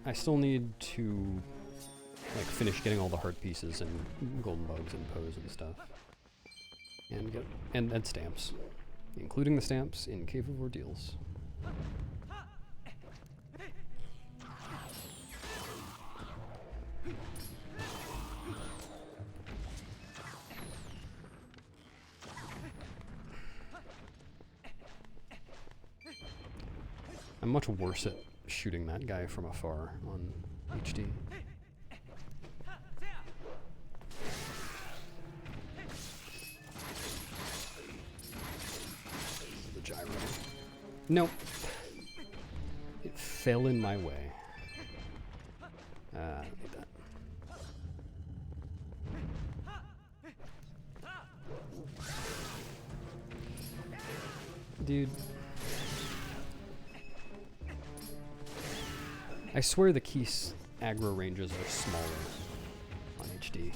I still need to like finish getting all the heart pieces and golden bugs and pose and stuff, and get and stamps, including the stamps in Cave of Ordeals. I'm much worse at shooting that guy from afar on HD. The gyro. Nope. fell in my way. I don't need that. Dude. I swear the Keese aggro ranges are smaller on HD.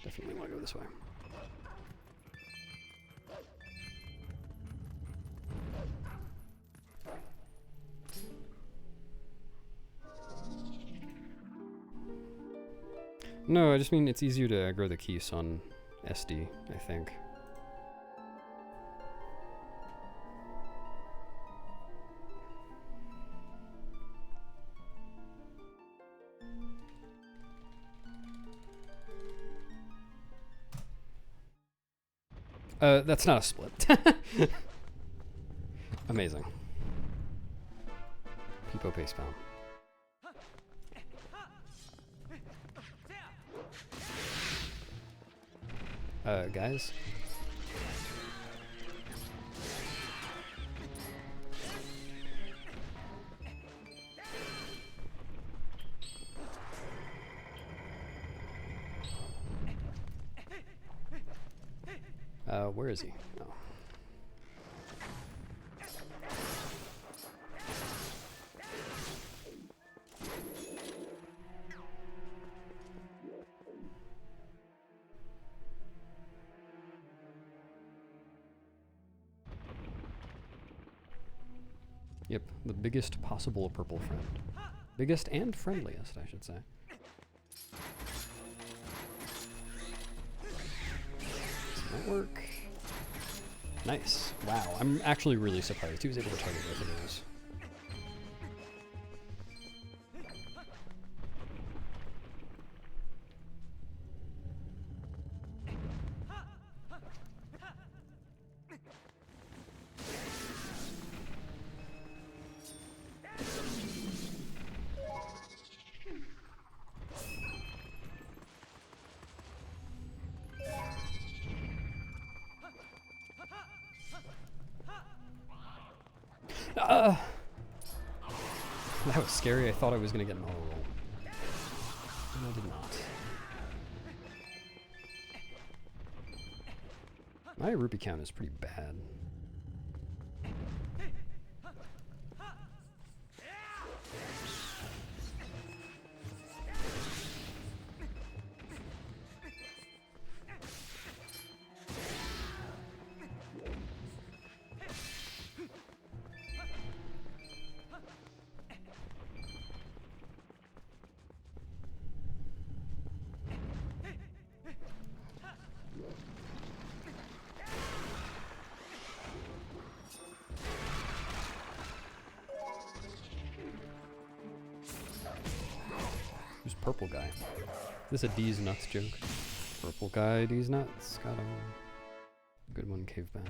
Definitely want to go this way. No, I just mean it's easier to aggro the Keese on SD, I think. That's not a split. Amazing. Peepo pace palm. Guys? Where is he? Oh. Yep, the biggest possible purple friend. Biggest and friendliest, I should say. Does that work? Nice. Wow, I'm actually really surprised he was able to target both of those. That was scary. I thought I was going to get an auto roll. And I did not. My rupee count is pretty bad. Purple guy. Is this a D's nuts joke? Purple guy, D's nuts. Got him. Good one, cave band.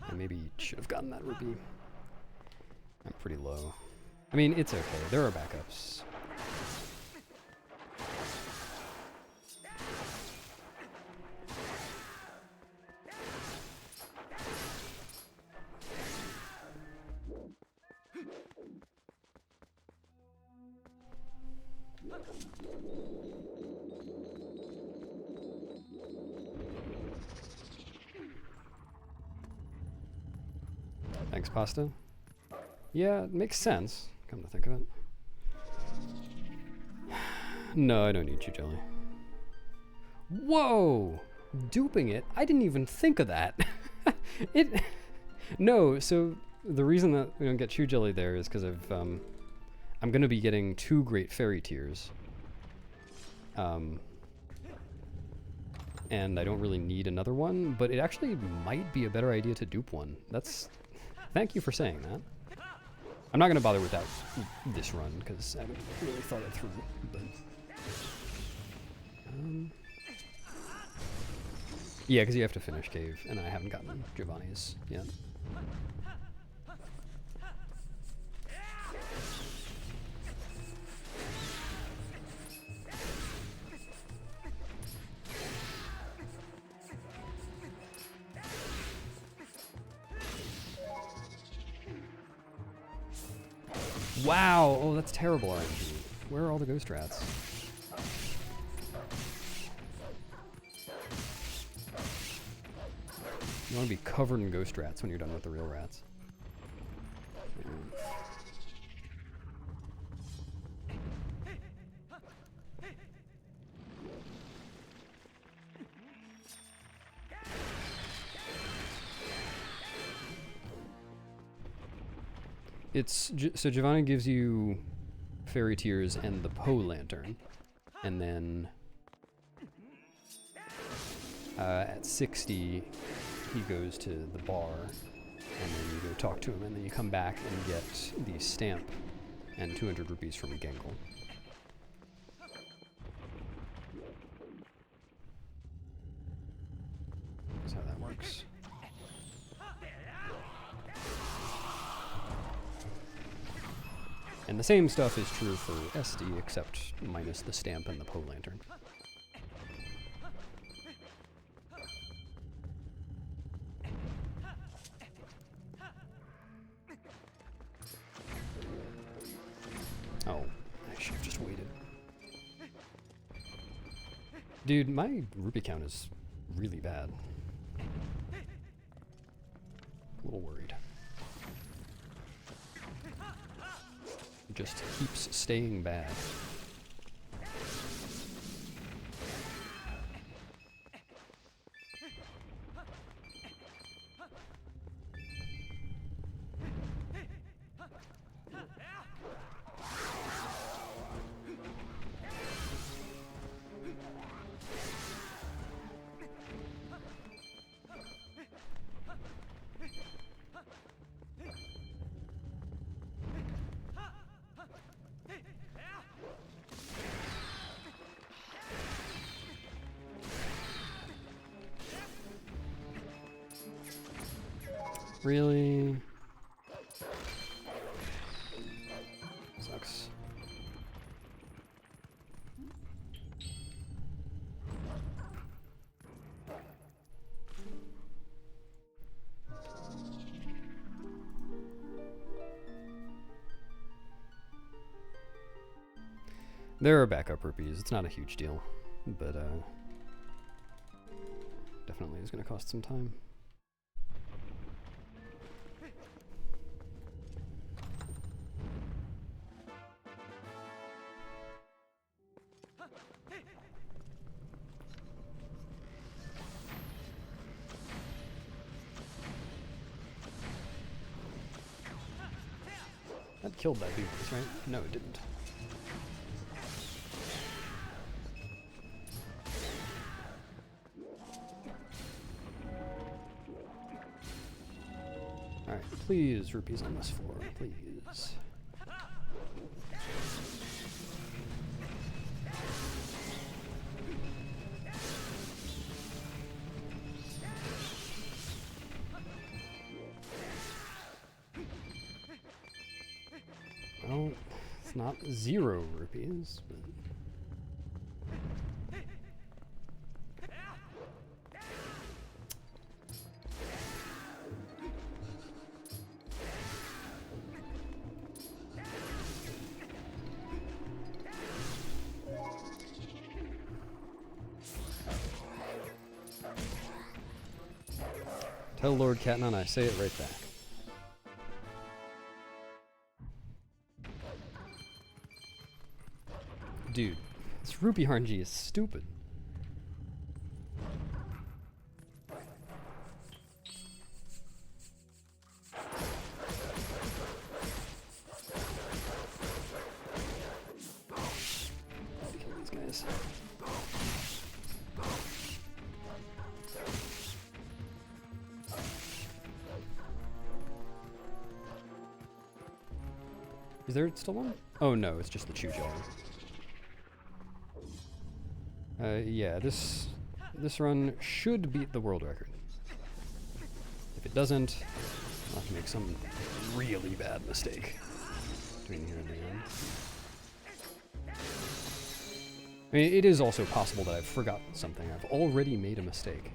I maybe should have gotten that rupee. I'm pretty low. I mean, it's okay. There are backups. Thanks, pasta. Yeah, it makes sense, come to think of it. No, I don't need you, Jelly. Whoa! Duping it? I didn't even think of that. No, so The reason that we don't get Chew Jelly there is because I'm going to be getting 2 Great Fairy Tears. And I don't really need another one, but it actually might be a better idea to dupe one. That's... Thank you for saying that. I'm not going to bother with that this run, because I haven't really thought it through, but... yeah, because you have to finish Cave, and I haven't gotten Giovanni's yet. Wow! Oh, that's terrible RNG. Where are all the ghost rats? You want to be covered in ghost rats when you're done with the real rats. It's so Giovanni gives you Fairy Tears and the Poe Lantern, and then at 60 he goes to the bar, and then you go talk to him, and then you come back and get the stamp and 200 rupees from Gengle. That's how that works. And the same stuff is true for SD, except minus the stamp and the Poe Lantern. Oh, I should have just waited. Dude, my rupee count is really bad. A little worried. It just keeps staying bad. Really? Sucks. There are backup rupees. It's not a huge deal, but definitely is going to cost some time. That killed that dude, right? No, it didn't. Alright, please, rupees on this floor, please. Well, it's not 0 rupees, but... Tell Lord Catnon I say it right back. Dude, this rupee RNG is stupid. Is there still one? Oh no, it's just the chew jelly. Yeah, this run should beat the world record. If it doesn't, I'll have to make some really bad mistake between here and the end. I mean, it is also possible that I've forgotten something. I've already made a mistake.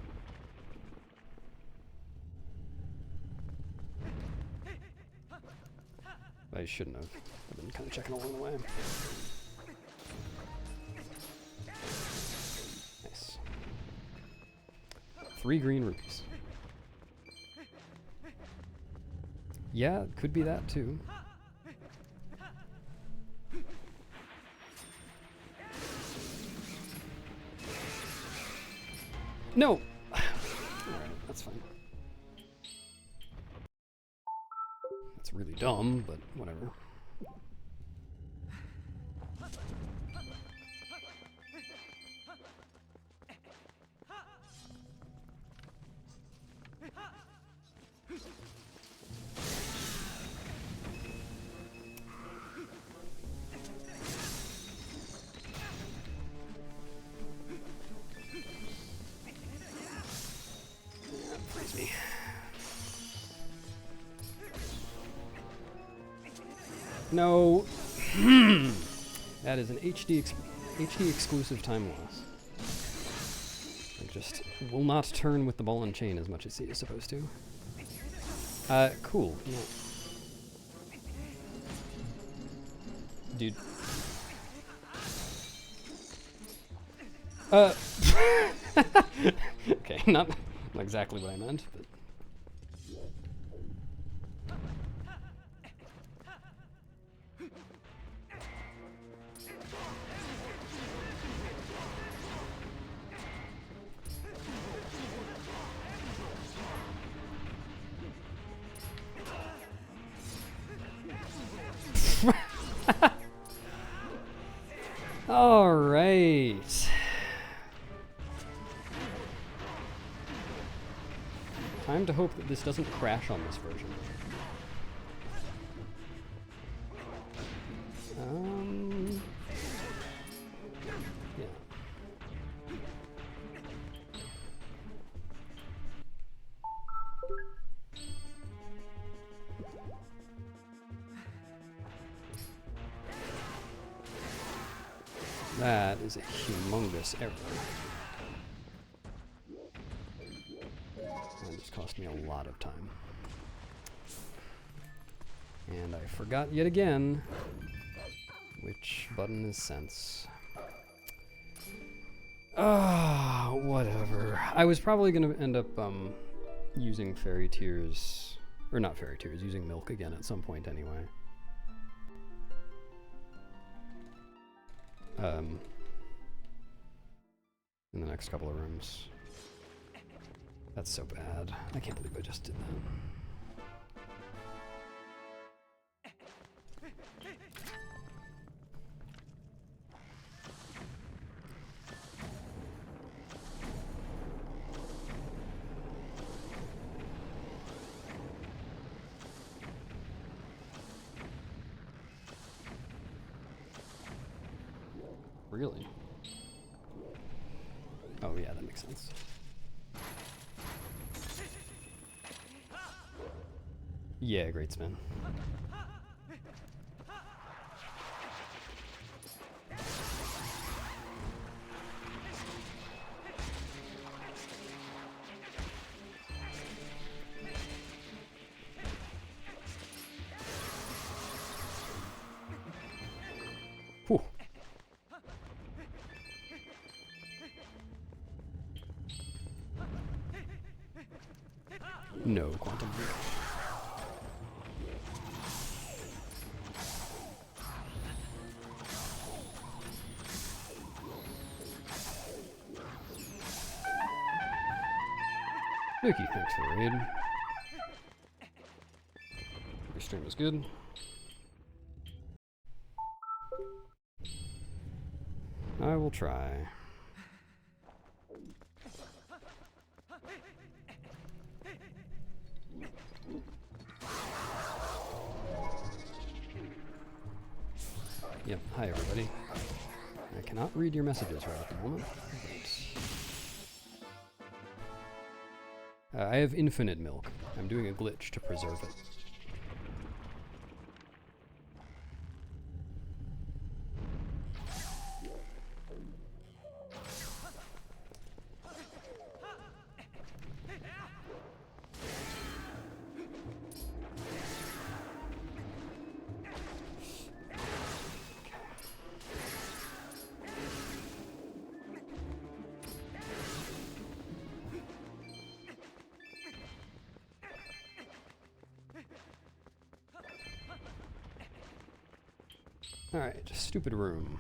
I shouldn't have. I've been kind of checking along the way. Nice. 3 green rupees. Yeah, it could be that too. No! Alright, that's fine. That's really dumb, but whatever. Freeze me. No. That is an HD exclusive time loss. I just will not turn with the ball and chain as much as he is supposed to. Cool. Yeah. Dude. Okay, not exactly what I meant, but. All right. Time to hope that this doesn't crash on this version. Yeah. That is a humongous error. That just cost me a lot of time. And I forgot yet again which button is sense. Ah, whatever. I was probably going to end up using fairy tears, or not fairy tears, using milk again at some point anyway. In the next couple of rooms. That's so bad. I can't believe I just did that. Really? Oh yeah, that makes sense. Yeah, great spin. Whew. No quantum break. Nuki, thanks for the raid. Your stream was good. I will try. Yep, hi everybody. I cannot read your messages right at the moment. I have infinite milk. I'm doing a glitch to preserve it. Alright, just stupid room.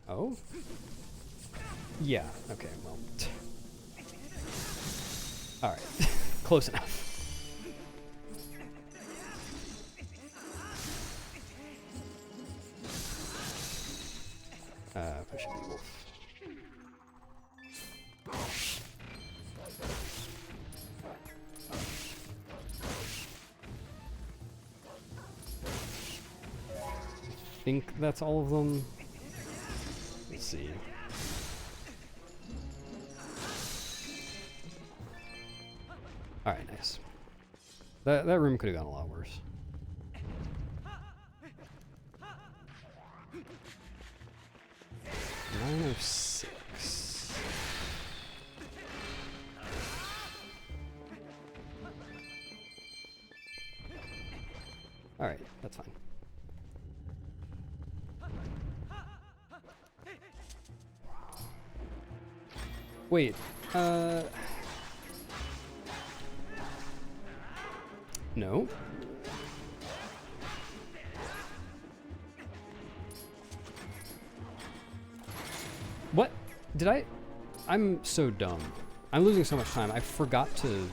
Oh? Yeah, okay, well. Alright, close enough. Push a wolf. I think that's all of them. Let's see. Alright, nice. That room could have gone a lot worse. Nine of 6. Alright, that's fine. Wait, no. What? Did I? I'm so dumb. I'm losing so much time. I forgot to,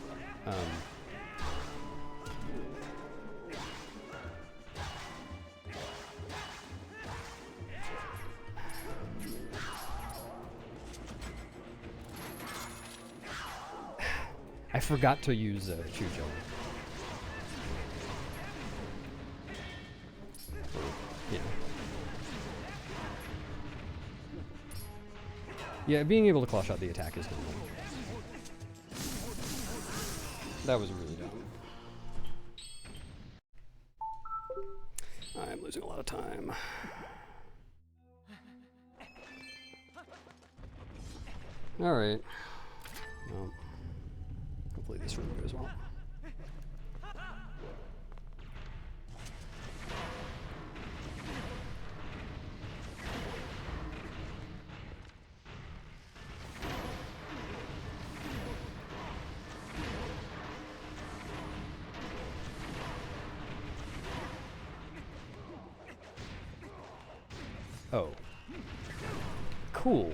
I forgot to use Chujo. Yeah. Yeah, being able to claw shot the attack is normal. That was really dumb. I'm losing a lot of time. Alright. Well, hopefully this room goes well. Oh. Cool.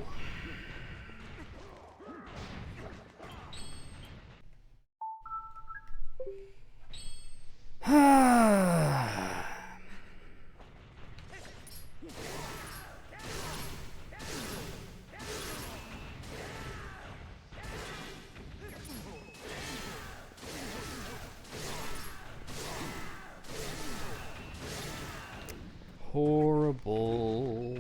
Horrible.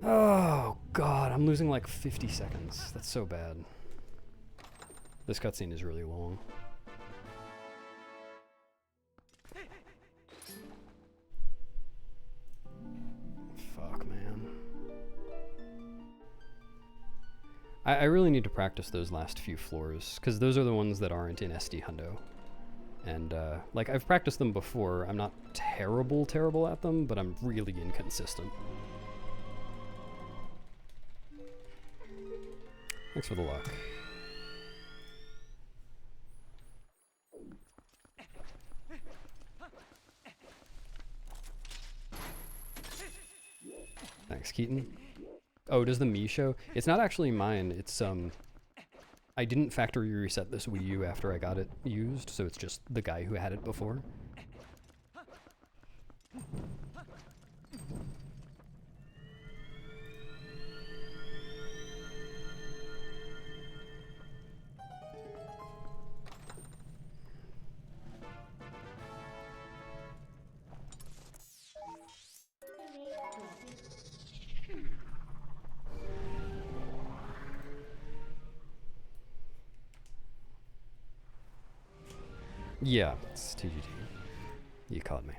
Oh god, I'm losing like 50 seconds. That's so bad. This cutscene is really long. Fuck, man. I really need to practice those last few floors, because those are the ones that aren't in SD Hundo. And, like, I've practiced them before. I'm not terrible at them, but I'm really inconsistent. Thanks for the luck. Thanks, Keaton. Oh, does the me show? It's not actually mine. It's, I didn't factory reset this Wii U after I got it used, so it's just the guy who had it before. Yeah, it's TGT. You caught me.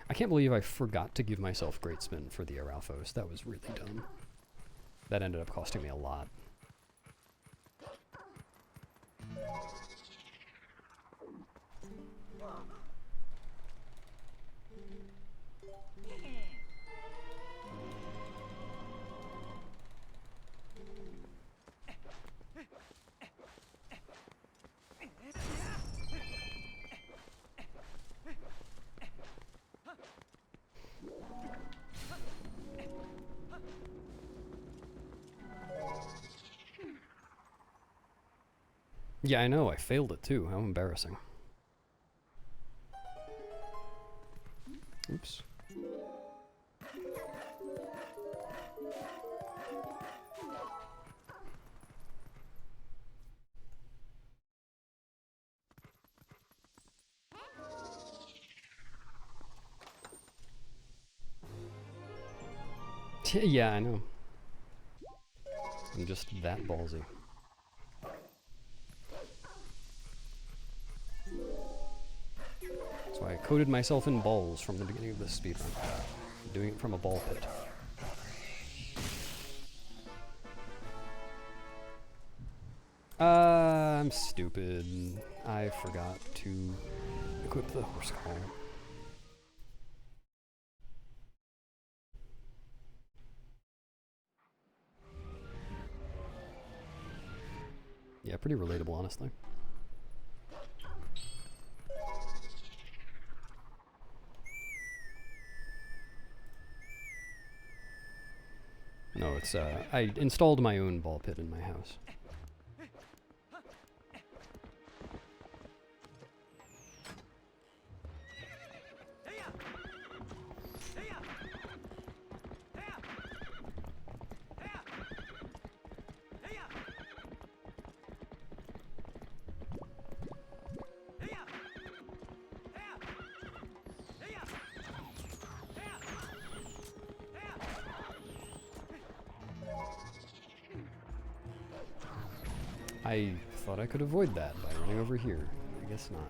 I can't believe I forgot to give myself Great Spin for the Aralphos. That was really dumb. That ended up costing me a lot. Yeah, I know, I failed it too. How embarrassing. Oops. Yeah, I know. I'm just that ballsy. That's why I coated myself in balls from the beginning of this speedrun. I'm doing it from a ball pit. I'm stupid. I forgot to equip the horse collar. Yeah, pretty relatable, honestly. No, it's, I installed my own ball pit in my house. I thought I could avoid that by running over here. I guess not.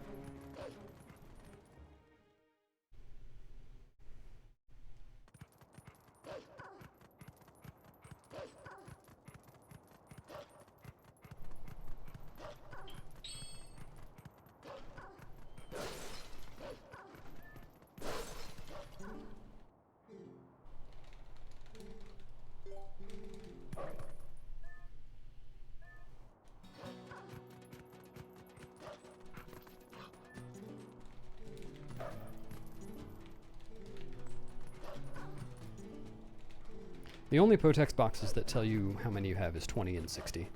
The only Potex boxes that tell you how many you have is 20 and 60. It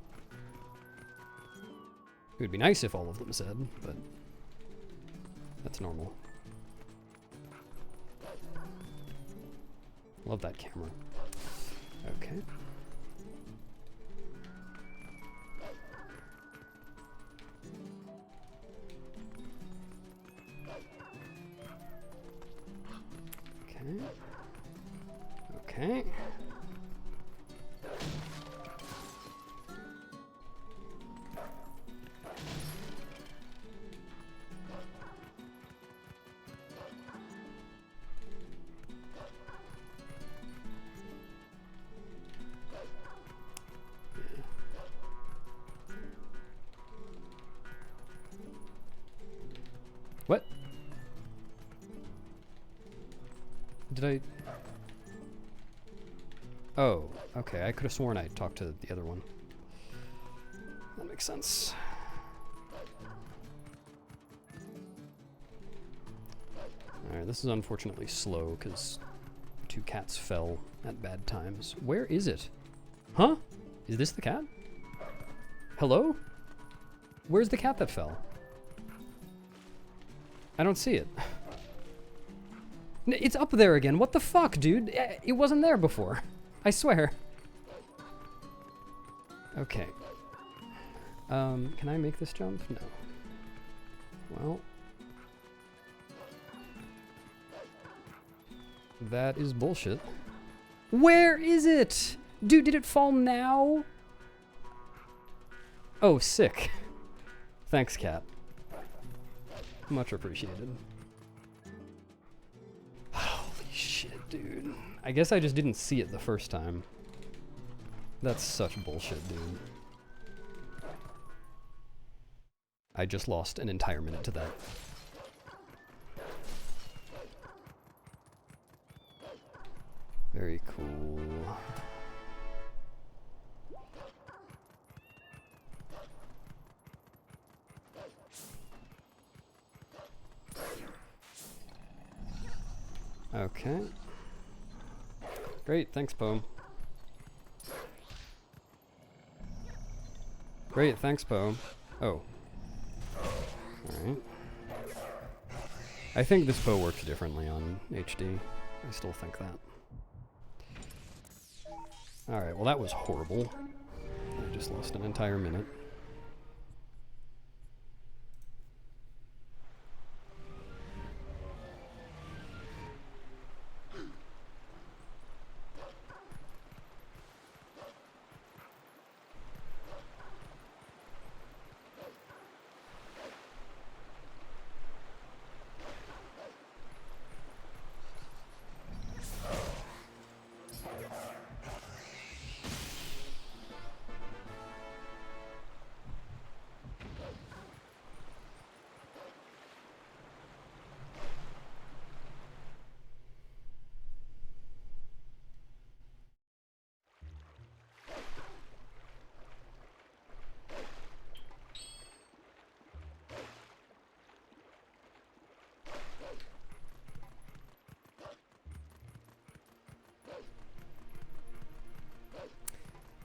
would be nice if all of them said, but that's normal. Love that camera. Okay. Okay. Okay. What? Did I... Oh, okay. I could have sworn I talked to the other one. That makes sense. Alright, this is unfortunately slow because 2 cats fell at bad times. Where is it? Huh? Is this the cat? Hello? Where's the cat that fell? I don't see it. It's up there again. What the fuck, dude? It wasn't there before. I swear. Okay. Can I make this jump? No. Well. That is bullshit. Where is it? Dude, did it fall now? Oh, sick. Thanks, cat. Much appreciated. Holy shit, dude. I guess I just didn't see it the first time. That's such bullshit, dude. I just lost an entire minute to that. Very cool. Okay. Great, thanks, Poe. Great, thanks, Poe. Oh. Alright. I think this Poe works differently on HD. I still think that. Alright, well that was horrible. I just lost an entire minute.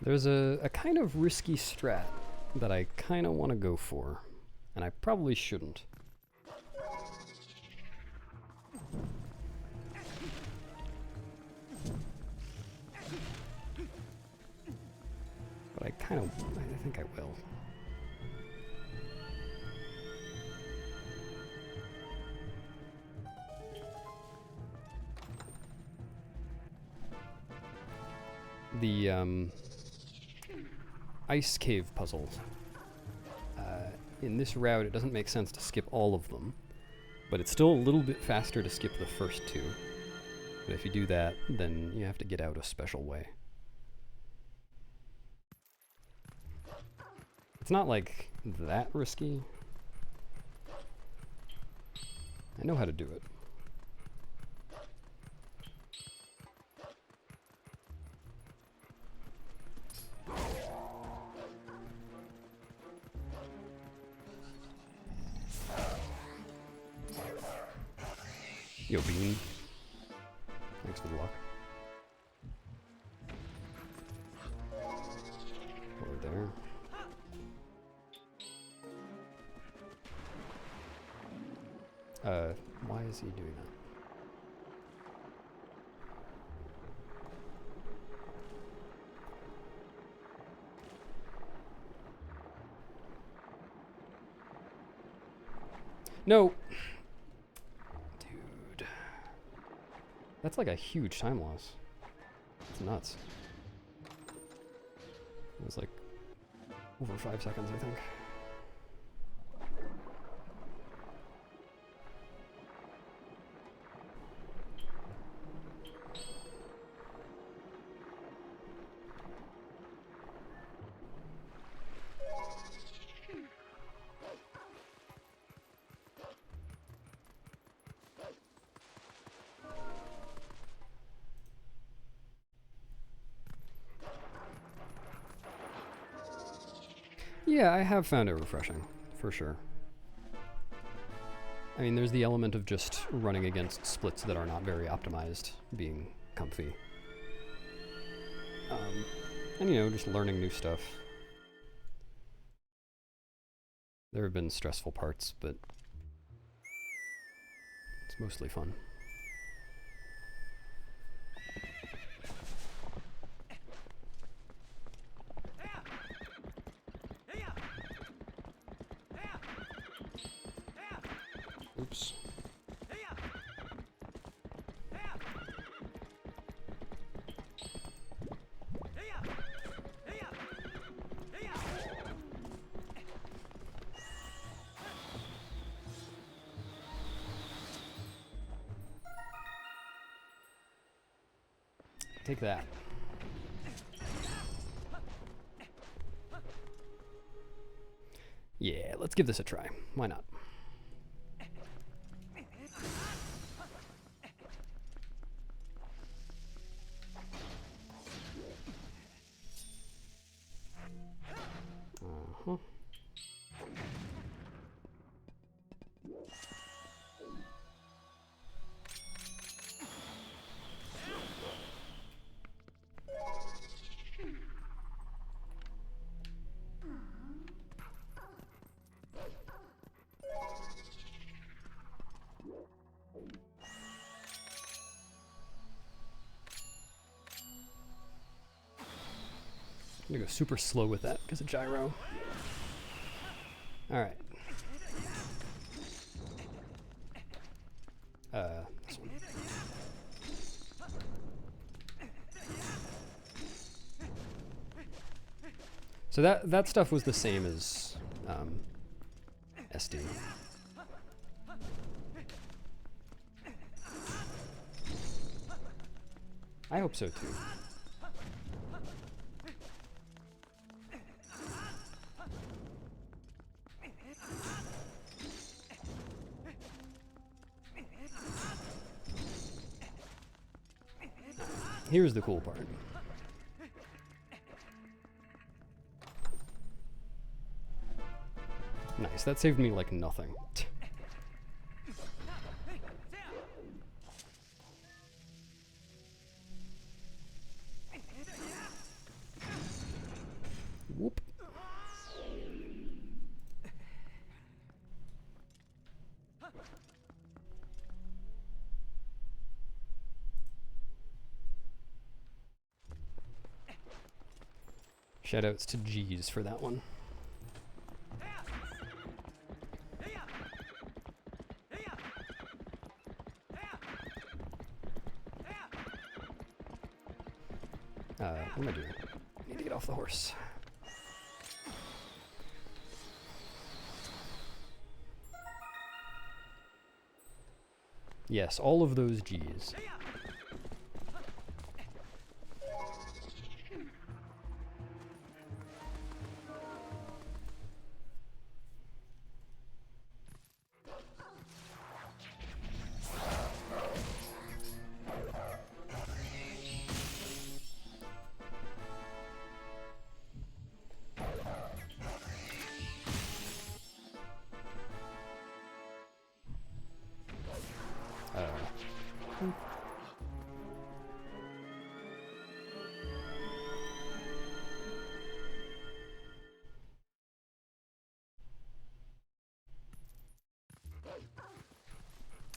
There's a kind of risky strat that I kind of want to go for, and I probably shouldn't. But I think I will. The, ice cave puzzle. In this route, it doesn't make sense to skip all of them, but it's still a little bit faster to skip the first two. But if you do that, then you have to get out a special way. It's not like that risky. I know how to do it. Yo, Bean. Thanks for the luck. Over there. Why is he doing that? No! Dude. That's like a huge time loss. It's nuts. It was like over 5 seconds, I think. Yeah, I have found it refreshing, for sure. I mean, there's the element of just running against splits that are not very optimized being comfy. And, you know, just learning new stuff. There have been stressful parts, but it's mostly fun. Oops. Take that. Yeah, let's give this a try. Why not? Uh-huh. I'm gonna go super slow with that because of gyro. Alright. This one. So that stuff was the same as SD. I hope so too. Here's the cool part. Nice, that saved me like nothing. Whoop. Shoutouts to G's for that one. What am I doing? I need to get off the horse. Yes, all of those G's.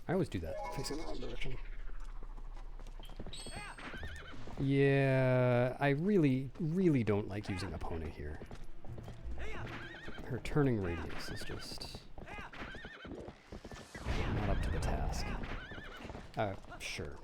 I always do that, facing the wrong direction. Yeah, I really, really don't like using Epona here. Her turning radius is just not up to the task. Sure.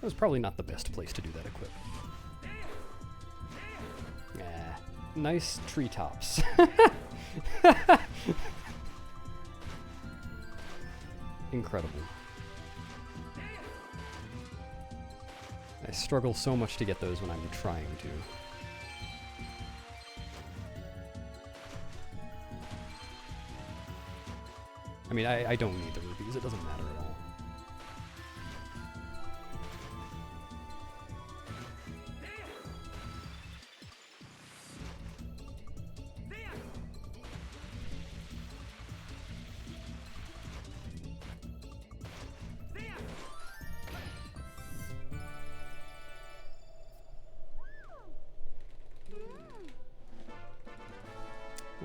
That was probably not the best place to do that equip. Nice treetops. Incredible. struggle so much to get those when I'm trying to. I mean, I don't need the rupees, it doesn't matter at all.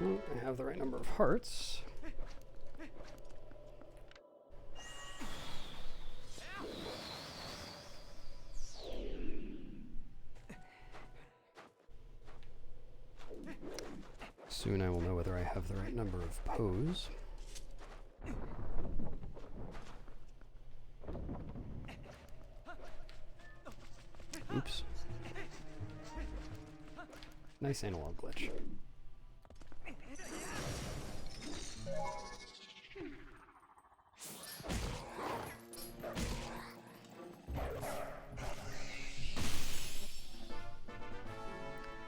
Well, I have the right number of hearts. Soon I will know whether I have the right number of pose. Oops. Nice analog glitch.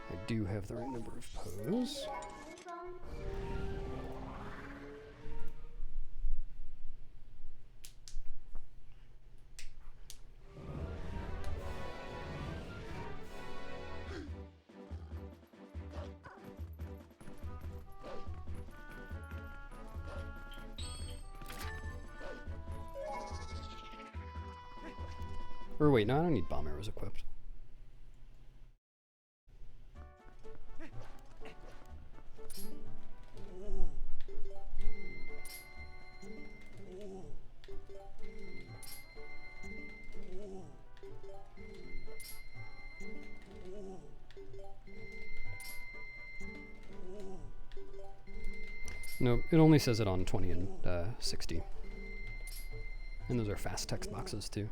I do have the right number of pose. Or wait, no, I don't need bomb arrows equipped. No, it only says it on 20 and 60. And those are fast text boxes too.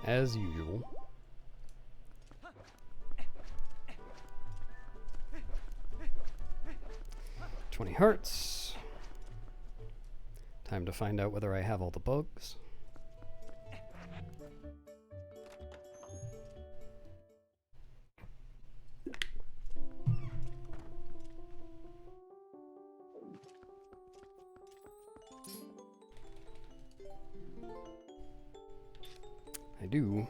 As usual. $20 hearts. Time to find out whether I have all the bugs. I do.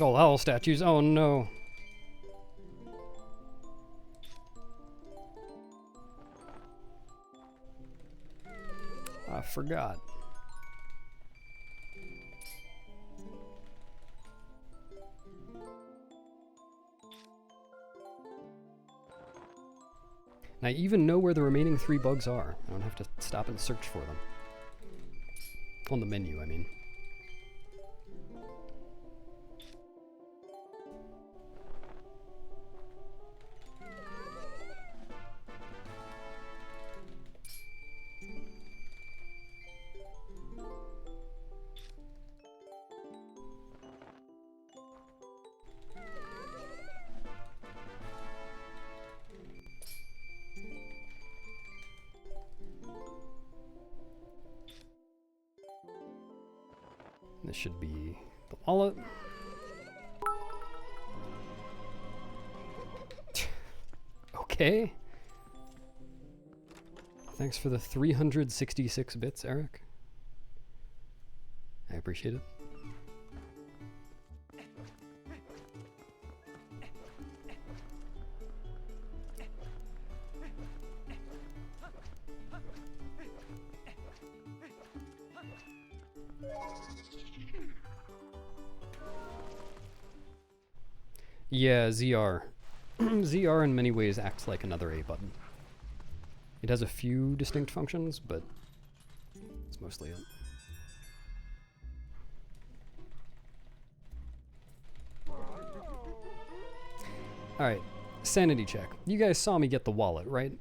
All owl statues. Oh no. I forgot. And I even know where the remaining 3 bugs are. I don't have to stop and search for them. On the menu, I mean. This should be the wallet. Okay. Thanks for the 366 bits, Eric. I appreciate it. Yeah, ZR. ZR in many ways acts like another A button. It has a few distinct functions, but it's mostly it. Alright, sanity check. You guys saw me get the wallet, right?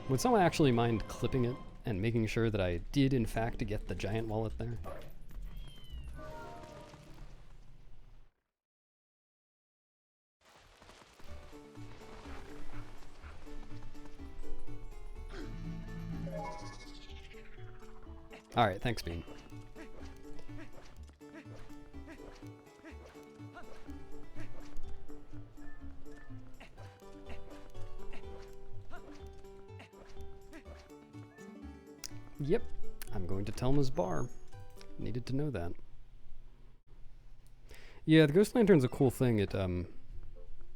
Would someone actually mind clipping it and making sure that I did in fact get the giant wallet there? Alright, thanks, Bean. Yep, I'm going to Telma's bar. Needed to know that. Yeah, the Ghost Lantern's a cool thing. It,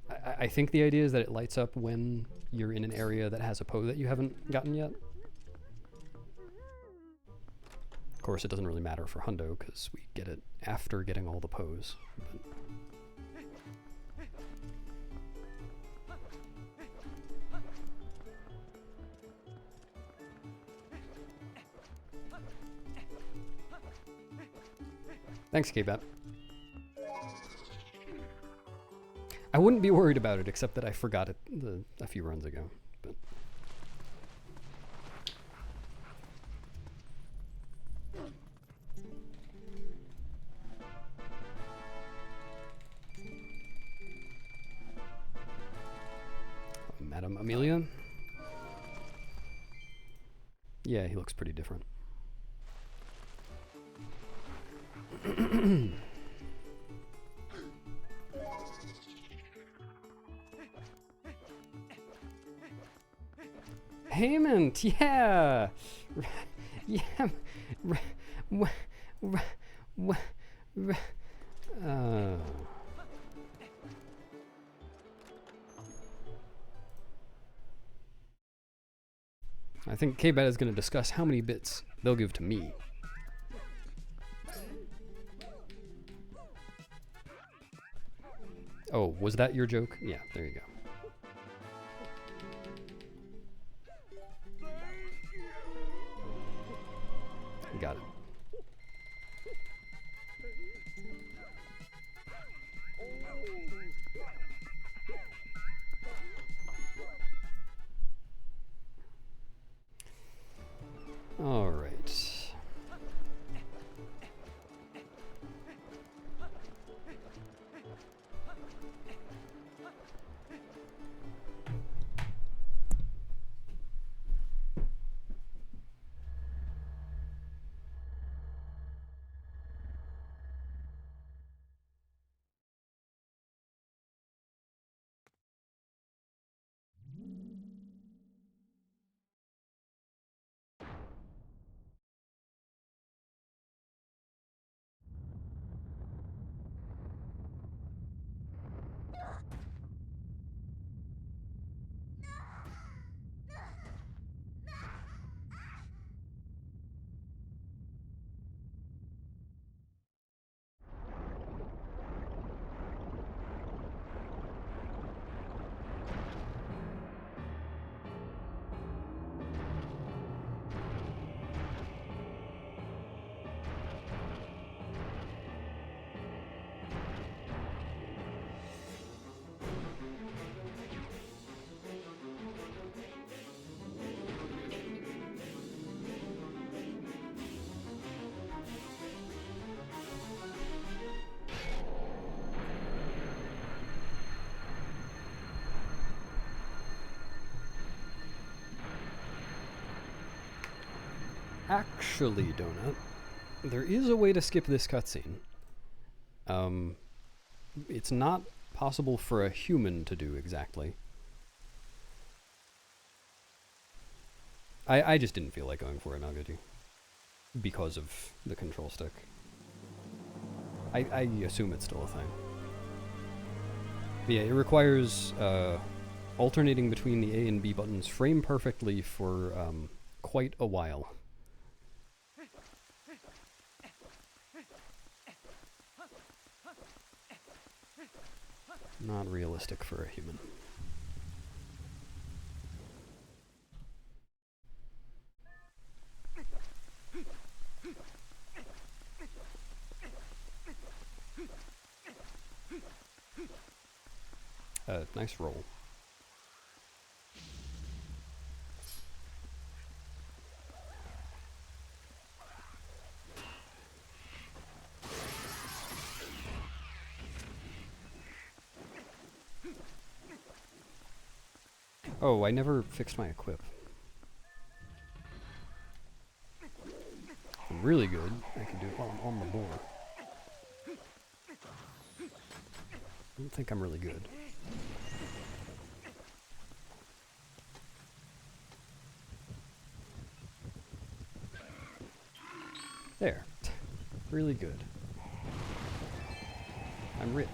I think the idea is that it lights up when you're in an area that has a Poe that you haven't gotten yet. Of course, it doesn't really matter for Hundo, because we get it after getting all the Poes. But thanks, K-Bat. I wouldn't be worried about it, except that I forgot it a few runs ago. But Madame Amelia? Yeah, he looks pretty different. Hammond, yeah! Yeah! I think K-Bat is going to discuss how many bits they'll give to me. Oh, was that your joke? Yeah, there you go. Got it. All right. Actually, Donut, there is a way to skip this cutscene. It's not possible for a human to do exactly. I just didn't feel like going for it, not gonna do. Because of the control stick. I assume it's still a thing. But yeah, it requires alternating between the A and B buttons frame perfectly for quite a while. Not realistic for a human. Nice roll. Oh, I never fixed my equip. I'm really good. I can do it while I'm on the board. I don't think I'm really good. There. Really good. I'm rich.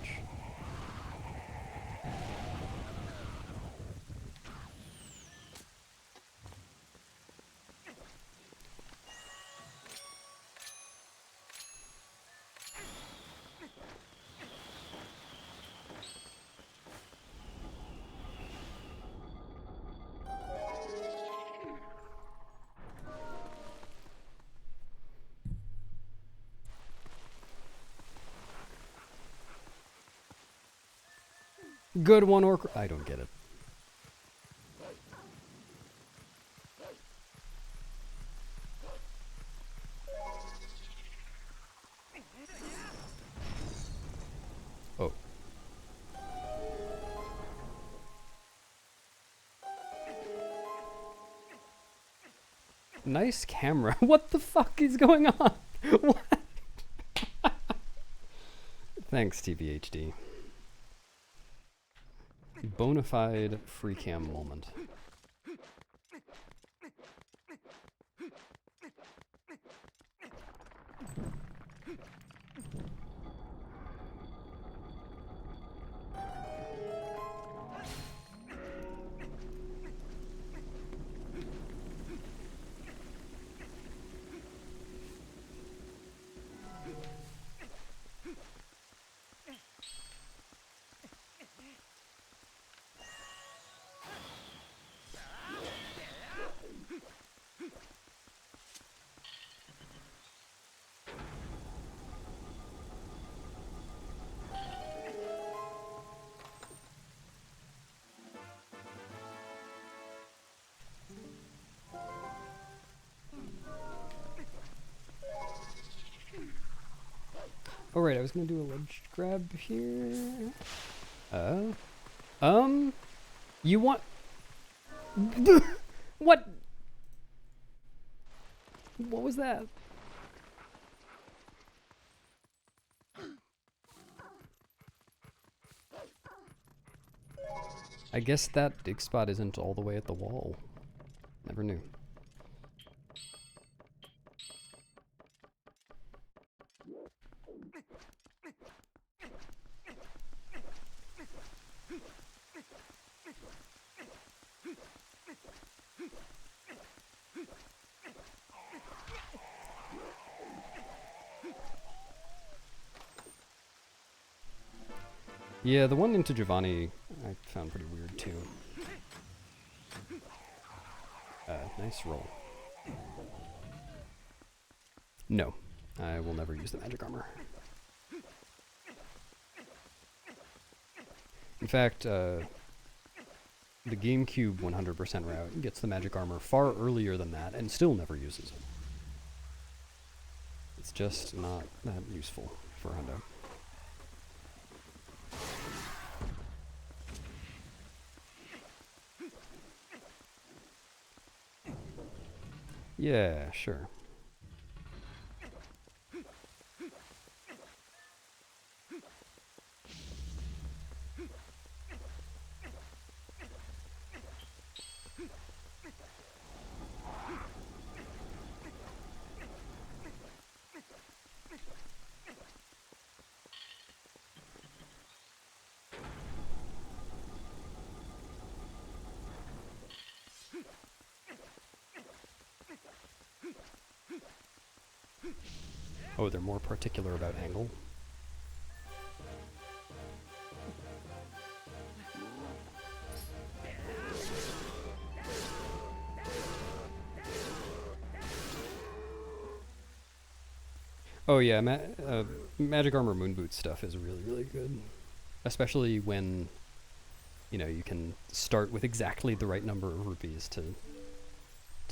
Good one, Orc. I don't get it. Oh. Nice camera. What the fuck is going on? What? Thanks, TPHD. Bonafide free cam moment. Alright, I was gonna do a ledge grab here. You want... What? What was that? I guess that dig spot isn't all the way at the wall. Never knew. Yeah, the one into Giovanni I found pretty weird too. Nice roll. No, I will never use the magic armor. In fact, the GameCube 100% route gets the magic armor far earlier than that and still never uses it. It's just not that useful for Hundo. Yeah, sure. Oh, they're more particular about angle. Oh yeah, Magic Armor Moonboot stuff is really, really good. Especially when, you know, you can start with exactly the right number of rupees to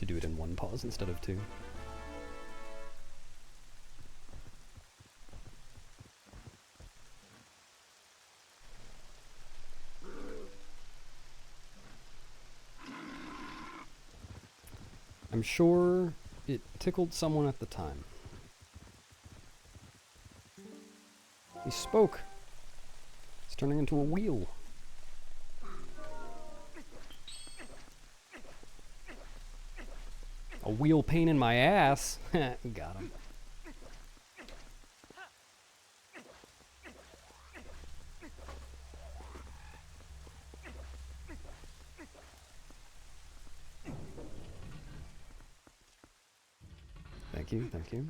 do it in one pause instead of two. I'm sure it tickled someone at the time. He spoke. It's turning into a wheel. A wheel pain in my ass. Got him. Thank you, thank you.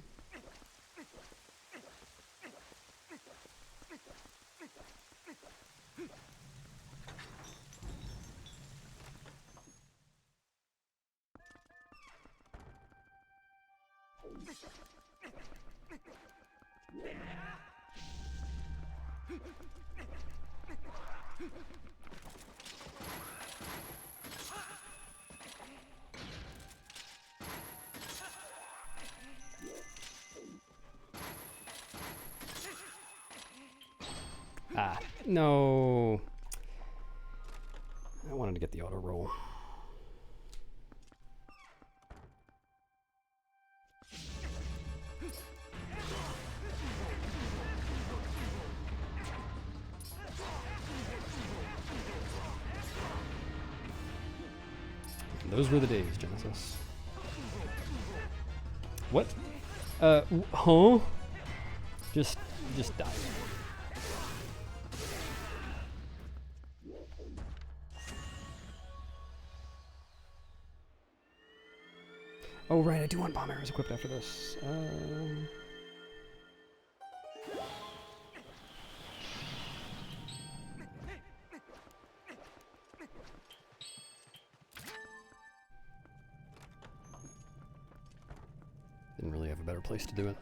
Ah, no. I wanted to get the auto roll. Those were the days, Genesis. What? Huh? Just die. Oh right, I do want bomb arrows equipped after this. Didn't really have a better place to do it.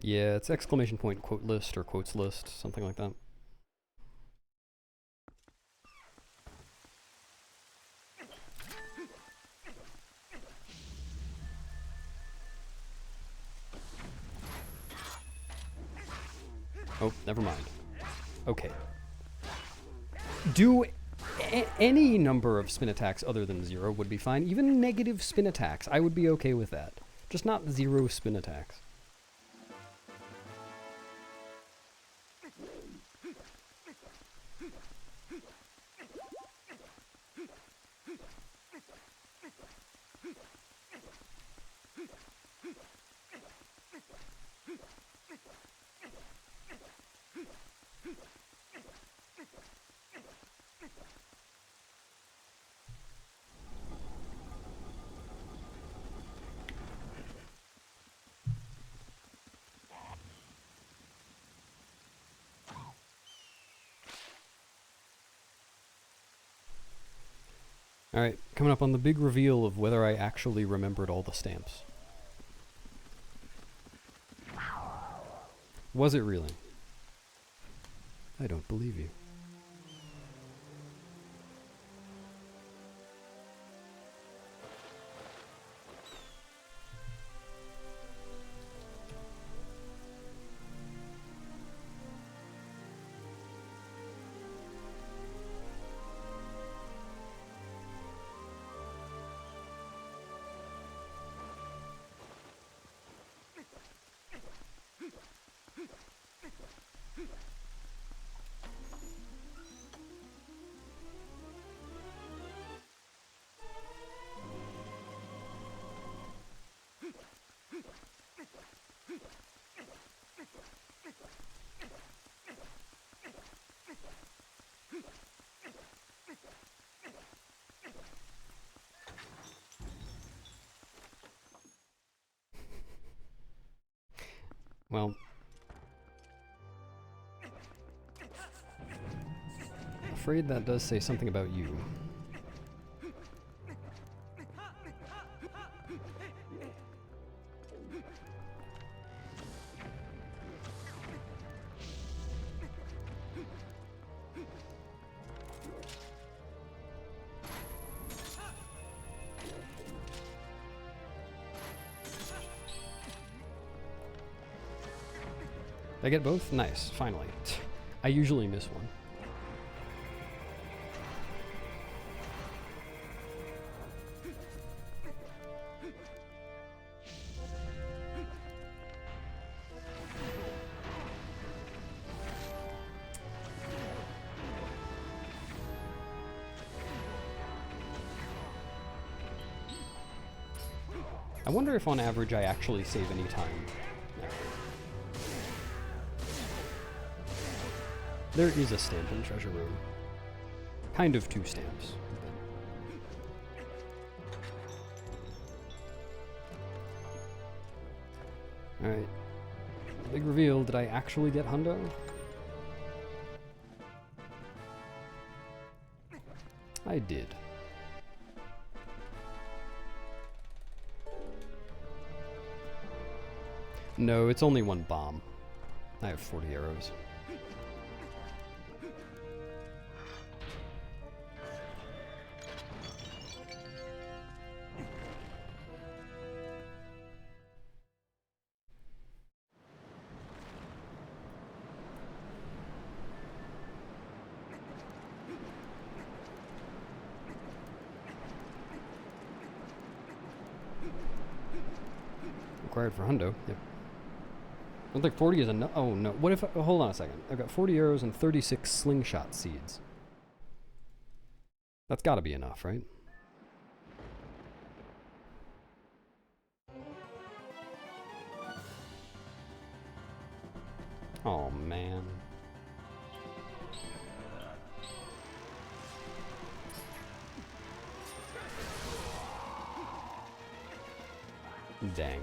Yeah, it's exclamation point quote list or quotes list, something like that. Oh, never mind. Okay. Do any number of spin attacks other than 0 would be fine. Even negative spin attacks, I would be okay with that. Just not 0 spin attacks. Alright, coming up on the big reveal of whether I actually remembered all the stamps. Was it really? I don't believe you. Well, afraid that does say something about you. Did I get both? Nice, finally. I usually miss one. I wonder if on average I actually save any time. There is a stamp in Treasure Room. Kind of two stamps. Alright. Big reveal, did I actually get hundo? I did. No, it's only one bomb. I have 40 arrows. Required for hundo, yep. I don't think 40 is enough. Oh no, what if, hold on a second. I've got 40 arrows and 36 slingshot seeds. That's gotta be enough, right? Oh man. Dang.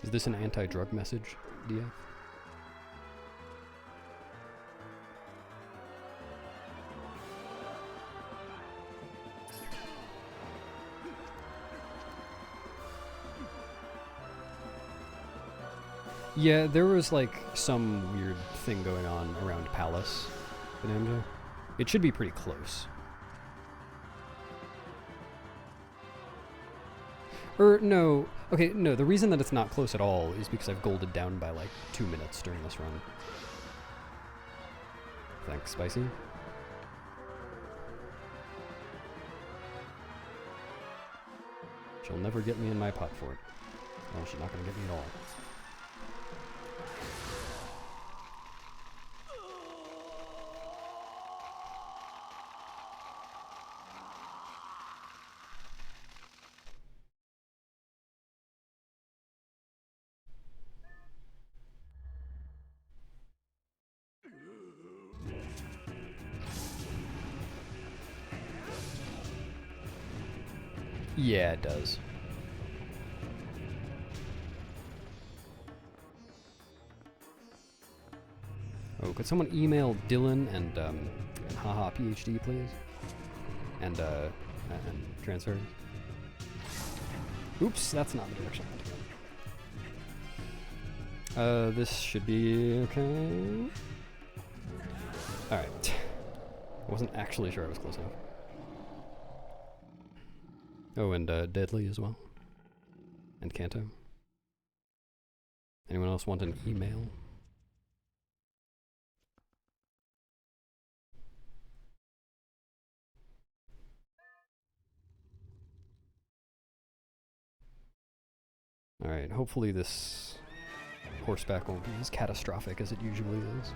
Is this an anti-drug message, DF? Yeah, there was like some weird thing going on around Palace in MJ. It should be pretty close. No. Okay, no, the reason that it's not close at all is because I've golded down by like 2 minutes during this run. Thanks, Spicy. She'll never get me in my pot fort. Well, she's not gonna get me at all. Yeah, it does. Oh, could someone email Dylan and haha PhD, please? And transfer. Oops, that's not the direction I want to go. This should be okay. Alright. I wasn't actually sure I was close enough. Oh, and Deadly as well. And Kanto. Anyone else want an email? Alright, hopefully this horseback won't be as catastrophic as it usually is.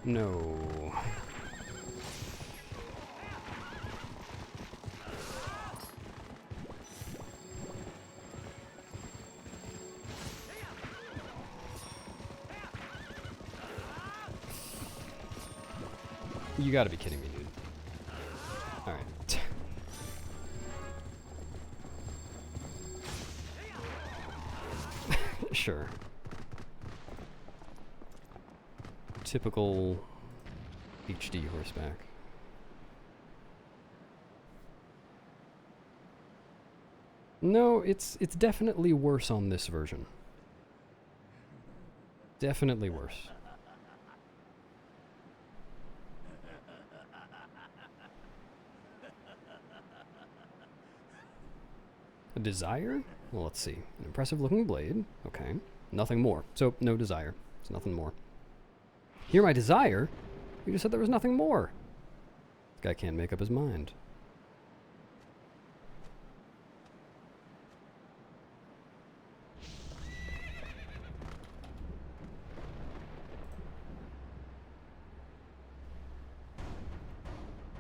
No. You gotta be kidding me, dude. Alright. Sure. Typical HD horseback. No, it's definitely worse on this version. Definitely worse. A desire? Well, let's see. An impressive looking blade. Okay. Nothing more. So, no desire. It's nothing more. Hear my desire? You just said there was nothing more. This guy can't make up his mind.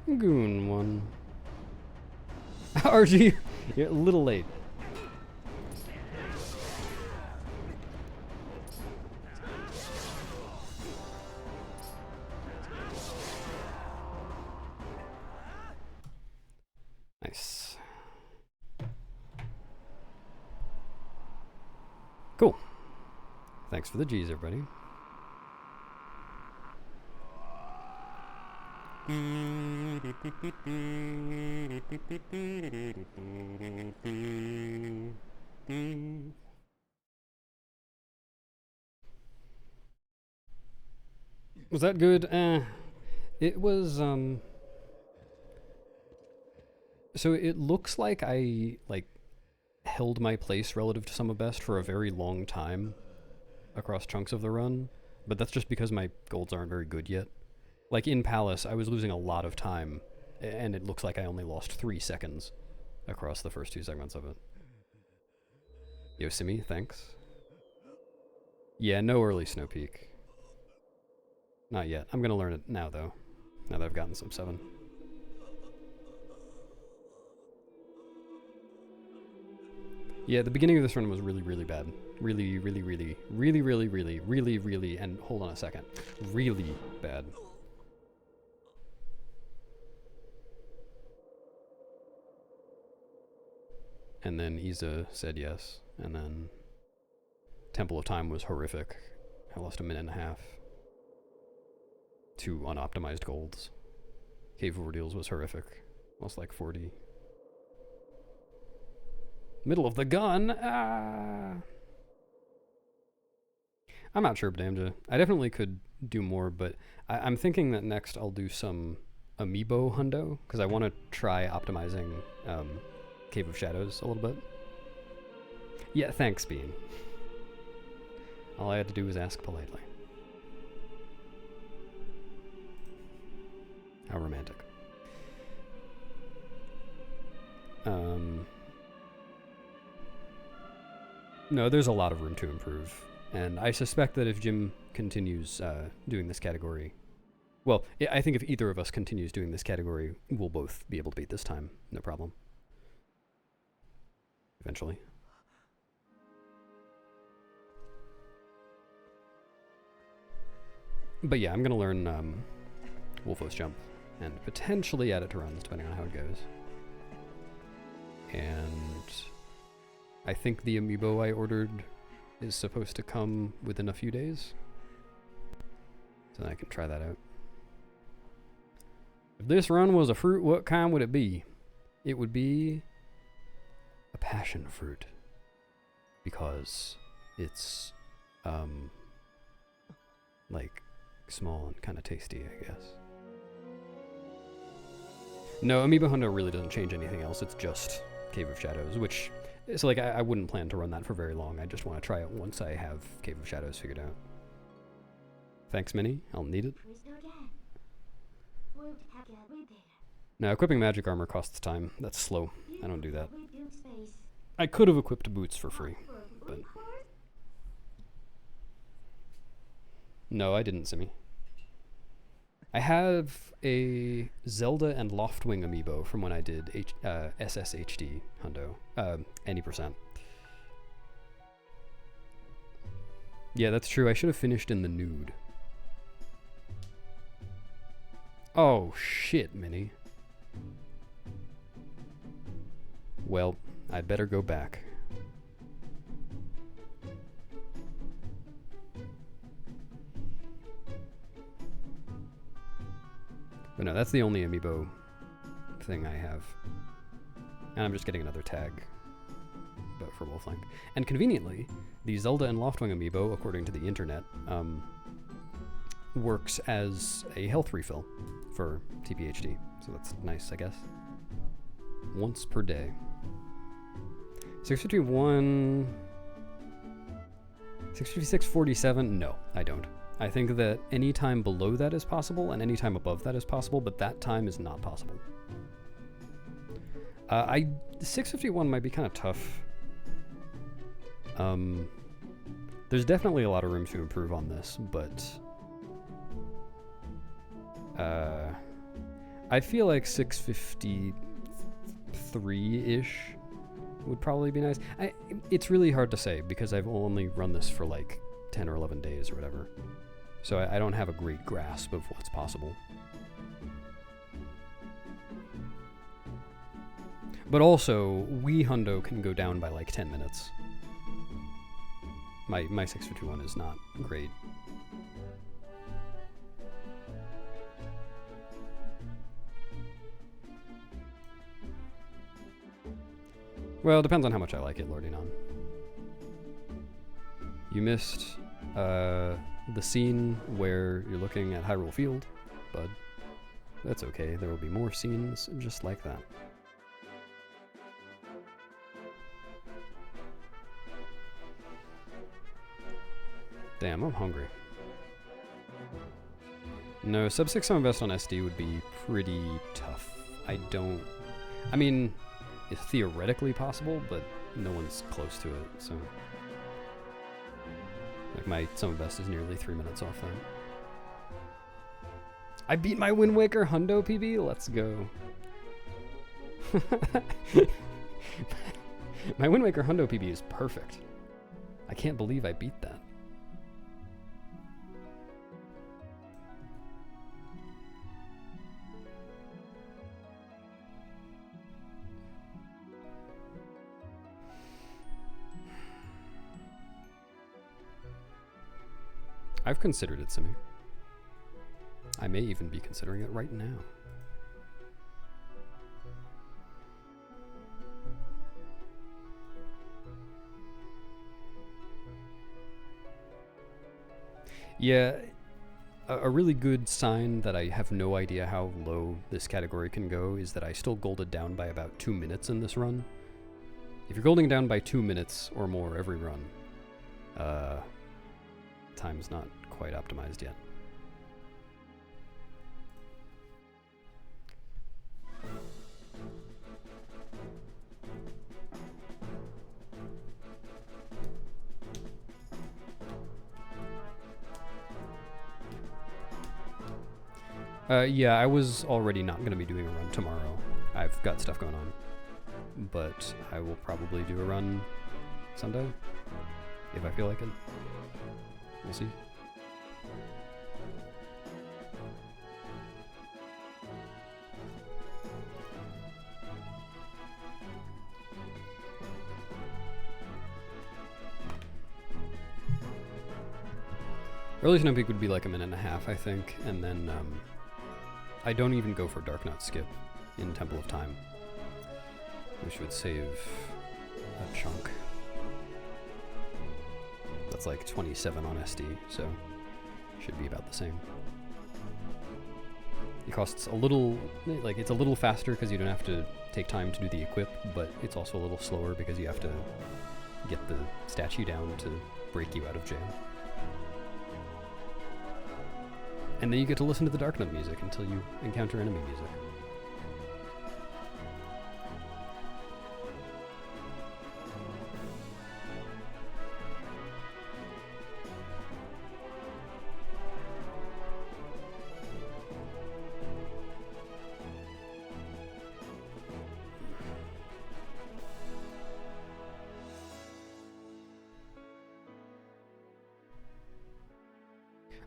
Goon one. RG, you're a little late. Nice. Cool. Thanks for the G's, everybody. Was that good? It was, so it looks like I, held my place relative to Sum of Best for a very long time across chunks of the run, but that's just because my golds aren't very good yet. Like, in Palace, I was losing a lot of time, and it looks like I only lost 3 seconds across the first 2 segments of it. Yosemite, thanks. Yeah, no early Snow Peak. Not yet. I'm gonna learn it now, though. Now that I've gotten some 7. Yeah, the beginning of this run was really, really bad. Really, and hold on a second. Really bad. And then Isa said yes, and then Temple of Time was horrific. I lost 1.5 minutes to unoptimized golds. Cave of Ordeals was horrific. Lost like 40. Middle of the gun! Ah! I'm not sure, Damja. I definitely could do more, but I'm thinking that next I'll do some amiibo hundo, because I want to try optimizing Cave of Shadows a little bit. Yeah, thanks, Bean. All I had to do was ask politely. How romantic. No, there's a lot of room to improve. And I suspect that if Jim continues doing this category... Well, I think if either of us continues doing this category, we'll both be able to beat this time. No problem. Eventually. But yeah, I'm going to learn Wolfos Jump and potentially add it to runs, depending on how it goes. And I think the amiibo I ordered is supposed to come within a few days. So I can try that out. If this run was a fruit, what kind would it be? It would be a passion fruit. because it's like small and kind of tasty, I guess. No, Amiibo Hundo really doesn't change anything else. It's just Cave of Shadows, which is like I wouldn't plan to run that for very long. I just want to try it once I have Cave of Shadows figured out. Thanks, Minnie. I'll need it. Now, equipping magic armor costs time. That's slow. I don't do that. I could have equipped boots for free, but... No, I didn't, Simi. I have a Zelda and Loftwing amiibo from when I did SSHD Hundo. Any percent. Yeah, that's true. I should have finished in the nude. Oh, shit, Minnie. Well, I'd better go back. But no, that's the only amiibo thing I have. And I'm just getting another tag, but for Wolflink. And conveniently, the Zelda and Loftwing amiibo, according to the internet, works as a health refill for TPHD. So that's nice, I guess. Once per day. 651... 656.47? No, I don't. I think that any time below that is possible, and any time above that is possible, but that time is not possible. 651 might be kind of tough. There's definitely a lot of room to improve on this, but... I feel like 653-ish would probably be nice. It's really hard to say, because I've only run this for like 10 or 11 days or whatever. So I don't have a great grasp of what's possible. But also, Wii Hundo can go down by like 10 minutes. My 651 is not great. Well, it depends on how much I like it, Lordy Non. You missed the scene where you're looking at Hyrule Field, bud. That's okay, there will be more scenes just like that. Damn, I'm hungry. No, sub 6 sum best on SD would be pretty tough. I mean, it's theoretically possible, but no one's close to it, so... Like, my sum best is nearly 3 minutes off that. I beat my Wind Waker Hundo PB? Let's go. My Wind Waker Hundo PB is perfect. I can't believe I beat that. I've considered it, Simi. I may even be considering it right now. Yeah, a really good sign that I have no idea how low this category can go is that I still golded down by about 2 minutes in this run. If you're golding down by 2 minutes or more every run, time's not quite optimized yet. Yeah, I was already not going to be doing a run tomorrow. I've got stuff going on. But I will probably do a run Sunday, if I feel like it. We'll see. Early Snow Peak would be like a minute and a half, I think, and then I don't even go for Dark Knot skip in Temple of Time, which would save a chunk. That's like 27 on SD, so should be about the same. It costs a little, like it's a little faster because you don't have to take time to do the equip, but it's also a little slower because you have to get the statue down to break you out of jail. And then you get to listen to the Dark Knight music until you encounter enemy music.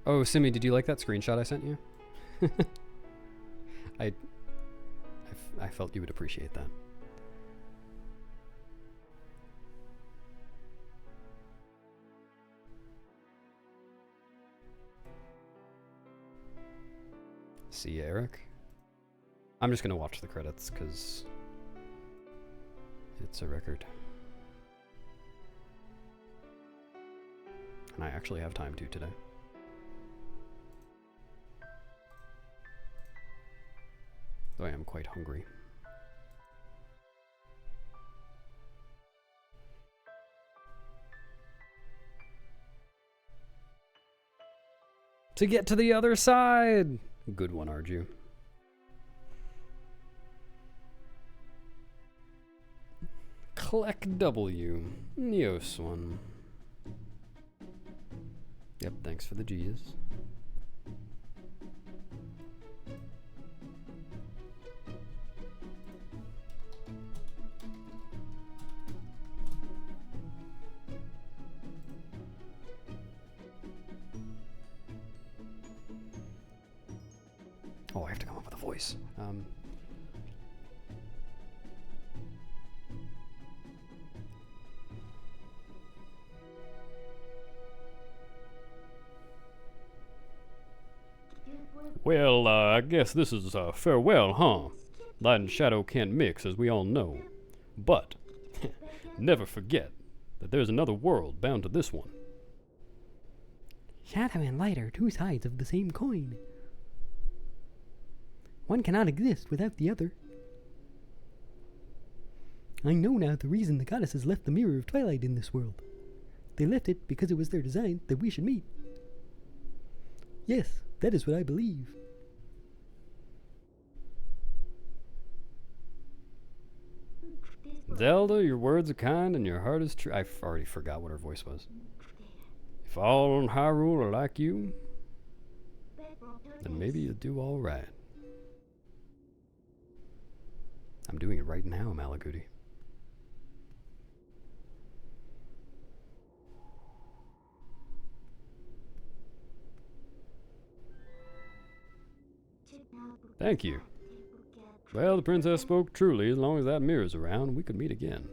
Oh, Simi, did you like that screenshot I sent you? I felt you would appreciate that. See you, Eric. I'm just gonna watch the credits because it's a record. And I actually have time to today. Though I am quite hungry. To get to the other side! Good one, Arju. Click W. Neos one. Yep, thanks for the G's. Oh, I have to come up with a voice. Well, I guess this is farewell, huh? Light and shadow can't mix, as we all know. But, never forget that there's another world bound to this one. Shadow and light are two sides of the same coin. One cannot exist without the other. I know now the reason the goddesses left the Mirror of Twilight in this world. They left it because it was their design that we should meet. Yes, that is what I believe. Zelda, your words are kind and your heart is true. I already forgot what her voice was. If all on Hyrule are like you, then maybe you'll do all right. I'm doing it right now, Malaguti. Thank you. Well, the princess spoke truly. As long as that mirror's around, we could meet again.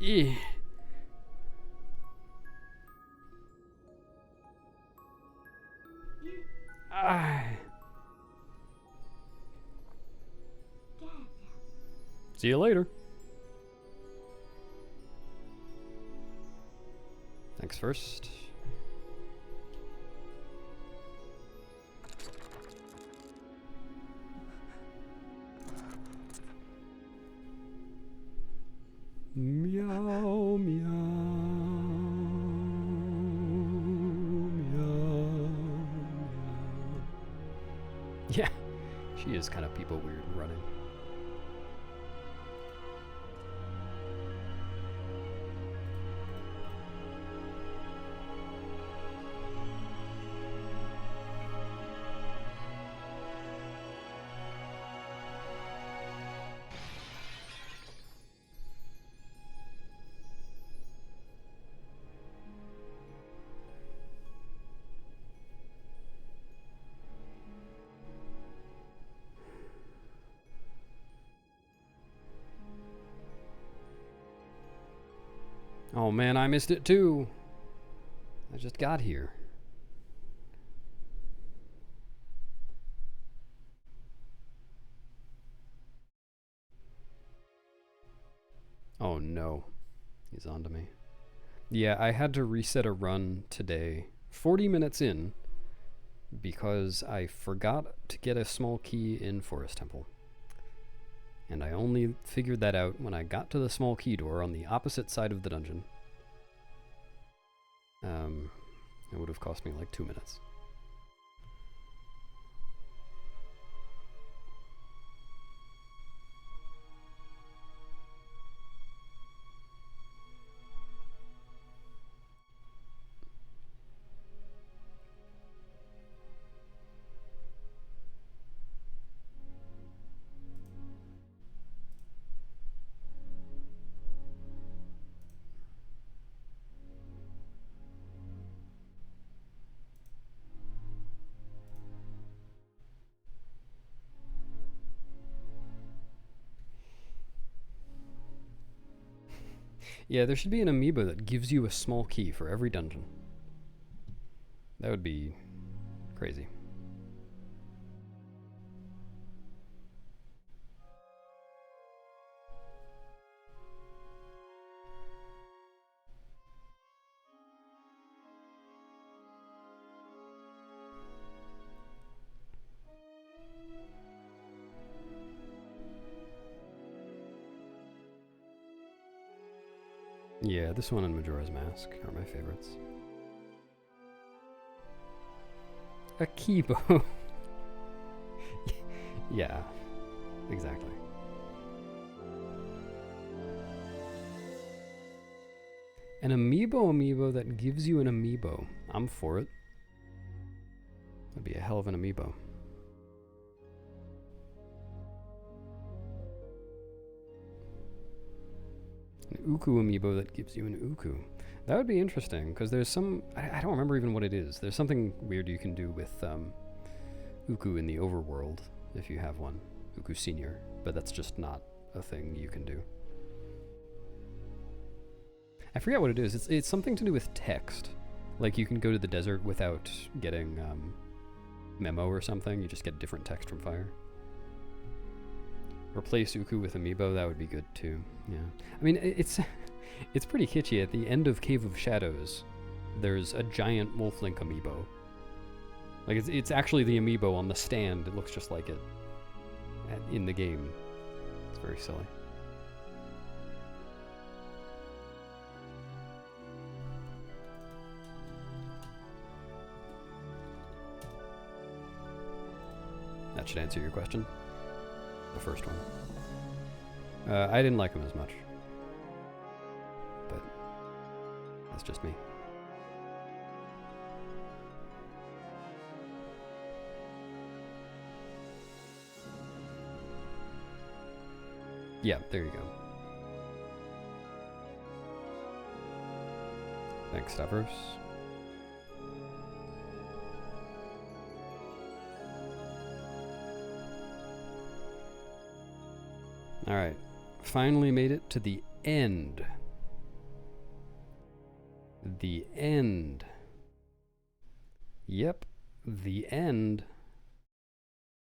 Eh. See you later. Thanks first. Meow, meow, meow, meow. Yeah, she is kind of people weird running. Oh man, I missed it too. I just got here. Oh no. He's on to me. Yeah, I had to reset a run today, 40 minutes in, because I forgot to get a small key in Forest Temple. And I only figured that out when I got to the small key door on the opposite side of the dungeon. It would have cost me like 2 minutes. Yeah, there should be an amiibo that gives you a small key for every dungeon. That would be crazy. Yeah, this one and Majora's Mask are my favorites. A keybo. Yeah, exactly. An amiibo that gives you an amiibo. I'm for it. That'd be a hell of an amiibo. An Uku amiibo that gives you an Uku. That would be interesting, because there's some... I don't remember even what it is. There's something weird you can do with Uku in the overworld, if you have one. Uku Senior. But that's just not a thing you can do. I forget what it is. It's something to do with text. Like, you can go to the desert without getting memo or something. You just get different text from fire. Replace Uku with amiibo, that would be good too. Yeah. I mean, it's pretty kitschy. At the end of Cave of Shadows, there's a giant Wolflink amiibo. Like, it's actually the amiibo on the stand. It looks just like it in the game. It's very silly. That should answer your question. The first one. I didn't like him as much. But that's just me. Yeah, there you go. Thanks, Stavros. Alright, finally made it to the end. The end. Yep, the end.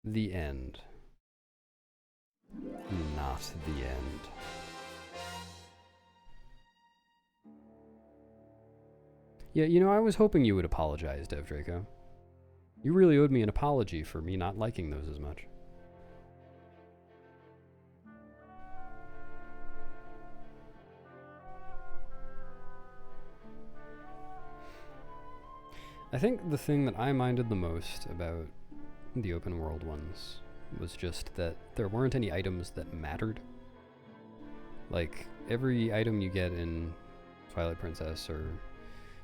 The end. Not the end. Yeah, you know, I was hoping you would apologize, Dev Draco. You really owed me an apology for me not liking those as much. I think the thing that I minded the most about the open world ones was just that there weren't any items that mattered. Like, every item you get in Twilight Princess or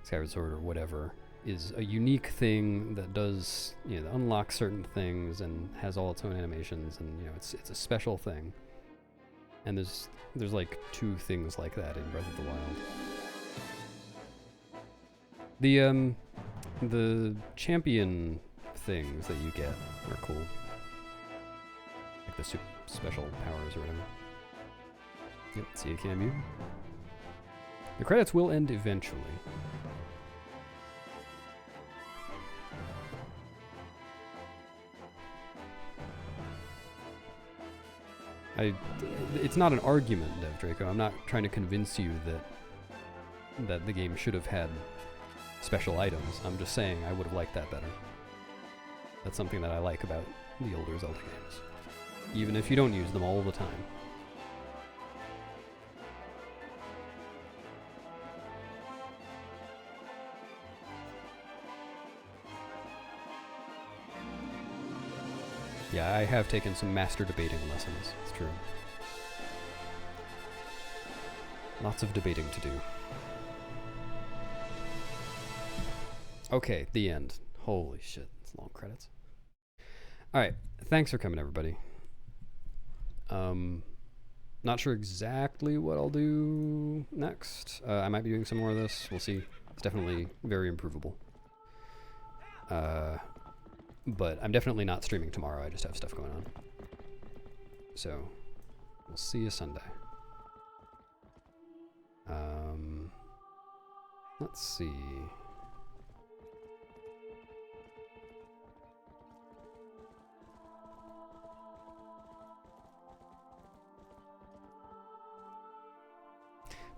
Skyward Sword or whatever is a unique thing that does, you know, unlock certain things and has all its own animations, and, you know, it's a special thing. And there's like 2 things like that in Breath of the Wild. The champion things that you get are cool. Like the special powers or whatever. Yep, see a cameo. The credits will end eventually. It's not an argument, Dev Draco. I'm not trying to convince you that that the game should have had special items. I'm just saying I would have liked that better. That's something that I like about the older Zelda games, even if you don't use them all the time. Yeah, I have taken some master debating lessons, it's true. Lots of debating to do. Okay, the end. Holy shit, it's long credits. Alright, thanks for coming, everybody. Not sure exactly what I'll do next. I might be doing some more of this, we'll see. It's definitely very improvable. But I'm definitely not streaming tomorrow, I just have stuff going on. So, we'll see you Sunday. Let's see.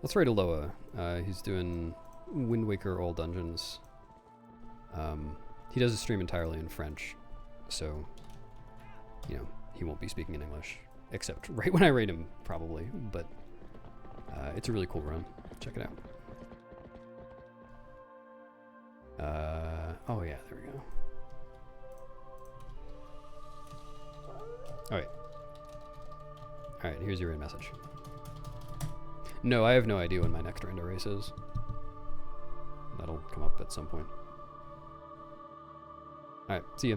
Let's write Aloha. He's doing Wind Waker All Dungeons. He does a stream entirely in French, so, you know, he won't be speaking in English, except right when I rate him, probably, but it's a really cool run. Check it out. Oh yeah, there we go. Alright, here's your message. No, I have no idea when my next rando race is. That'll come up at some point. Alright, see ya.